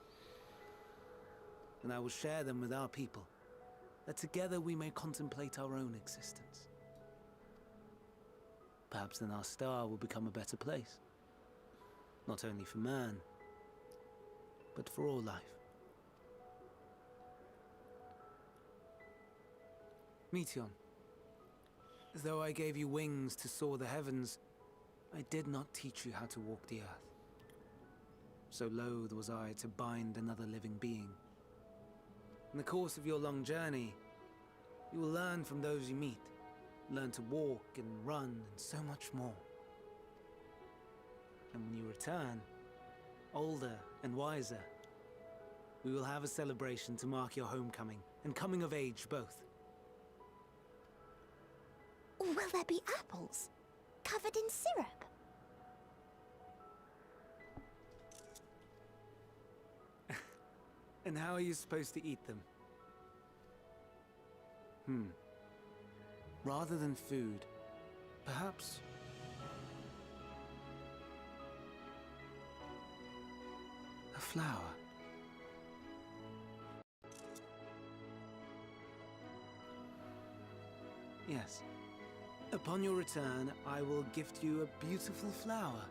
And I will share them with our people, that together we may contemplate our own existence. Perhaps then our star will become a better place. Not only for man, but for all life. Meteon, though I gave you wings to soar the heavens, I did not teach you how to walk the earth. So loath was I to bind another living being. In the course of your long journey, you will learn from those you meet, learn to walk and run and so much more. And when you return, older and wiser, we will have a celebration to mark your homecoming and coming of age both. Will there be apples? Covered in syrup? And how are you supposed to eat them? Rather than food, perhaps... a flower. Yes, a Upon your return, I will gift you a beautiful flower.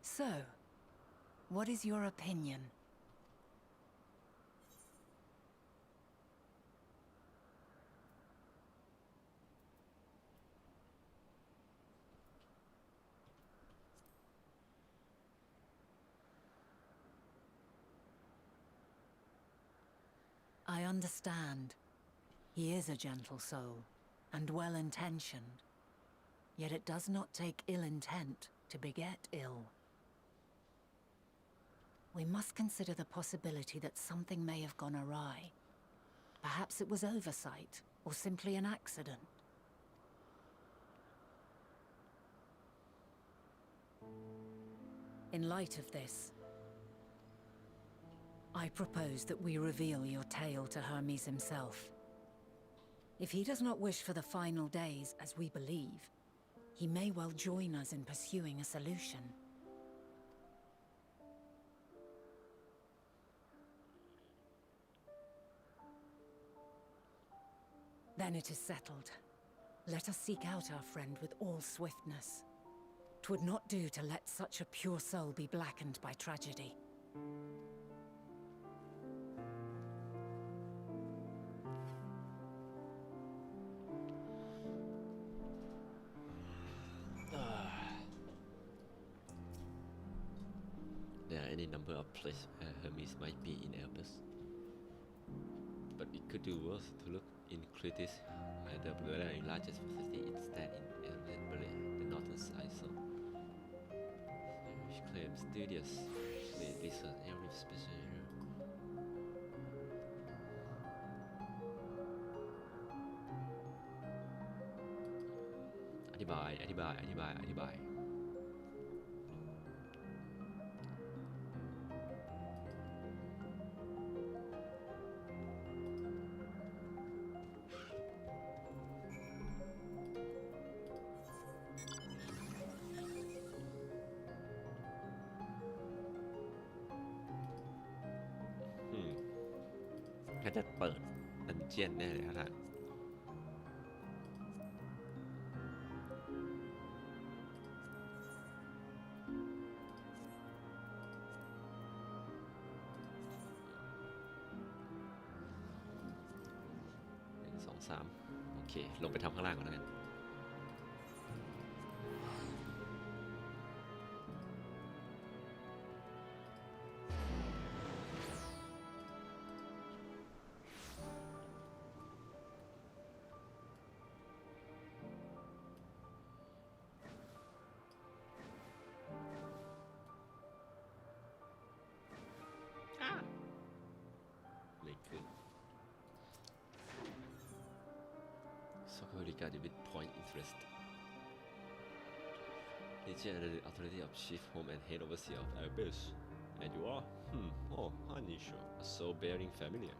So, what is your opinion? I understand. He is a gentle soul, and well-intentioned. Yet it does not take ill intent to beget ill. We must consider the possibility that something may have gone awry. Perhaps it was oversight, or simply an accident. In light of this, I propose that we reveal your tale to Hermes himself. If he does not wish for the final days, as we believe, he may well join us in pursuing a solution. Then it is settled. Let us seek out our friend with all swiftness. 'Twould not do to let such a pure soul be blackened by tragedy. There are any number of places where Hermes might be in Elpis. But it could do worse to look in Crete, the very largest facility instead in Elpis, the northern side, so which claims studious research every special area. อธิบาย ถ้าจะเปิดดันเจียนแน่เลยครับท่าน1 2 3โอเคลงไปทำข้างล่างก่อนแล้วกันSoccer regarded with point interest. Legion under the authority of Chief Home and Head Overseer of Elpis. And you are? Oh, unusual. A soul-bearing familiar.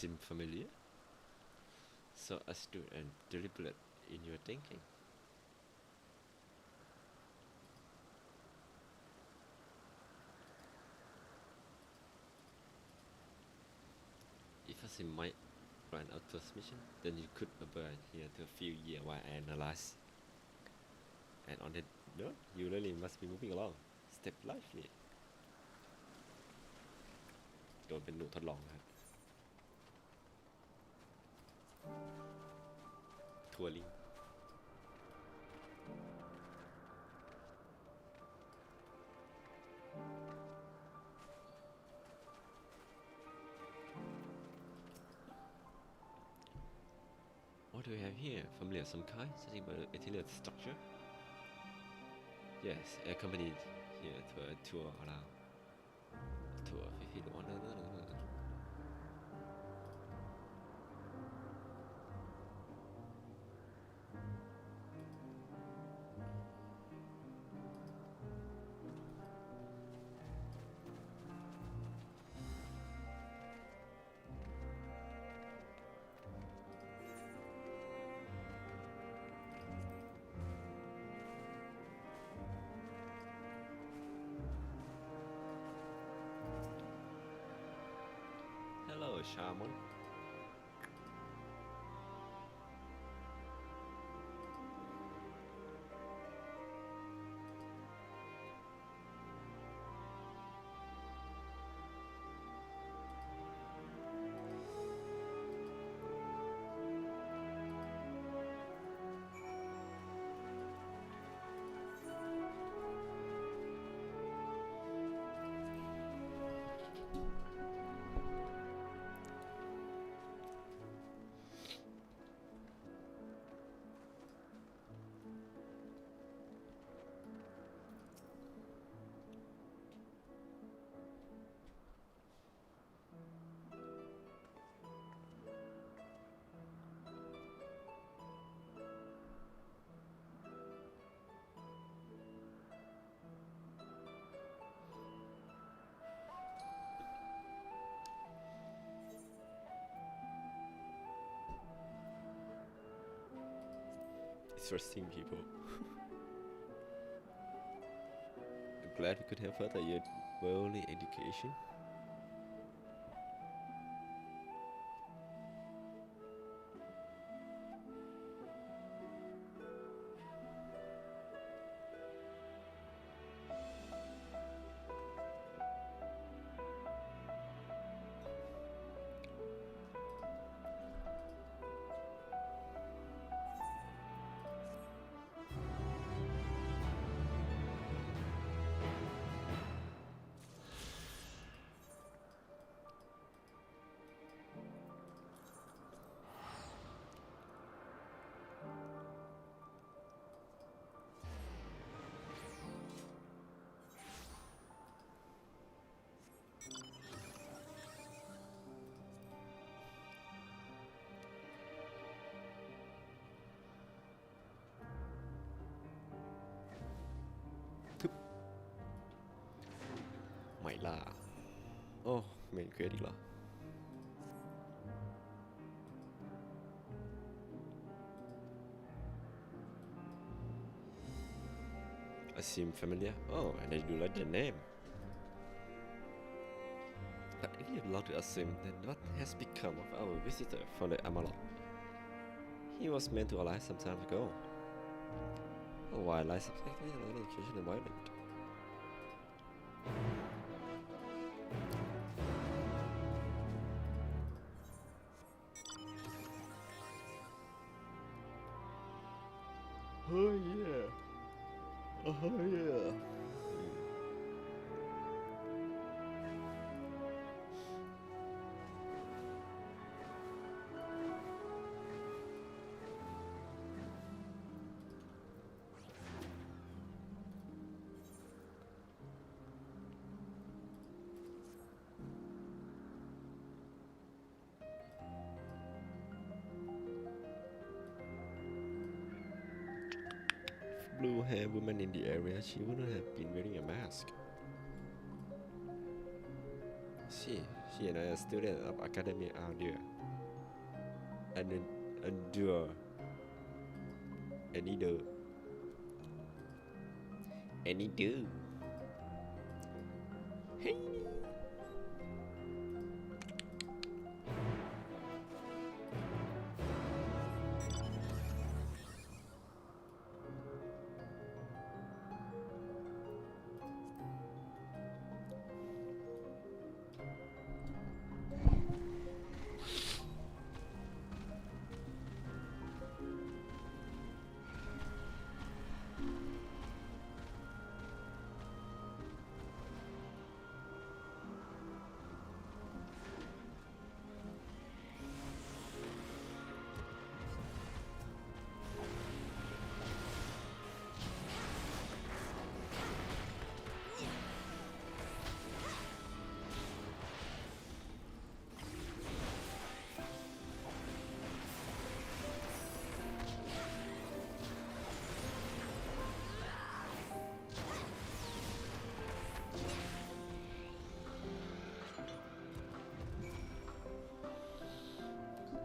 seem familiar. So astute and deliberate in your thinking. If I see might grant out transmission, then you could abide here to a few years while I analyze. And on that note, you really must be moving along. Step lively. โดนเป็นหนูทดลองครับทัวริง What do we have here? Familiar of some kind? Something about a utility structure? Yes, accompanied here to a tour around. A tour of 51. Hello, Shaman. Interesting people. I'm glad we could help further your worldly education. Mày là main quest อีกเหรอ I seem familiar. Oh, and I do like the name. But if you belong to Asim, then what has become of our visitor from the Amalok? He was meant to arrive some time ago. Why lies exactly in the location environment? Oh yeah. Oh yeah. Blue hair woman in the area, she wouldn't have been wearing a mask. See, She and I are students of Academy Ardure and endure any do. Any do. Hey.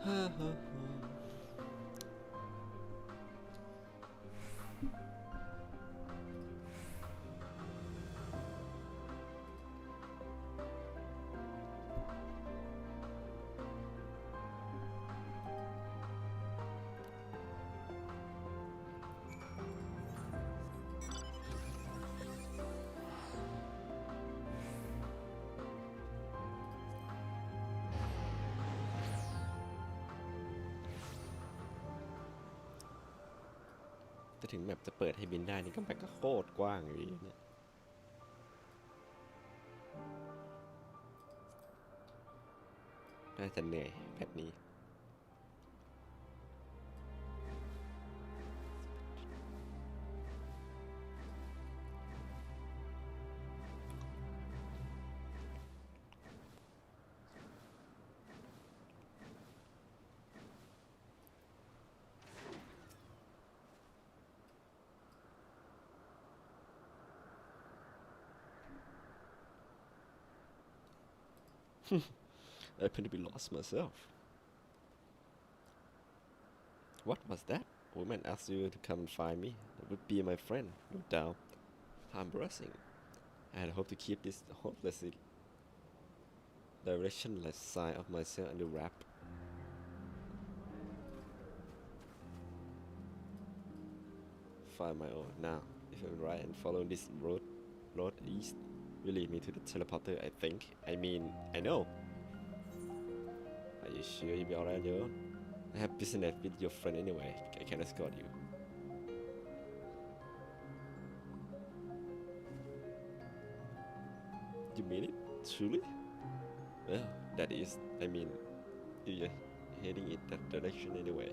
Ha. ถึงแมปจะเปิดให้บินได้นี่ก็แมปก็โคตรกว้างอยู่ดีเนี่ยน่าจะเหนื่อยแบบนี้ I appear to be lost myself. What was that? A woman asked you to come and find me. That would be my friend, no doubt. How embarrassing. I had hoped to keep this hopelessly directionless side of myself under wrap. Find my own. Now, if I'm right and follow this road east, will lead me to the teleporter, I think. I mean, I know. Are you sure you'll be alright on your own? I have business with your friend anyway. I can escort you. You mean it? Truly? Well, that is, I mean, you're heading in that direction anyway.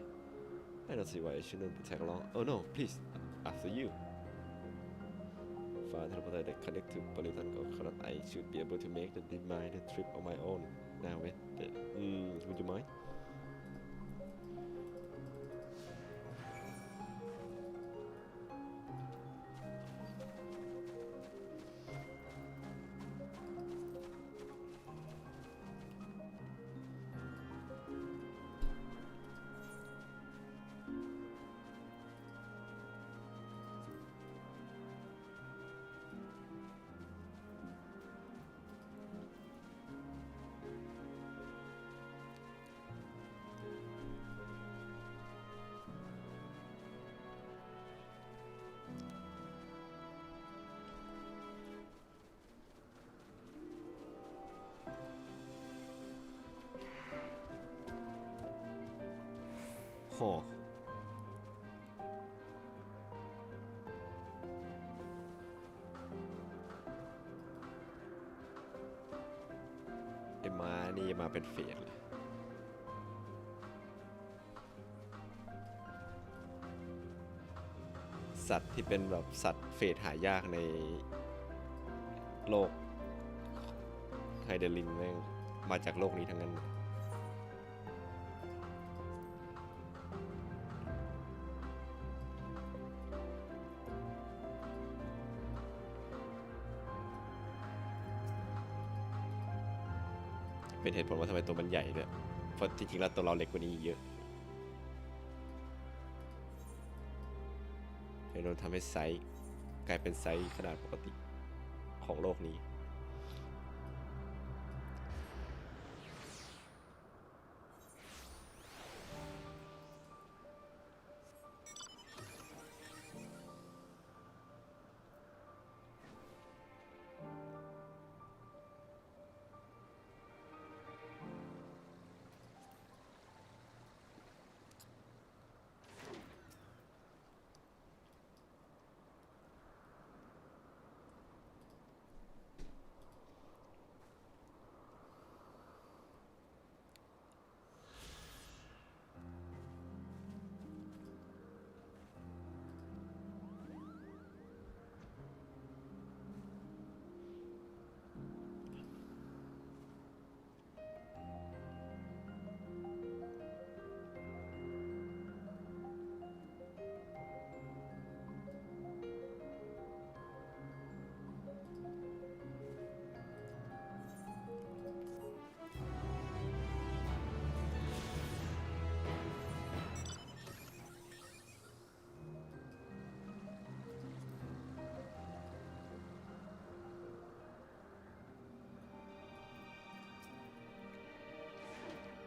I don't see why I shouldn't tag along. Oh no, please, after you. Find a teleporter that connect to Politan or I should be able to make the reminder trip on my own. Now wait, would you mind? Huh.นี่มาเป็นเฟสเลยสัตว์ที่เป็นแบบสัตว์เฟสหายากในโลกไฮเดลินแม่งมาจากโลกนี้ทั้งนั้น เป็นเหตุผลว่าทำไมตัวมันใหญ่ด้วยเพราะจริงๆแล้วตัวเราเล็กกว่านี้เยอะเลยโดนทำให้ไซส์กลายเป็นไซส์ขนาดปกติของโลกนี้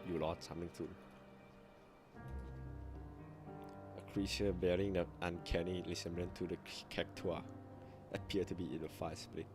อยู่รอด310 A creature bearing the uncanny resemblance to the cactua appear to be in the fire split.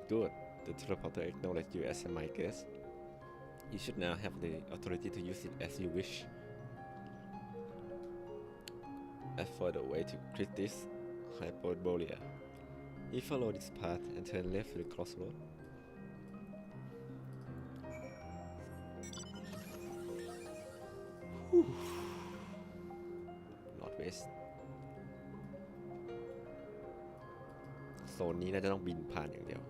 Good. The teleporter acknowledged you as my guest. You should now have the authority to use it as you wish. As for the way to create this hyperborea, you follow this path and turn left to the crossroad. Northwest. โซนนี้น่าจะต้องบินผ่านอย่างเดียว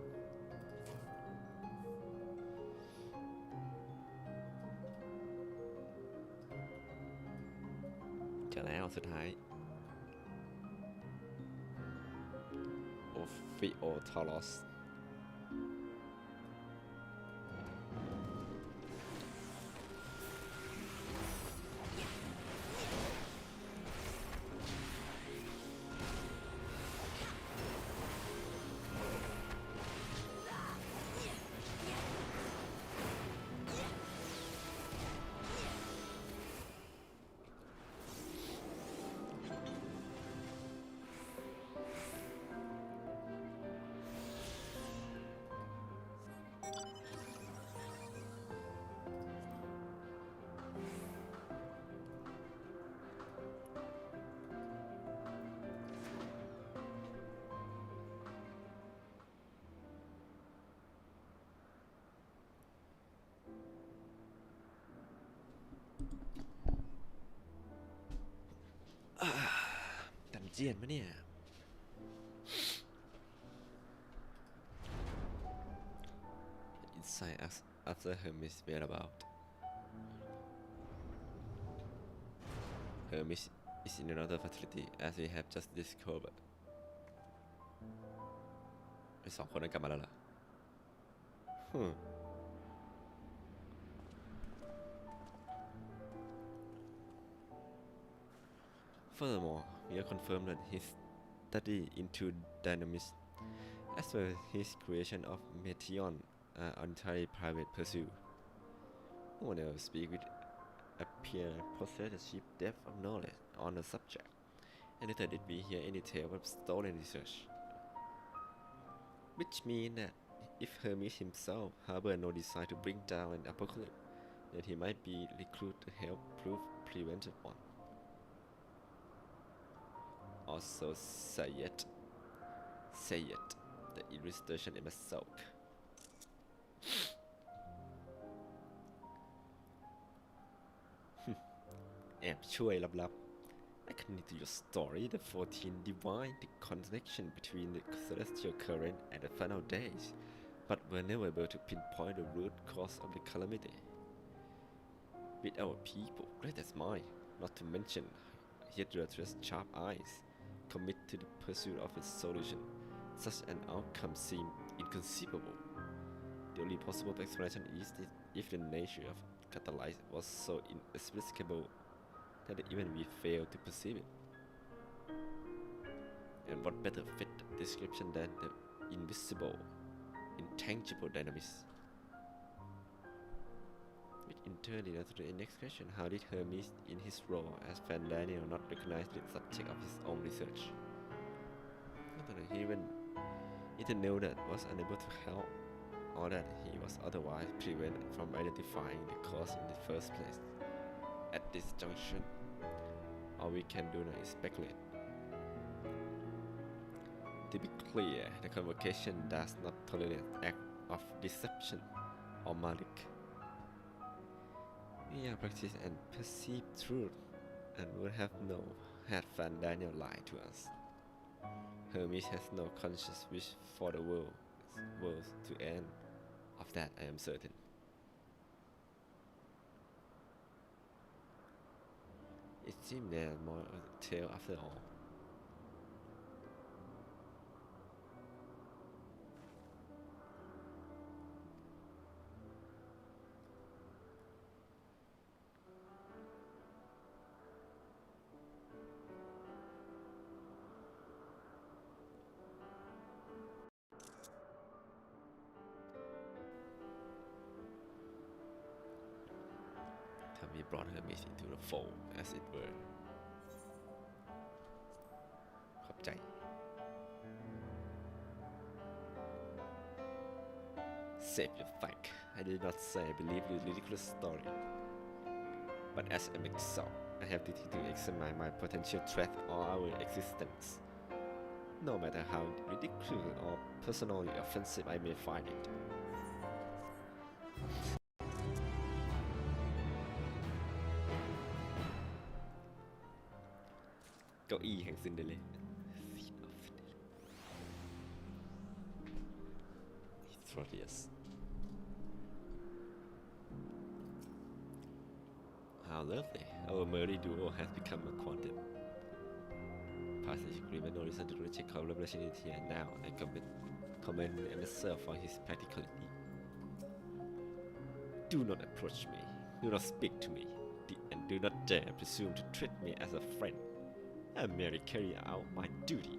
เจอแล้วสุดท้ายโอฟิโอทอรอส เจียนมะเนี่ย Inside us after Hermes whereabout. Hermes is in another facility as we have just discovered. ไอ้สองคนนั้นกลับมาแล้วเหรอFurthermore, we have confirmed that his study into dynamics, as well as his creation of Meteon, are entirely private pursuit. No one else speak with appear possess a deep depth of knowledge on the subject, and neither did we hear any tale of stolen research. Which means that if Hermes himself harbor no desire to bring down an apocalypse, then he might be recruited to help prevent one. Also say it, the illustration in a soak. แอบช่วยลับๆ According to your story, the 14 divine the connection between the celestial current and the final days, but were never able to pinpoint the root cause of the calamity. With our people, great as mine, not to mention Hydra's sharp eyes, commit to the pursuit of its solution, such an outcome seemed inconceivable. The only possible explanation is that if the nature of catalyst was so inexplicable that even we fail to perceive it. And what better fit the description than the invisible, intangible dynamics? Which in turn leads us to the next question: how did Hermes, in his role as Fan Daniel, not recognize the subject of his own research? Either knew that was unable to help, or that he was otherwise prevented from identifying the cause in the first place. At this junction, all we can do now is speculate. To be clear, the convocation does not tolerate acts of deception or malice. We are practice and perceive truth, and would have no had Fan Daniel lied to us. Hermes has no conscious wish for the world to end. Of that I am certain. It seems there are more of a tale after all. We brought Hermes into the fold, as it were. ขอบใจ Save your thank. I did not say I believe your ridiculous story. But as an exile, I have duty to examine my potential threat or our existence. No matter how ridiculous or personally offensive I may find it. เก้าอี้แห่งซินเดอเรลล่า Trotius. How lovely. Our merry duo has become acquainted. Past this agreement, no reason to reject collaboration is here now. I commend myself for his practicality. Do not approach me. Do not speak to me. And do not dare presume to treat me as a friend. I merely carry out my duty.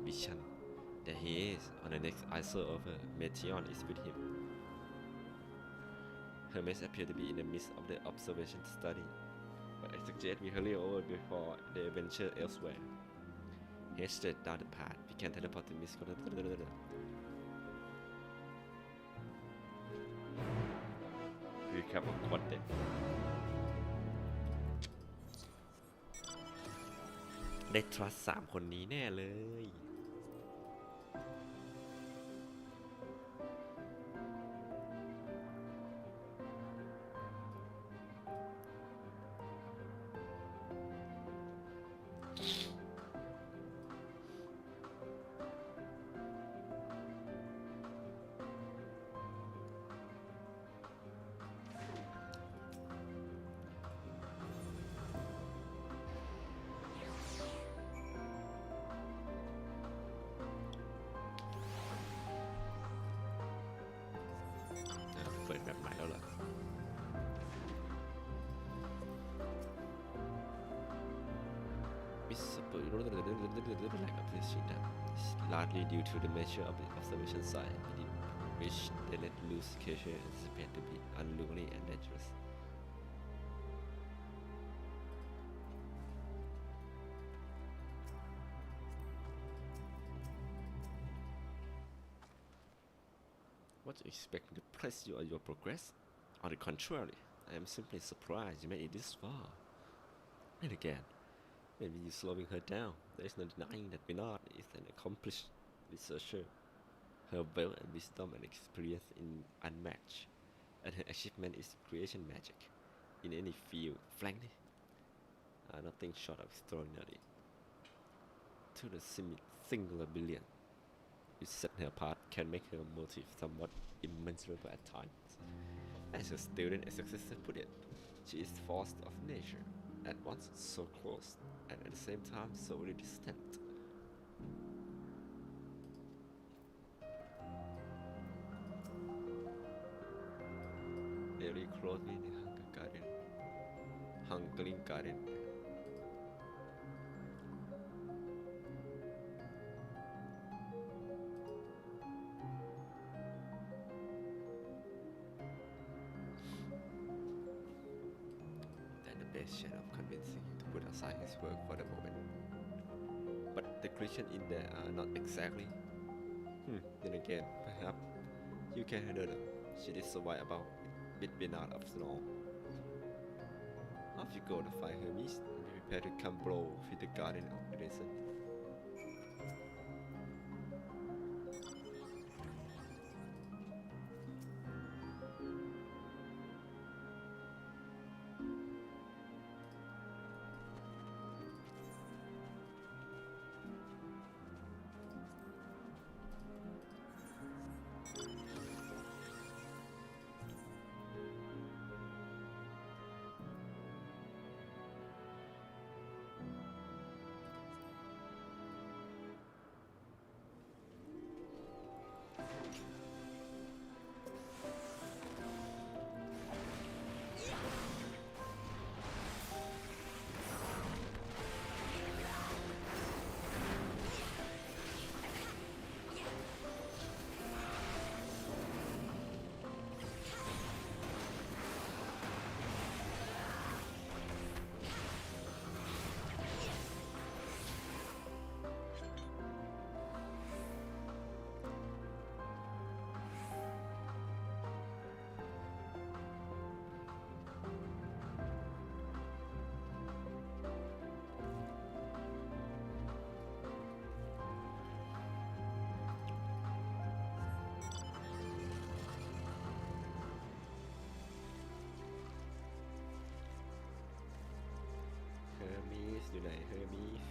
วิชัน There he is on the next ISO over. Meteon is with him. Hermes appears to be in the midst of the observation study, but I suggest we hurry over before they venture elsewhere. Head straight down the path. We can teleport to Miss. recap of content ได้ trust 3 คนนี้แน่เลย เปิดแบบใหม่แล้วเหรอ lack of this data is largely due to the nature of the observation site, which they let loose creatures anticipate to be unruly and dangerous. What do you expect me to press you on your progress? On the contrary, I am simply surprised you made it this far. And again, maybe you're slowing her down. There is no denying that Bernard is an accomplished researcher. Her wealth and wisdom and experience is unmatched, and her achievement is creation magic. In any field, frankly, are nothing short of extraordinary. To the singular brilliance which set her apart can make her motive somewhat immeasurable at times. As her student and successor put it, she is force of nature, at once so close and at the same time so very distant. Very closely in the Hungering Garden. Chance of convincing him to put aside his work for the moment. But the creatures in there are not exactly. Then again, perhaps you can handle them. She is so wide about Bernard of Snow. Off you go to find Hermes and be prepared to come blow with the Garden of the Desert. Hermes อยู่ไหน Hermes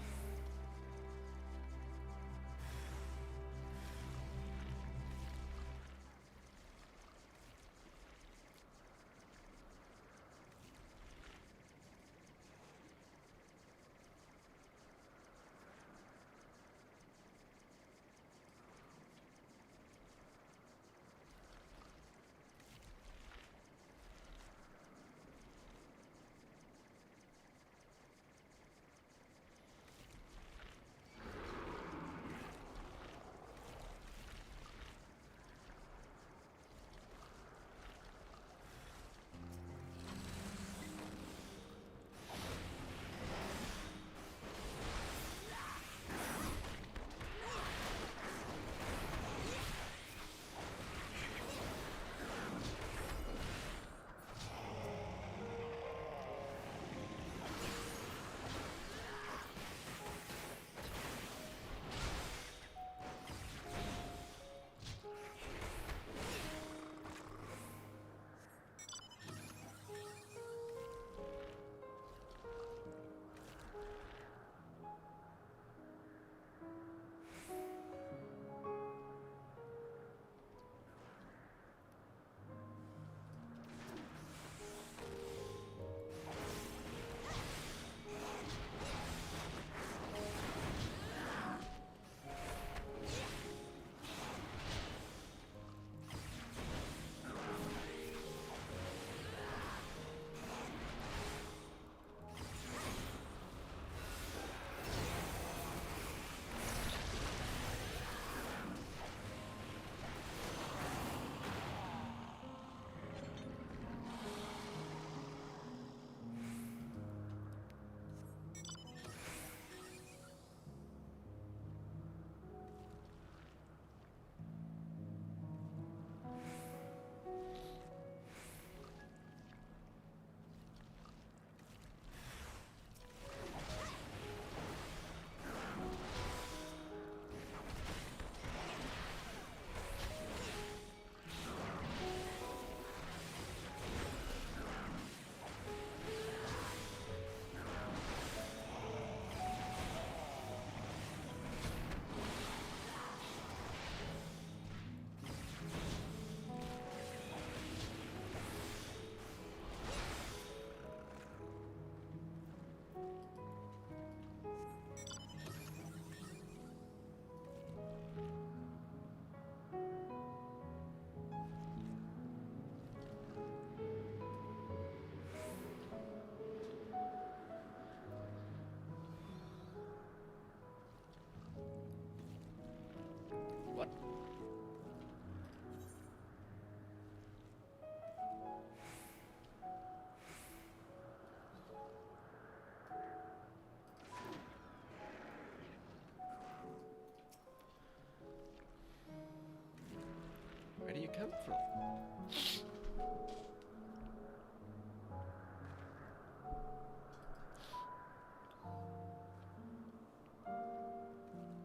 come from?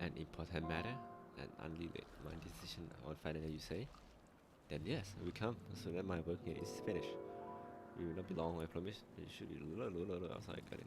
An important matter, and unrelated my decision on finally you say? Then yes, we come as soon as my work here is finished. We will not be long, I promise. It should be outside, got it.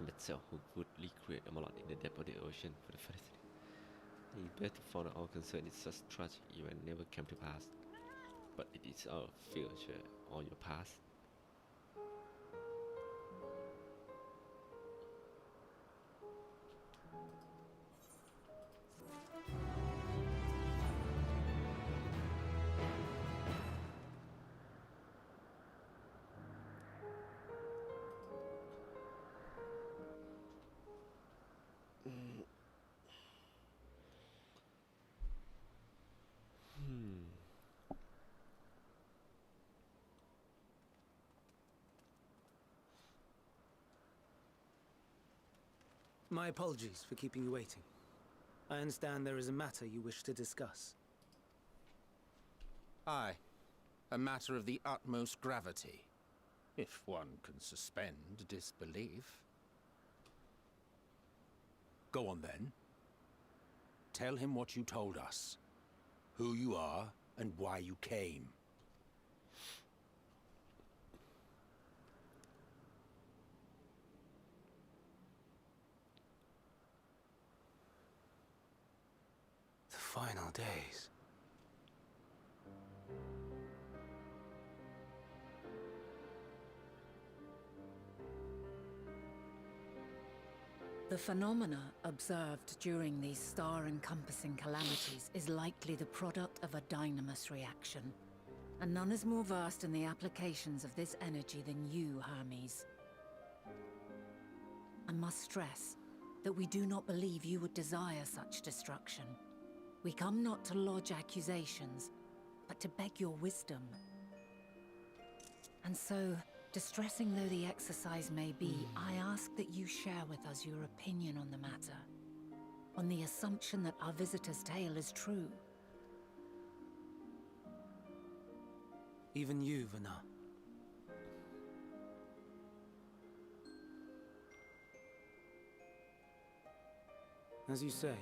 Itself would recreate a lot in the depth of the ocean for the first time. It's better for all concerned it's such tragic event never came to pass. But it is our future or your past. My apologies for keeping you waiting. I understand there is a matter you wish to discuss. Aye. A matter of the utmost gravity. If one can suspend disbelief. Go on then. Tell him what you told us. Who you are and why you came. The final days. The phenomena observed during these star-encompassing calamities is likely the product of a dynamis reaction, and none is more versed in the applications of this energy than you, Hermes. I must stress that we do not believe you would desire such destruction. We come not to lodge accusations, but to beg your wisdom. And so, distressing though the exercise may be, I ask that you share with us your opinion on the matter, on the assumption that our visitor's tale is true. Even you, Vana. As you say,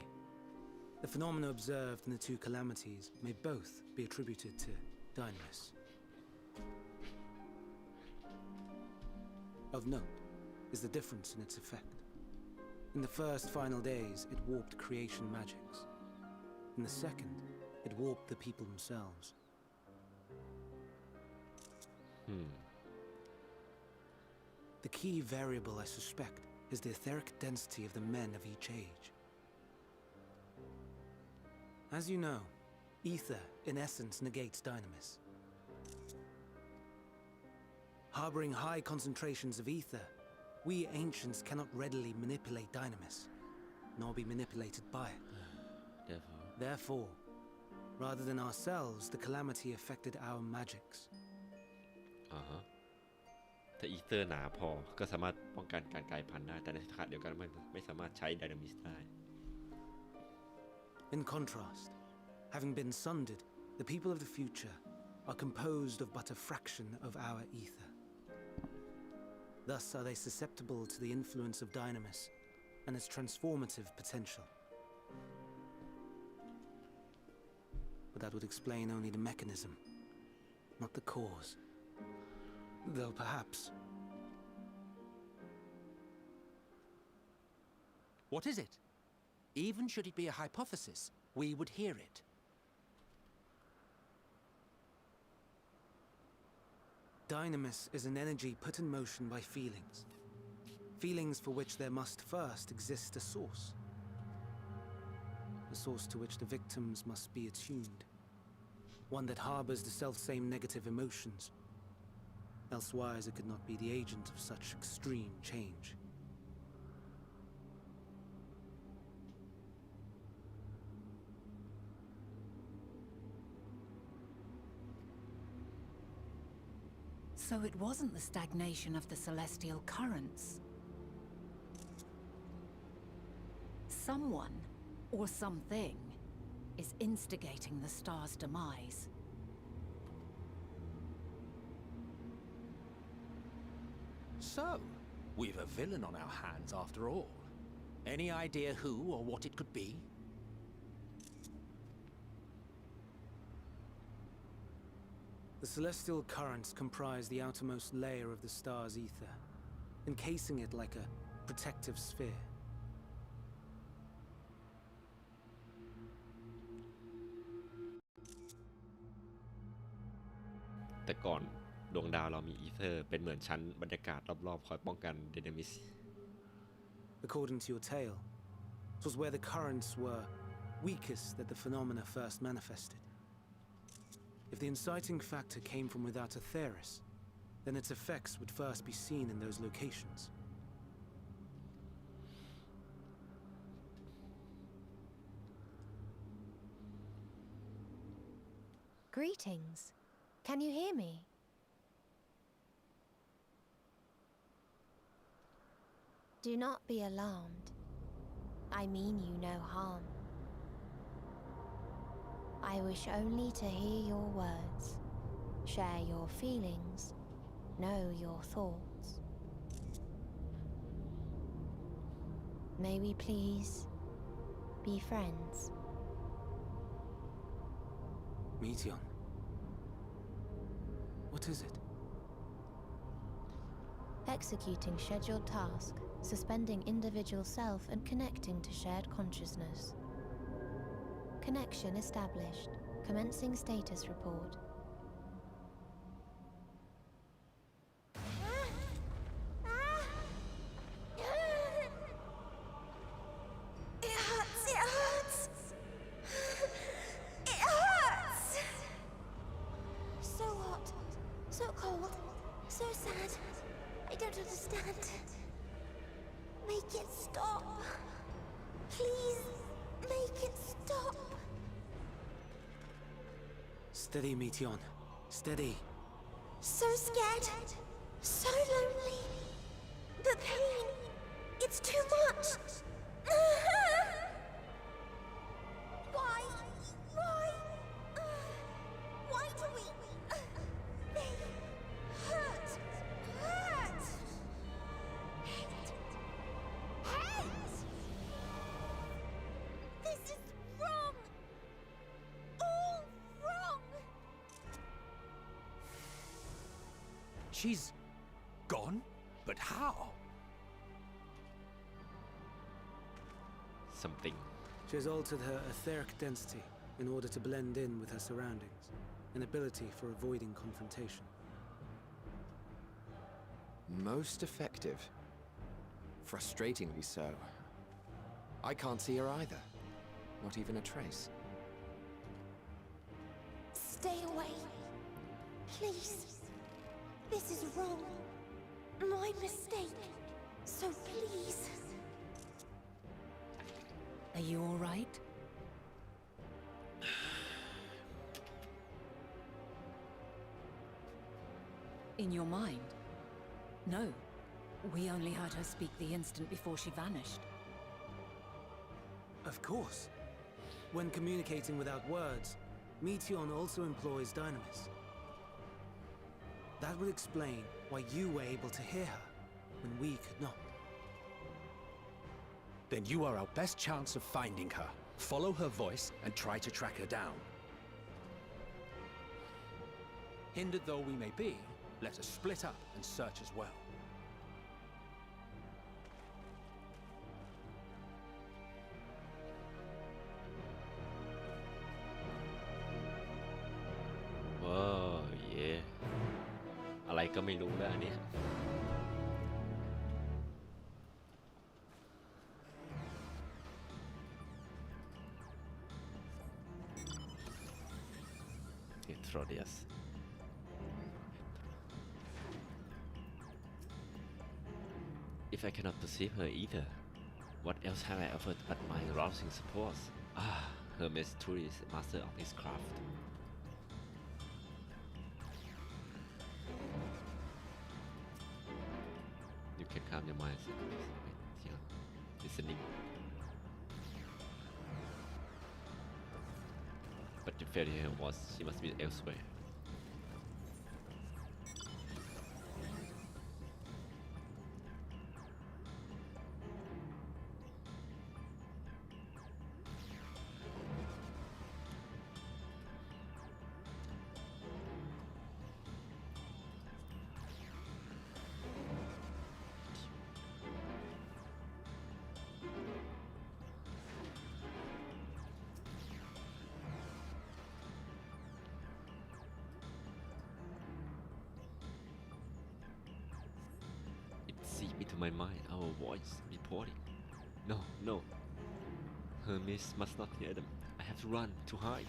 the phenomena observed in the two calamities may both be attributed to dynamis. Of note is the difference in its effect. In the first final days, it warped creation magics. In the second, it warped the people themselves. The key variable, I suspect, is the etheric density of the men of each age. As you know, ether, in essence, negates dynamis. Harboring high concentrations of ether, we ancients cannot readily manipulate dynamis, nor be manipulated by it. Therefore, rather than ourselves, the calamity affected our magics. ถ้าอีเตอร์หนาพอก็สามารถป้องกันการกลายพันธุ์ได้แต่ในขณะเดียวกันมันไม่สามารถใช้ไดนามิสได้ In contrast, having been sundered, the people of the future are composed of but a fraction of our ether. Thus are they susceptible to the influence of Dynamis and its transformative potential. But that would explain only the mechanism, not the cause. Though perhaps... What is it? Even should it be a hypothesis, we would hear it. Dynamis is an energy put in motion by feelings. Feelings for which there must first exist a source. A source to which the victims must be attuned. One that harbors the self-same negative emotions. Elsewise it could not be the agent of such extreme change. So it wasn't the stagnation of the celestial currents. Someone, or something, is instigating the star's demise. So, we've a villain on our hands after all. Any idea who or what it could be? The celestial currents comprise the outermost layer of the star's ether, encasing it like a protective sphere.แต่ก่อนดวงดาวเรามีอีเธอร์เป็นเหมือนชั้นบรรยากาศรอบๆคอยป้องกันเดนามิส According to your tale, it was where the currents were weakest that the phenomena first manifested. If the inciting factor came from without Aetheris, then its effects would first be seen in those locations. Greetings. Can you hear me? Do not be alarmed. I mean you no harm. I wish only to hear your words, share your feelings, know your thoughts. May we please be friends? Meteon. What is it? Executing scheduled task, suspending individual self and connecting to shared consciousness. Connection established. Commencing status report. It hurts, it hurts! It hurts! So hot, so cold, so sad. I don't understand. Make it stop. Please, make it stop. Steady, Meteon. Steady. So scared, so lonely. The pain, it's too much. Why? Why do we? They hurt. Hate. This is wrong. All wrong. She's gone? But how? something. She has altered her etheric density in order to blend in with her surroundings, an ability for avoiding confrontation. Most effective. Frustratingly so. I can't see her either. Not even a trace. Stay away. Please. This is wrong. My mistake. So please. Are you all right? In your mind? No. We only heard her speak the instant before she vanished. Of course. When communicating without words, Meteon also employs Dynamis. That would explain why you were able to hear her, when we could not. Then you are our best chance of finding her. Follow her voice and try to track her down. Hindered though we may be, let us split up and search as well. Whoa, yeah. อะไรก็ไม่รู้แล้วอันนี้ Introdius. If I cannot perceive her either, what else have I offered but my rousing support? Ah, Hermes truly is a master of his craft. You can calm your mind, listening. But the failure was she must be elsewhere. Seep into my mind our voice reporting. No, no. Hermes must not hear them. I have to run, to hide.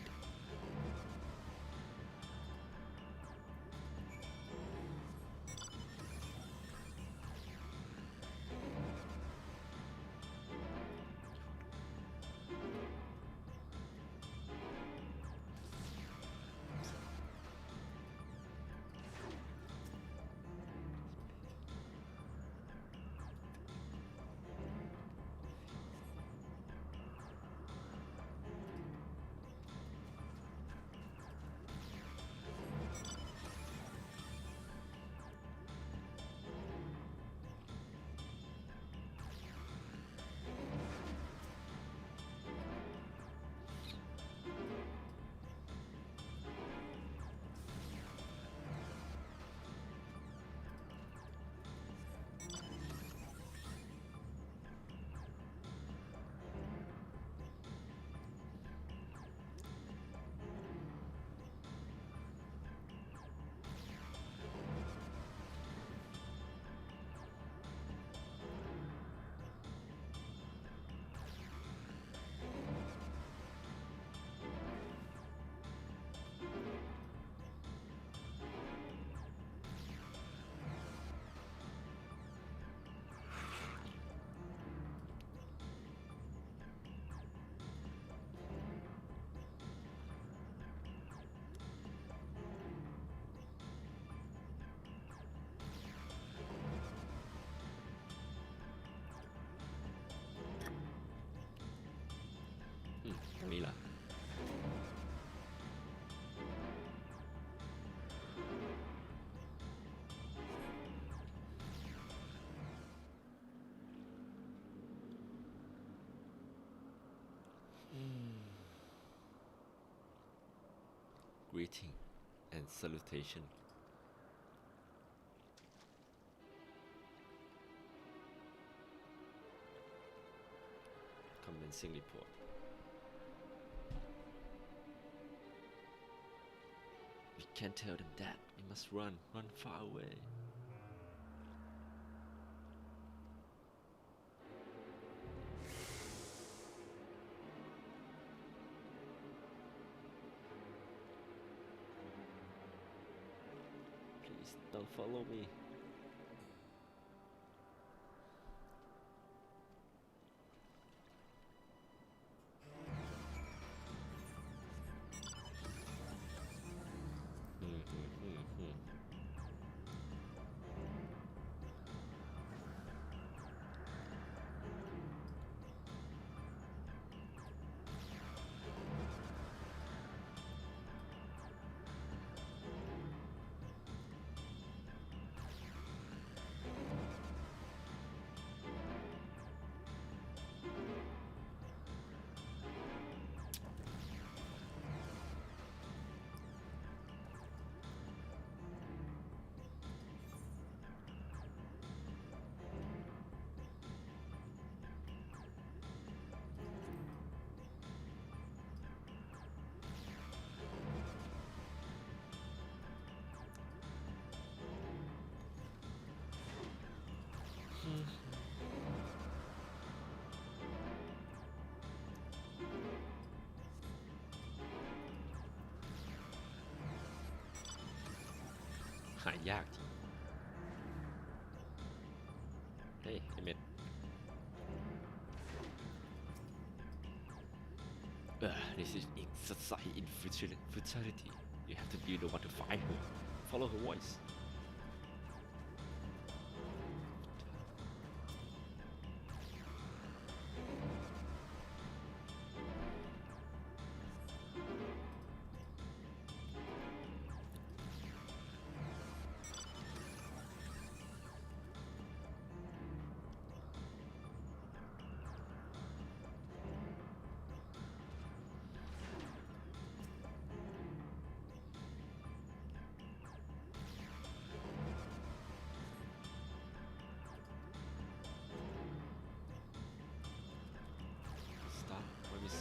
Mila. Greeting and salutation. Convincing report. We can't tell them that. We must run far away. Please don't follow me. ยากจริงเฮ้ยไอเม็ดthis is society in futility. You have to be the one to find her. Follow her voice.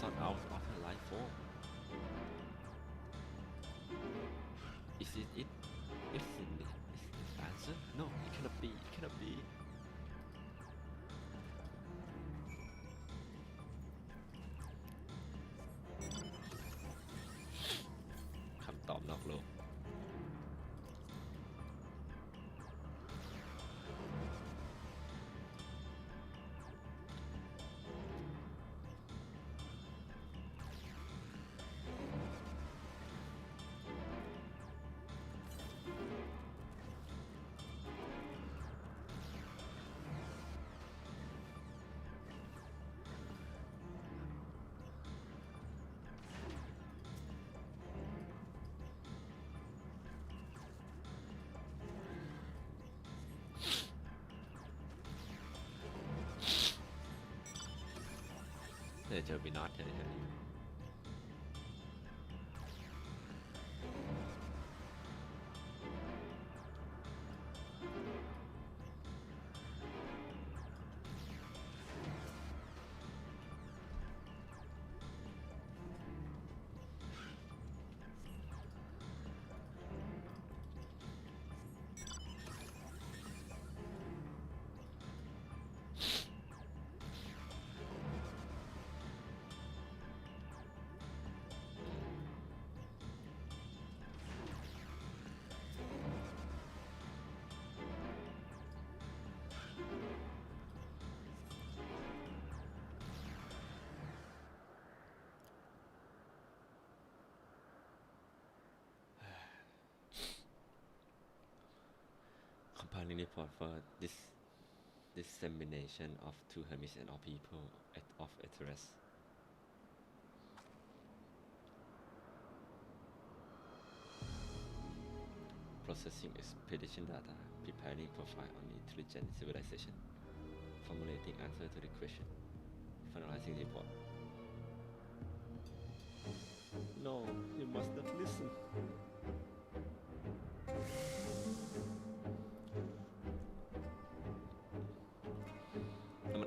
Sought out of her life form. Is it it? Is it the answer? No, it cannot be. It cannot be. คำตอบนอกโลก เจอบีนอตแถวนี้ Compiling report for this dissemination of to Hermes and all people of interest. Processing expedition data, preparing profile on intelligent civilization, formulating answer to the question, finalizing report. No, you must not listen.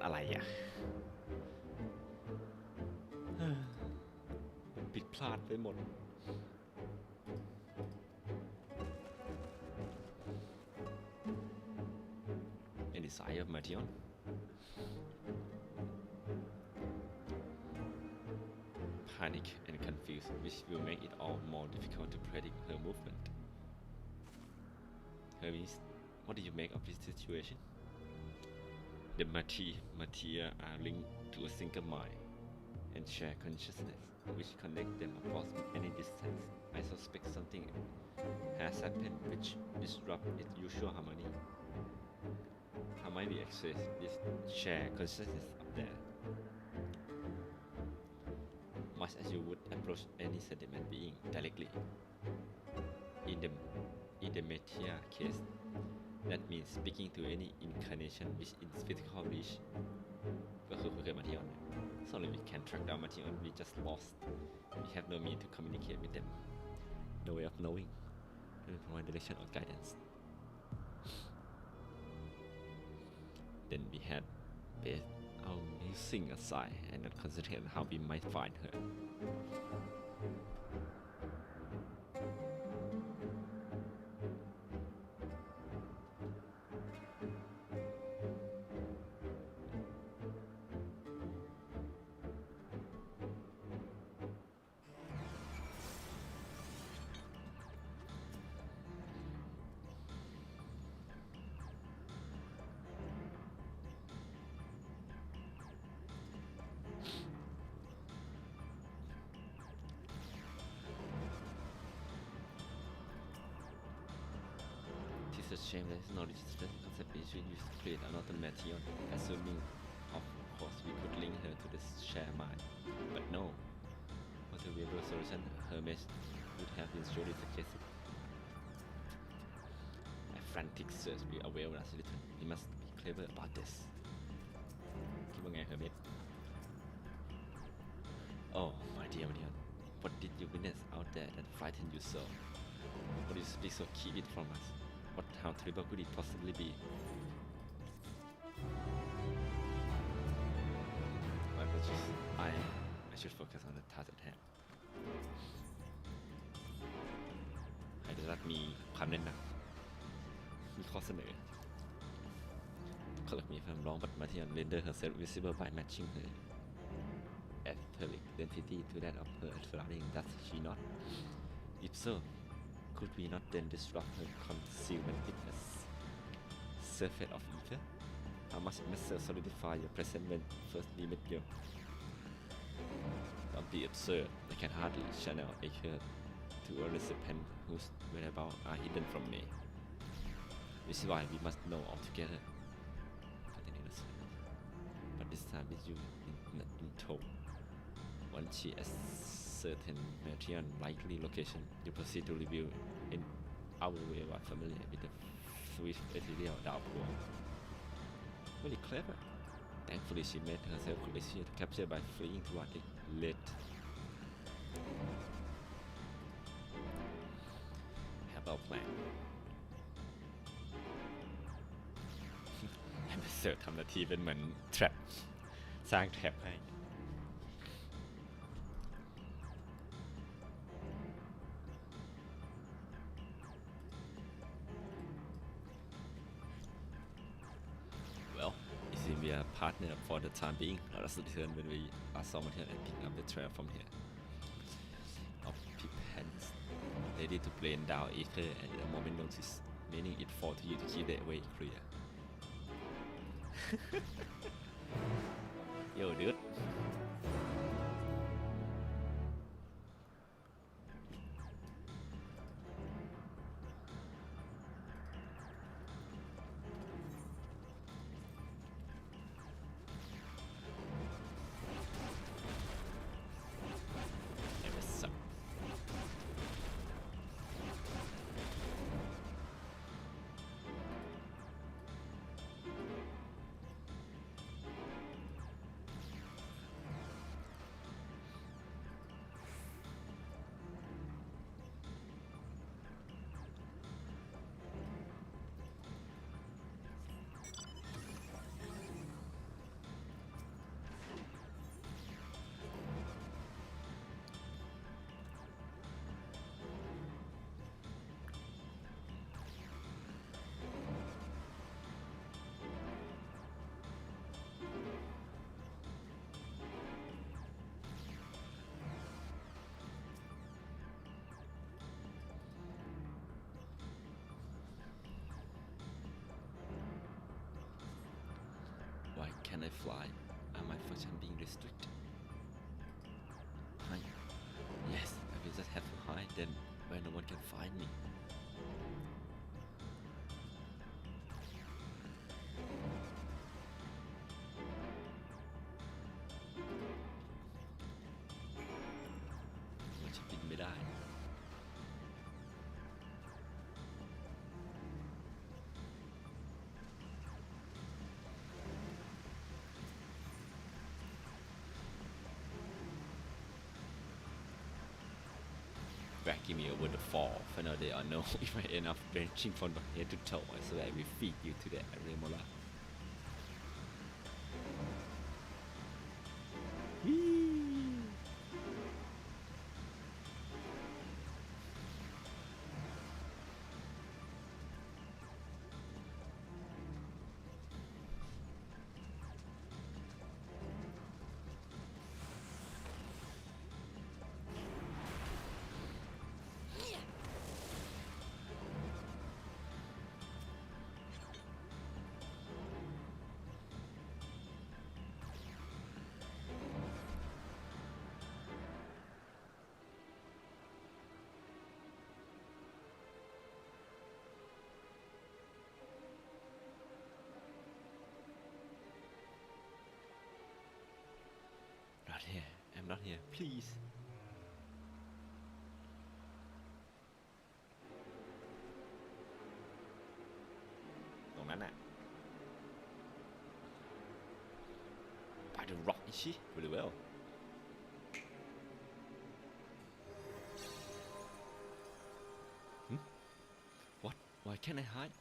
อะไรอ่ะ ผิดพลาดไปหมด Any sign of Mation? Panic and confused, which will make it all more difficult to predict her movement. Hermes, what do you make of this situation? The materia are linked to a single mind and share consciousness, which connect them across any distance. I suspect something has happened which disrupt its usual harmony. How might we access this shared consciousness up there? Much as you would approach any sentient being directly. In the materia case, that means speaking to any incarnation which is physical reach ก็คือคุยกับมาทิออน so we can track down มาทิออน we just lost we have no means to communicate with them no way of knowing to provide direction or guidance then we had based our musing aside and not concentrate on how we might find her It's a shame there is no registration concept we should use to create another material, assuming, of course, we could link her to the share mine. But no. What a viable solution Hermes would have been surely suggested. A frantic search will avail us little. We must be clever about this. คิดว่าไง Hermes? Oh, my dear. What did you witness out there that frightened you so? What do you speak so? Keep it from us. How terrible could it possibly be? My apologies. I should focus on the task at hand. ไฮเดรัสมีความแน่นหนักมีข้อเสนอ Correct me if I'm wrong, but Matthias rendered herself visible by matching her etheric identity to that of her surrounding, does she not? If so, could we not then disrupt her concealment with a surfeit of ether? How much it must solidify your presence when first we met you? Don't be absurd. I can hardly channel a curve to a recipient whose whereabouts are hidden from me. Which is why we must know altogether. But this time with you in tow. Once she ascertains Matrian's likely location, you proceed to reveal in our way what familiar with the swift ethereal downpour. Very clever. Thankfully, she made herself easier to capture by fleeing toward the lake. Have our plan. ให้มาเสิร์ฟทำหน้าที่เป็นเหมือน trap สร้าง trap ให้ Well, it seems we are partnered for the time being. Let us return when we are somewhere here and pick up the trail from here. Our pipens ready to brain down ether at a moment notice, meaning it fall to you to keep the way clear. Yo, dude. Hey, what's up? Why can't I fly? Are my function being restricted? Hide? Yes, I will just have to hide then where no one can find me. What should be mid eye? Dragging me over the fall. Finally, I know if I end up drenching from the head to toe, I swear I will feed you to the Aremola. out here, please. ตรงนั้นน่ะ By the rock, is she? Really well. What? Why can't I hide?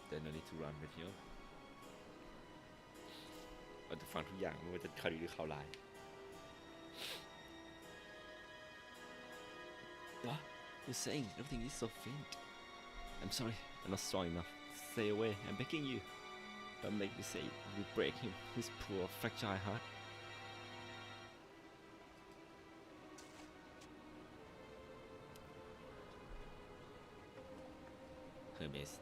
There's no need to run with you. เราจะฟังทุกอย่างไม่ว่าจะข่าวดีหรือข่าวร้าย What? You're saying everything is so faint. I'm sorry, I'm not strong enough. Stay away, I'm begging you. Don't make me say it will break him, his poor fragile heart. Hermes.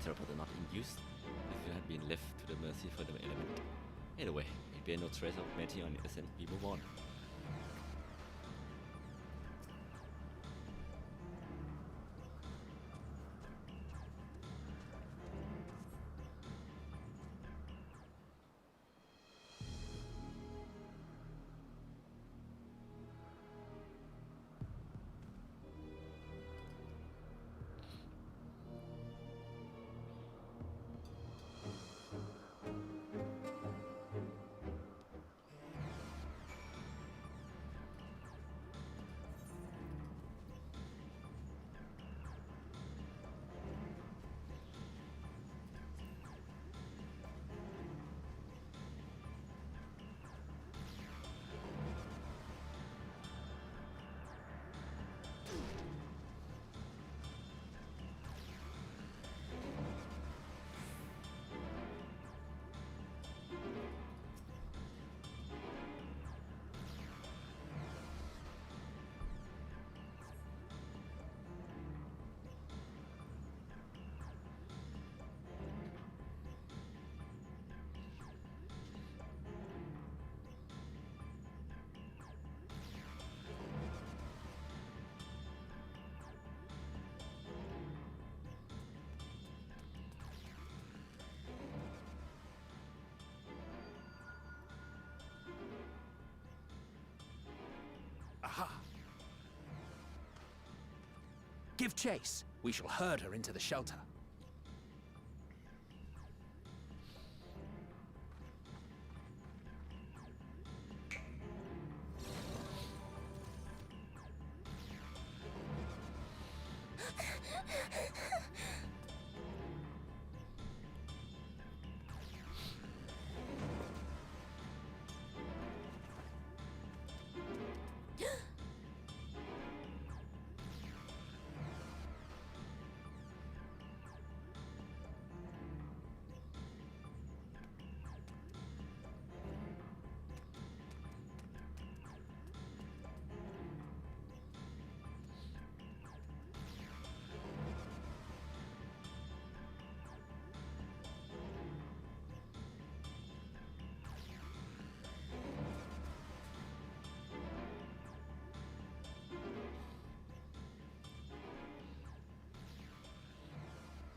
Teleport not in use if you had been left to the mercy for the element. Anyway, if there no trace of Matty on the ascent, we move on. Aha! Give chase. We shall herd her into the shelter.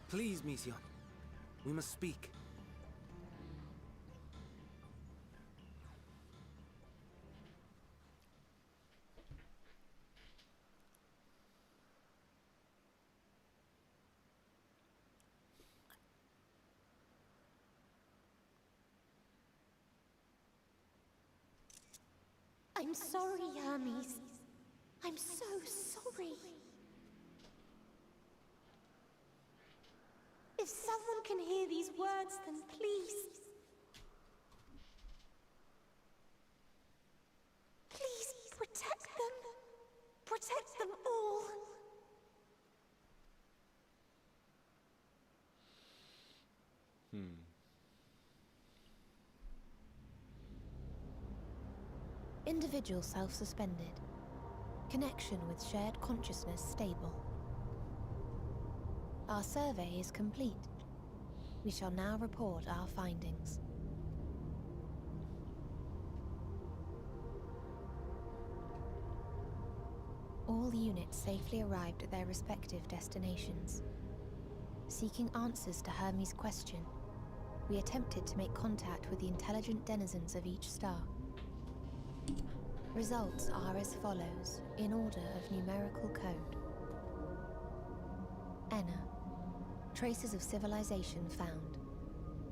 Please, Mission. We must speak. I'm sorry, Hermes. I'm so sorry. If someone can hear these words, then please. Please protect them. Protect them all. Individual self-suspended. Connection with shared consciousness stable. Our survey is complete. We shall now report our findings. All units safely arrived at their respective destinations. Seeking answers to Hermes' question, we attempted to make contact with the intelligent denizens of each star. Results are as follows, in order of numerical code. Enna. Traces of civilization found.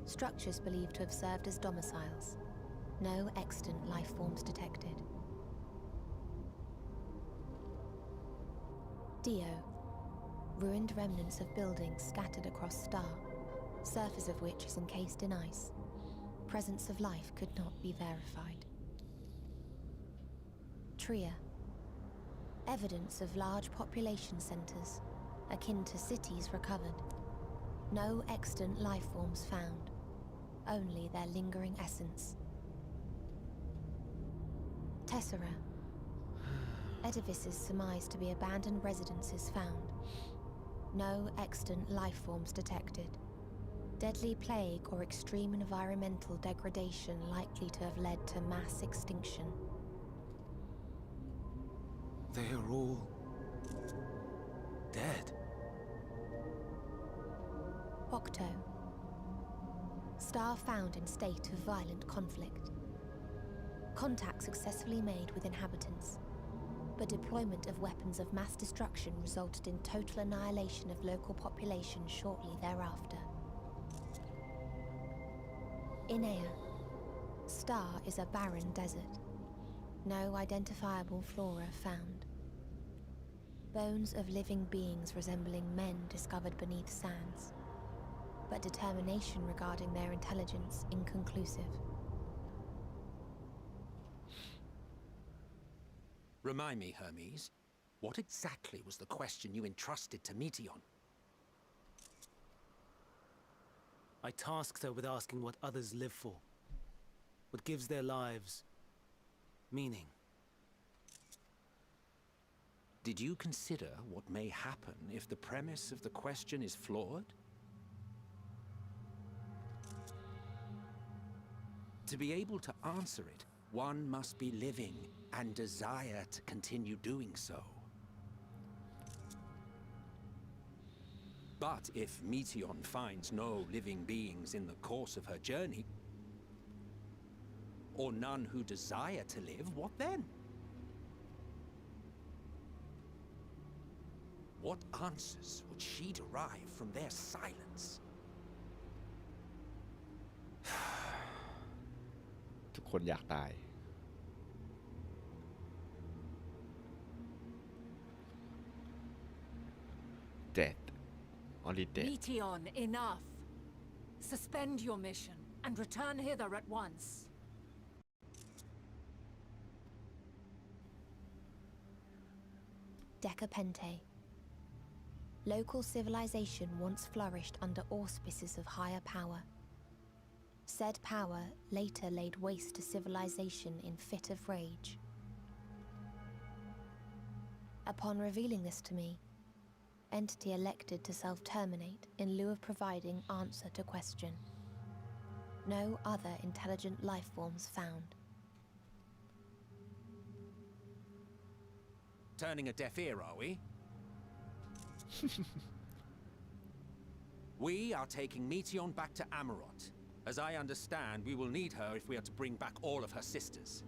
Structures believed to have served as domiciles. No extant life forms detected. Dio. Ruined remnants of buildings scattered across star, surface of which is encased in ice. Presence of life could not be verified. Tria. Evidence of large population centers, akin to cities recovered. No extant life forms found, only their lingering essence. Tessera. Edifices surmised to be abandoned residences found. No extant life forms detected. Deadly plague or extreme environmental degradation likely to have led to mass extinction. They are all dead. Octo. Star found in state of violent conflict. Contact successfully made with inhabitants, but deployment of weapons of mass destruction resulted in total annihilation of local population shortly thereafter. Inea. Star is a barren desert. No identifiable flora found. Bones of living beings resembling men discovered beneath sands, but determination regarding their intelligence inconclusive. Remind me, Hermes, what exactly was the question you entrusted to Meteion? I tasked her with asking what others live for, what gives their lives meaning. Did you consider what may happen if the premise of the question is flawed? To be able to answer it, one must be living and desire to continue doing so. But if Meteion finds no living beings in the course of her journey, or none who desire to live, what then? What answers would she derive from their silence? ทุกคนอยากตาย Dead. Only dead. Meteion, enough. Suspend your mission and return hither at once. Decapente. Local civilization once flourished under auspices of higher power. Said power later laid waste to civilization in fit of rage. Upon revealing this to me, entity elected to self-terminate in lieu of providing answer to question. No other intelligent life forms found. Turning a deaf ear, are we? We are taking Meteion back to Amarot. As I understand, we will need her if we are to bring back all of her sisters.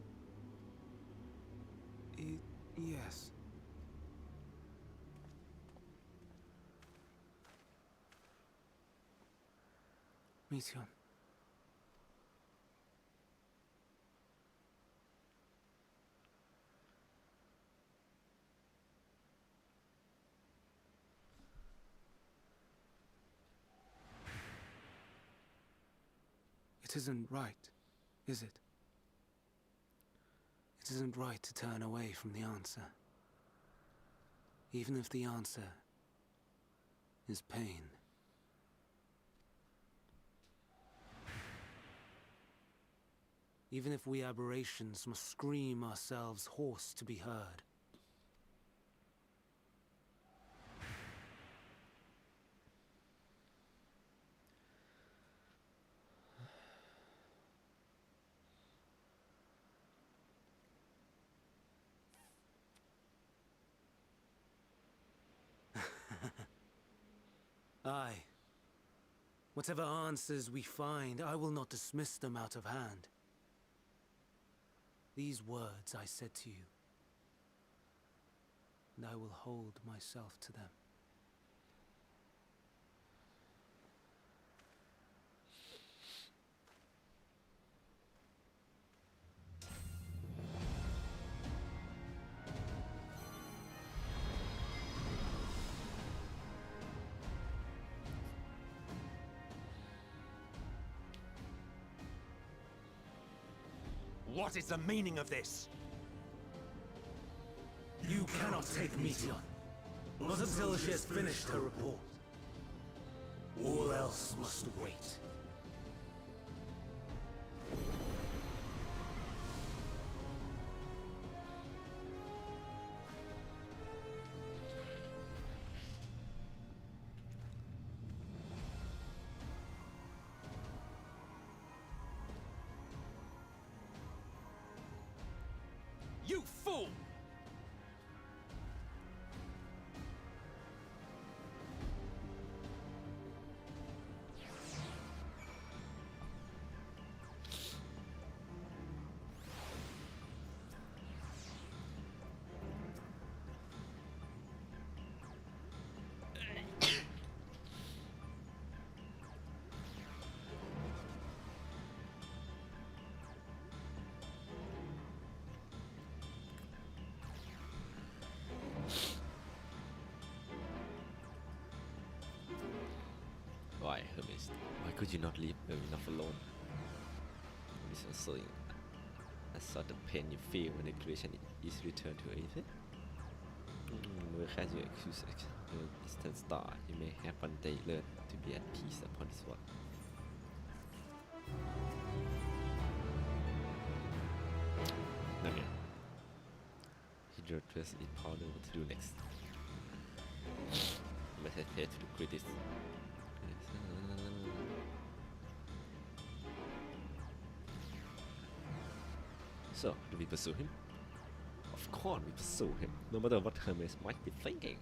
Yes. Meteion. isn't right, is it? It isn't right to turn away from the answer. Even if the answer is pain. Even if we aberrations must scream ourselves hoarse to be heard. Aye. Whatever answers we find, I will not dismiss them out of hand. These words I said to you, and I will hold myself to them. What is the meaning of this? You cannot take Meteon, not until she has finished her report. All else must wait. You fool! Why, Hermes? Why could you not leave well enough alone? This is saying, I saw the pain you feel when the creation is returned to Earth. Where has your excuse your distant star? You may have one day learn to be at peace upon this one. No, no. He dressed in powder what to do next. But I hesitate to quit this. So, do we pursue him? Of course we pursue him, no matter what Hermes might be thinking.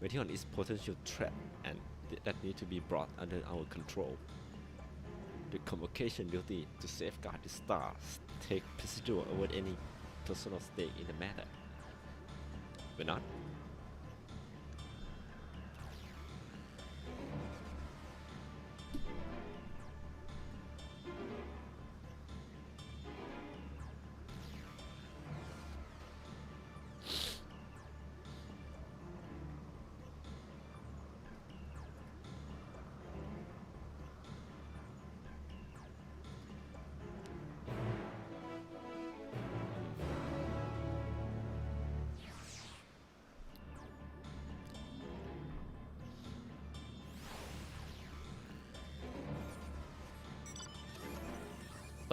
Meteon is potential threat and that need to be brought under our control. The convocation duty to safeguard the stars take precedence over any personal stake in the matter. We're not?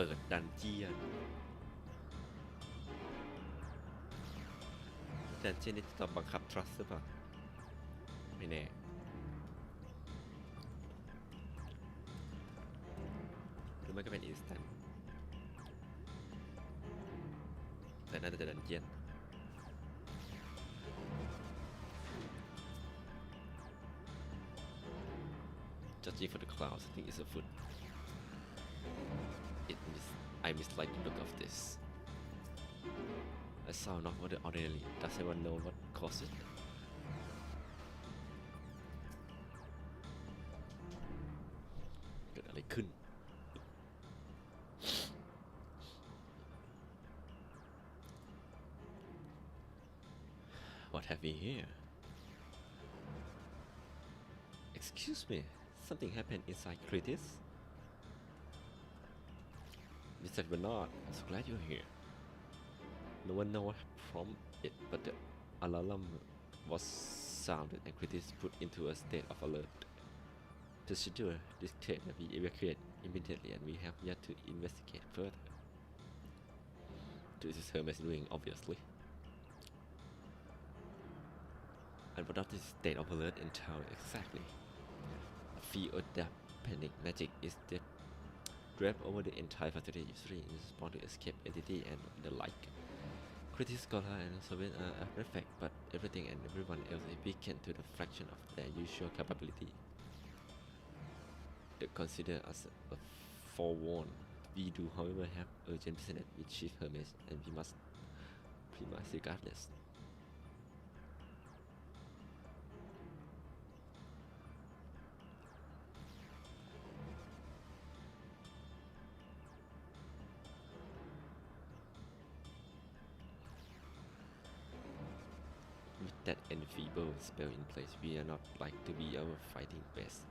เปิดดันเจียนนี่จะต้องบังคับ trust หรือเปล่าไม่แน่หรือไม่ก็เป็น instant แต่น่าจะดันเจียนJudging for the clouds, I think it's a foot. I mislike the look of this. A sound not ordinary. Does anyone know what caused it?เกิดอะไรขึ้น What have we here? Excuse me, something happened inside Critis? Mr. Bernard, I'm so glad you're here. No one knows from it, but the alarm was sounded and critics put into a state of alert. The schedule dictated that we evacuate immediately, and we have yet to investigate further. This is Hermes doing, obviously. And what does this state of alert entail exactly? A fear or that panic magic is that draped over the entire facility, usually in response to escape entity and the like. Critics, scholar, and servant are a perfect, but everything and everyone else is weakened to the fraction of their usual capability. They consider us a forewarned. We do, however, have urgent business with Chief Hermes, and we must premise regardless. With that enfeebled spell in place, we are not like to be our fighting best.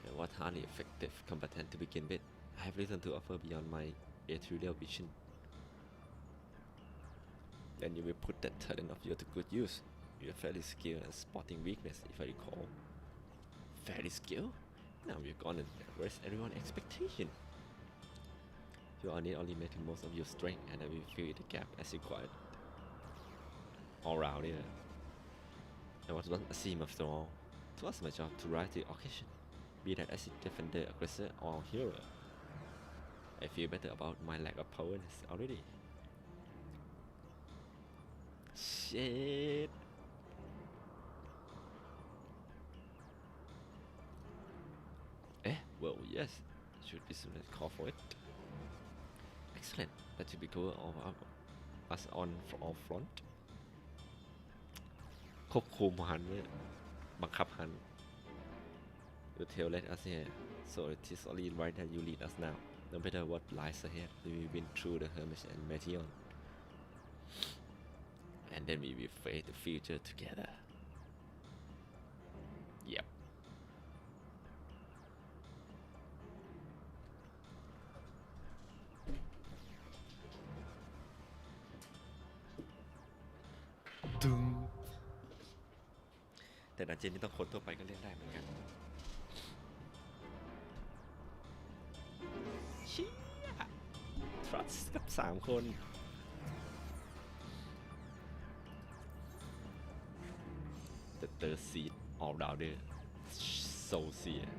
And what hardly effective combatant to begin with. I have little to offer beyond my ethereal vision. Then you will put that talent of yours to good use. You are fairly skilled at spotting weakness, if I recall. Fairly skilled? Now we're gonna raise everyone's expectation. You are only making most of your strength, and I will fill in the gap as required. All round here. I was once a seam after all. It was my job to rise to the occasion, be that as a defender, aggressor, or hero. I feel better about my lack of power already. Shit. Well, yes. Should be soon as call for it. Excellent. That should be cool of us on all front. ควบคุมหันไว้บังคับหัน You tell let us here, so it is only right that you lead us now. No matter what lies ahead, we will win through the Hermes and Meteon, and then we will face the future together. Yep. Dum. แต่ดันเจนนี่ต้องคนทั่วไปก็เล่นได้เหมือนกันเชี่ย Trust กับ3 คนThe third seed all rounder Socia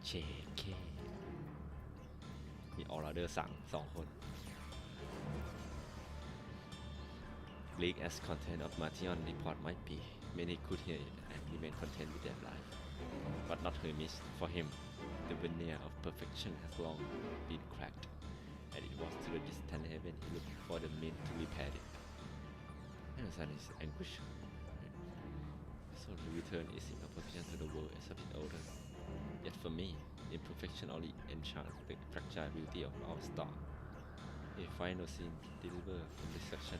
JK มี all rounder 2 คน Bleak as content of Martion report might be, many could hear it and remain content with their life. But not Hermes. For him, the veneer of perfection has long been cracked, and it was to the distant heaven he looked for the means to repair it. And the sun is anguish. So the return is in opposition to the world as a bit older. Yet for me, imperfection only enchants the fragile beauty of our star. A final scene delivered from destruction.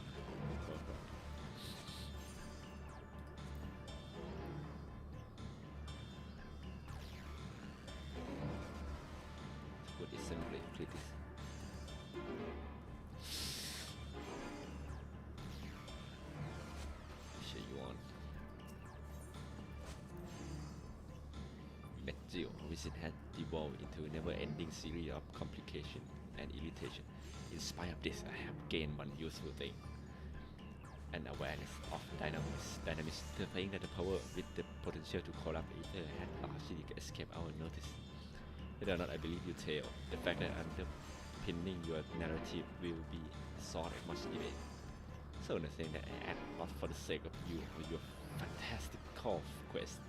Put it simply, please. Sure you want. Metgil, which it had devolved into a never-ending series of complication and irritation. In spite of this, I have gained one useful thing. An awareness of dynamics, playing that the power with the potential to corrupt ether had largely escaped our notice. Whether or not I believe you tell, the fact that underpinning your narrative will be sought at much debate. So the thing that I act not for the sake of you or your fantastic quest.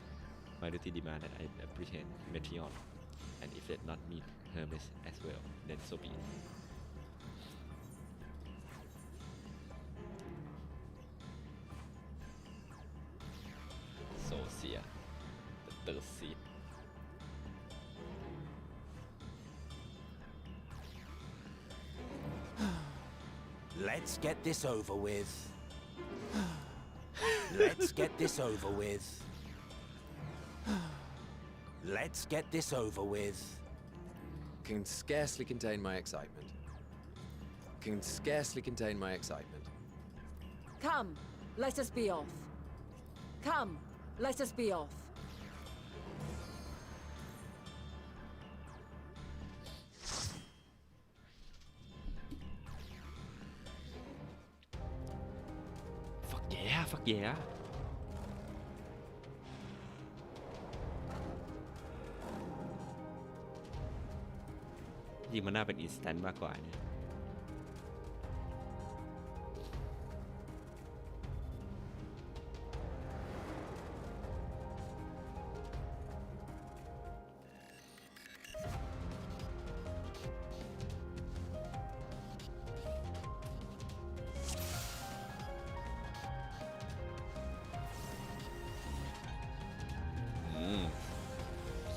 My duty demand that I apprehend Meteon, and if it not meet Hermes as well, then so be it. Socia, the third seed. Let's get this over with. Let's get this over with. Let's get this over with. Can scarcely contain my excitement. Can scarcely contain my excitement. Come, let us be off. Come, let us be off. Fuck yeah, fuck yeah. จริงมันน่าเป็น instant มากกว่าเนี่ย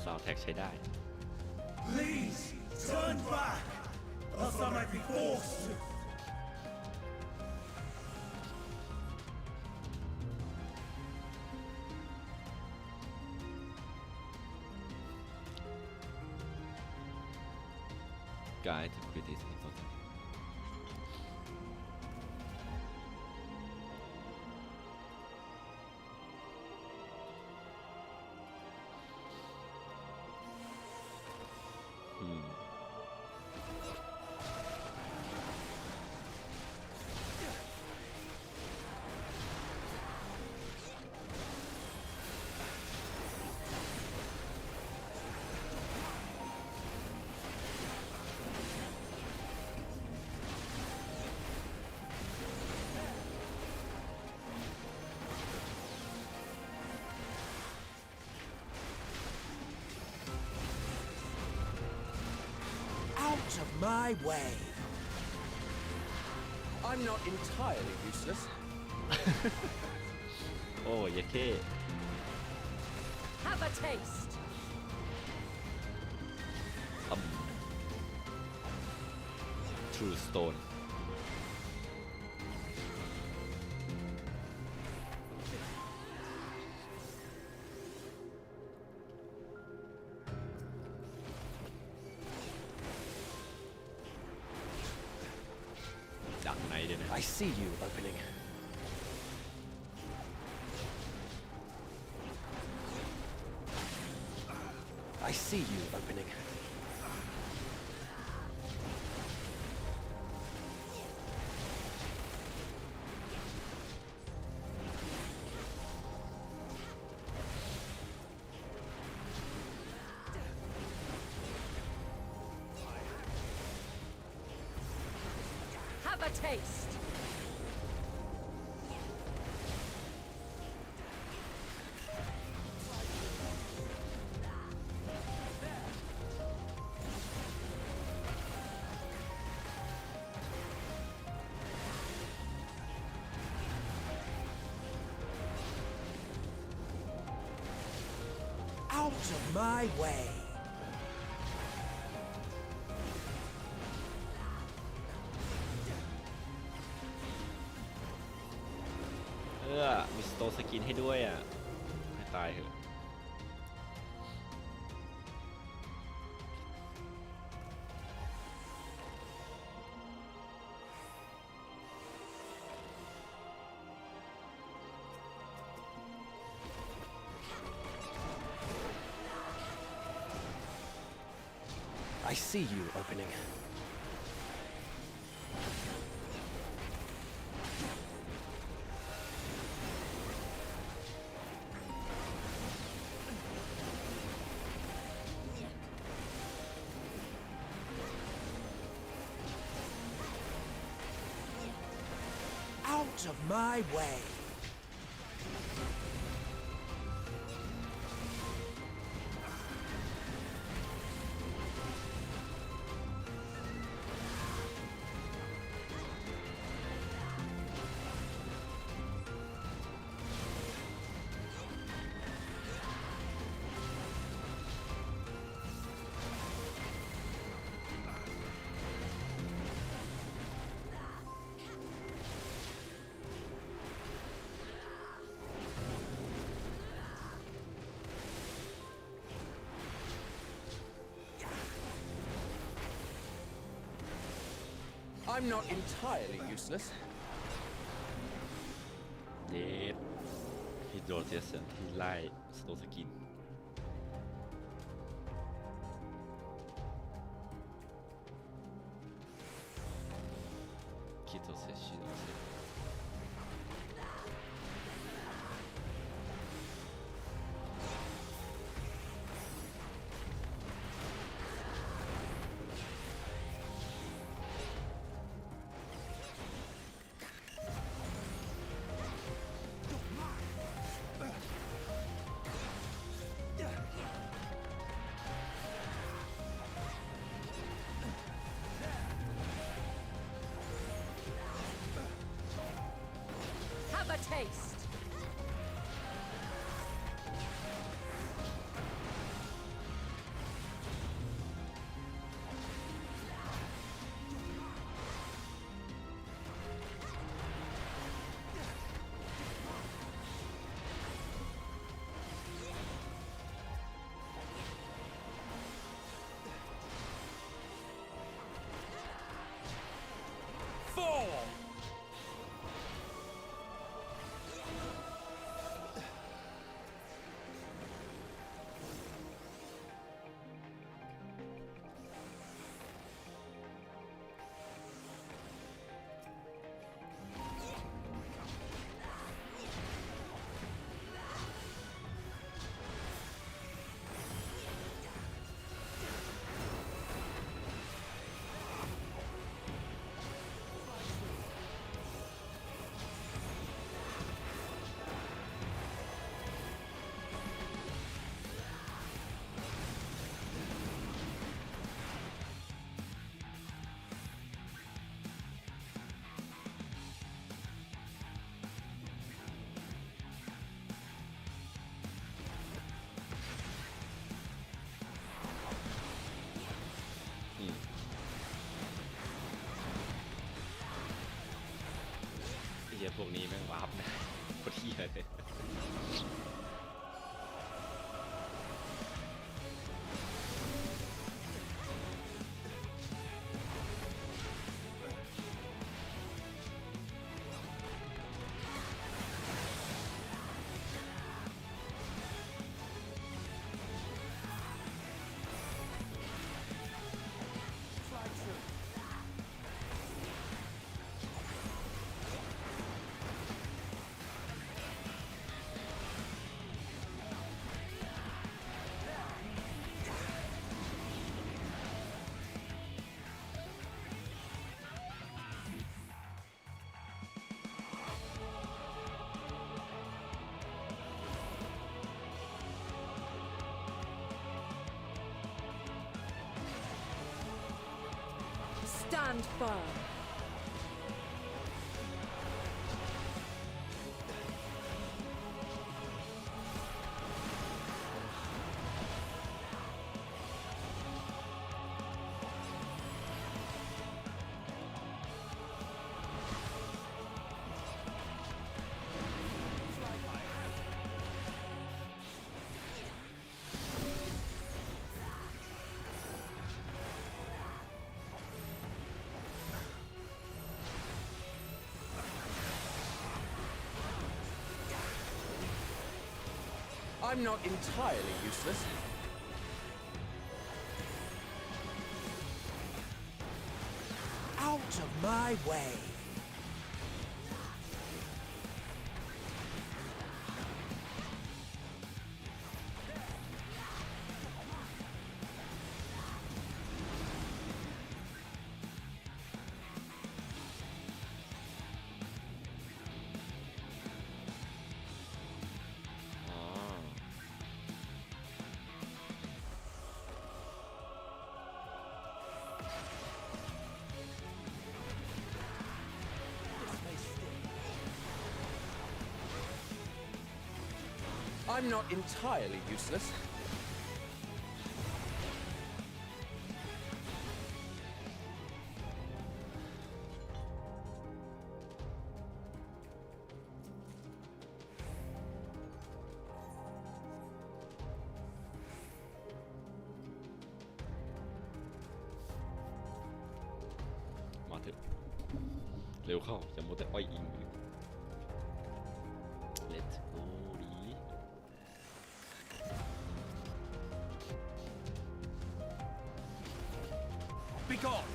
ซาวด์แท็กใช้ได้ Please turn back, else I might be forced to. Guide to quit is important. Out of my way! I'm not entirely useless. โอ้ยเค Have a taste. True Stone ดักไหนเดี๋ยวนะ I see you opening. I see you opening. Have a taste. Out of my way! Yeah. มีสโตสกินให้ด้วยอ่ะให้ตายเถอะ I see you opening. Out of my way! I'm not entirely useless. เย็ดฮิโดรเทสันที่ไล่สโตสกินคิโตเซชิโดเซ Have a taste. Four!เหี้ยพวกนี้แม่งวาร์ปนะโคตรเหี้ยเลย Stand firm. I'm not entirely useless. Out of my way. I'm not entirely useless. เร็วเข้าอย่ามัวแต่อ้อยอิงอยู่ Let's go ดี Be gone!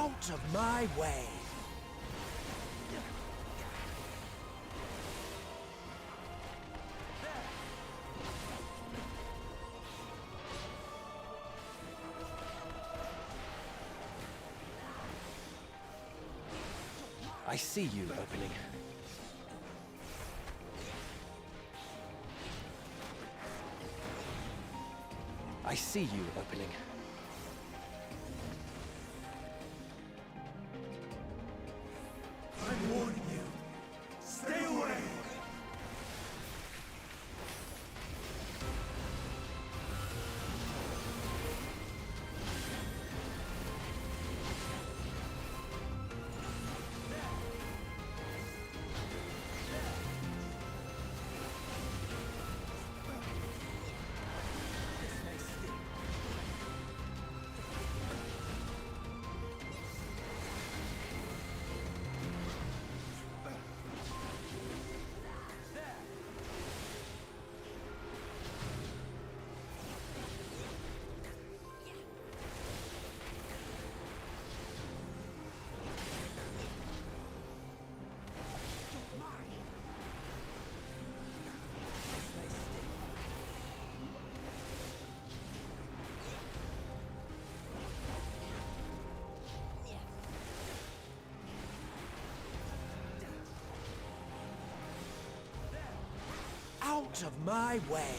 Out of my way! I see you opening. I see you opening. I'm warning you. Stay away! Out of my way!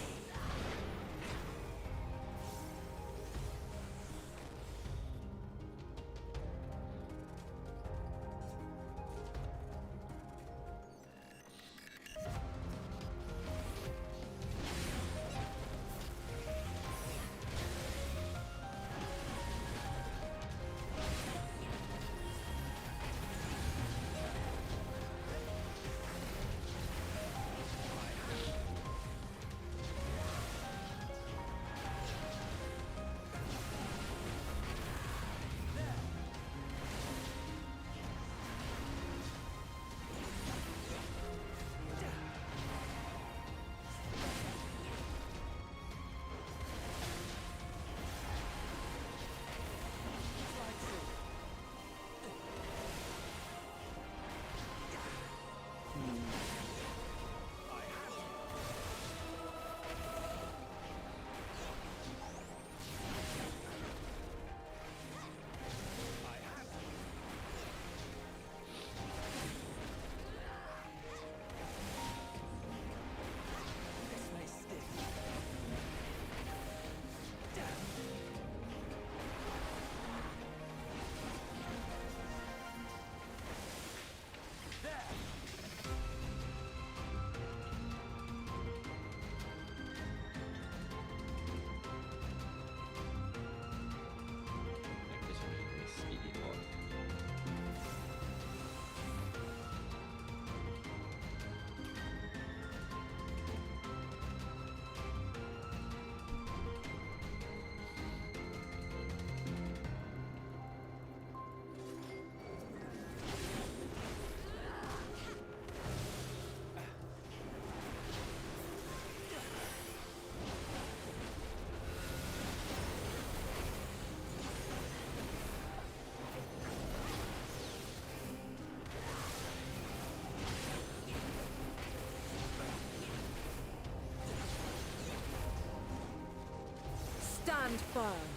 Stand firm.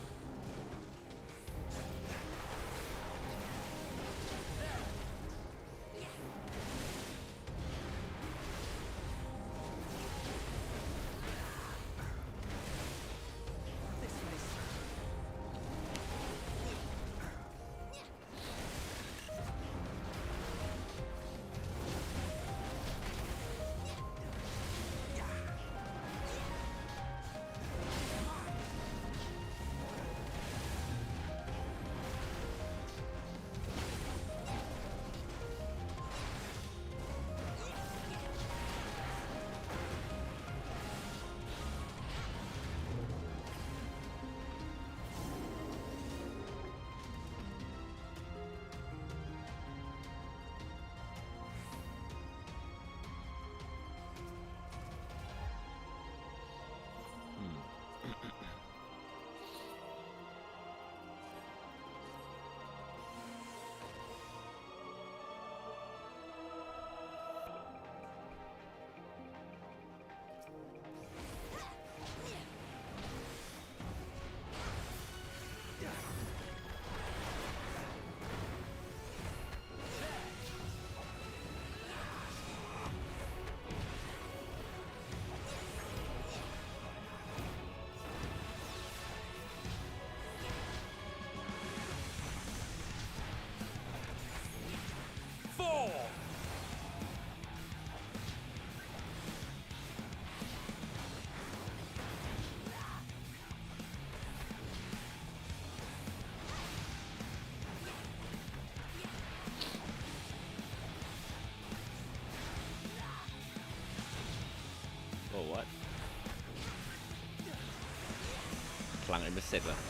เสร็จแล้ว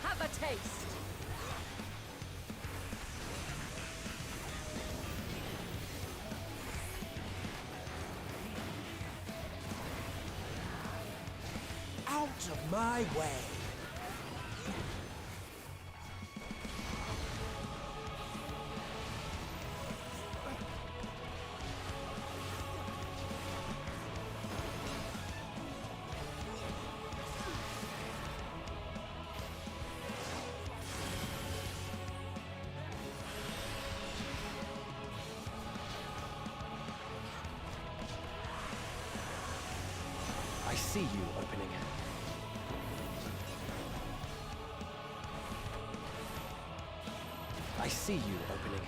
Have a taste. Out of my way! I see you opening. I see you opening.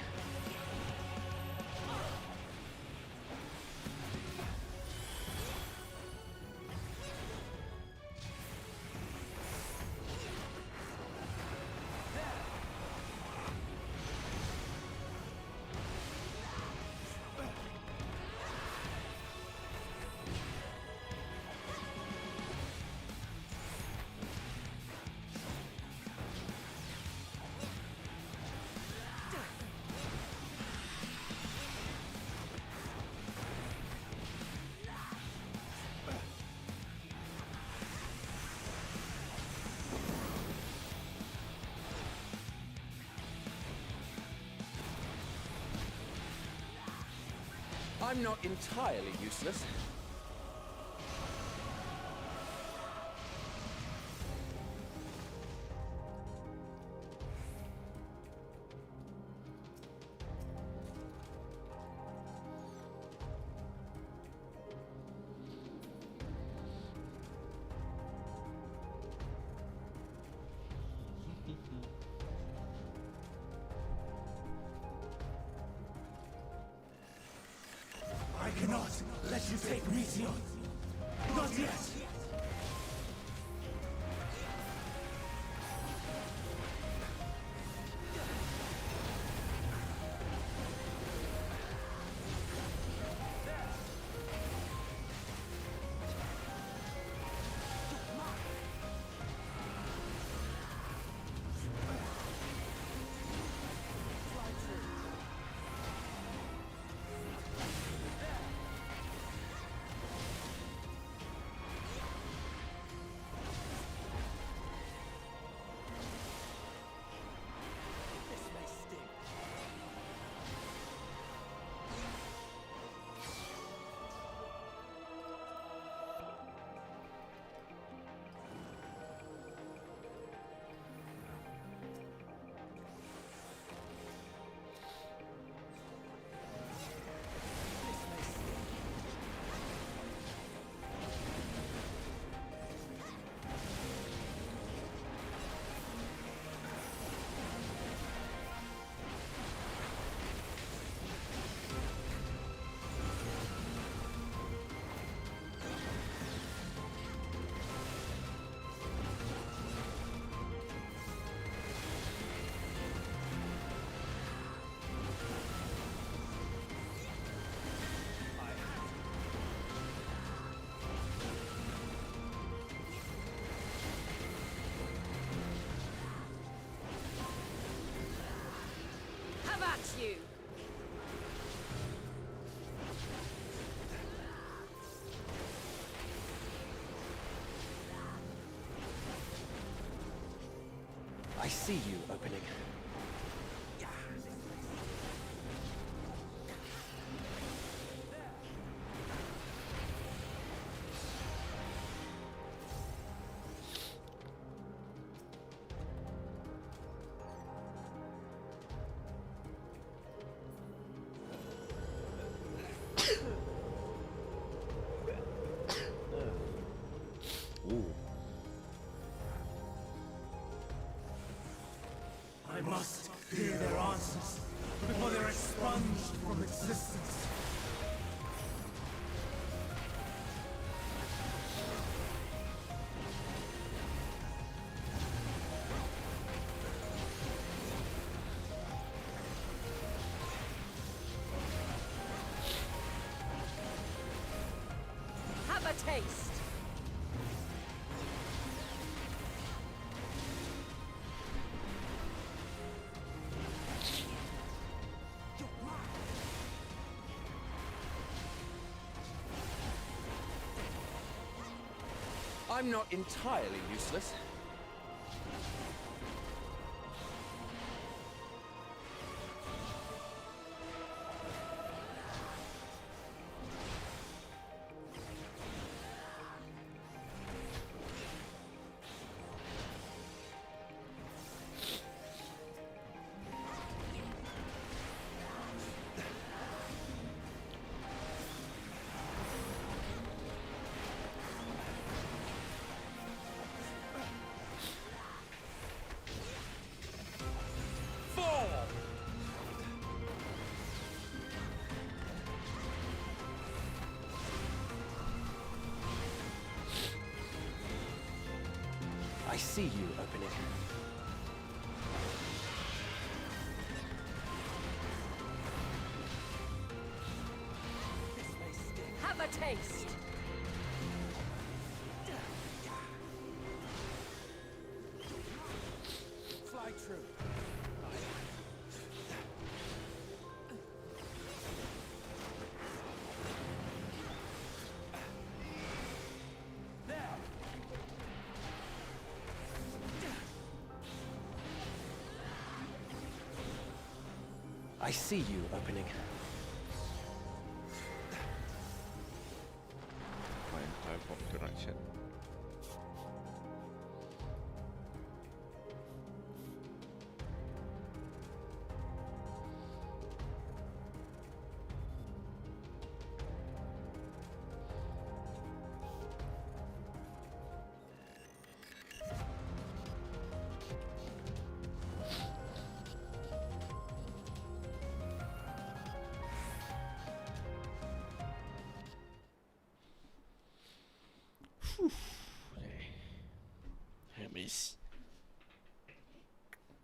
I'm not entirely useless. I cannot let you take me, Sion. Not yet. Have at you. I see you opening. I must a taste. I'm not entirely useless. I see you opening. Have a taste. Fly true. I see you opening. Fine type of direction. Hermes.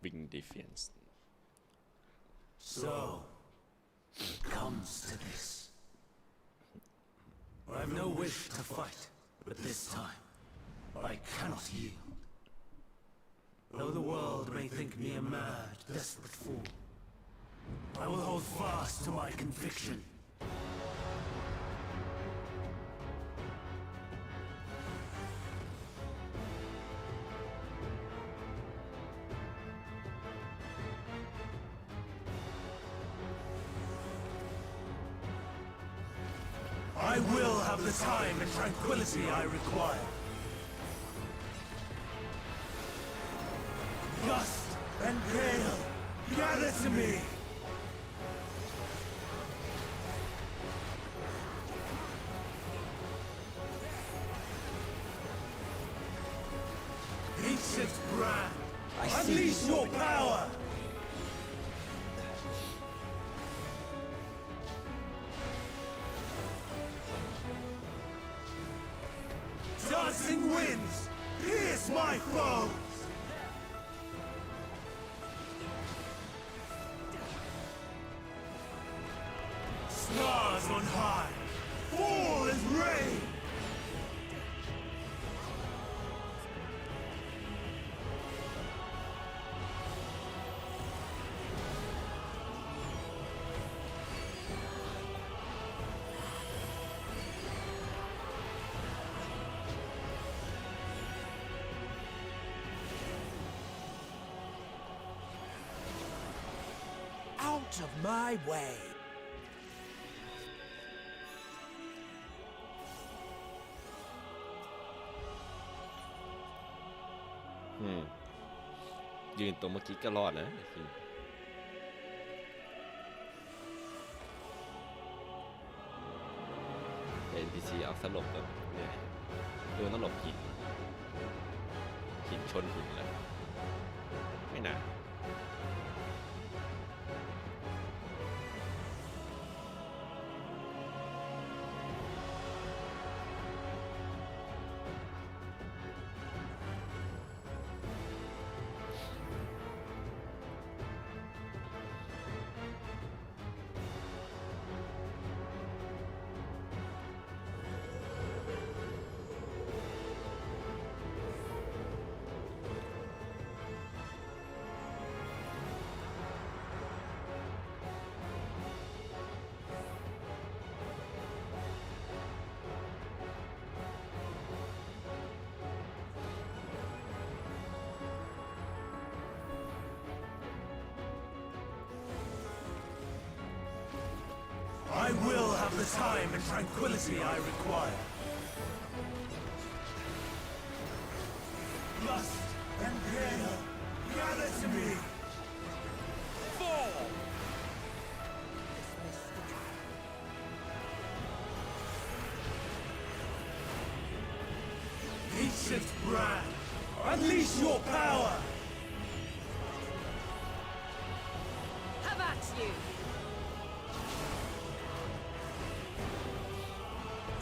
Wing defense. So, it comes to this. I have no wish to fight, but this time, I cannot yield. Though the world may think me a mad, desperate fool, I will hold fast to my conviction. I will have the time and tranquility I require. Gust and gale, gather to me! Ancient brand, unleash your power! Dancing winds, pierce my foes! Stars on high, fall as rain! Out of my way! Hmm. ยืนตรงเมื่อกี้ก็รอดนะจริง NPC เอาสลบแบบเนี่ยดูต้องหลบหินชนหินแล้วไม่นาน I the time and tranquility I require. Lust and gale, gather to me. Fall! Ancient brand, unleash your power! Have at you!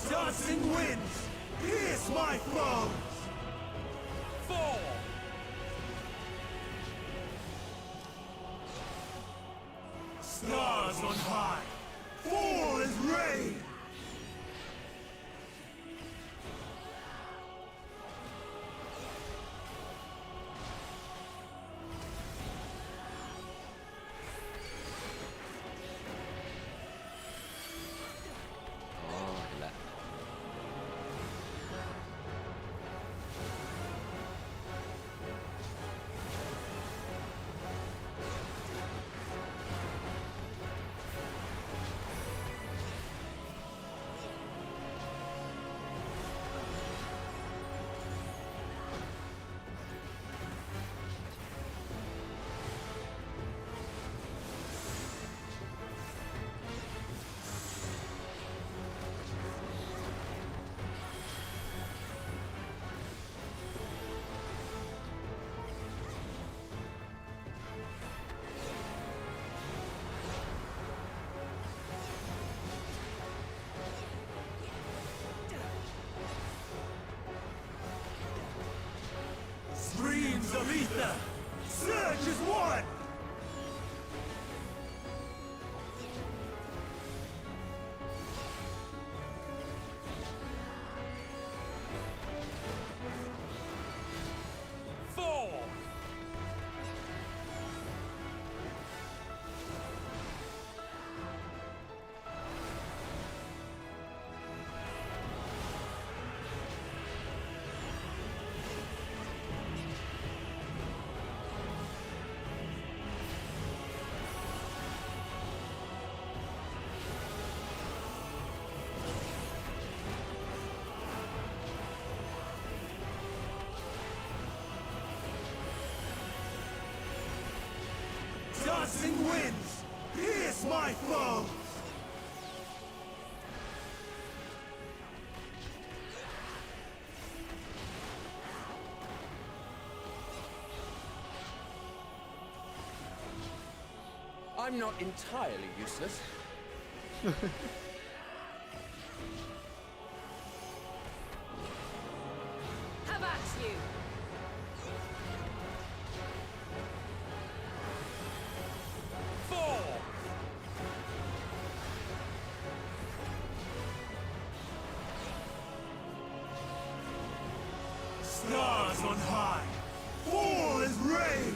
Dancing winds, pierce my foes! Fall! Stars on high, fall as rain! Streams of ether! Surge as one! Fall! Dancing winds, pierce my foes! I'm not entirely useless. Have at you! Fall! Stars on high, fall as rain!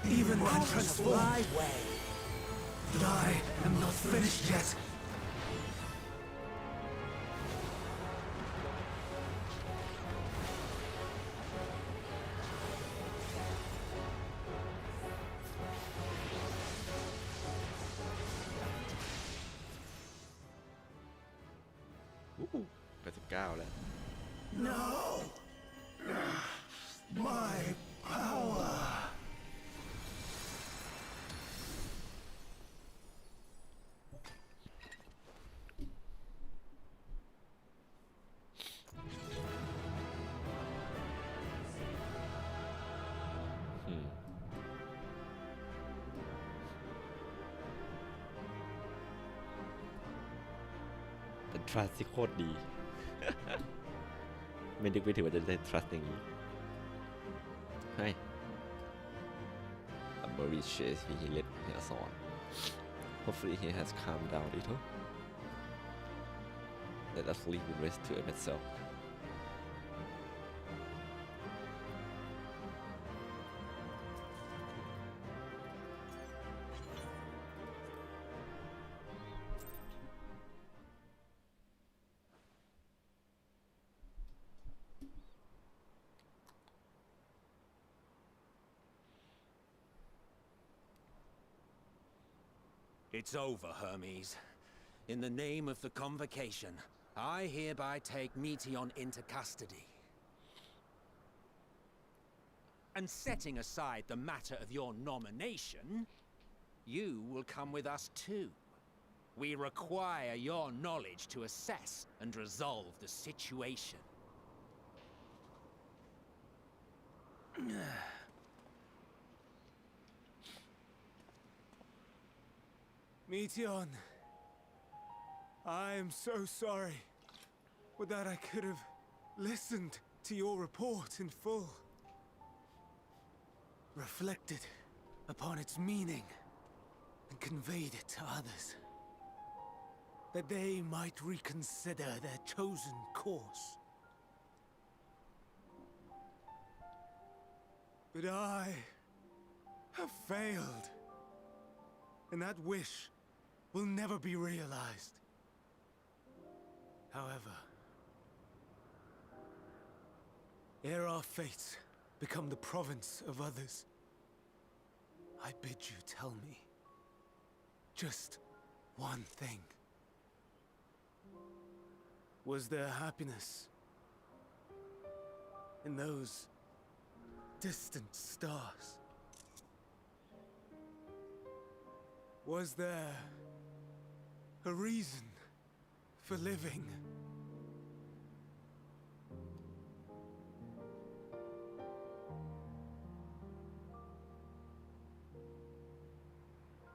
Even when transformed, my way. But I am not finished yet. Ooh, 89แล้ว No! My power!เป็น trust ที่โคตรดี ไม่นึกไม่ถึงว่าจะได้ trust อย่างนี้ให้ I'm worried chase he let us on hopefully he has calmed down a little let us leave the rest to myself It's over, Hermes. In the name of the Convocation, I hereby take Meteon into custody. And setting aside the matter of your nomination, you will come with us too. We require your knowledge to assess and resolve the situation. Meteon, I am so sorry. Would that I could have listened to your report in full. Reflected upon its meaning and conveyed it to others, that they might reconsider their chosen course. But I have failed, and that wish will never be realized. However, ere our fates become the province of others, I bid you tell me just one thing. Was there happiness in those distant stars? Was there a reason for living?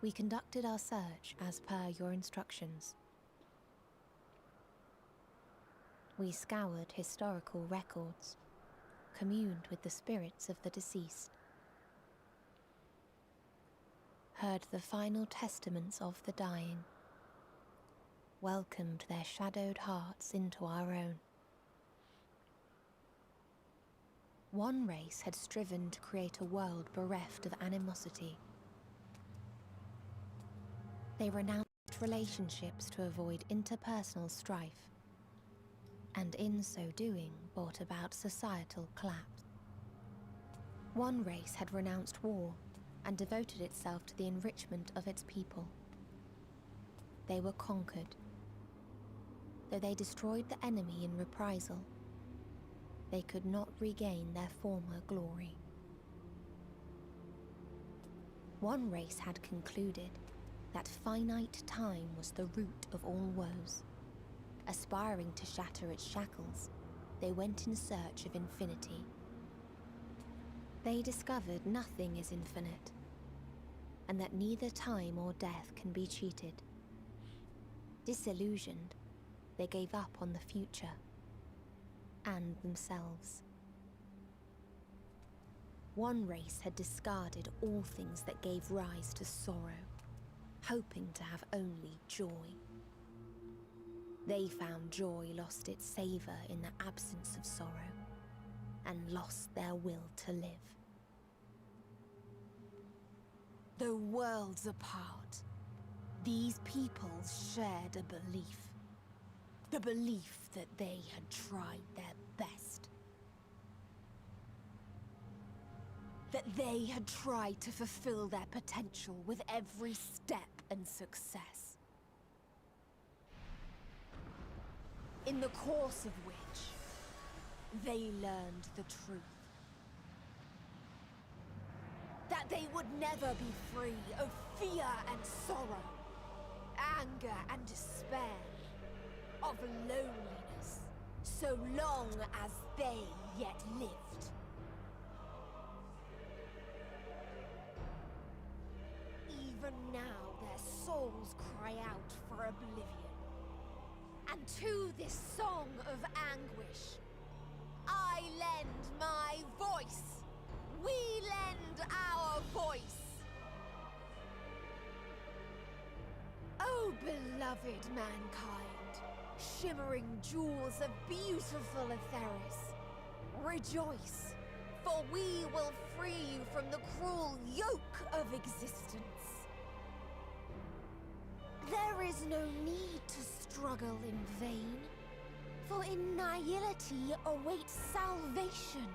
We conducted our search as per your instructions. We scoured historical records, communed with the spirits of the deceased, heard the final testaments of the dying, welcomed their shadowed hearts into our own. One race had striven to create a world bereft of animosity. They renounced relationships to avoid interpersonal strife, and in so doing brought about societal collapse. One race had renounced war and devoted itself to the enrichment of its people. They were conquered. Though they destroyed the enemy in reprisal, they could not regain their former glory. One race had concluded that finite time was the root of all woes. Aspiring to shatter its shackles, they went in search of infinity. They discovered nothing is infinite, and that neither time or death can be cheated. Disillusioned, they gave up on the future and themselves. One race had discarded all things that gave rise to sorrow, hoping to have only joy. They found joy lost its savor in the absence of sorrow, and lost their will to live. Though worlds apart, these peoples shared a belief. The belief that they had tried their best. That they had tried to fulfill their potential with every step and success. In the course of which, they learned the truth. That they would never be free of fear and sorrow, anger and despair, of loneliness, so long as they yet lived. Even now their souls cry out for oblivion. And to this song of anguish, I lend my voice. We lend our voice. Oh, beloved mankind, shimmering jewels of beautiful Etheris, rejoice, for we will free you from the cruel yoke of existence. There is no need to struggle in vain, for in nihility awaits salvation.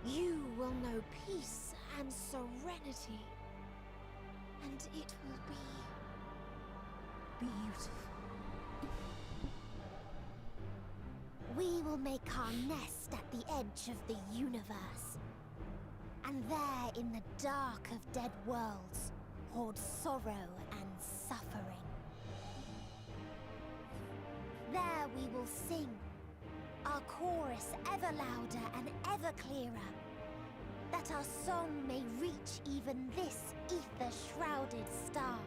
You will know peace and serenity, and it will be beautiful. We will make our nest at the edge of the universe. And there, in the dark of dead worlds, hold sorrow and suffering. There we will sing, our chorus ever louder and ever clearer, that our song may reach even this ether-shrouded star.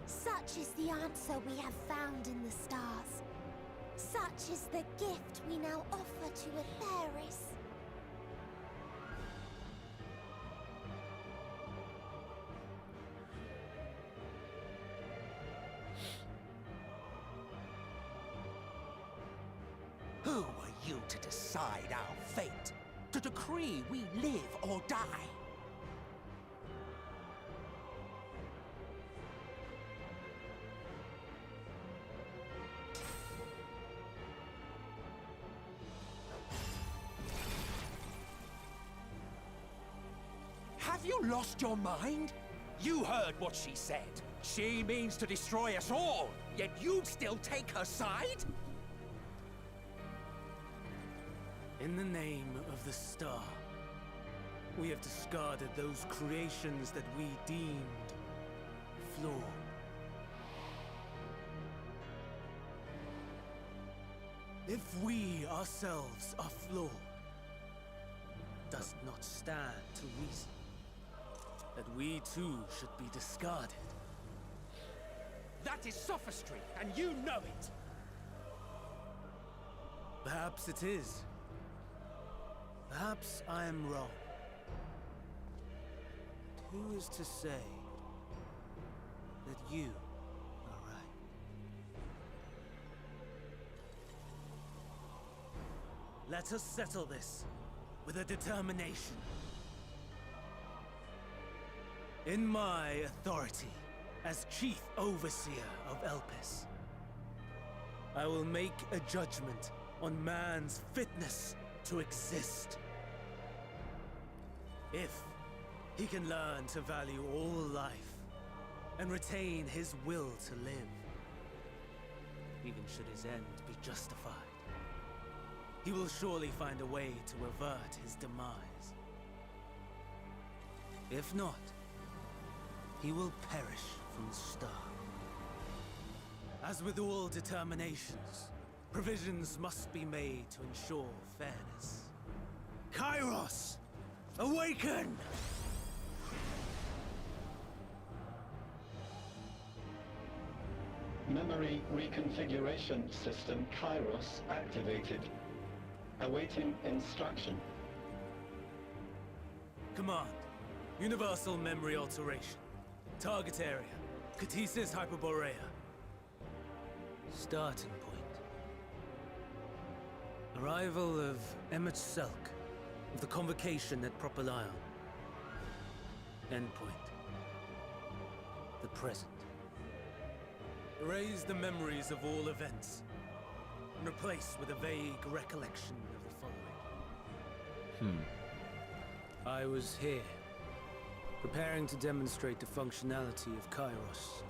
Such is the answer we have found in the stars. Such is the gift we now offer to Atheris. Who are you to decide our fate? To decree we live or die? Have you lost your mind? You heard what she said. She means to destroy us all, yet you'd still take her side? In the name of the star, we have discarded those creations that we deemed flawed. If we ourselves are flawed, does it not stand to reason that we too should be discarded? That is sophistry, and you know it! Perhaps it is. Perhaps I am wrong. Who is to say that you are right? Let us settle this with a determination. In my authority as Chief Overseer of Elpis, I will make a judgment on man's fitness to exist. If he can learn to value all life and retain his will to live, even should his end be justified, he will surely find a way to avert his demise. If not, he will perish from the start. As with all determinations, provisions must be made to ensure fairness. Kairos! Awaken! Memory reconfiguration system Kairos activated. Awaiting instruction. Command. Universal memory alteration. Target area. Catesis Hyperborea. Starting point. Arrival of Emmet Selk of the convocation at Propylion. Endpoint. The present. Erase the memories of all events and replace with a vague recollection of the following. I was here, preparing to demonstrate the functionality of Kairos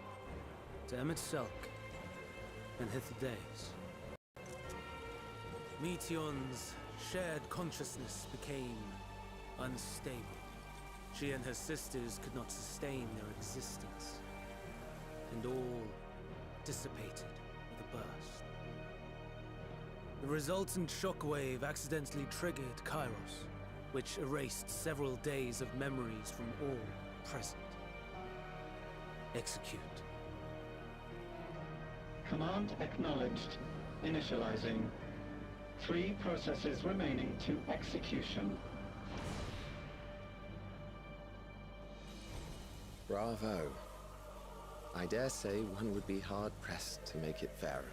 to Emmet Selk and Hithides. Meteon's shared consciousness became unstable. She and her sisters could not sustain their existence, and all dissipated with a burst. The resultant shockwave accidentally triggered Kairos, which erased several days of memories from all present. Execute. Command acknowledged. Initializing. 3 processes remaining to execution. Bravo. I dare say one would be hard-pressed to make it fairer.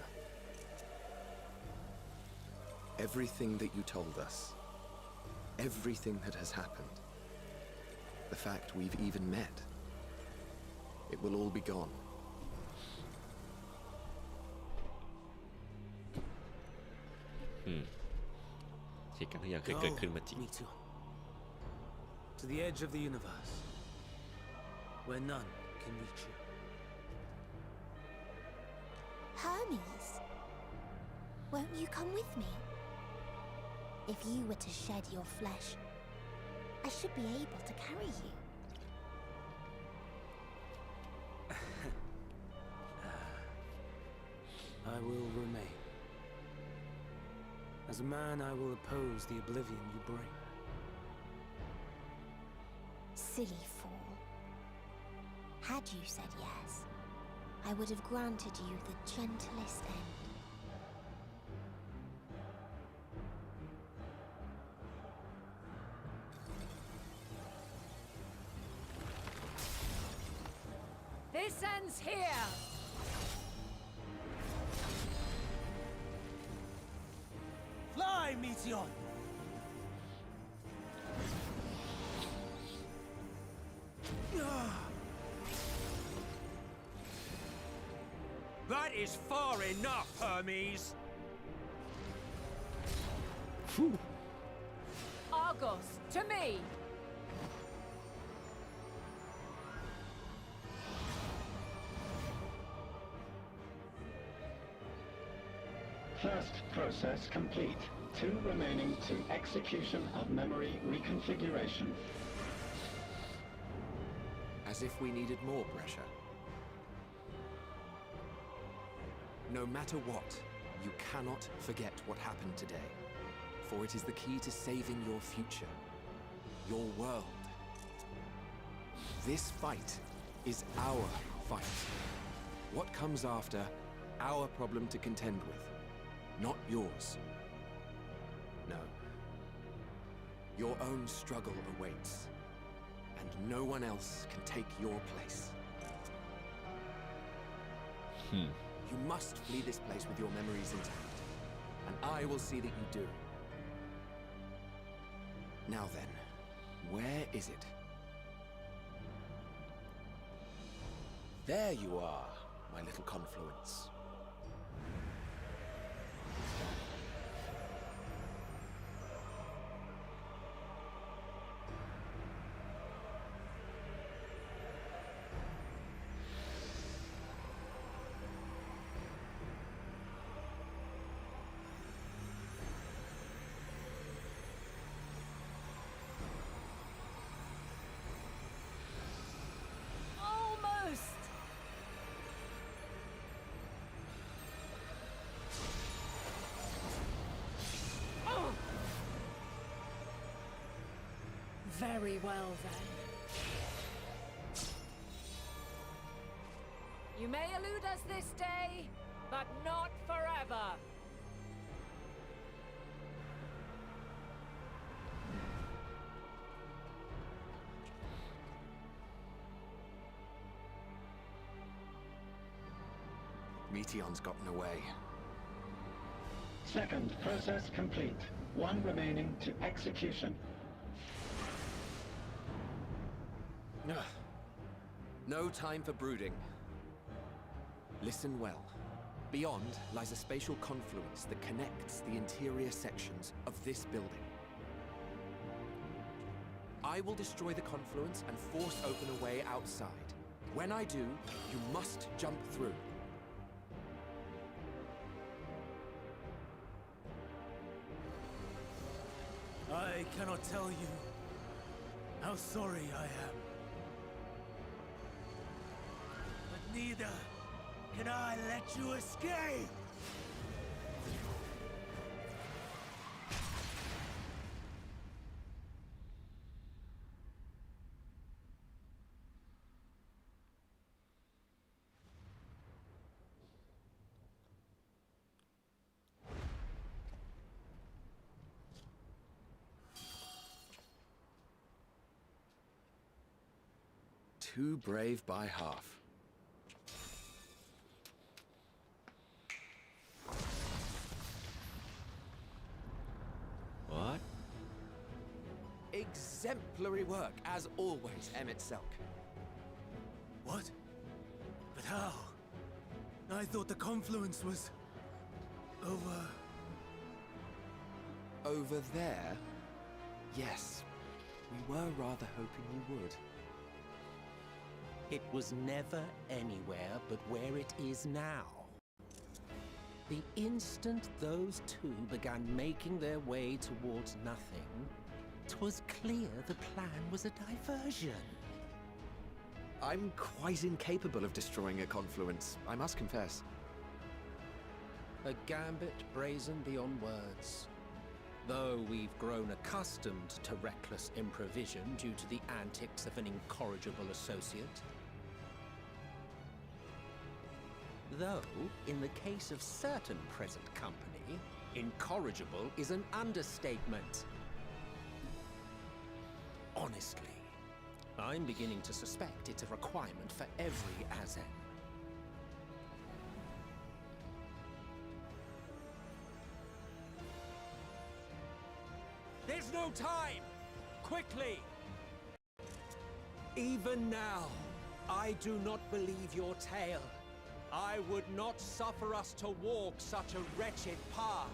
Everything that you told us, everything that has happened, the fact we've even met, it will all be gone. Go, Meteor. To the edge of the universe. where none can reach you. Hermes, won't you come with me? If you were to shed your flesh, I should be able to carry you. I will remain. As a man, I will oppose the oblivion you bring. Silly fool. Had you said yes, I would have granted you the gentlest end. This ends here! Fly, Meteon! That is far enough, Hermes! Argos, to me! First process complete. 2 remaining to execution of memory reconfiguration. As if we needed more pressure. No matter what, you cannot forget what happened today. For it is the key to saving your future. Your world. This fight is our fight. What comes after, our problem to contend with. Not yours. No. Your own struggle awaits. And no one else can take your place. You must flee this place with your memories intact. And I will see that you do. Now then, where is it? There you are, my little confluence. Very well, then. You may elude us this day, but not forever. Meteon's gotten away. Second process complete. 1 remaining to execution. No time for brooding. Listen well. Beyond lies a spatial confluence that connects the interior sections of this building. I will destroy the confluence and force open a way outside. When I do, you must jump through. I cannot tell you how sorry I am. But neither can I let you escape! Too brave by half. What? Exemplary work, as always, Emmett Selk. What? But how? I thought the confluence was... over... Over there? Yes. We were rather hoping you would. It was never anywhere but where it is now. The instant those two began making their way towards nothing, 'twas clear the plan was a diversion. I'm quite incapable of destroying a confluence, I must confess. A gambit brazen beyond words. Though we've grown accustomed to reckless improvision due to the antics of an incorrigible associate. Though, in the case of certain present company, incorrigible is an understatement. Honestly, I'm beginning to suspect it's a requirement for every Azen. There's no time! Quickly! Even now, I do not believe your tale. I would not suffer us to walk such a wretched path.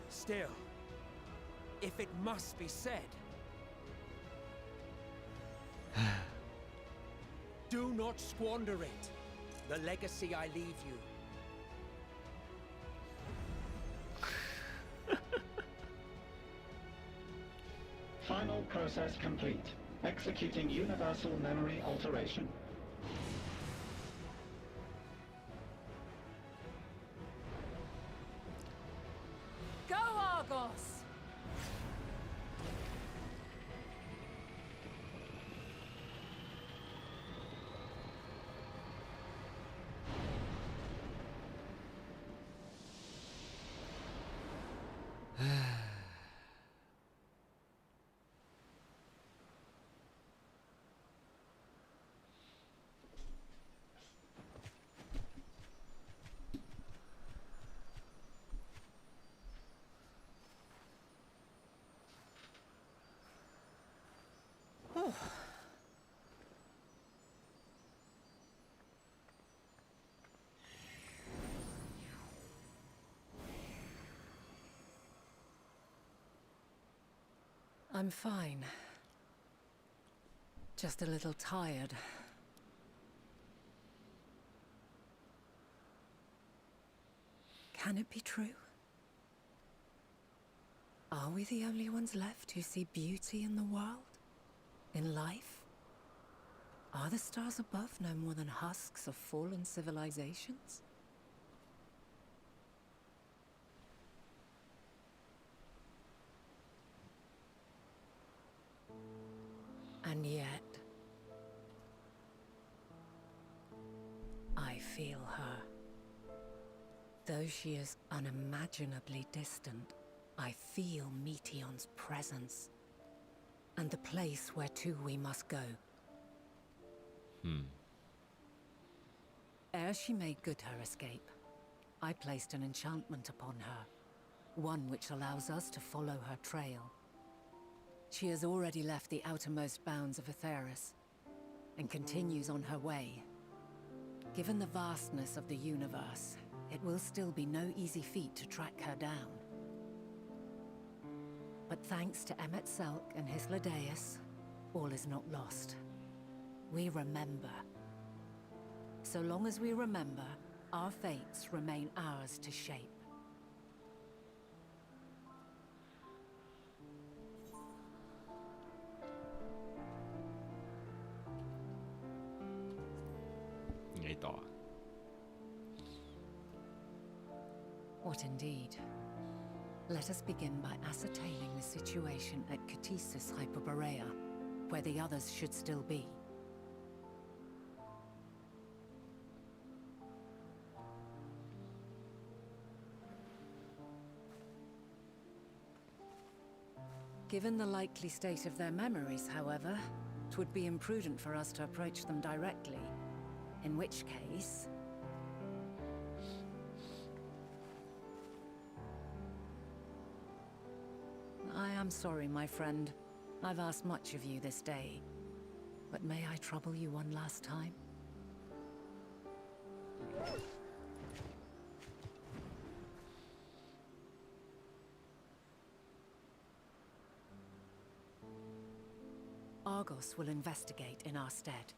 Still, if it must be said, do not squander it. The legacy I leave you. Final process complete. Executing universal memory alteration. Go, Argos! I'm fine. Just a little tired. Can it be true? Are we the only ones left who see beauty in the world? In life? Are the stars above no more than husks of fallen civilizations? And yet, I feel her. Though she is unimaginably distant, I feel Meteion's presence, and the place where to we must go. Ere she made good her escape, I placed an enchantment upon her, one which allows us to follow her trail. She has already left the outermost bounds of Aetheris, and continues on her way. Given the vastness of the universe, it will still be no easy feat to track her down. But thanks to Emet-Selch and Hythlodaeus, all is not lost. We remember. So long as we remember, our fates remain ours to shape. What indeed? Let us begin by ascertaining the situation at Catesis Hyperborea, where the others should still be. Given the likely state of their memories, however, it would be imprudent for us to approach them directly. In which case... I am sorry, my friend. I've asked much of you this day. But may I trouble you one last time? Argos will investigate in our stead.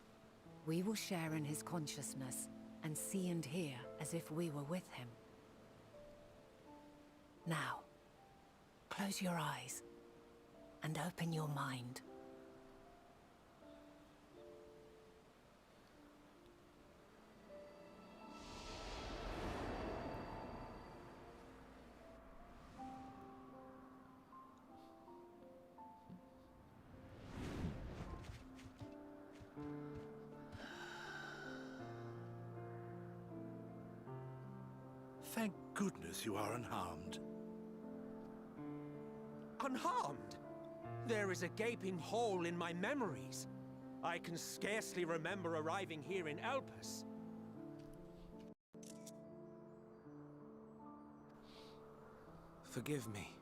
We will share in his consciousness and see and hear as if we were with him. Now, close your eyes and open your mind. Thank goodness you are unharmed. Unharmed? There is a gaping hole in my memories. I can scarcely remember arriving here in Elpis. Forgive me.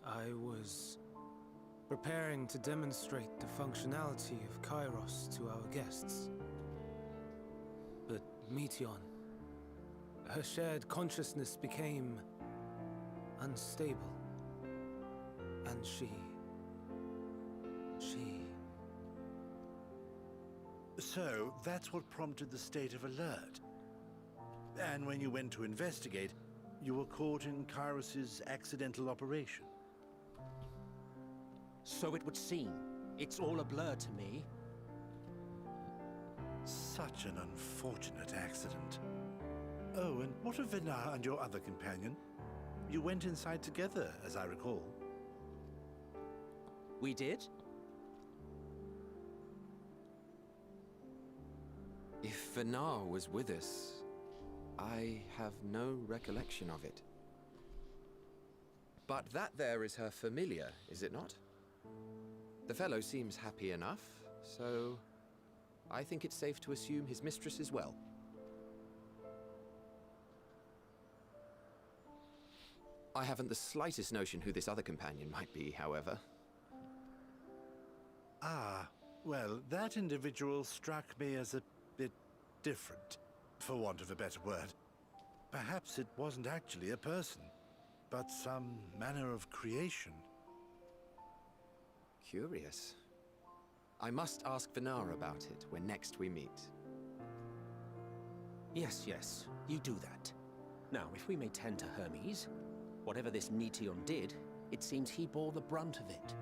I was preparing to demonstrate the functionality of Kairos to our guests. But Meteon, her shared consciousness became unstable. And she... So, that's what prompted the state of alert. And when you went to investigate, you were caught in Kairos' accidental operation. So it would seem. It's all a blur to me. Such an unfortunate accident. Oh, and what of Vinar and your other companion? You went inside together, as I recall. We did? If Vinar was with us, I have no recollection of it. But that there is her familiar, is it not? The fellow seems happy enough, so I think it's safe to assume his mistress is well. I haven't the slightest notion who this other companion might be, however. Ah, well, that individual struck me as a bit different, for want of a better word. Perhaps it wasn't actually a person, but some manner of creation. Curious. I must ask Vinar about it when next we meet. Yes, you do that. Now, if we may tend to Hermes, whatever this Meteon did, it seems he bore the brunt of it.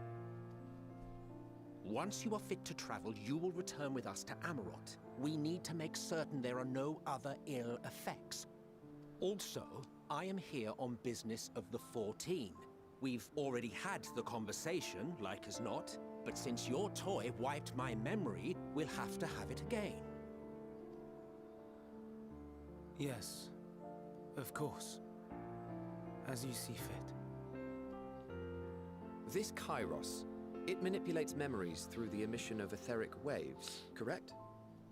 Once you are fit to travel, you will return with us to Amarot. We need to make certain there are no other ill effects. Also, I am here on business of the 14. We've already had the conversation, like as not, but since your toy wiped my memory, we'll have to have it again. Yes, of course. As you see fit. This Kairos, it manipulates memories through the emission of etheric waves, correct?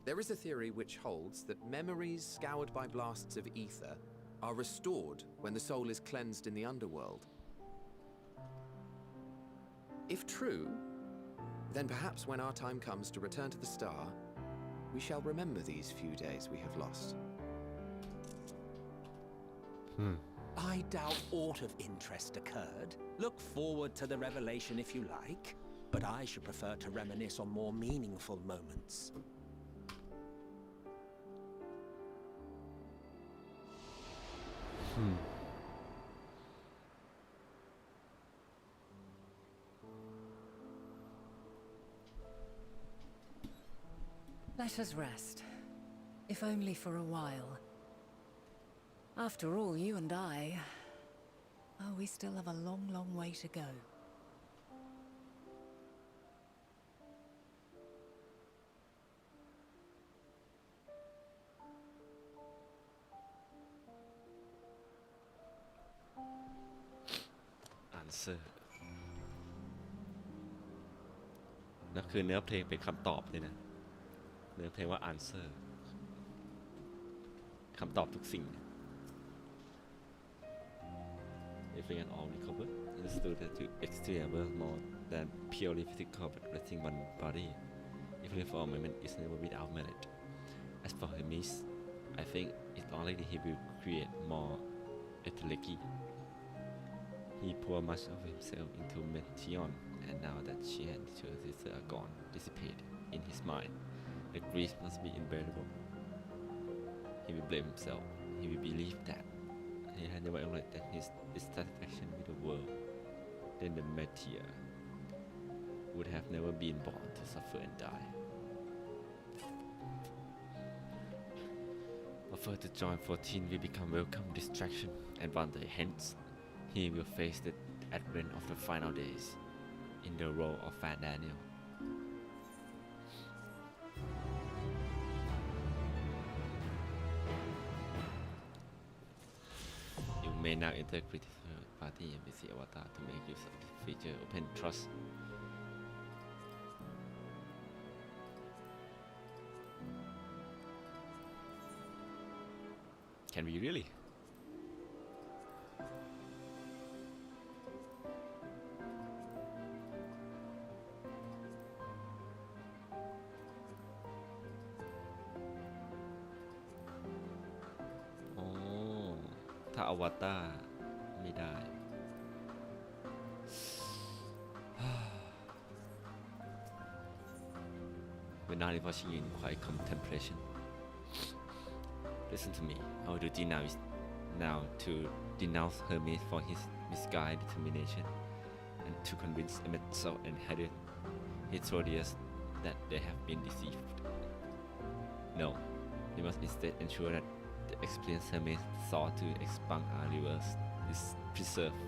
There is a theory which holds that memories scoured by blasts of ether are restored when the soul is cleansed in the underworld. If true, then perhaps when our time comes to return to the star, we shall remember these few days we have lost. I doubt aught of interest occurred. Look forward to the revelation if you like, but I should prefer to reminisce on more meaningful moments. Let us rest, if only for a while. After all, you and I... Oh, we still have a long, long way to go. Answer นั่นคือเนื้อเพลงเป็นคำตอบเลยนะเนื้อเพลงว่า answer คำตอบทุกสิ่ง If we can all recover, understood that to exterior more than purely physical but resting one body, even if our moment is never without merit. As for Hermes, I think it's only he will create more etheric. He He poured much of himself into Metion, and now that she and her sister are gone, dissipated in his mind, the grief must be unbearable. He will blame himself. He will believe that he had never acknowledged that his dissatisfaction with the world, then the Meteor would have never been born to suffer and die. Offer to join 14 will become welcome distraction, and one day hence, he will face the advent of the final days in the role of Fat Daniel. You may now enter critical party and visit Avatar to make use of this feature. Open trust. Can we really? Oh, ถ้าอวตารไม่ได้ We're not watching you in quiet contemplation. Listen to me. Our duty now is to denounce Hermes for his misguided determination and to convince Emetso and Hetrodius that they have been deceived. No, we must instead ensure that the experience Hermes sought to expand our rivers is preserved.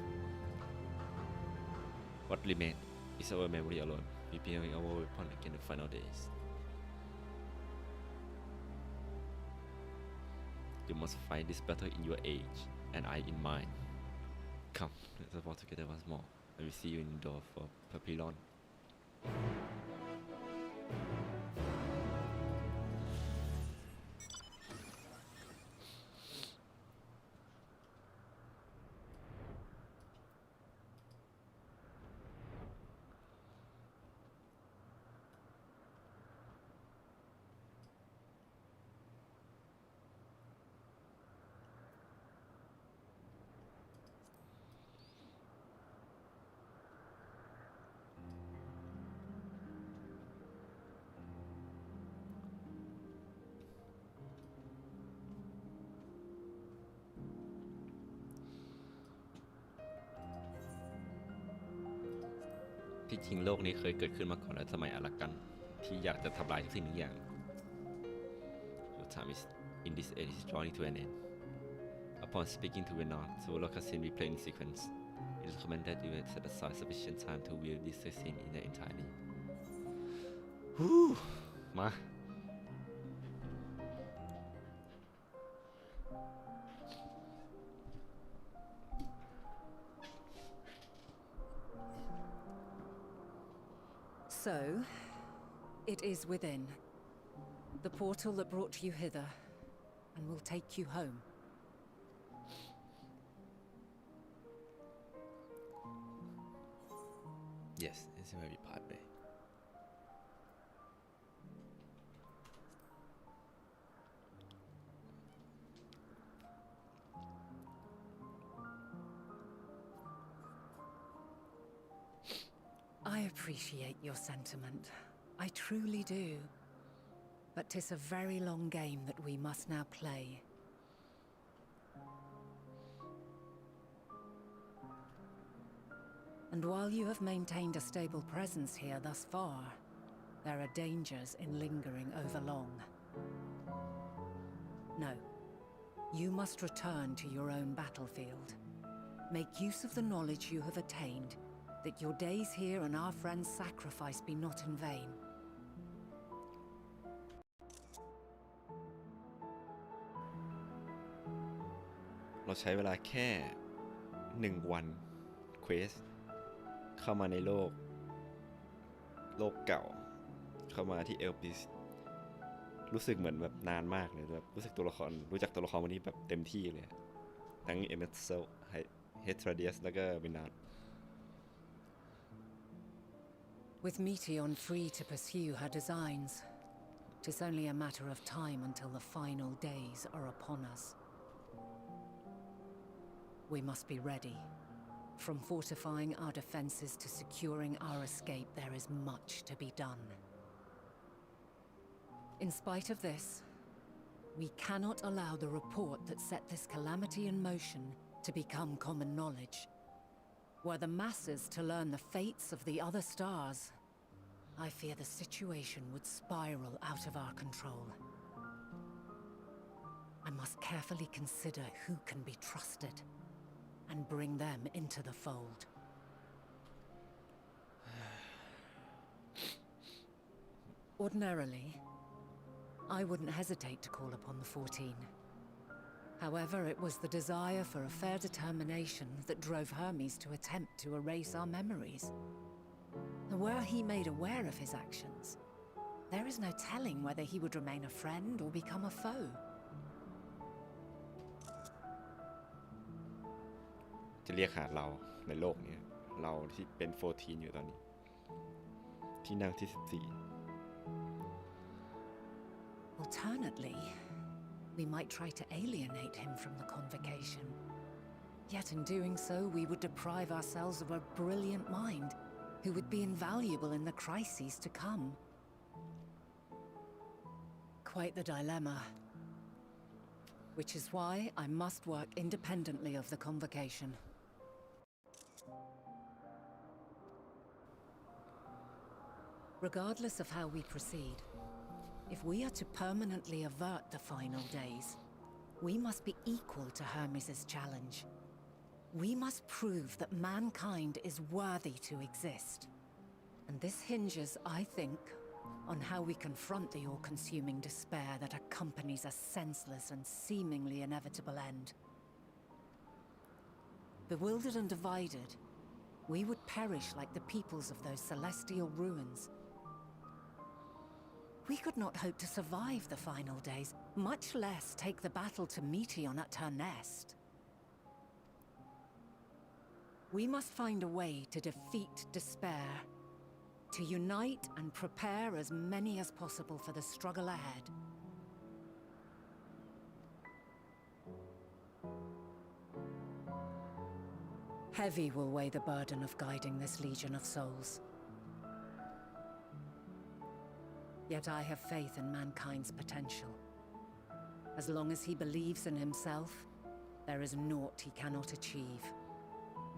What remains is our memory alone, preparing our weapon against the final days. You must fight this battle in your age, and I in mine. Come, let's walk together once more. I will see you in the door for Papillon.ที่จริงโลกนี้เคยเกิดขึ้นมาก่อนแล้วสมัยอารักันที่อยากจะทำลายทุกสิ่งทุกอย่าง Your time is in this age is drawing to an end. Upon speaking to Renan, the local scene be played in sequence. It is recommended that you set aside sufficient time to view this scene in their entirety. มา So, it is within. The portal that brought you hither, and will take you home. Yes, it's a very part way. I appreciate your sentiment. I truly do. But 'tis a very long game that we must now play. And while you have maintained a stable presence here thus far, there are dangers in lingering over long. No. You must return to your own battlefield. Make use of the knowledge you have attained, that your days here and our friends' sacrifice be not in vain. เราใช้เวลาแค่1 วันเควสเข้ามาในโลกเก่าเข้ามาที่เอลปิสรู้สึกเหมือนแบบนานมากเลยแบบรู้จักตัวละครวันนี้แบบเต็มที่เลยทั้งเอเมเซลเฮทราเดียสแล้วก็วินาท With Meteon free to pursue her designs, 'tis only a matter of time until the final days are upon us. We must be ready, From fortifying our defenses to securing our escape, there is much to be done. In spite of this, we cannot allow the report that set this calamity in motion to become common knowledge. Were the masses to learn the fates of the other stars, I fear the situation would spiral out of our control. I must carefully consider who can be trusted and bring them into the fold. Ordinarily, I wouldn't hesitate to call upon the 14. However, it was the desire for a fair determination that drove Hermes to attempt to erase our memories. Were he made aware of his actions, there is no telling whether he would remain a friend or become a foe. จะเรียกหาเราในโลกนี้เราที่เป็น14อยู่ตอนนี้ที่นั่งที่14 Alternately, we might try to alienate him from the convocation. Yet in doing so, we would deprive ourselves of a brilliant mind who would be invaluable in the crises to come. Quite the dilemma. Which is why I must work independently of the convocation. Regardless of how we proceed, if we are to permanently avert the final days, we must be equal to Hermes' challenge. We must prove that mankind is worthy to exist. And this hinges, I think, on how we confront the all-consuming despair that accompanies a senseless and seemingly inevitable end. Bewildered and divided, we would perish like the peoples of those celestial ruins. We could not hope to survive the final days, much less take the battle to Meteon at her nest. We must find a way to defeat despair, to unite and prepare as many as possible for the struggle ahead. Heavy will weigh the burden of guiding this legion of souls. Yet I have faith in mankind's potential. As long as he believes in himself, there is naught he cannot achieve.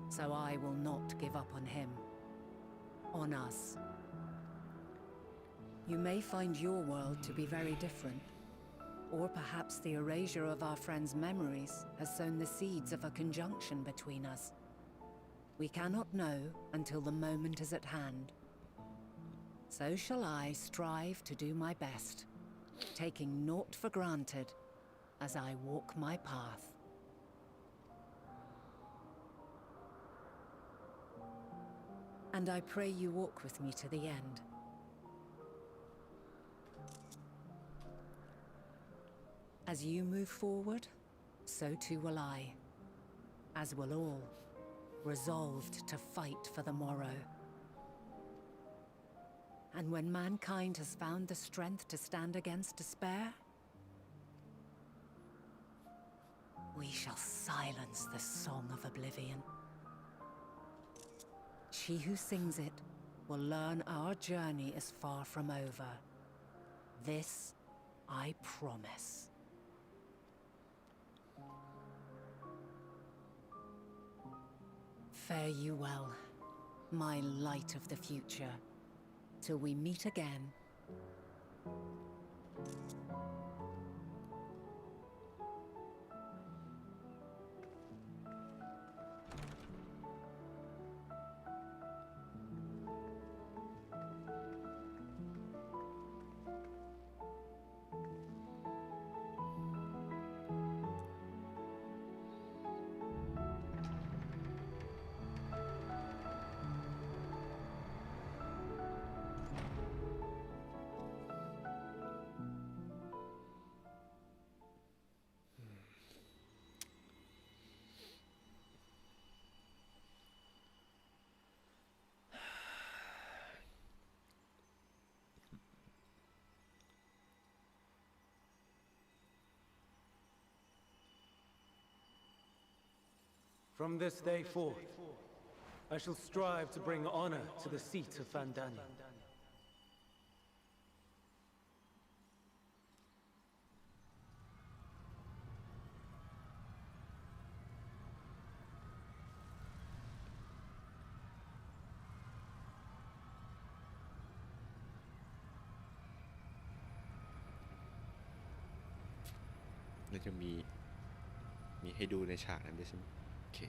So I will not give up on him. On us. You may find your world to be very different. Or perhaps the erasure of our friends' memories has sown the seeds of a conjunction between us. We cannot know until the moment is at hand. So shall I strive to do my best, taking naught for granted as I walk my path. And I pray you walk with me to the end. As you move forward, so too will I, as will all, resolved to fight for the morrow. And when mankind has found the strength to stand against despair, we shall silence the song of oblivion. She who sings it will learn our journey is far from over. This I promise. Fare you well, my light of the future. Till we meet again. From this day forth, I shall strive to bring honor to the seat of Vandani.น่าจะมีให้ดูในฉากนั้นด้วยใช่ไหมโอเค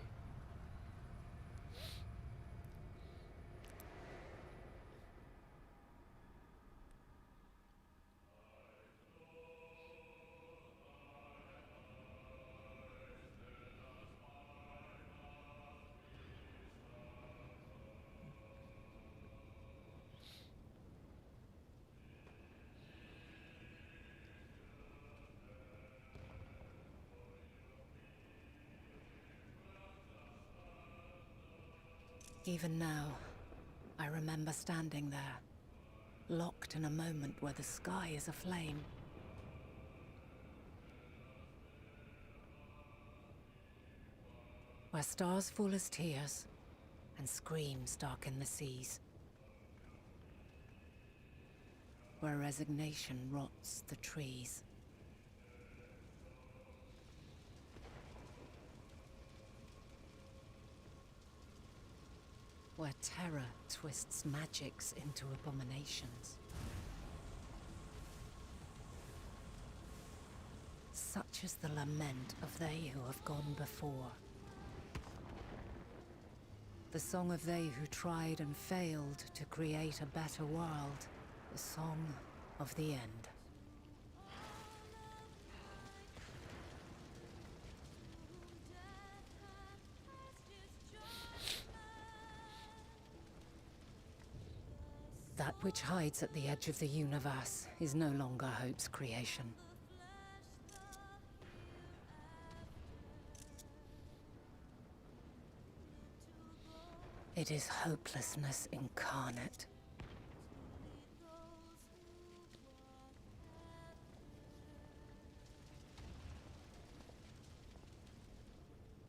Even now, I remember standing there, locked in a moment where the sky is aflame. Where stars fall as tears, and screams darken the seas. Where resignation rots the trees. Where terror twists magics into abominations. Such is the lament of they who have gone before. The song of they who tried and failed to create a better world. The song of the end. That which hides at the edge of the universe is no longer hope's creation. It is hopelessness incarnate.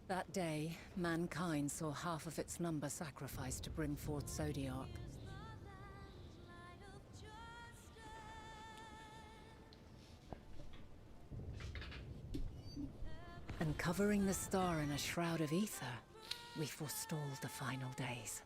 That day, mankind saw half of its number sacrificed to bring forth Zodiac. And covering the star in a shroud of ether, we forestalled the final days.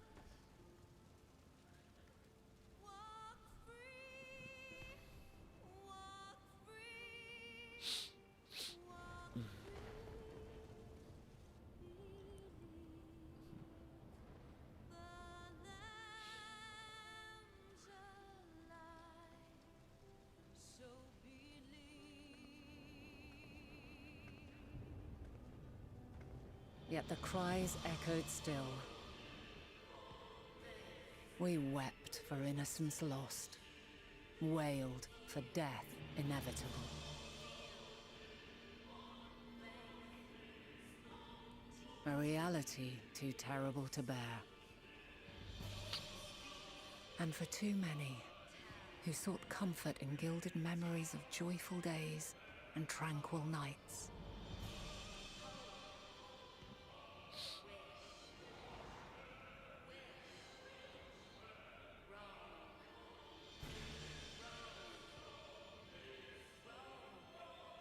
Yet the cries echoed still. We wept for innocence lost, wailed for death inevitable. A reality too terrible to bear. And for too many who sought comfort in gilded memories of joyful days and tranquil nights.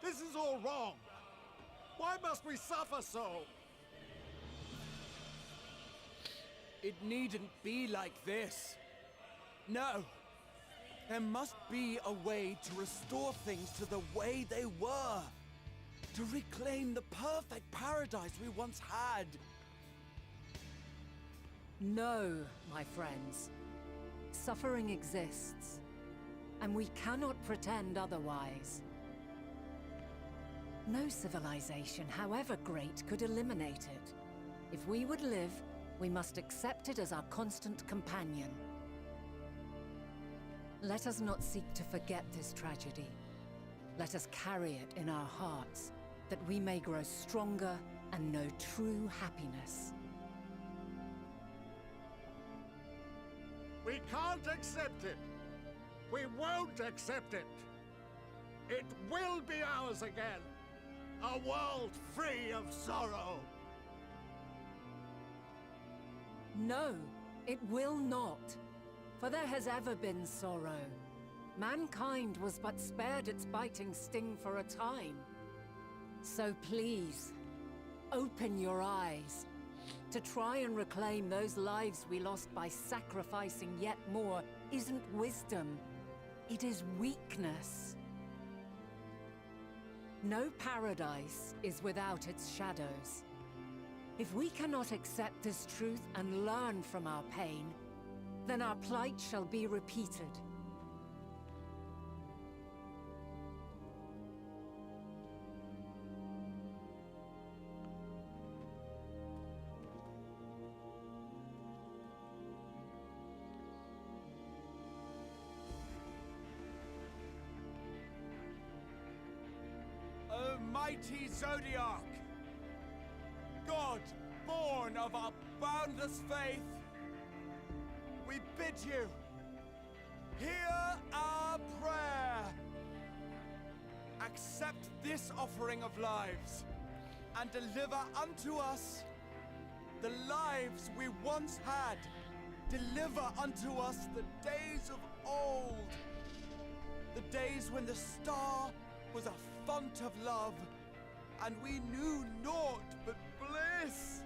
This is all wrong. Why must we suffer so? It needn't be like this. No. There must be a way to restore things to the way they were. To reclaim the perfect paradise we once had. No, my friends. Suffering exists, and we cannot pretend otherwise. No civilization, however great, could eliminate it. If we would live, we must accept it as our constant companion. Let us not seek to forget this tragedy. Let us carry it in our hearts, that we may grow stronger and know true happiness. We can't accept it. We won't accept it. It will be ours again. A world free of sorrow. No, it will not. For there has ever been sorrow. Mankind was but spared its biting sting for a time. So please, open your eyes. To try and reclaim those lives we lost by sacrificing yet more isn't wisdom. It is weakness. No paradise is without its shadows. If we cannot accept this truth and learn from our pain, then our plight shall be repeated. O mighty Zodiac! God, born of our boundless faith, we bid you, hear our prayer. Accept this offering of lives, and deliver unto us the lives we once had. Deliver unto us the days of old, the days when the star was a font of love, and we knew naught but bliss.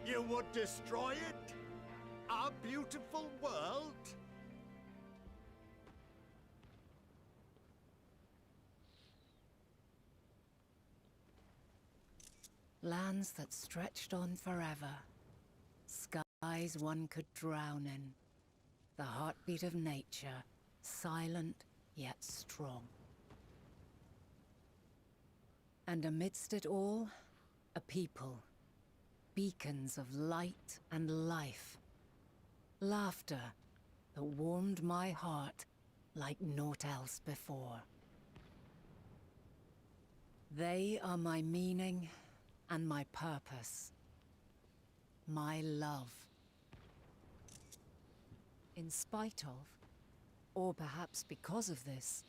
You would destroy it? Our beautiful world? Lands that stretched on forever. Skies one could drown in. The heartbeat of nature, silent yet strong. And amidst it all, a people. Beacons of light and life. Laughter that warmed my heart like naught else before. They are my meaning and my purpose. My love. In spite of, or perhaps because of this,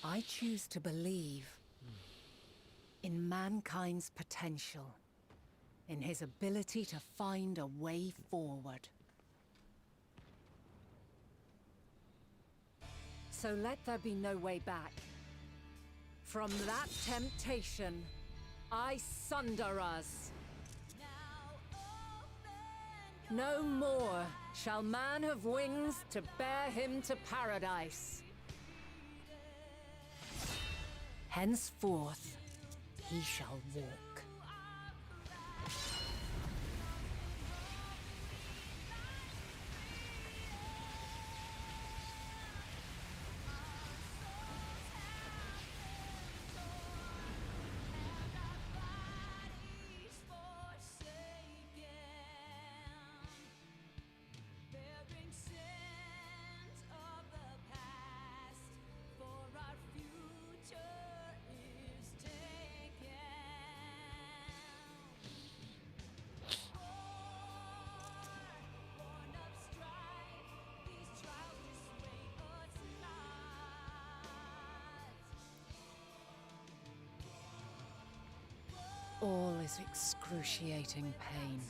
I choose to believe in mankind's potential, in his ability to find a way forward. So let there be no way back. From that temptation, I sunder us. No more shall man have wings to bear him to paradise. Henceforth, he shall walk. All is excruciating pain.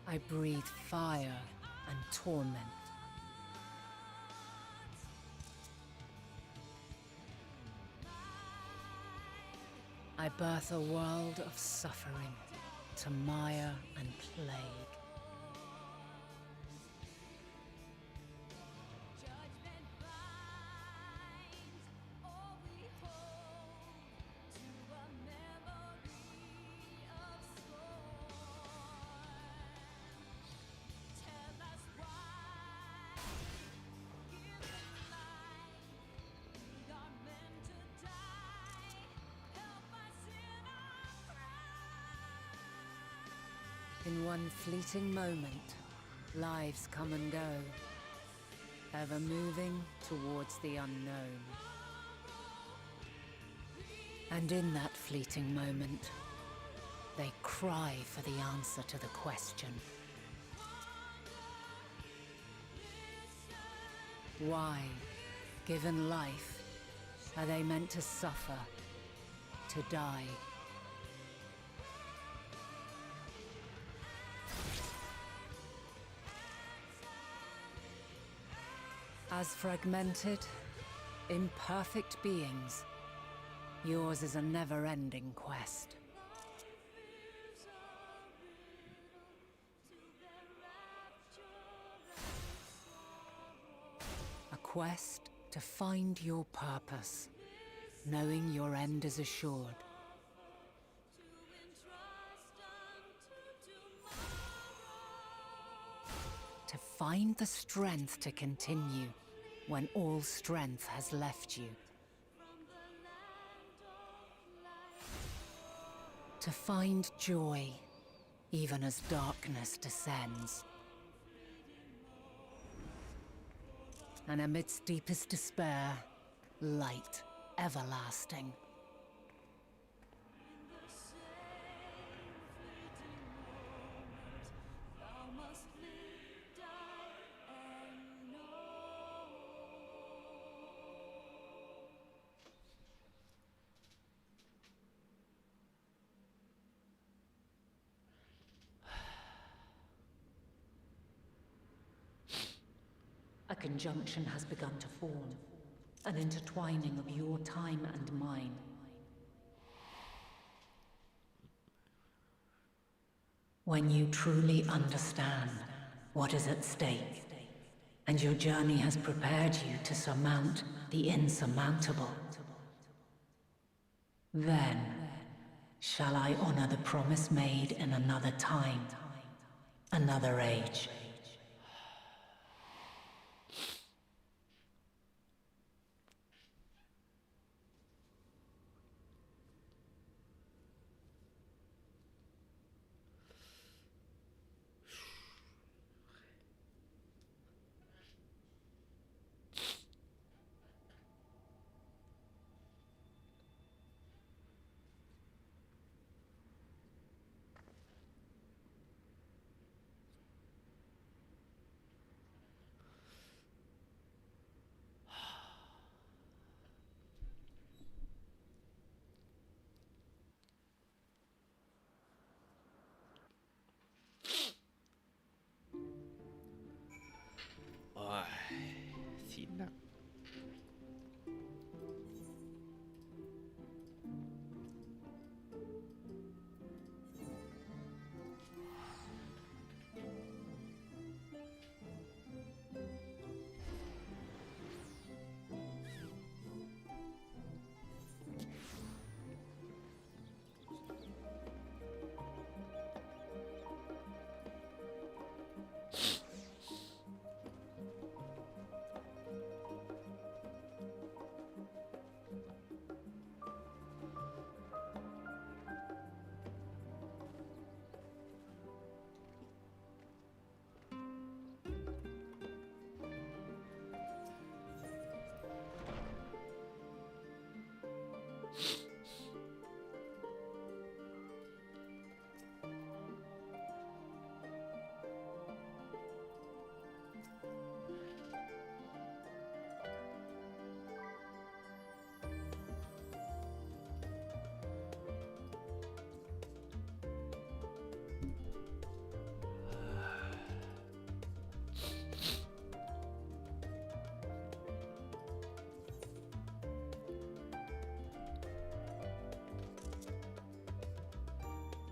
I breathe fire and torment. I birth a world of suffering to mire and plague. In one fleeting moment, lives come and go, ever moving towards the unknown. And in that fleeting moment, they cry for the answer to the question. Why, given life, are they meant to suffer, to die? As fragmented, imperfect beings, yours is a never-ending quest. A quest to find your purpose, knowing your end is assured. To find the strength to continue when all strength has left you. To find joy, even as darkness descends. And amidst deepest despair, light everlasting. A conjunction has begun to form, an intertwining of your time and mine. When you truly understand what is at stake, and your journey has prepared you to surmount the insurmountable, then shall I honor the promise made in another time, another age.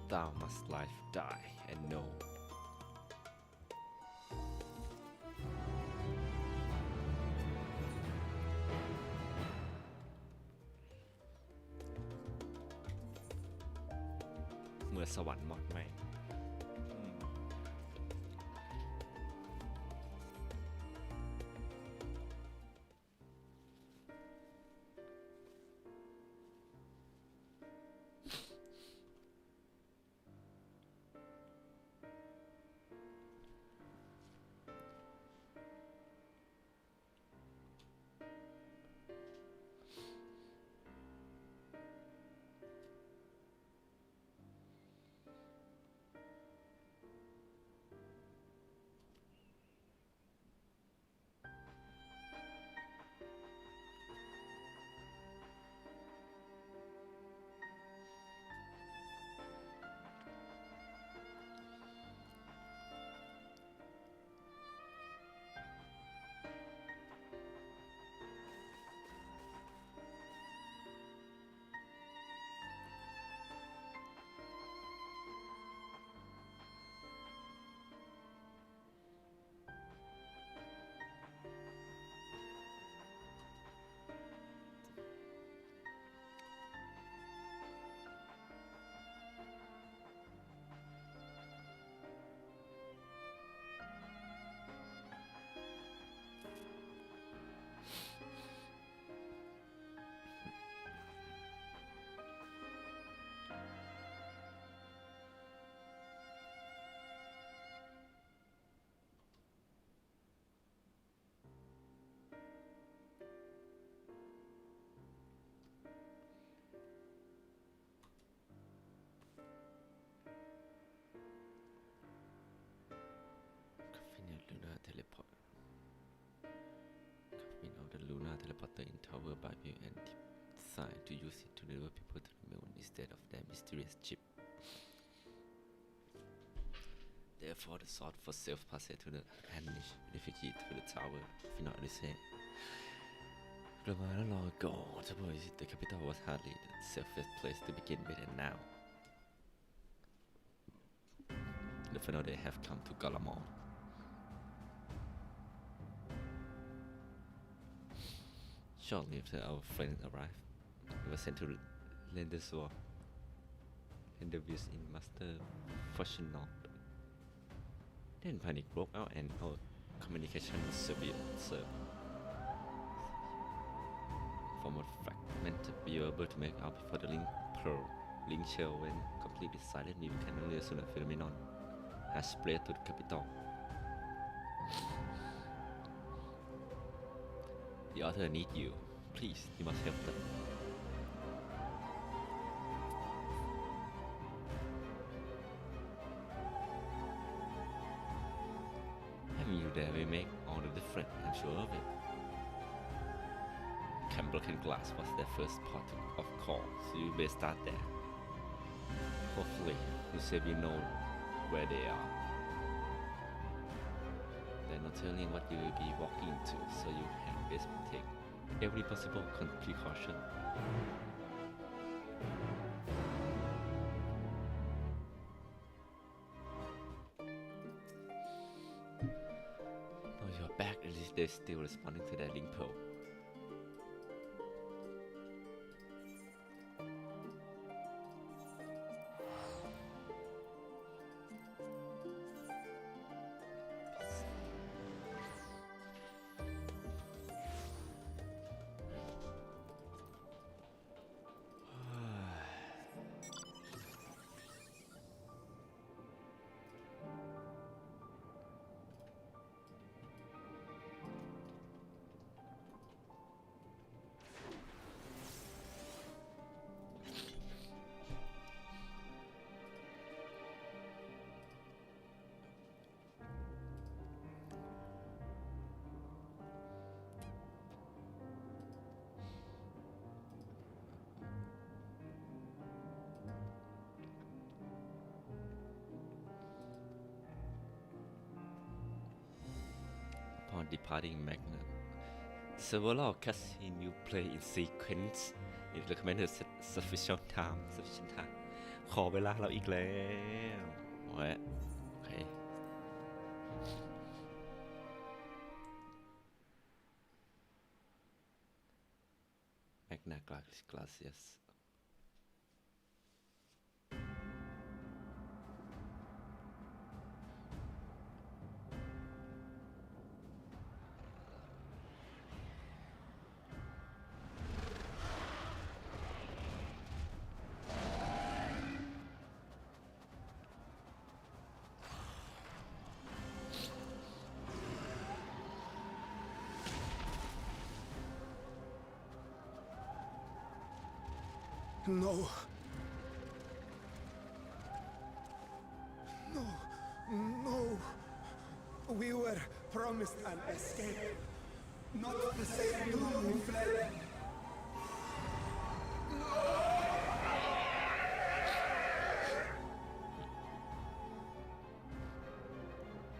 Thou must life die and know. มื่อสวรรค์หมดไหม teleporter in tower by Bill and designed to use it to deliver people to the moon instead of their mysterious chip. Therefore, the sword for self-passage to the vanish with the key to the tower. Final Odyssey. Long ago, the capital was hardly the safest place to begin with, and now the final day have come to Galamon. Shortly after our friends arrived, we were sent to lend the sword and the views in Master Fortunat. Then panic broke out and our communication was severed. Former fragmented, we were able to make out before the link shell went completely silent. We can only assume a phenomenon has spread to the capital. The author need you. Please, you must help them. Having you there will make all the difference, I'm sure of it. Camp Broken Glass was their first port of call, so you may start there. Hopefully, you say you know where they are. They're not telling what you will be walking into, so you have best take every possible precaution. Now you're back, at least they're still responding to that link poll. Upon departing Magna, several cutscenes you play in sequence. It recommended sufficient time. ขอเวลาเราอีกแล้วโอเค Magna Glacius. No. No. No. We were promised an escape. Not the same doom we fled.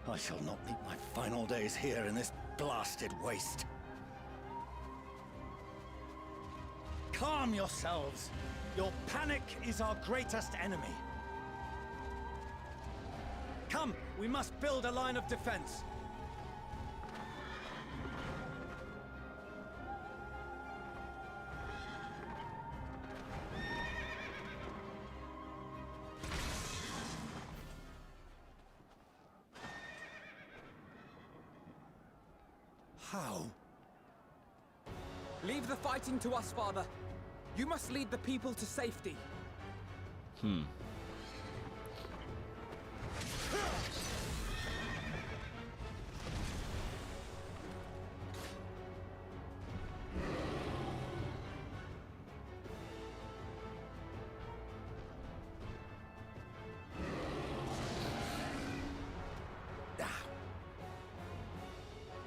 I shall not meet my final days here in this blasted waste. Calm yourselves. Your panic is our greatest enemy. Come, we must build a line of defense. How? Leave the fighting to us, Father. You must lead the people to safety.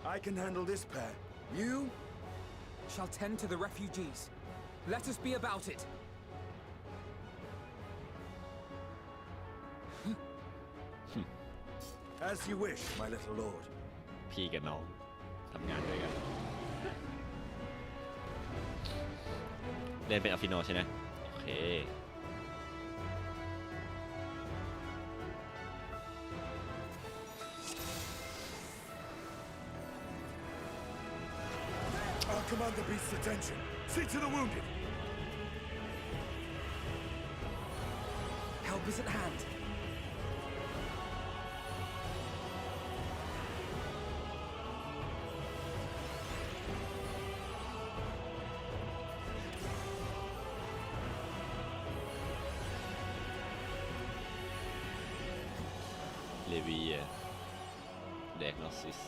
I can handle this pair. You? shall tend to the refugees. Let us be about it. As you wish, my little lord. พี่กับน้องทำงานด้วยกันเล่นเป็นอัฟฟิโนใช่ไหมโอเค Our commander beats attention. See to the wounded. Help is at hand. Levi diagnosis.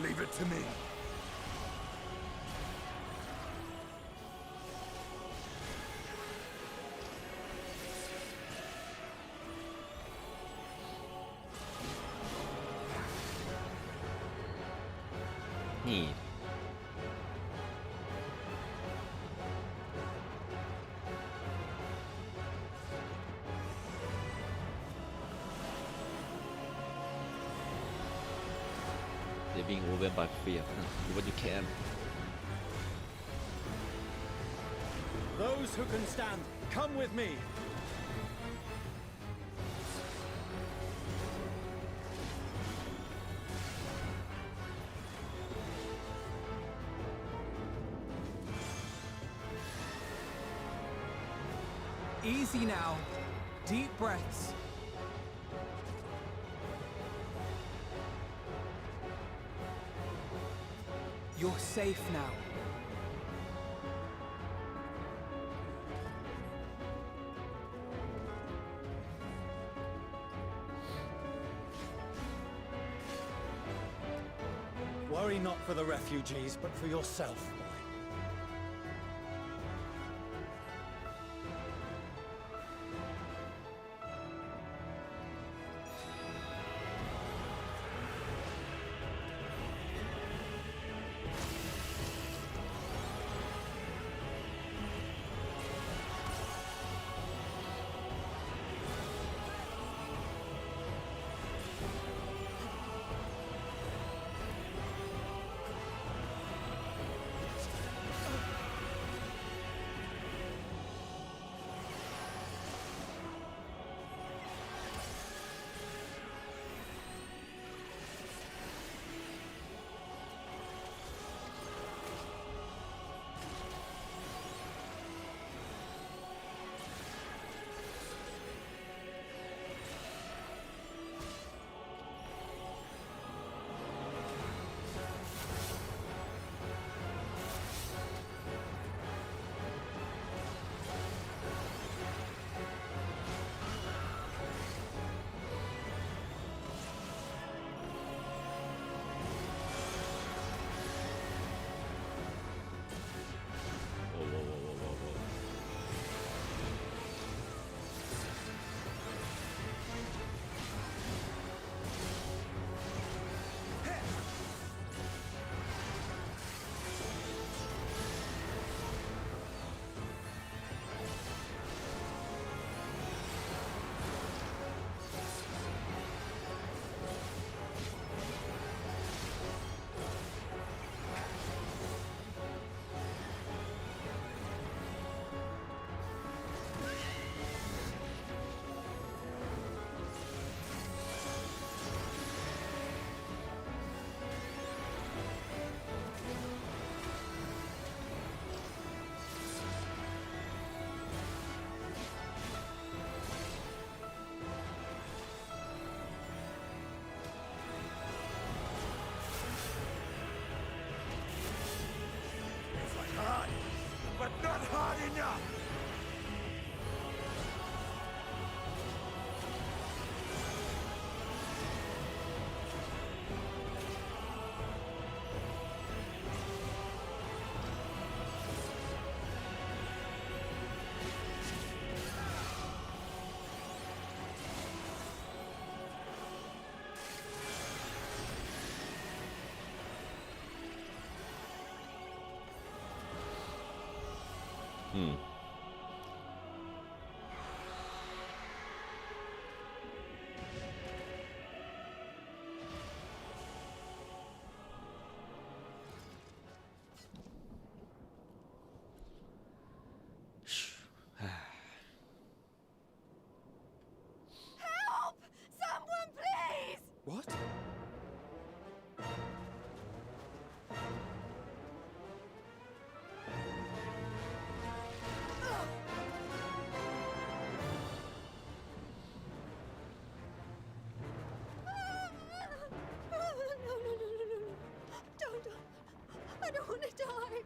Leave it to me. Need. They're being overwhelmed by fear. Do what you can. Those who can stand, come with me. Easy now. Deep breaths. You're safe now. Worry not for the refugees, but for yourself, boy. Help! Someone, please! What? Don't. I don't want to die.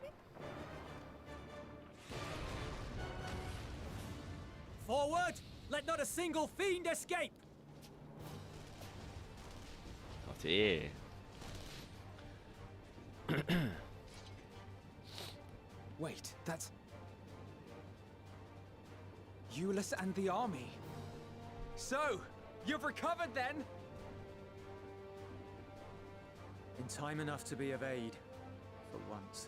Forward! Let not a single fiend escape! เอาสิ Wait, that's... Euless and the army. So, you've recovered then? In time enough to be of aid, for once.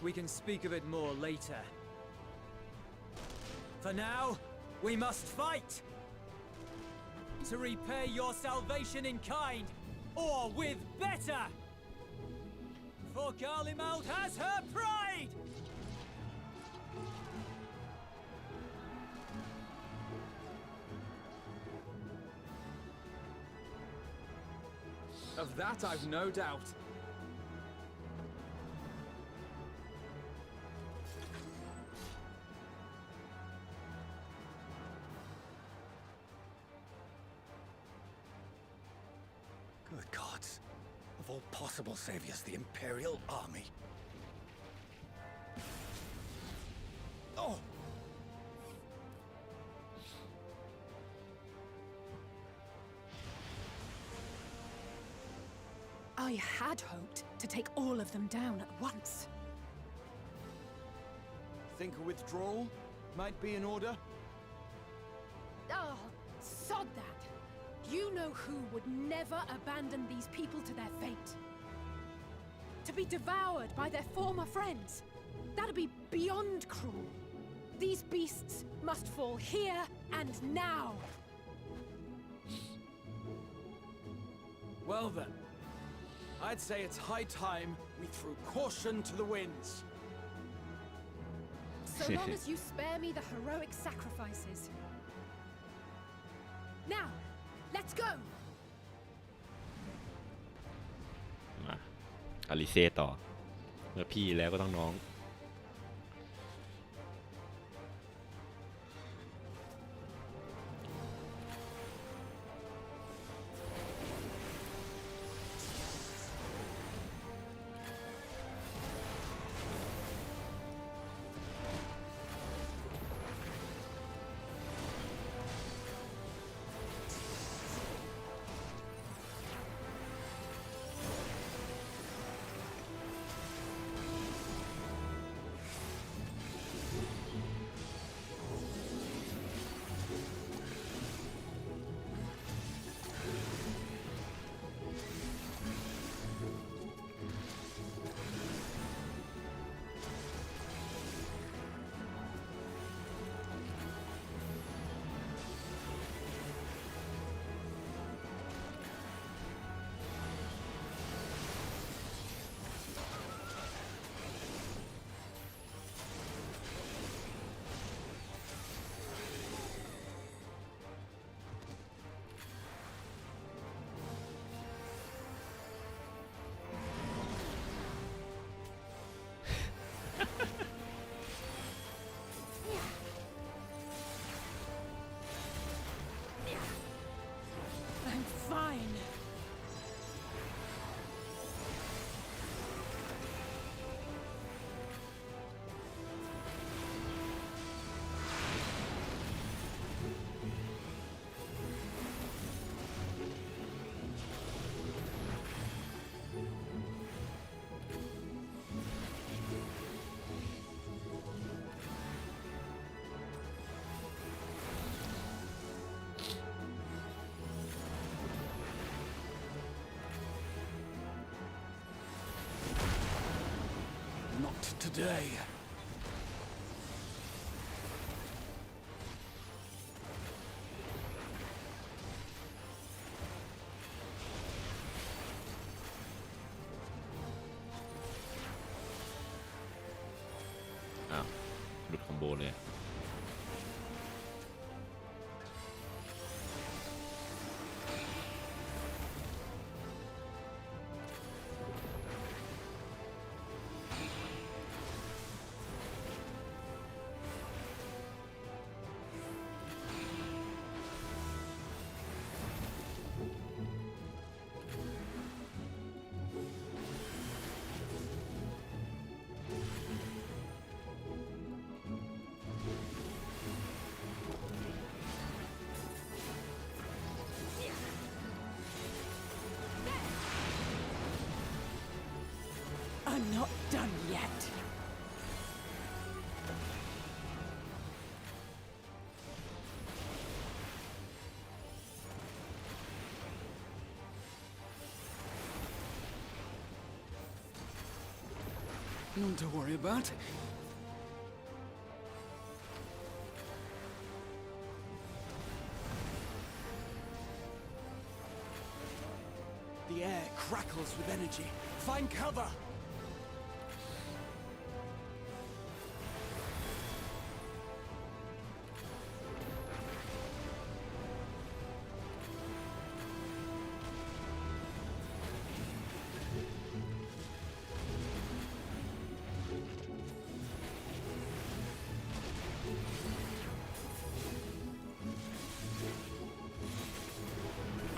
We can speak of it more later. For now, we must fight! To repay your salvation in kind, or with better! For Garlemald has her pride! Of that I've no doubt. Good gods. Of all possible saviors, the Imperial Army. Oh! I had hoped to take all of them down at once. Think a withdrawal might be in order? Oh, sod that. You know who would never abandon these people to their fate. To be devoured by their former friends. That'd be beyond cruel. These beasts must fall here and now. Well then, I'd say it's high time we threw caution to the winds. So long as you spare me the heroic sacrifices. Now, let's go! มาอลิเซ่ต่อเมื่อพี่แล้วก็ต้องน้อง today. Wow, หลุดคอมโบเลย I'm not done yet. None to worry about. The air crackles with energy. Find cover!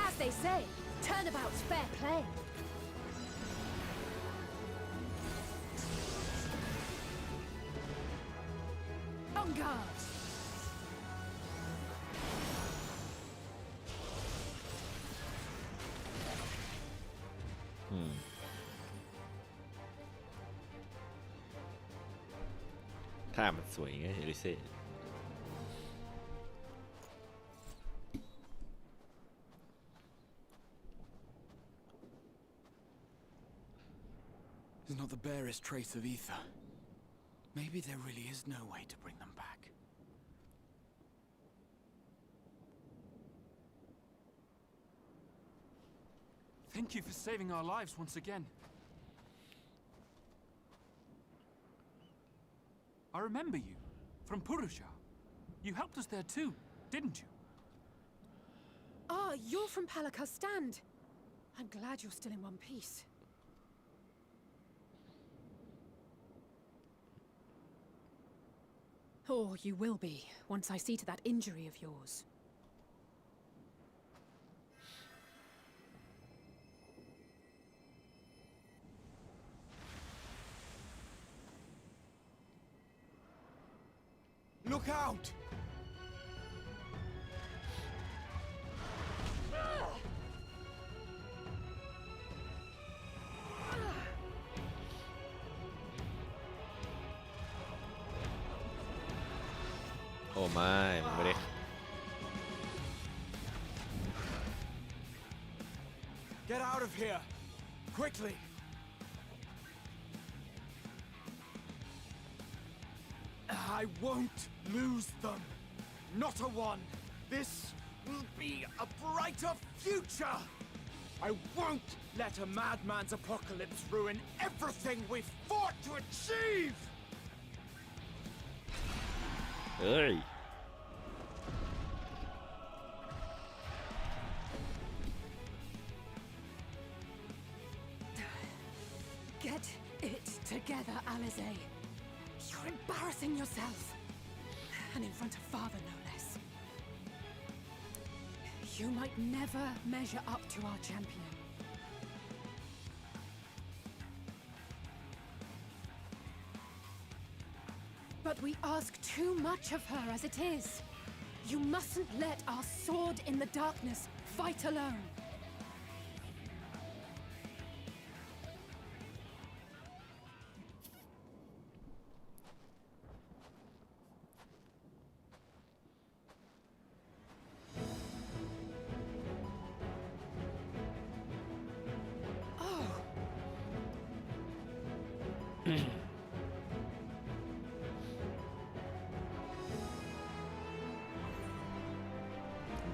As they say, turnabout's fair play. On guard. Hmm. ท่ามันสวยไงเอลิเซ่ There's not the barest trace of ether. Maybe there really is no way to bring them back. Thank you for saving our lives once again. I remember you, from Purusha. You helped us there too, didn't you? Ah, you're from Palaka's stand. I'm glad you're still in one piece. Or you will be, once I see to that injury of yours. Look out! Oh my, hombre. Get out of here! Quickly! I won't lose them. Not a one. This will be a brighter future. I won't let a madman's apocalypse ruin everything we've fought to achieve. Hey. Get it together, Alize. You're embarrassing yourself. And in front of father, no less. You might never measure up to our champion. But we ask too much of her as it is. You mustn't let our sword in the darkness fight alone.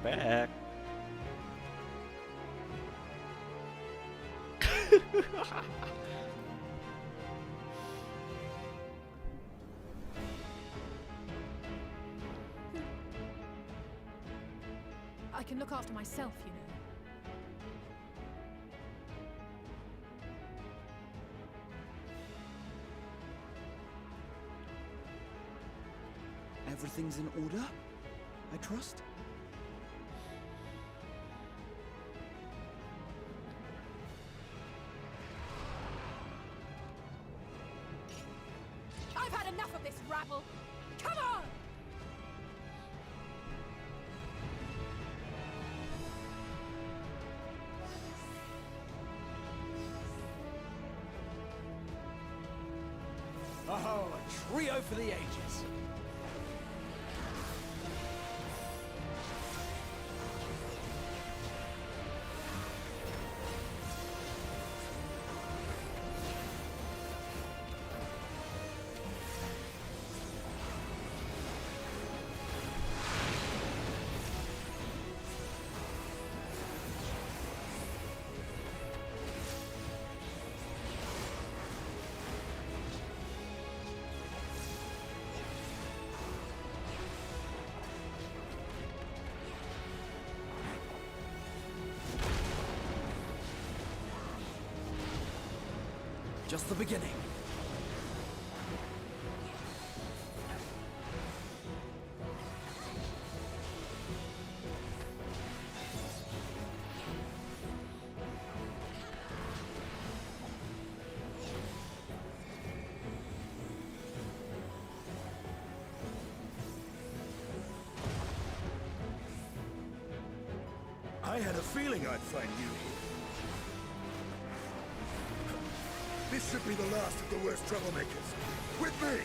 back. I can look after myself, you know. Everything's in order, I trust? I've had enough of this rabble! Come on! Oh, a trio for the ages. Just the beginning. I had a feeling I'd find you here. This should be the last of the worst troublemakers. With me!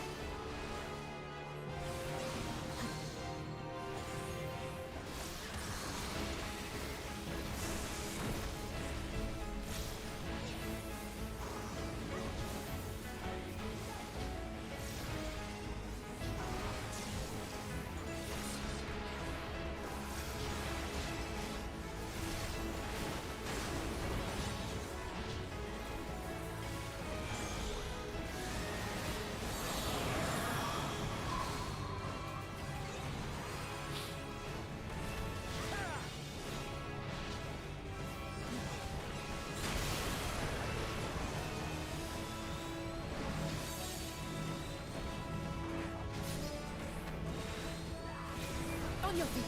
On your feet.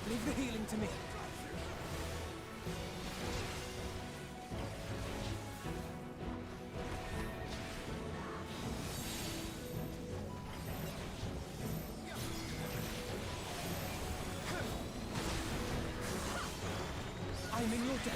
Leave the healing to me. I'm in your debt.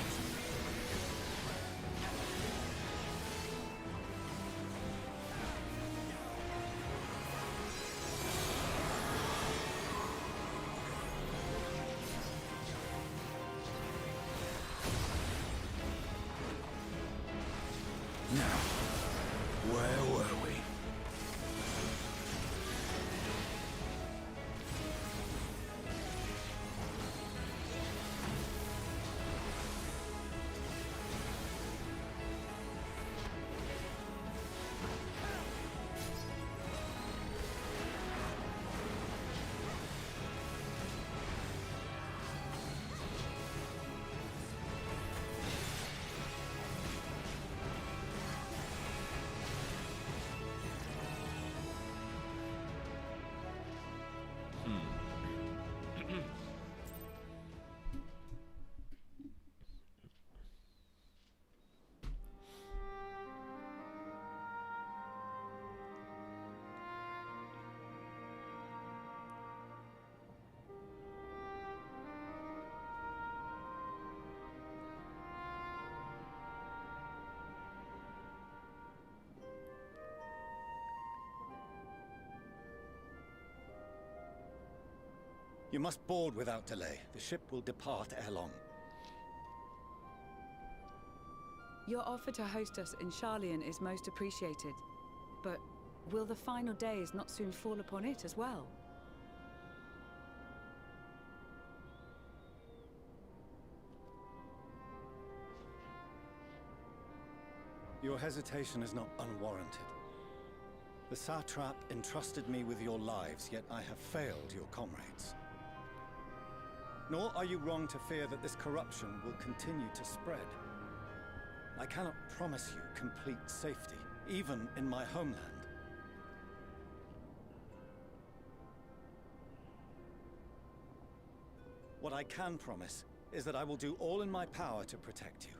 You must board without delay. The ship will depart ere long. Your offer to host us in Sharlayan is most appreciated. But will the final days not soon fall upon it as well? Your hesitation is not unwarranted. The satrap entrusted me with your lives, yet I have failed your comrades. Nor are you wrong to fear that this corruption will continue to spread. I cannot promise you complete safety, even in my homeland. What I can promise is that I will do all in my power to protect you.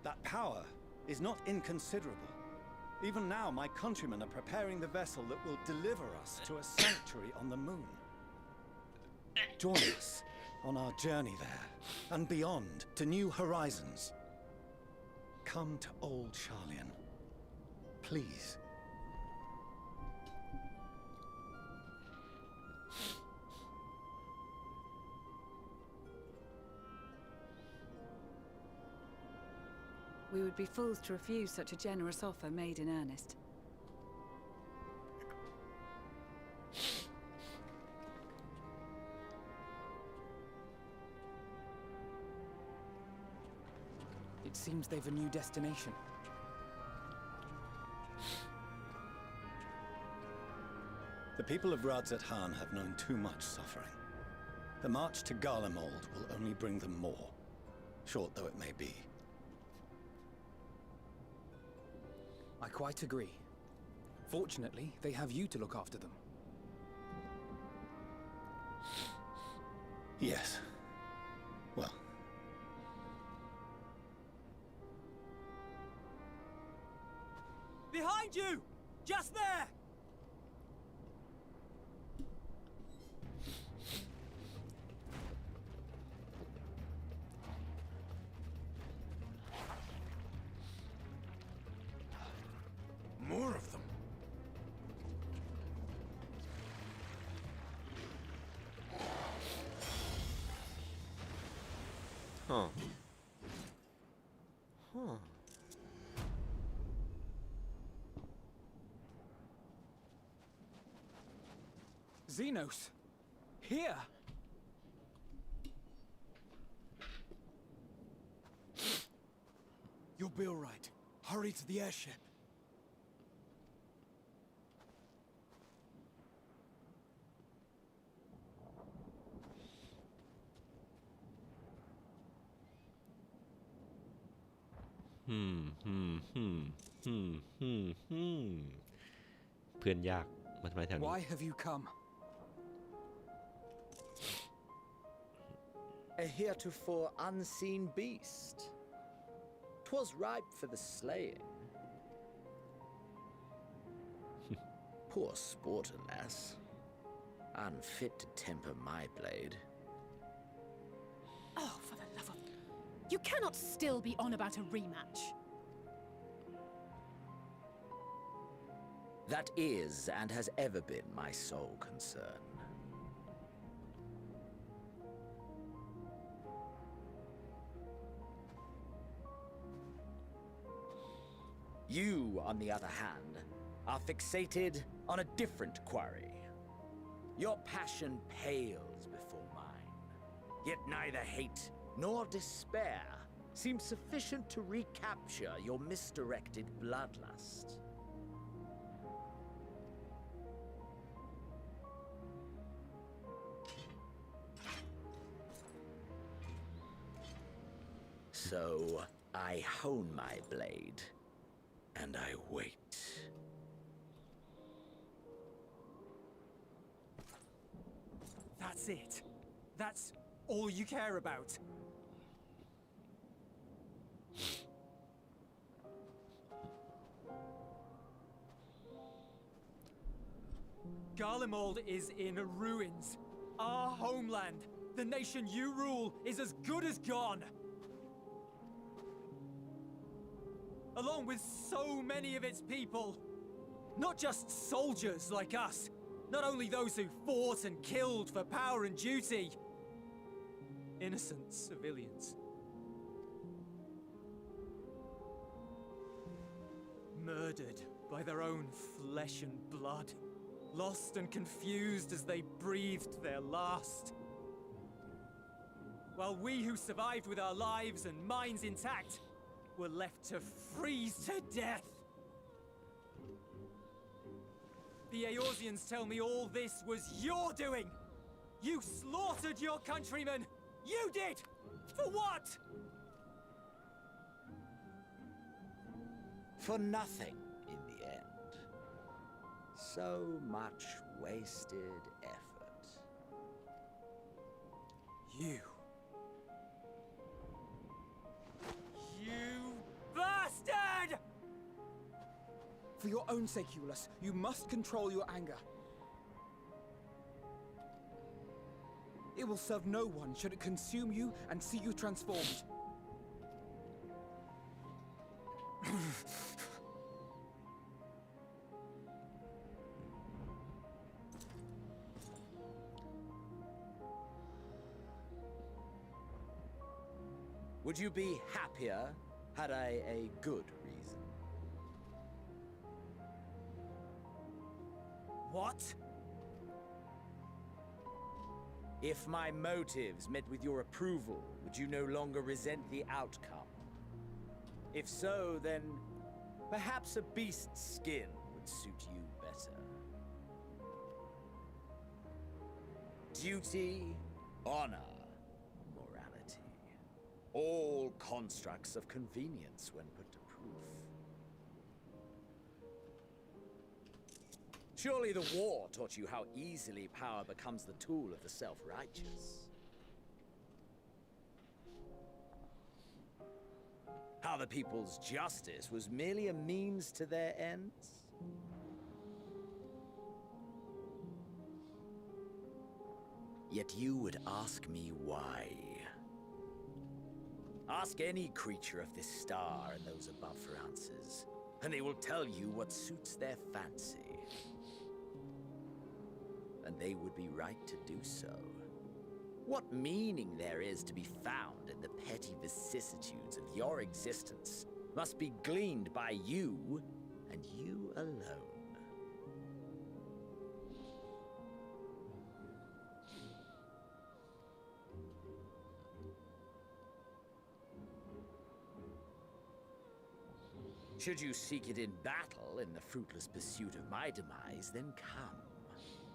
That power is not inconsiderable. Even now, my countrymen are preparing the vessel that will deliver us to a sanctuary on the moon. Join us on our journey there, and beyond, to new horizons. Come to old Sharlayan. Please. We would be fools to refuse such a generous offer made in earnest. It seems they've a new destination. The people of Radzat-Han have known too much suffering. The march to Garlemald will only bring them more, short though it may be. I quite agree. Fortunately, they have you to look after them. Yes. Well. Behind you! Just there! More of them. Huh. Huh. Xenos! Here! You'll be all right. Hurry to the airship. Hmm. เพื่อนยากมาทำไมแถวนี้ Why have you come? A heretofore unseen beast. 'Twas ripe for the slaying. Poor sport, alas. Unfit to temper my blade. Oh, for the love of... You cannot still be on about a rematch. That is and has ever been my sole concern. You, on the other hand, are fixated on a different quarry. Your passion pales before mine, yet neither hate nor despair seems sufficient to recapture your misdirected bloodlust. So, I hone my blade, and I wait. That's it. That's all you care about. Garlemald is in ruins. Our homeland, the nation you rule, is as good as gone. along with so many of its people. Not just soldiers like us, not only those who fought and killed for power and duty. Innocent civilians. Murdered by their own flesh and blood. Lost and confused as they breathed their last. While we who survived with our lives and minds intact were left to freeze to death. The Eorzeans tell me all this was your doing! You slaughtered your countrymen! You did! For what? For nothing in the end. So much wasted effort. You bastard! For your own sake, Eulus, you must control your anger. It will serve no one should it consume you and see you transformed. Would you be happier had I a good reason? What? If my motives met with your approval, would you no longer resent the outcome? If so, then perhaps a beast's skin would suit you better. Duty, honor, morality. All constructs of convenience when put to proof. Surely the war taught you how easily power becomes the tool of the self-righteous. How the people's justice was merely a means to their ends? Yet you would ask me why. Ask any creature of this star and those above for answers, and they will tell you what suits their fancy. And they would be right to do so. What meaning there is to be found in the petty vicissitudes of your existence must be gleaned by you, and you alone. Should you seek it in battle in the fruitless pursuit of my demise, then come.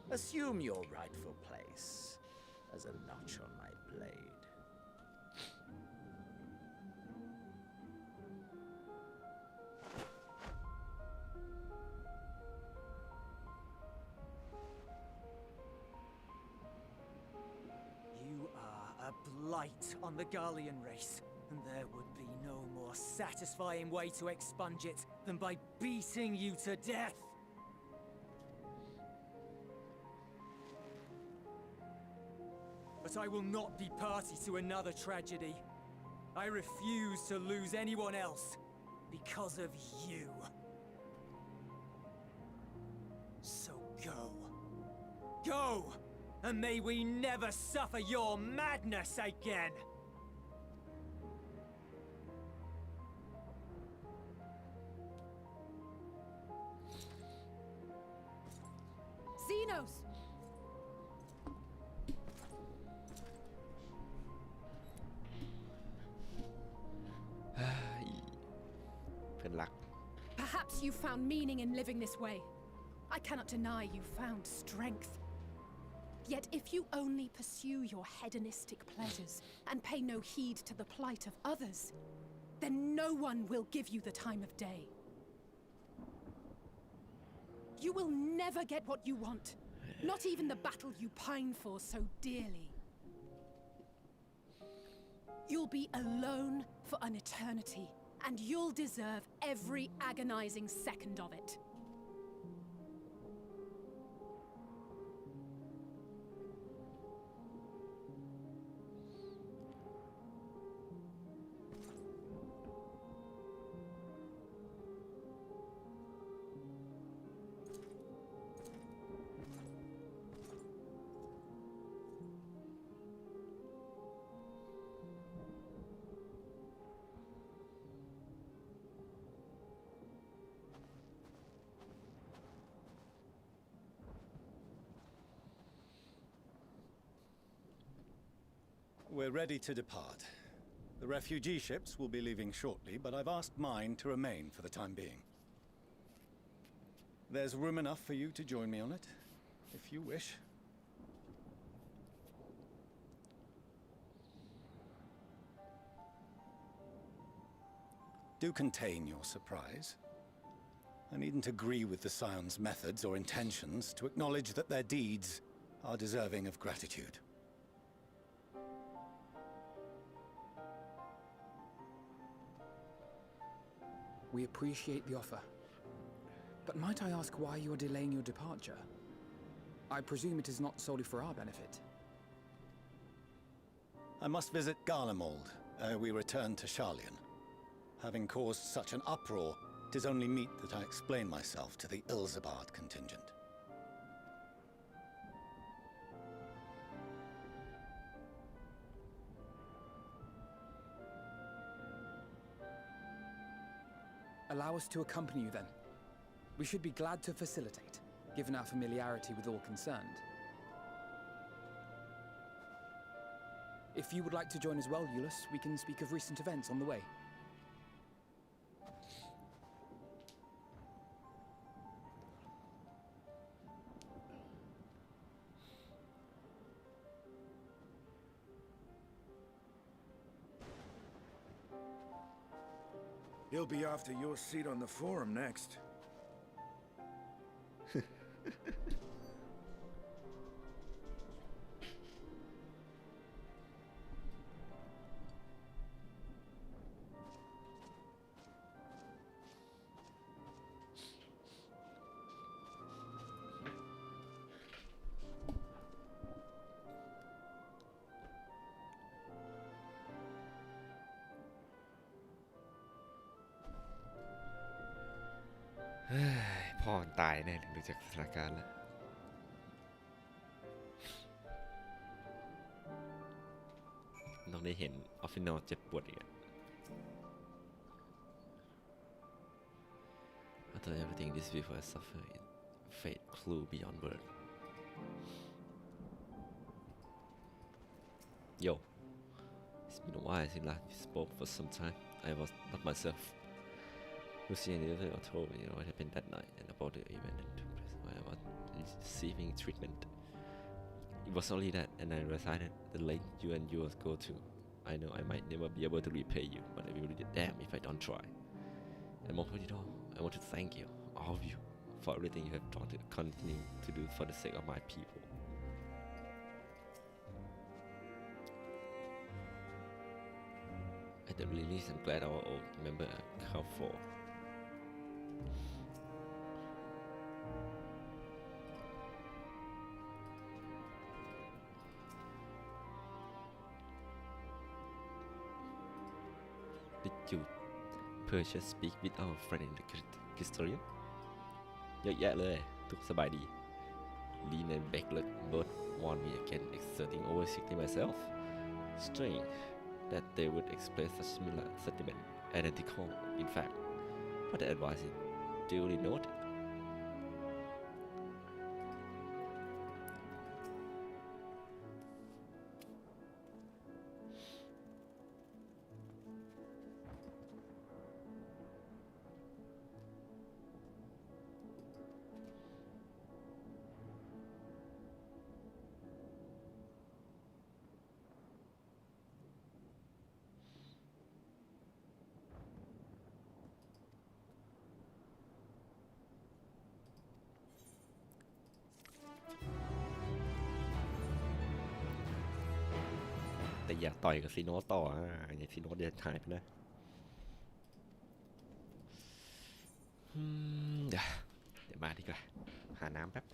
Assume your rightful place as a notch on my blade. You are a blight on the Garlean race, and there would be no more satisfying way to expunge it than by beating you to death. But I will not be party to another tragedy. I refuse to lose anyone else because of you. So go. Go! And may we never suffer your madness again! Xenos! Perhaps you found meaning in living this way. I cannot deny you found strength. Yet if you only pursue your hedonistic pleasures and pay no heed to the plight of others, then no one will give you the time of day. You will never get what you want, not even the battle you pine for so dearly. You'll be alone for an eternity, and you'll deserve every agonizing second of it. we're ready to depart. The refugee ships will be leaving shortly, but I've asked mine to remain for the time being. There's room enough for you to join me on it, if you wish. Do contain your surprise. I needn't agree with the Scion's methods or intentions to acknowledge that their deeds are deserving of gratitude. We appreciate the offer. But might I ask why you are delaying your departure? I presume it is not solely for our benefit. I must visit Garlemald ere we return to Sharlayan. Having caused such an uproar, 'tis only meet that I explain myself to the Ilzabard contingent. Allow us to accompany you then. We should be glad to facilitate, given our familiarity with all concerned. If you would like to join as well, Eulus, we can speak of recent events on the way. He'll be after your seat on the forum next. ¡เฮ้ยพ่อมันตายแน่เลยดูจากสถานการณ์แล้วต้องได้เห็นออฟฟินอลเจ็บปวดอีกอะ After everything this before I suffer it fate clue beyond word Yo It's been a while since last we spoke for some time I was not myself Lucy and the other told me what happened that night and about the event that took place where I was receiving treatment. It was only that, and I decided the length you and yours go to. I know I might never be able to repay you, but I will be damned if I don't try. And more than all, I want to thank you, all of you, for everything you have done to continue to do for the sake of my people. At the very least, I'm glad our old member called for. Did you perchance speak with our friend in the Crystallium? เยอะแยะเลยทุกสบายดี Lean and Beckler both warned me against exerting overstrictly myself. Strange that they would express such similar sentiment, identical, in fact. But the advice is duly noted.แต่อยากต่อยกับซีโนต่ออย่างซีโนเดินหายไปนะเดี๋ยวมาดีกว่าหาน้ำแป๊บ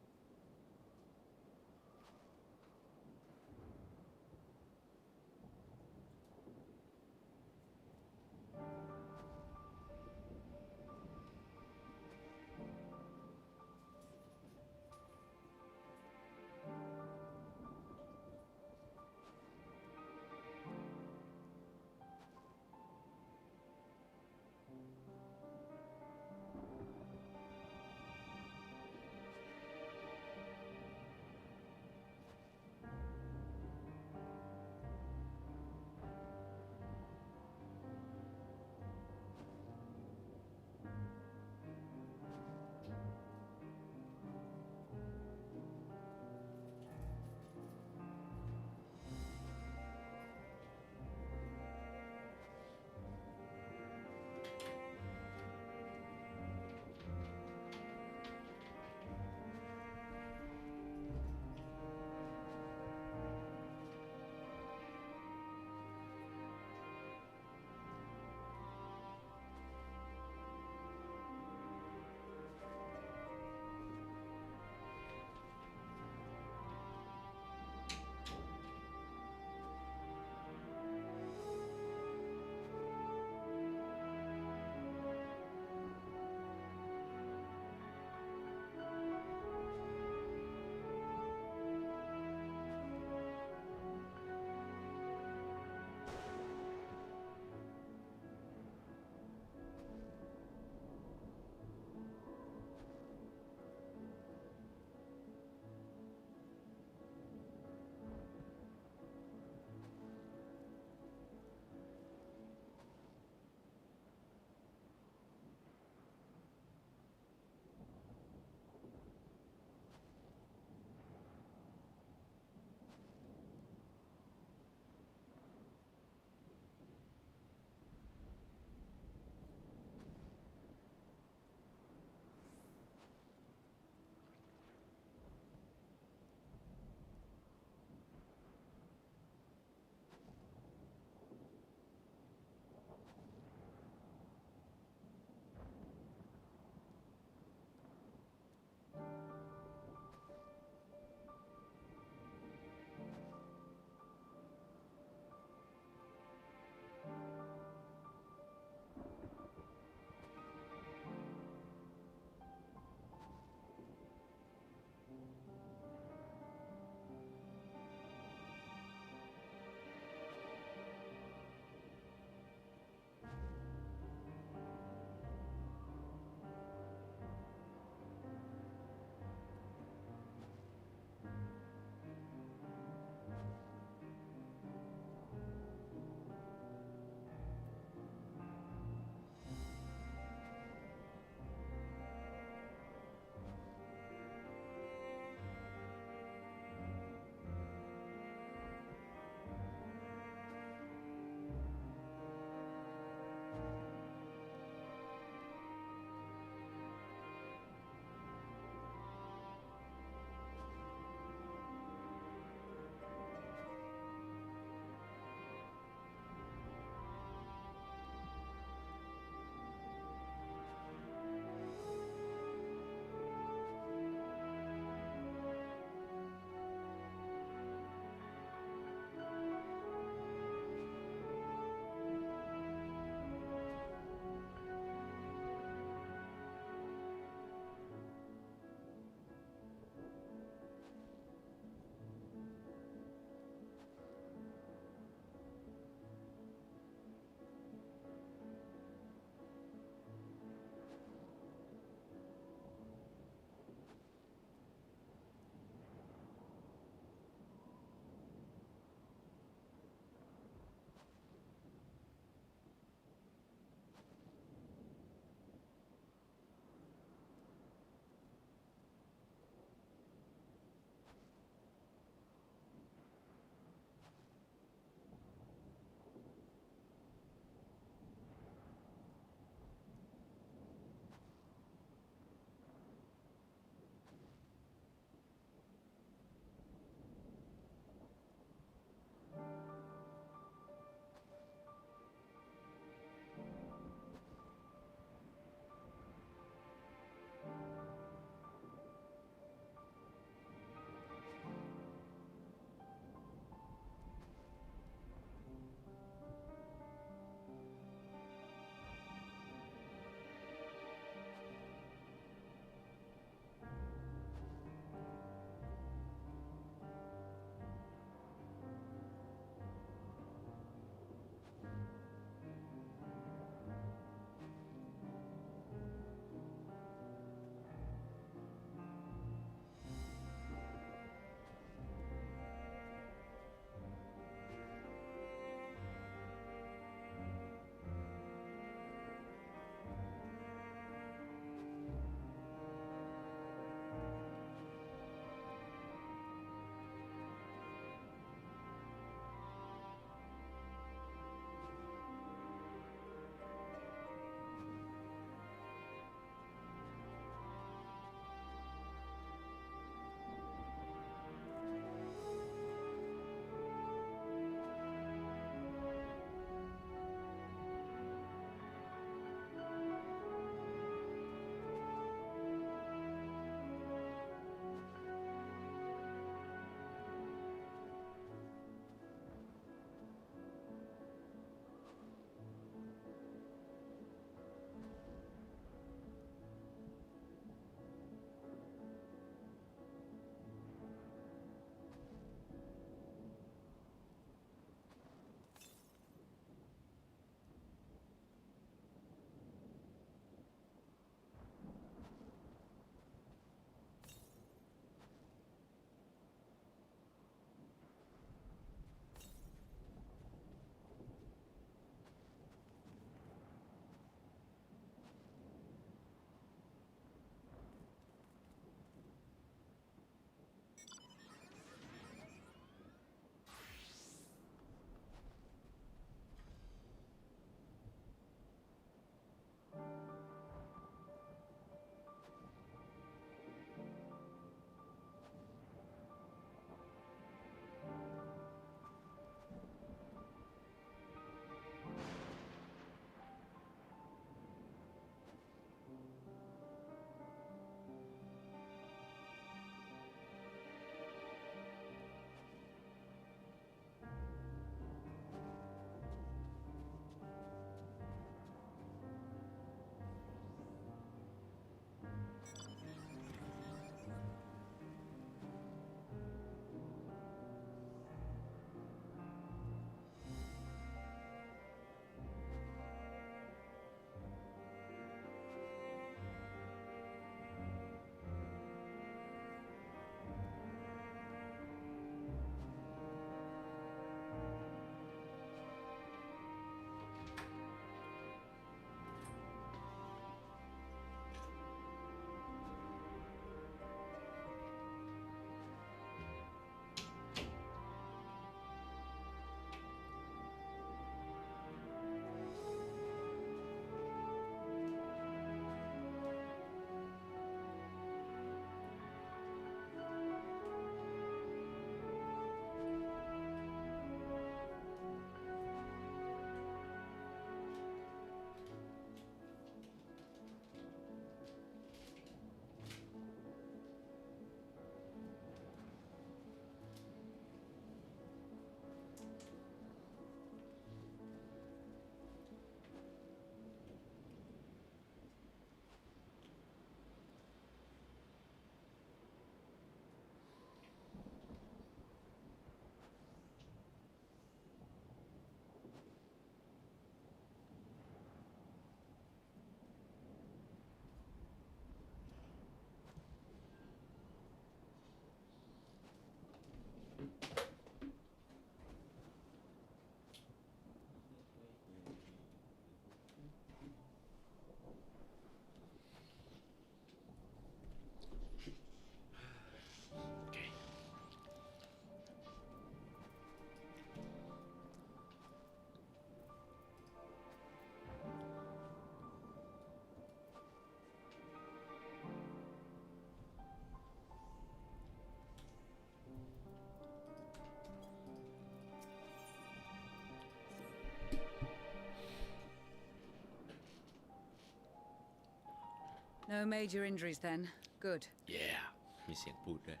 No major injuries then. Good. Yeah มีเสียงพูดด้วย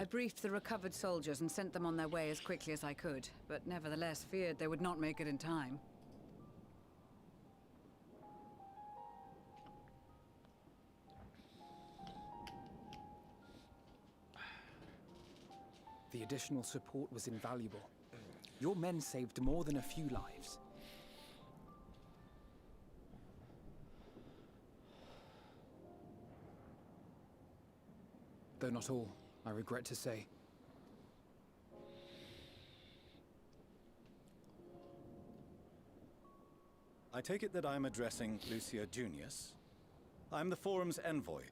I briefed the recovered soldiers and sent them on their way as quickly as I could, but nevertheless feared they would not make it in time. The additional support was invaluable. Your men saved more than a few lives. Though not all, I regret to say. I take it that I'm addressing Lucia Junius. I'm the Forum's envoy,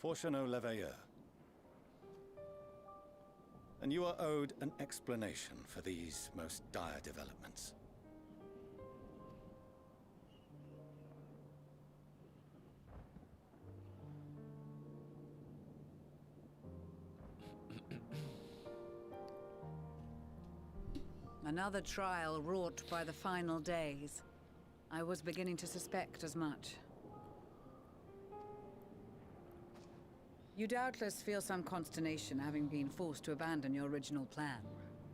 Fortuneau Leveilleur. And you are owed an explanation for these most dire developments. Another trial wrought by the final days. I was beginning to suspect as much. You doubtless feel some consternation having been forced to abandon your original plan.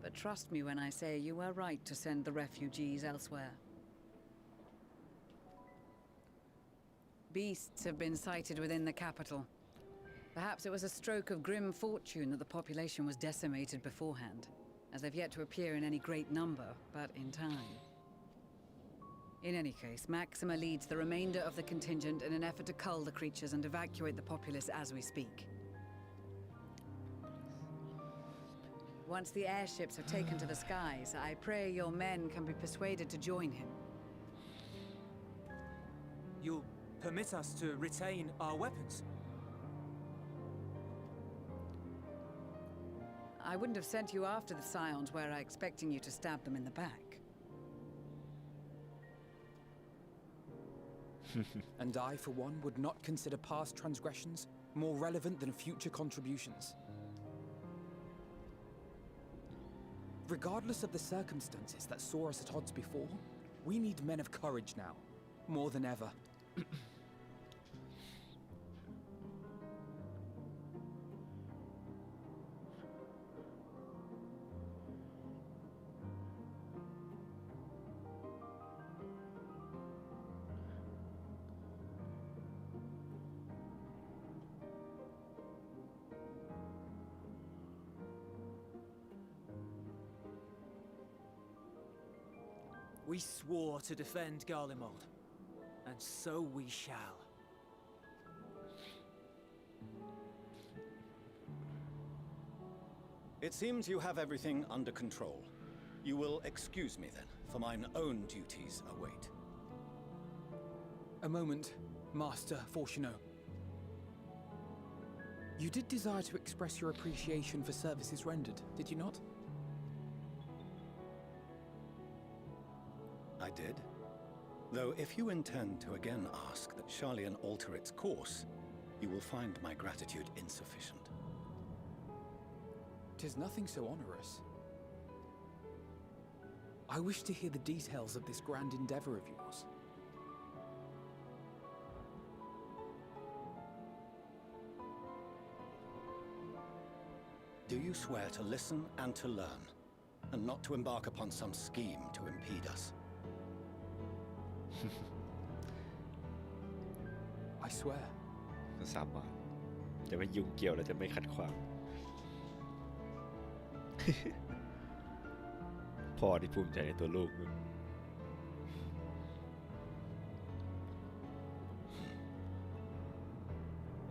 But trust me when I say you were right to send the refugees elsewhere. Beasts have been sighted within the capital. Perhaps it was a stroke of grim fortune that the population was decimated beforehand, as they've yet to appear in any great number, but in time. In any case, Maxima leads the remainder of the contingent in an effort to cull the creatures and evacuate the populace as we speak. Once the airships are taken to the skies, I pray your men can be persuaded to join him. You'll permit us to retain our weapons? I wouldn't have sent you after the Scions were I expecting you to stab them in the back. And I, for one, would not consider past transgressions more relevant than future contributions. Regardless of the circumstances that saw us at odds before, we need men of courage now, more than ever. We swore to defend Garlemald, and so we shall. It seems you have everything under control. You will excuse me then, for mine own duties await. A moment, Master Fortuneau. You did desire to express your appreciation for services rendered, did you not? I did. Though if you intend to again ask that Charlian alter its course, you will find my gratitude insufficient. 'Tis nothing so onerous. I wish to hear the details of this grand endeavor of yours. Do you swear to listen and to learn, and not to embark upon some scheme to impede us? I swear. สาบานจะไม่ยุ่งเกี่ยวและจะไม่ขัดขวาง พ่อที่ภูมิใจในตัวลูกมึง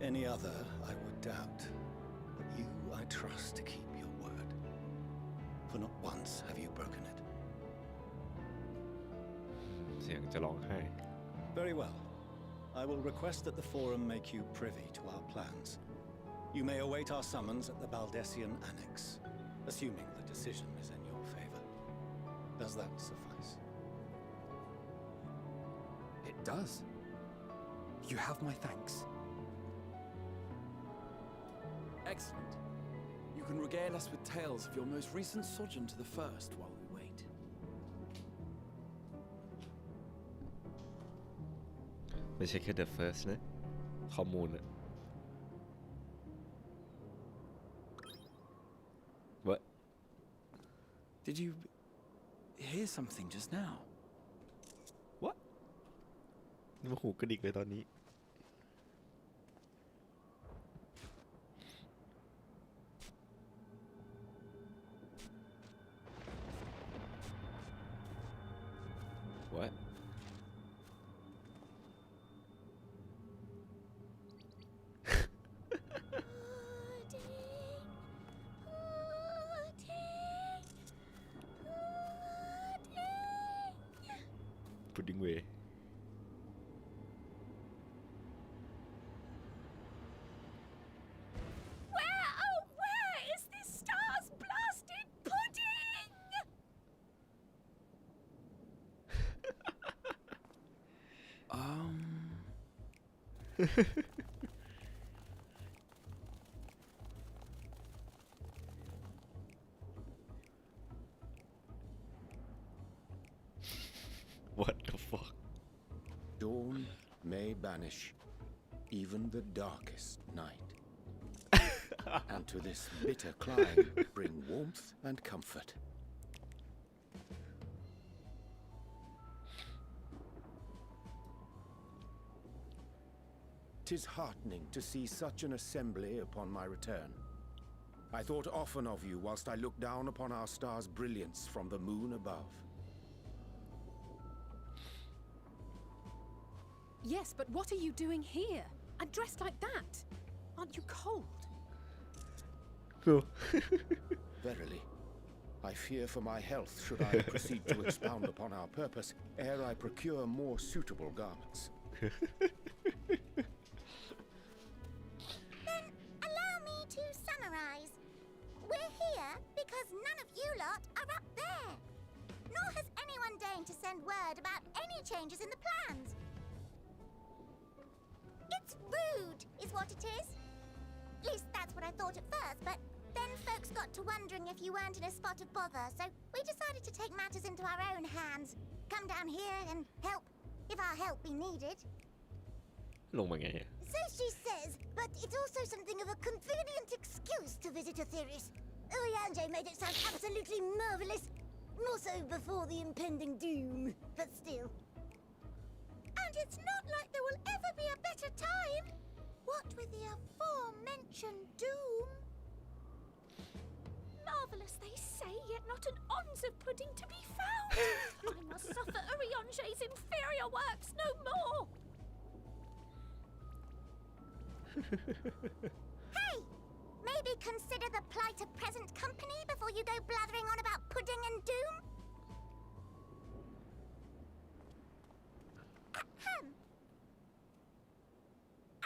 Any other I would doubt, but you I trust to keep your word. For not once have you broken it. เสียงจะร้องไห้ Very well. I will request that the Forum make you privy to our plans. You may await our summons at the Baldessian Annex, assuming the decision is in your favor. Does that suffice? It does. You have my thanks. Excellent. You can regale us with tales of your most recent sojourn to the First while we wait. ไม่ใช่แค่ The First นะ ข้อมูลอะ What Did you hear something just now? What นี่มันหูกระดิกเลยตอนนี้ What pudding way Where is this star's blasted pudding? What the fuck Dawn may banish even the darkest night, and to this bitter clime bring warmth and comfort. "'Tis heartening to see such an assembly upon my return. I thought often of you whilst I looked down upon our star's brilliance from the moon above. Yes, but what are you doing here? And dressed like that? Aren't you cold? No Verily, I fear for my health should I proceed to expound upon our purpose ere I procure more suitable garments." Then allow me to summarize. We're here because none of you lot are up there. Nor has anyone deigned to send word about any changes in the plans. It's rude, is what it is. At least that's what I thought at first, but then folks got to wondering if you weren't in a spot of bother, so we decided to take matters into our own hands. Come down here and help, if our help be needed. ลงมาไงอะ So she says, but it's also something of a convenient excuse to visit Etheris. Oriange made it sound absolutely marvelous. More so before the impending doom, but still. And it's not like there will ever be a better time. What with the aforementioned doom? Marvellous, they say, yet not an ounce of pudding to be found. I must suffer Oriange's inferior works no more. Hey! Maybe consider the plight of present company before you go blathering on about pudding and doom? Ahem.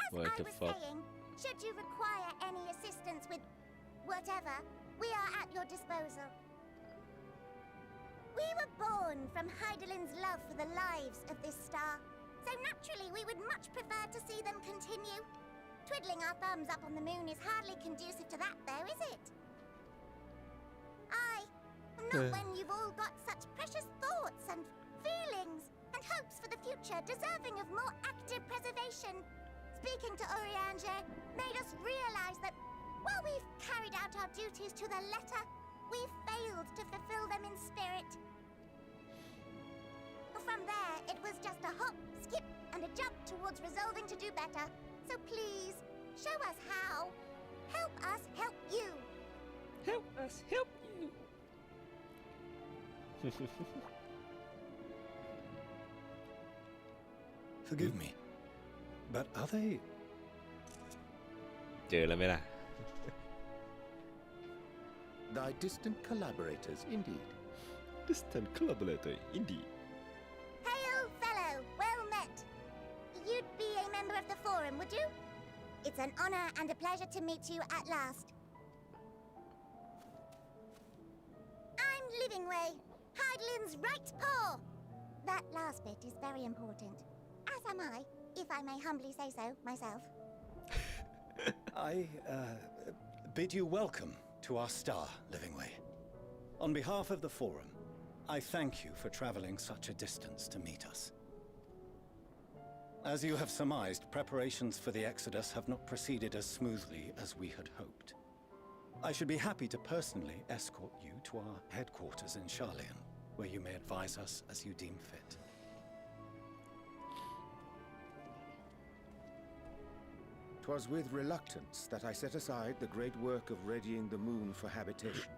As What I the was fuck? saying, should you require any assistance with whatever, we are at your disposal. We were born from Heidelin's love for the lives of this star, so naturally we would much prefer to see them continue. Twiddling our thumbs up on the moon is hardly conducive to that, though, is it? Not when you've all got such precious thoughts and feelings and hopes for the future deserving of more active preservation. Speaking to Oriange made us realize that while we've carried out our duties to the letter, we've failed to fulfill them in spirit. From there, it was just a hop, skip, and a jump towards resolving to do better. So please, show us how. Help us help you. Help us help you. Forgive me, but are they เจอแล้วไหมล่ะ Thy distant collaborators, indeed. Distant collaborator indeed. Hail, fellow, well met. You'd be a member of the Forum, would you? It's an honor and a pleasure to meet you at last. I'm Livingway, Heidelin's right paw. That last bit is very important. As am I, if I may humbly say so myself. I bid you welcome to our star, Livingway. On behalf of the Forum, I thank you for traveling such a distance to meet us. As you have surmised, preparations for the Exodus have not proceeded as smoothly as we had hoped. I should be happy to personally escort you to our headquarters in Charlian, where you may advise us as you deem fit. 'Twas with reluctance that I set aside the great work of readying the moon for habitation.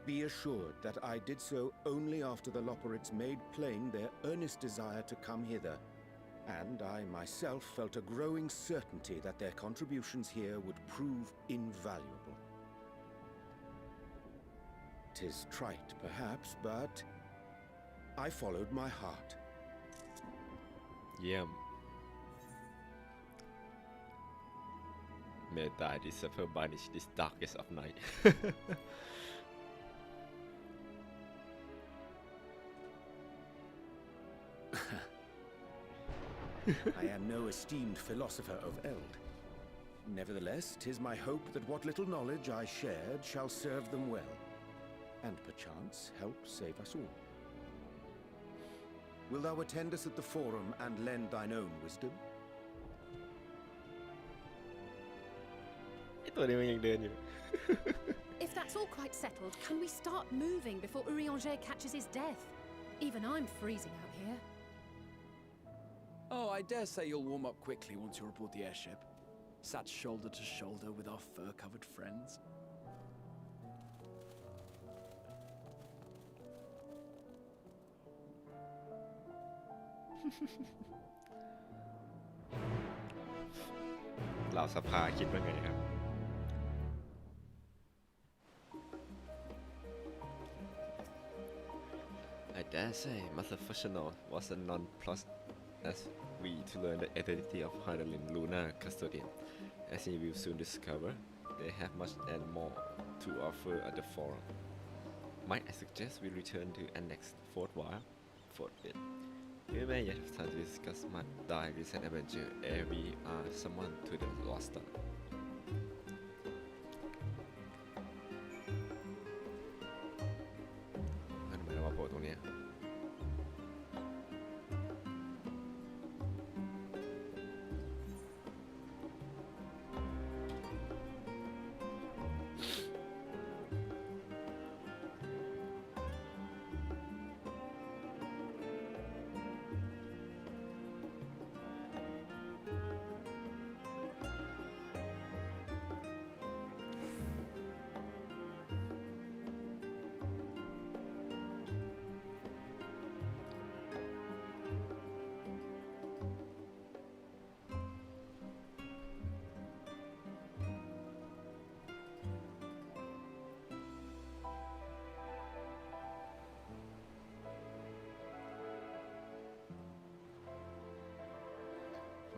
Be assured that I did so only after the Loperids made plain their earnest desire to come hither, and I myself felt a growing certainty that their contributions here would prove invaluable. 'Tis trite, perhaps, but I followed my heart. เยี่ยม May thy disciple banish this darkest of night. I am no esteemed philosopher of Eld. Nevertheless, 'tis my hope that what little knowledge I shared shall serve them well, and perchance help save us all. Wilt thou attend us at the forum and lend thine own wisdom? ไอ้ตัวนี้มันยังเดินอยู่ If that's all quite settled, can we start moving before Urianger catches his death? Even I'm freezing out here. Oh, I dare say you'll warm up quickly once you're aboard the airship. Sat shoulder to shoulder with our fur-covered friends.เราสภาคิดว่าไงครับ I dare say Master Functional was a non-plus as we to learn the identity of Hydaelyn Lunar Custodian. As he will soon discover, they have much and more to offer at the forum. Might I suggest we return to Annex Fort While? Fort Bit. We may yet have time to discuss my die recent adventure ere we are summoned to the Lost Star. ทำไมเรามาโผล่ตรงนี้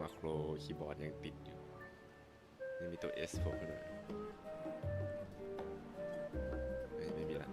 มาโครคีย์บอร์ดยังติดอยู่นี่มีตัว S โผล่ขึ้นมาไม่มีละ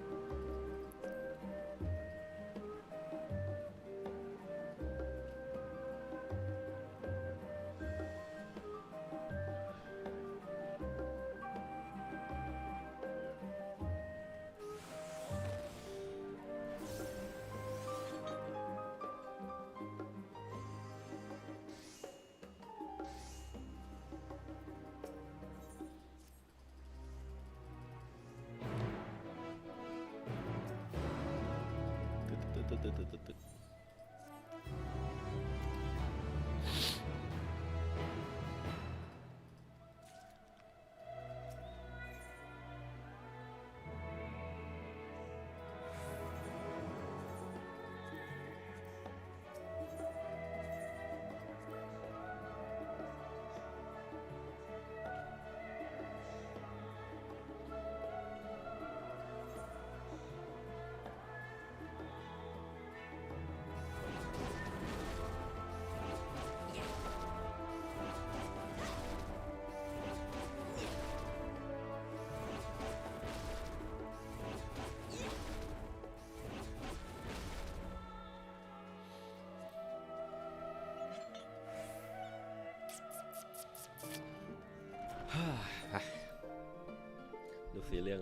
ดูสิเรื่อง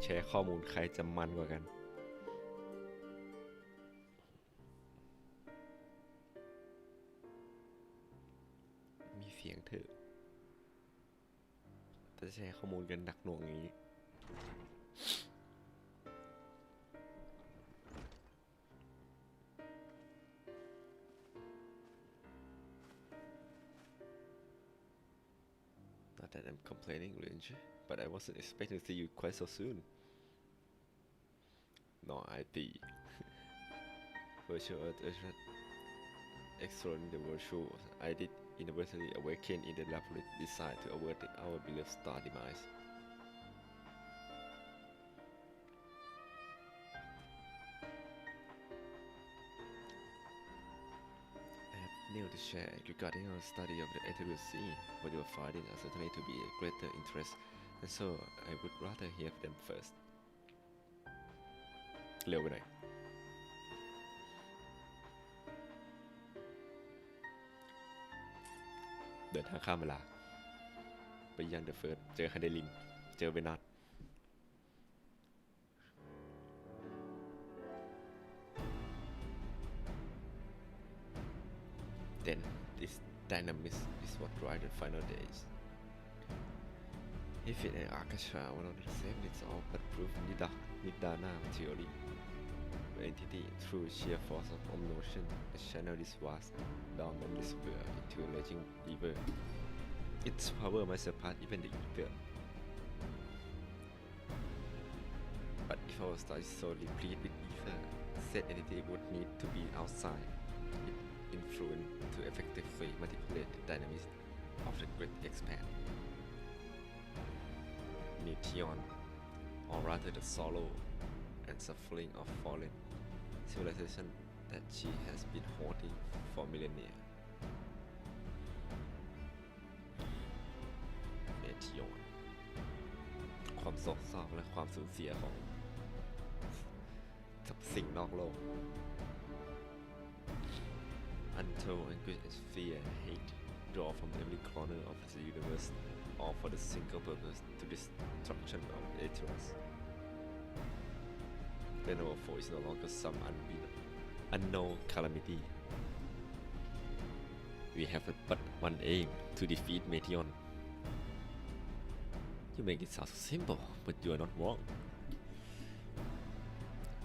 แชร์ข้อมูลใครจะมันกว่ากัน แชร์ข้อมูลกันหนักหน่วงอย่างนี้ Not that I'm complaining, Ranger, but I wasn't expecting to see you quite so soon. No, IT. Virtual Earth exploring the virtual, I did inadvertently awaken in the labyrinth designed to avert our beloved star demise. I have new to share regarding our study of the ethereal sea, what you are finding are certainly to be a greater interest, and so I would rather hear them first. เร็วไปหน่อย เดินทางข้ามเวลาไปยังเดอะเฟิร์สเจอฮันเดลินเจอเบนัท Then this dynamism is what drives the final days. If it and Akasha one of the same, it's all but proof Nidana theory. The entity, through sheer force of emotion, has channeled this vast, dormant despair into a raging river. Its power might surpass even the ether. But if our star is so replete with ether, said entity would need to be outside its influence to effectively manipulate the dynamism of the great expanse. Meteon, or rather the sorrow and suffering of fallen civilization that she has been holding for millennia. Meteon ความโศกเศร้าและความสูญเสียของสิ่งนอกโลก Untold anguish and fear and hate draw from every corner of the universe, all for the single purpose to destruction of Aetheros. Then our foe is no longer some unknown calamity. We have but one aim, to defeat Meteon. You make it sound so simple, but you are not wrong.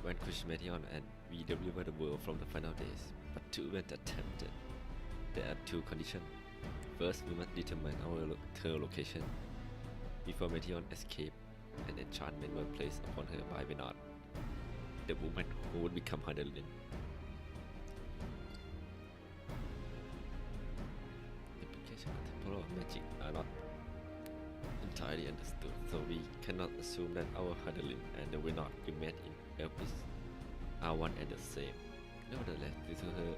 Vanquish Meteon and we deliver the world from the final days. But to event attempted, there are two conditions. First, we must determine her location. Before Meteon escaped, an enchantment was placed upon her by Venard, the woman who would become her Lin. Implications of temporal magic are not entirely understood, so we cannot assume that our Hadelin and the Venard we met in Elpis are one and the same. Nevertheless, due to her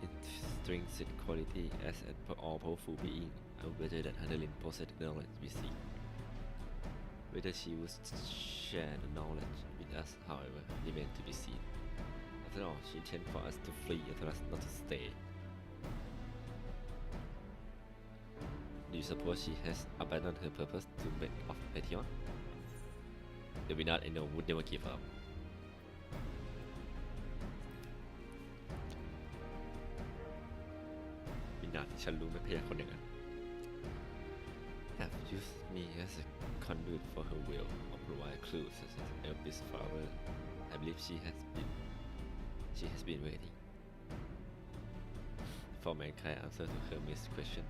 intrinsic quality as an all-powerful being, I would wager that Hadelin possessed the knowledge we seek. Whether she would share the knowledge with us, however, remains to be seen. After all, she intended for us to flee and for us not to stay. Do you suppose she has abandoned her purpose to make off Meteon? The Venard I know would never give up. Venard ที่ฉันรู้ไม่พยากรณ์อย่างนั้น have used me as a conduit for her will or provide clues such as Elvis flower. I believe she has been waiting for mankind answer to her missed question.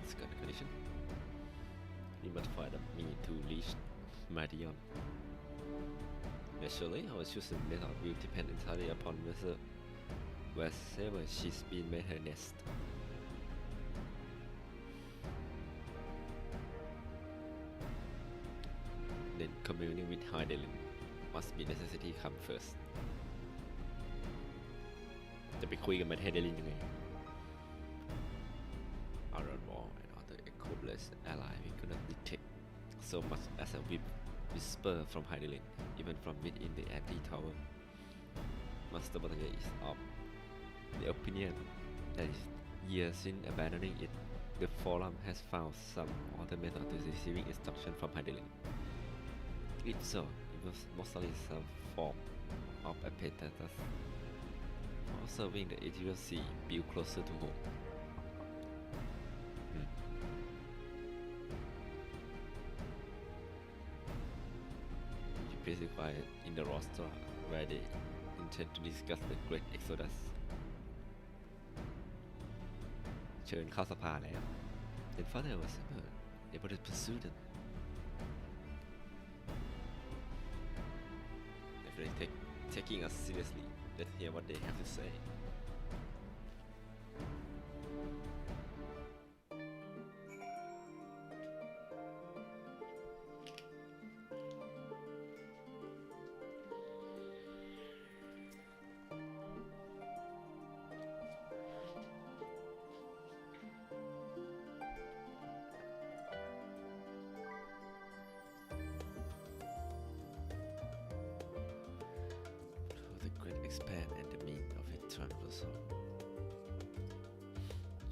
It's got a condition. You must find me to reach Meteon. Naturally, our chosen method will depend entirely upon wherever she's been made her nest. Then communing with Heidelin must be necessity come first. จะไปคุยกับมัน Heidelin ยังไง Our wall and other equabless ally we could not detect so much as a whisper from Heidelin, even from within the anti-tower. Master Batagay is of the opinion that years since abandoning it, the Forum has found some other method to receiving instruction from Heidelin. If so, it was mostly some form of apparatus Observing the Aegean Sea built closer to home. You specify in the roster where they intend to discuss the Great Exodus. เชิญเข้าสภาแล้ว Then father was able to pursue them. Definitely taking us seriously. Let's hear what they have to say. Expand and the mean of its transversal.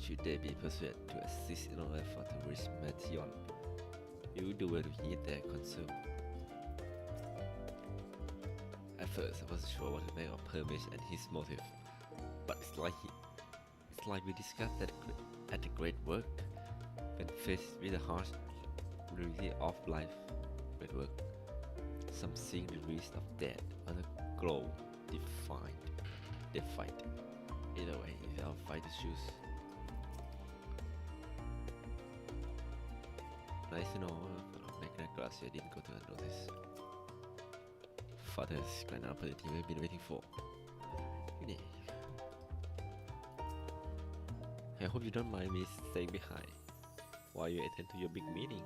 Should they be persuaded to assist in our effort to reach Meteon, we will do well to heed their concern. At first, I wasn't sure what to make of Hermes and his motive, but it's like we discussed at the great work. When faced with the harsh reality of life, great work, some seeing the risk of death, others glow. They fight. Either way, it's our fight to choose. Nice to know, Magna Gracia didn't go to unnoticed. Father's grand opportunity we've been waiting for. I hope you don't mind me staying behind while you attend to your big meeting.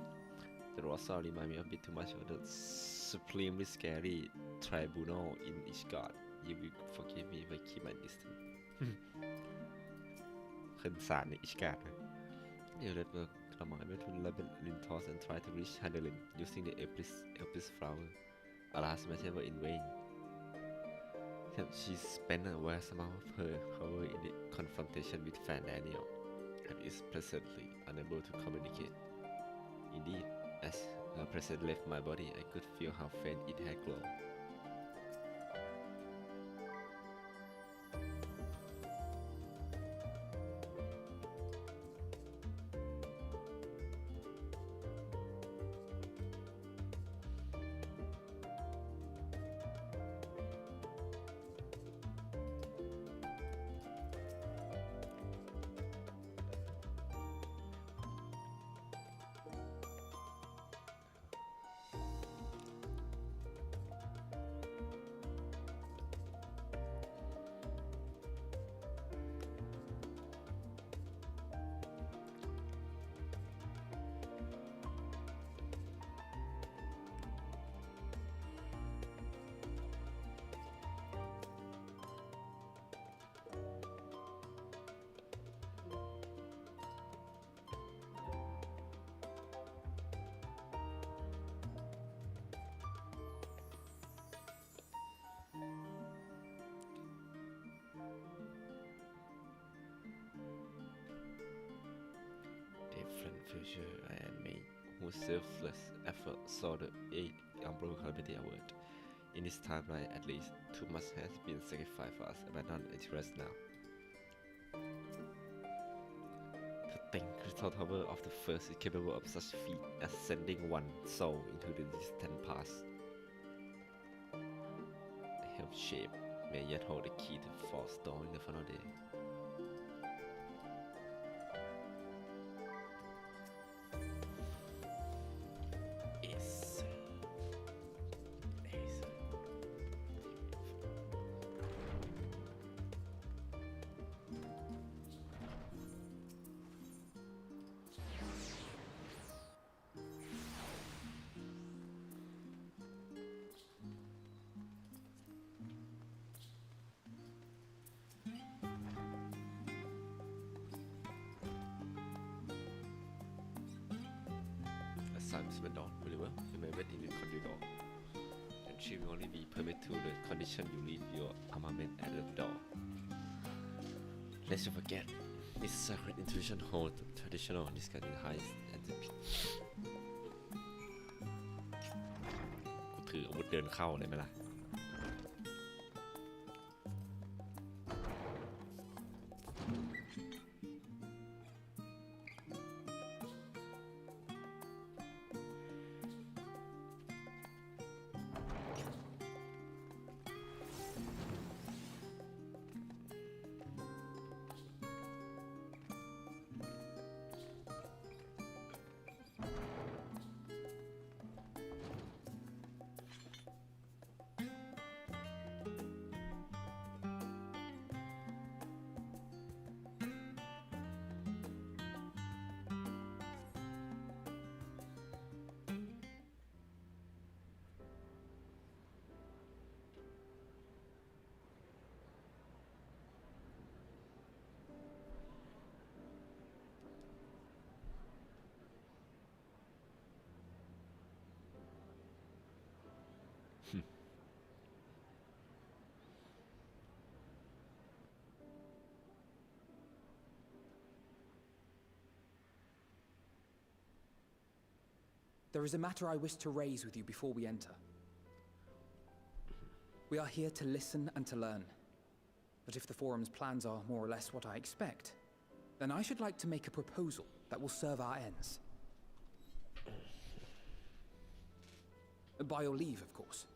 The Rosa remind me a bit too much of the supremely scary tribunal in Ishgard. You will forgive me if I keep my distance. ขึ้นศาลในอิชการ์ด You let work Ramai to Lintos and try to reach Handelin using the Elpis flower. Alas, my attempt were in vain. She spent a vast amount of her power in the confrontation with Fan Daniel and is presently unable to communicate. Indeed, as her presence left my body, I could feel how faint it had grown. Future I had made, whose selfless effort saw the 8 unbroken award. In this timeline, at least, too much has been sacrificed for us, abandoned at rest now. To think crystal tower of the first is capable of such feat as sending one soul into the distant past. The helm shape may yet hold the key to false door in the final day. Assignments went on really well. You may wait in the corridor, and she will only be permitted to the condition you leave your armament at the door. Lest you forget, this sacred institution holds the traditional discarding highs and the กูถืออาวุธเดินเข้าเลยไหมล่ะ There is a matter I wish to raise with you before we enter. We are here to listen and to learn. But if the Forum's plans are more or less what I expect, then I should like to make a proposal that will serve our ends. By your leave, of course.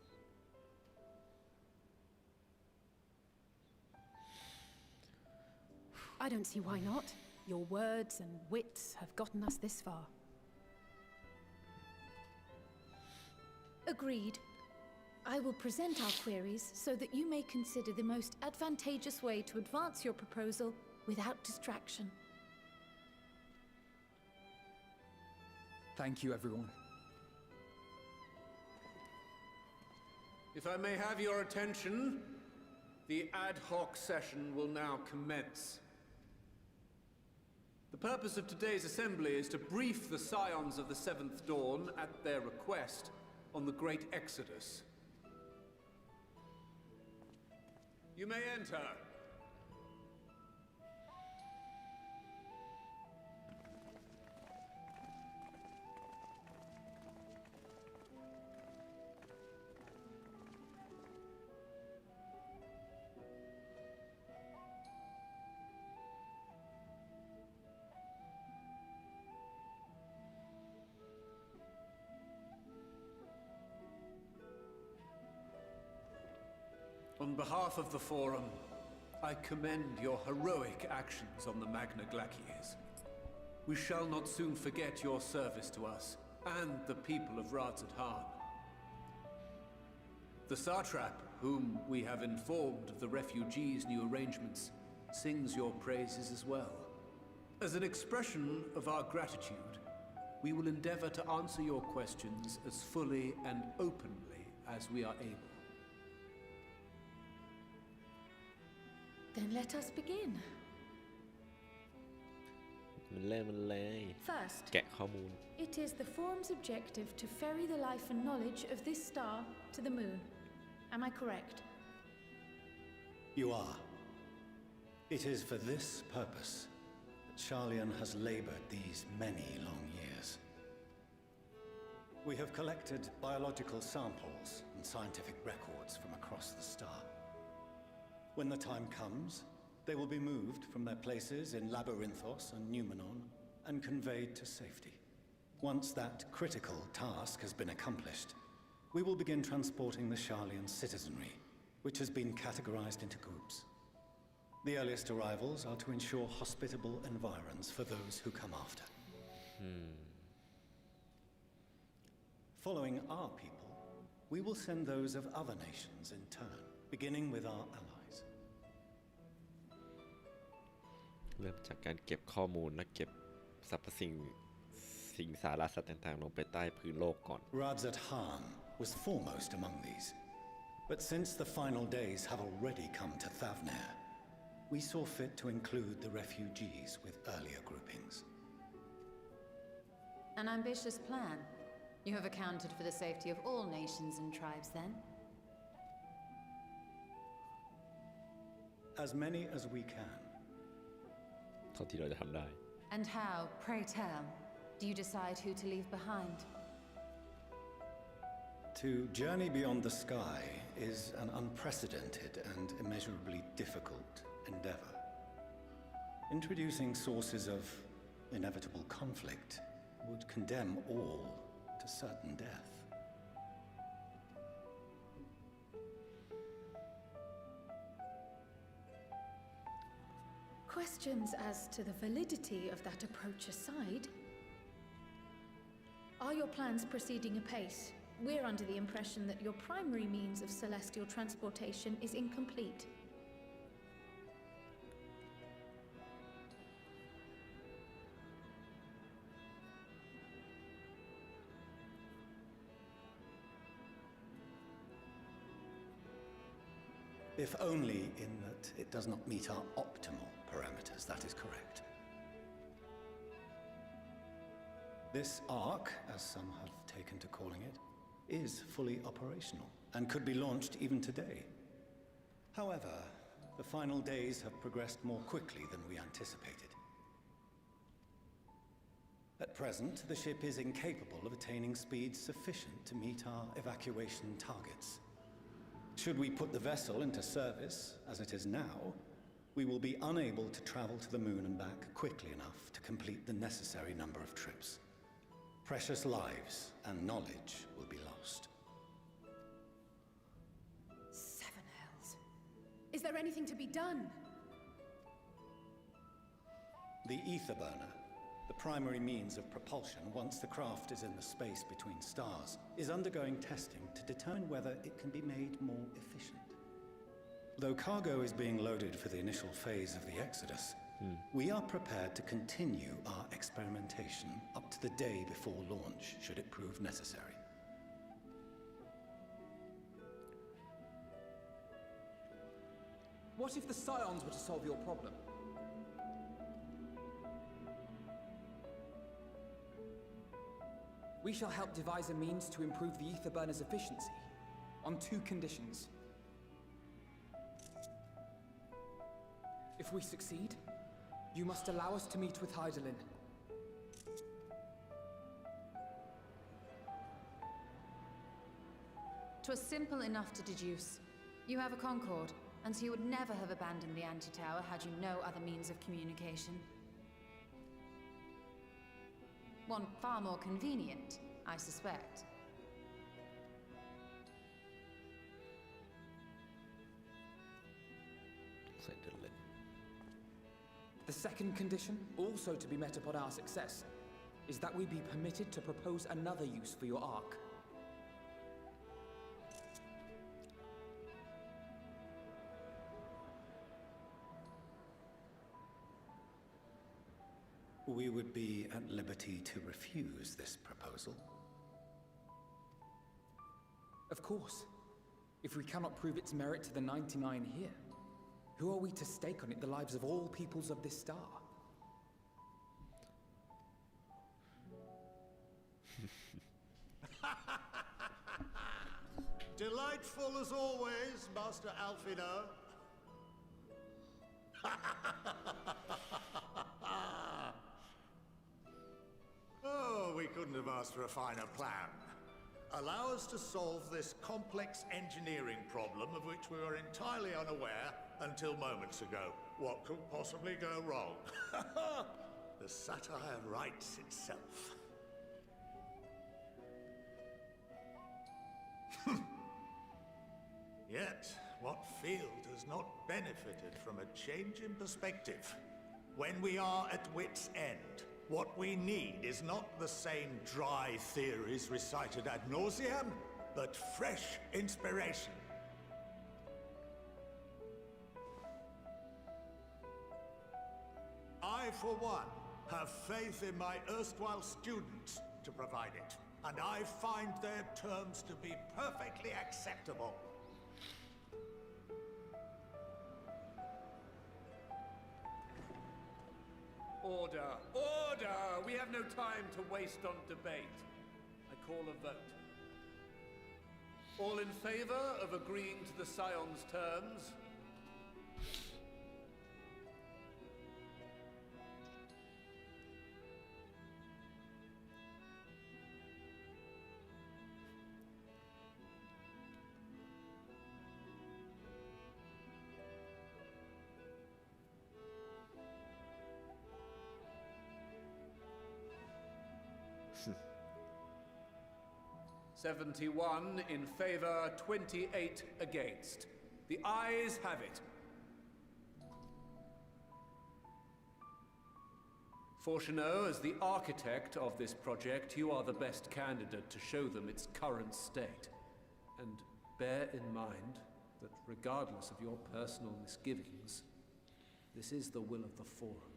I don't see why not. Your words and wits have gotten us this far. Agreed. I will present our queries so that you may consider the most advantageous way to advance your proposal without distraction. Thank you, everyone. If I may have your attention, the ad hoc session will now commence. The purpose of today's assembly is to brief the Scions of the Seventh Dawn, at their request, on the Great Exodus. You may enter. On behalf of the Forum, I commend your heroic actions on the Magna Glacies. We shall not soon forget your service to us and the people of Radzat-Han. The Satrap, whom we have informed of the refugees' new arrangements, sings your praises as well. As an expression of our gratitude, we will endeavor to answer your questions as fully and openly as we are able. Then let us begin. มันเริ่มมันเลย First, แกะข้อมูล it is the Forum's objective to ferry the life and knowledge of this star to the moon. Am I correct? You are. It is for this purpose that Charlian has labored these many long years. We have collected biological samples and scientific records from across the star. When the time comes, they will be moved from their places in Labyrinthos and Numenon and conveyed to safety. Once that critical task has been accomplished, we will begin transporting the Charlian citizenry, which has been categorized into groups. The earliest arrivals are to ensure hospitable environs for those who come after. Following our people, we will send those of other nations in turn, beginning with our allies. เริ่มจากการเก็บข้อมูลและเก็บสรรพสิ่งสารสัตว์ต่างๆลงไปใต้พื้นโลกก่อน Radzat-Han was foremost among these. But since the final days have already come to Thavnair, we saw fit to include the refugees with earlier groupings. An ambitious plan. You have accounted for the safety of all nations and tribes, then? As many as we can. เท่าที่เราจะทำได้ And how, pray tell, do you decide who to leave behind? To journey beyond the sky is an unprecedented and immeasurably difficult endeavor. Introducing sources of inevitable conflict would condemn all to certain death. Questions as to the validity of that approach aside, are your plans proceeding apace? We're under the impression that your primary means of celestial transportation is incomplete. If only in that it does not meet our optimal parameters, that is correct. This arc, as some have taken to calling it, is fully operational and could be launched even today. However, the final days have progressed more quickly than we anticipated. At present, the ship is incapable of attaining speeds sufficient to meet our evacuation targets. Should we put the vessel into service, as it is now, we will be unable to travel to the moon and back quickly enough to complete the necessary number of trips. Precious lives and knowledge will be lost. Seven hells. Is there anything to be done? The ether burner, the primary means of propulsion once the craft is in the space between stars, is undergoing testing to determine whether it can be made more efficient. Though cargo is being loaded for the initial phase of the Exodus, we are prepared to continue our experimentation up to the day before launch, should it prove necessary. What if the Scions were to solve your problem? We shall help devise a means to improve the ether burner's efficiency, on 2 conditions. If we succeed, you must allow us to meet with Hydaelyn. 'Twas simple enough to deduce. You have a Concord, and so you would never have abandoned the anti-tower had you no other means of communication. One far more convenient, I suspect. The second condition, also to be met upon our success, is that we be permitted to propose another use for your Ark. We would be at liberty to refuse this proposal. Of course. If we cannot prove its merit to the 99 here, who are we to stake on it the lives of all peoples of this star? Delightful as always, Master Alfino. Oh, we couldn't have asked for a finer plan. Allow us to solve this complex engineering problem of which we were entirely unaware until moments ago. What could possibly go wrong? The satire writes itself. Yet, what field has not benefited from a change in perspective? When we are at wit's end, what we need is not the same dry theories recited ad nauseam, but fresh inspiration. I, for one, have faith in my erstwhile students to provide it, and I find their terms to be perfectly acceptable. Order! Order! We have no time to waste on debate. I call a vote. All in favor of agreeing to the Scion's terms? Hmm. 71 in favor, 28 against. The ayes have it. Fortuneau, as the architect of this project, you are the best candidate to show them its current state. And bear in mind that regardless of your personal misgivings, this is the will of the Forum.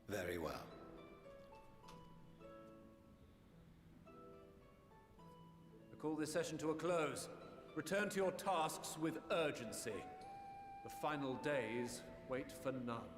Very well. I call this session to a close. Return to your tasks with urgency. The final days wait for none.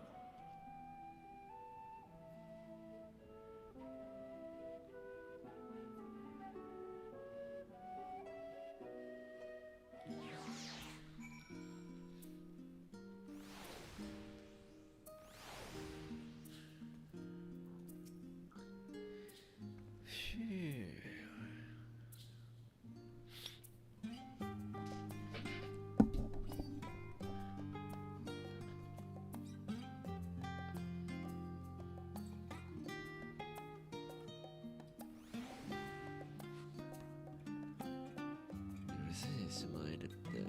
his mind at the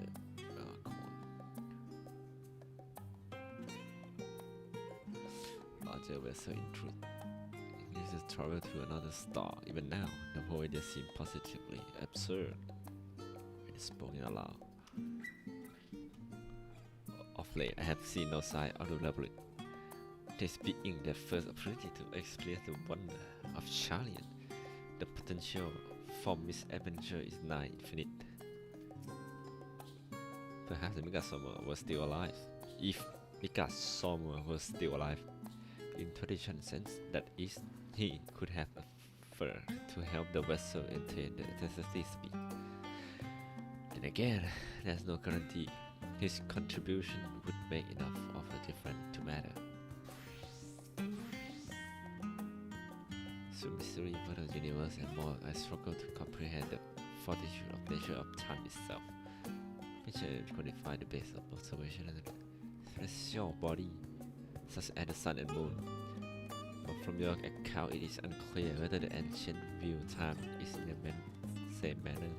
larger vessel in truth. He needs to travel to another star. Even now, the whole idea seems positively absurd. When it's spoken aloud. Of late, I have seen no sign of the labyrinth. This being their first opportunity to experience the wonder of Charlian. The potential for misadventure is nigh infinite. Perhaps the Megasomer was still alive. If Megasomer was still alive, in tradition sense, that is, he could have offered to help the vessel attain the necessary speed. Then again, there's no guarantee his contribution would make enough of a difference to matter. So mystery for the universe and more, I struggle to comprehend the fortitude of nature of time itself, which I quantify the base of observation and celestial body, such as the sun and moon. But from your account, it is unclear whether the ancient view time is in the same manner.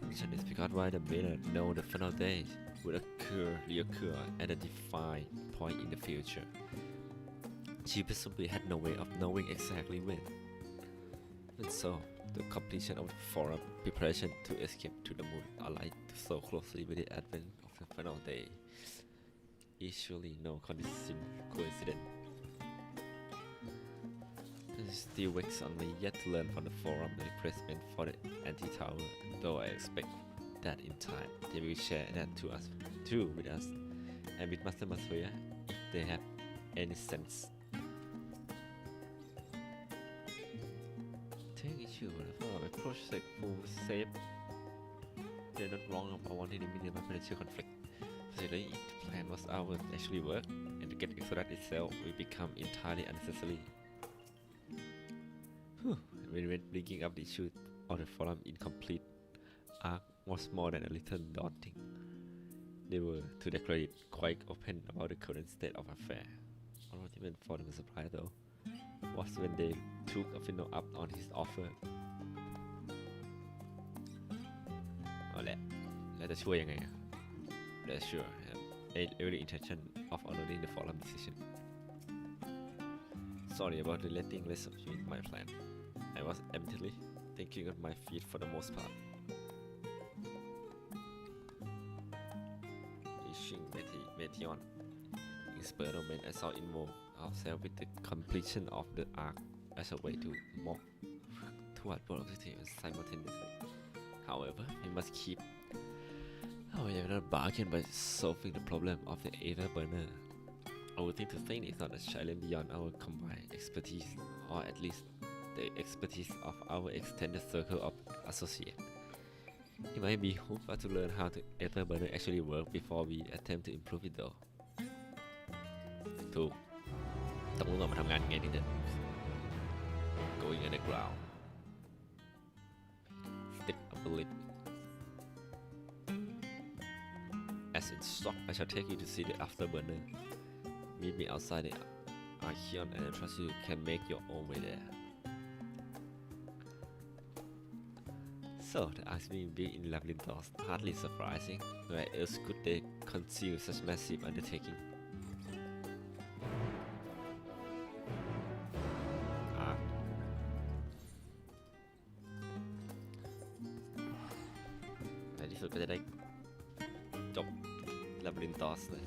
Mention is because why the meta know the final days would reoccur at a defined point in the future. She presumably had no way of knowing exactly when. And so, the completion of the forum preparation to escape to the moon aligned so closely with the advent of the final day is surely no coincidence. It still wakes on me yet to learn from the forum the replacement for the anti-tower, though I expect that in time they will share that to us too with us and with Master Masuya if they have any sense. Take issue with a project full safe. They're not wrong about wanting a minimum financial conflict. Certainly, if the plan was ours actually work, and to get Exodus itself will become entirely unnecessary. When bringing up the issue of the forum incomplete arc was more than a little daunting. They were, to their credit, quite open about the current state of affairs. What even for them surprise though was when they took a final up on his offer. เอาแหละแล้วจะช่วยยังไง That's sure have every intention of honoring the forum decision. Sorry about the letting less of you in my plan. I was emptily thinking on my feet for the most part. Reaching Meteon. In spur moment, I saw involve ourselves with the completion of the arc as a way to move toward both objectives simultaneously. However, we must keep our bargain by solving the problem of the Aether Burner. I would think to think it's not a challenge beyond our combined expertise, or at least the expertise of our extended circle of associates. It might be helpful to learn how the Aether Burner actually works before we attempt to improve it though. ถูกต้องรู้ก่อนมาทำงานยังไงนี่เด็ด Going underground. Step up a lip. As instructed, I shall take you to see the afterburner. Meet me outside the Archeon and I trust you can make your own way there. So, the ask me being in Labyrinthos, hardly surprising. Where else could they conceal such massive undertaking?ในที่สุดก็จะได้จบ Labyrinthos เลย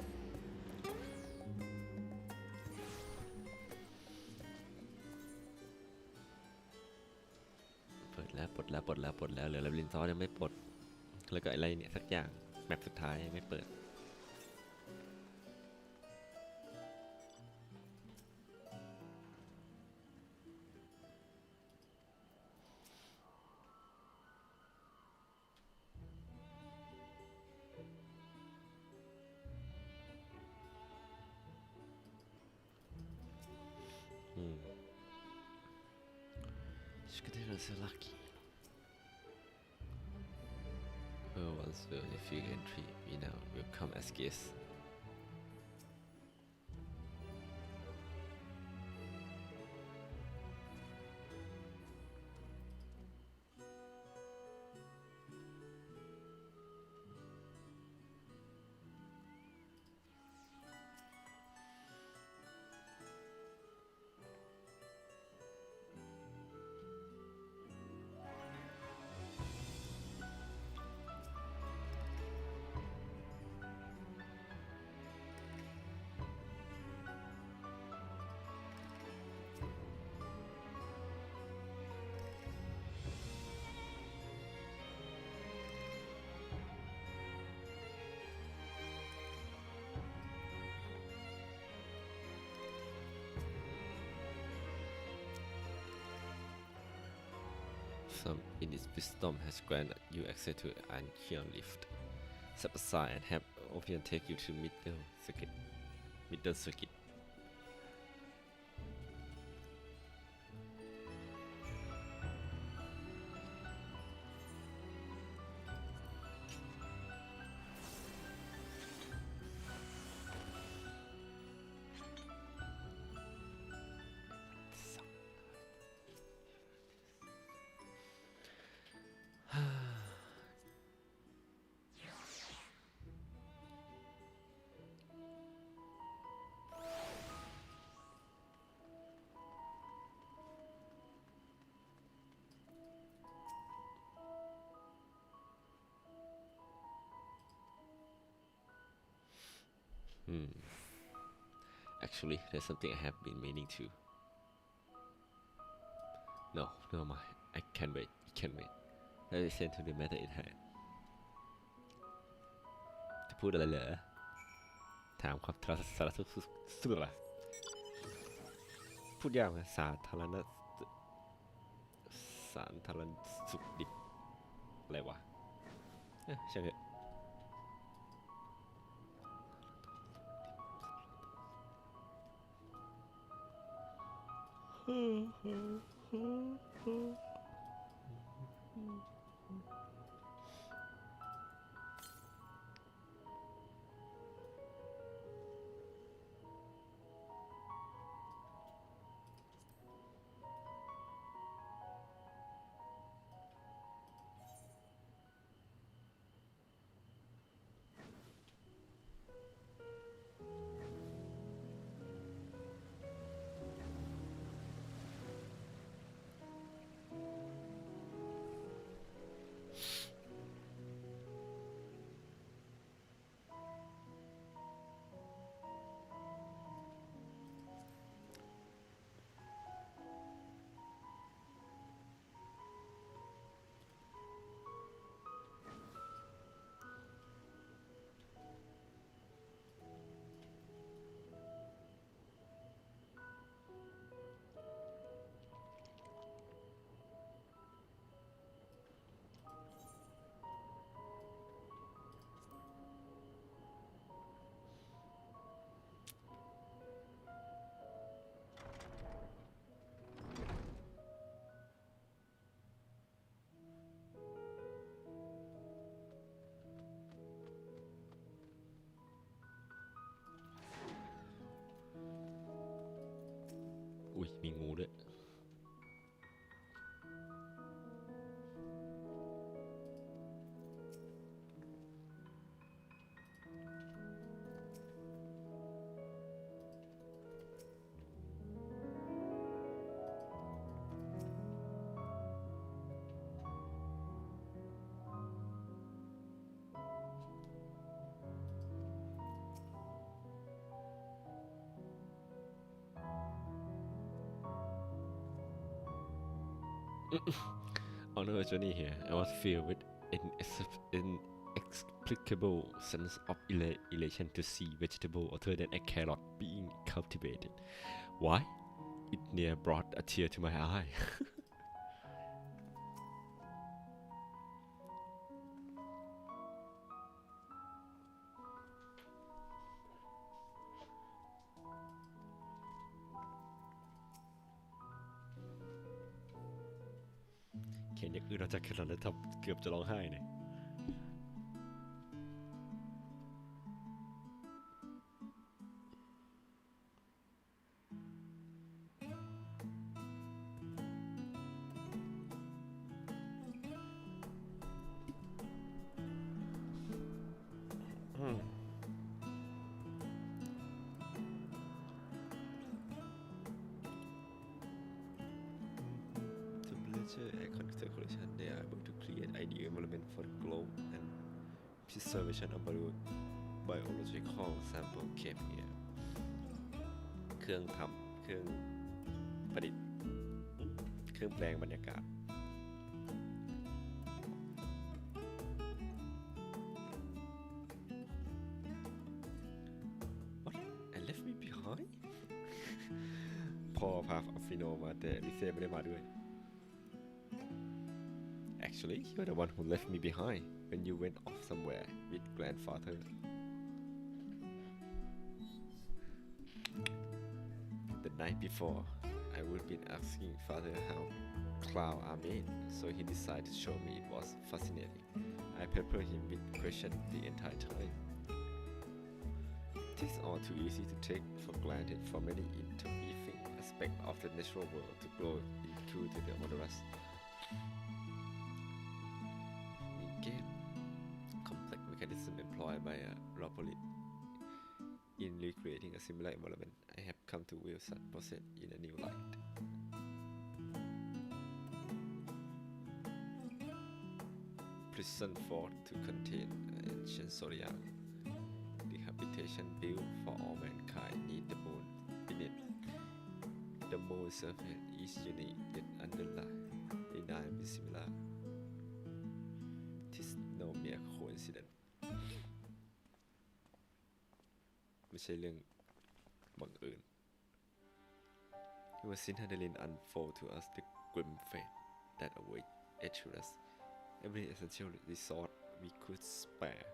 เปิดแล้วปลดแล้วเหลือ Labyrinthos ยังไม่ปลดแล้วก็อะไรเนี่ยสักอย่างแมปสุดท้ายยังไม่เปิด So lucky. Oh, once will the entry, we now will come as guests. some in its wisdom has granted you access to an ion lift. Step aside and have Ophion take you to Middle Circuit. Actually, there's something I have been meaning to. No, never mind. I can't wait. It can't wait. Let me send to the matter at hand. จะพูดอะไรเหรอถามความสารทุกข์สุดละพูดยากไหมสาธารณสุขดิบอะไรวะใช่ไหมอุ้ยมีงูด้วย On our journey here, I was filled with inexplicable sense of elation to see vegetable other than a carrot being cultivated. Why? It near brought a tear to my eye. เห็นอย่างอื่นเราจะขึ้นแล้วเกือบจะร้องไห้เนี่ย Icon circulation, they are able to create ideal environment for growth and preservation of biological sample came here. เครื่องประดิษฐ์เครื่องแปลงบรรยากาศ What? I left me behind? พอพาฟิโนมาแต่ลิเซ่ไม่ได้มาด้วย Actually, you're the one who left me behind when you went off somewhere with grandfather. The night before, I would been asking father how clouds are made, so he decided to show me. It was fascinating. I peppered him with questions the entire time. It is all too easy to take for granted for many interweaving aspects of the natural world to grow into the wondrous. Again, complex mechanism employed by a robot in recreating a similar environment. I have come to view such process in a new light. Prison fort to contain ancient Zodiac. The habitation built for all mankind need the moon beneath. The moon surface is unique yet undeniably similar. It is no mere coincidence. ไม่ใช่เรื่องบังเอิญ It was seen Adeline unfold to us the grim fate that await each of us. Every essential resource we could spare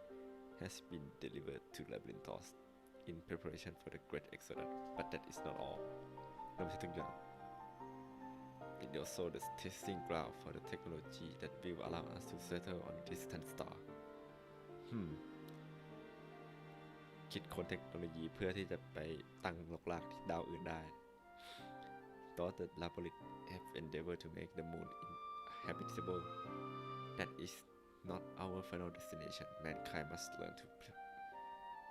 has been delivered to Labyrinthos in preparation for the Great Exodus. But that is not all. นั่นไม่ใช่ทุกอย่าง It is also the testing ground for the technology that will allow us to settle on a distant star. คิดค้นเทคโนโลยีเพื่อที่จะไปตั้งหลกลากที่ดาวอื่นได้ Thought that laboratories have endeavored to make the moon habitable. That is not our final destination. Mankind must learn to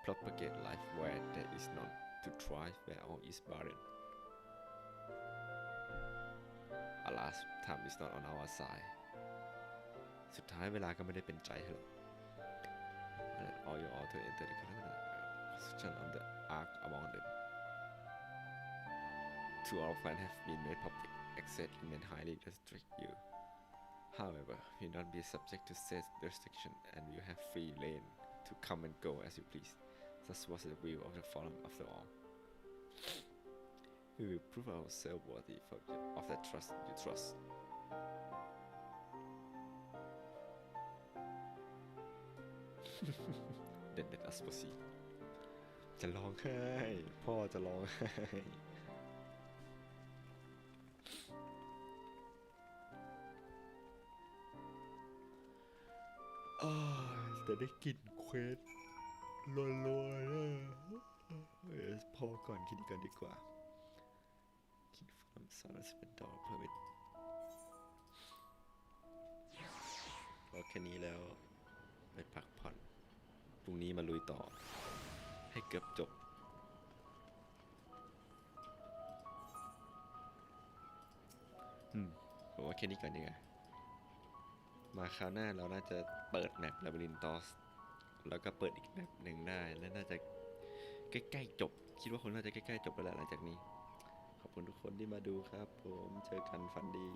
propagate life where there is none, to thrive where all is barren. Alas, time is not on our side. สุดท้ายเวลาก็ไม่ได้เป็นใจให้หรอก Let all your author enter the position on the ark among them. Two our plans have been made public, except in men highly restrict you. However, you will not be subject to set restriction, and you have free rein to come and go as you please. Such was the will of the forum after all. We will prove ourselves worthy of the trust you trust. Then let us proceed. จะร้องไห้พ่อจะร้องไห้แต่ได้กลิ่นเควสรัวๆเลยพอก่อนคิดกันดีกว่า King from Silence Vendor Permit พอแค่นี้แล้วไปพักผ่อนพรุ่งนี้มาลุยต่อให้เกือบจบผมว่าแค่นี้ก่อนดีกว่ามาคราวหน้าเราน่าจะเปิดแมป Labyrinthos แล้วก็เปิดอีกแมปหนึ่งได้และน่าจะใกล้ๆจบคิดว่าคนน่าจะใกล้ๆจบแล้วแหละหลังจากนี้ขอบคุณทุกคนที่มาดูครับผมเจอกันฝันดี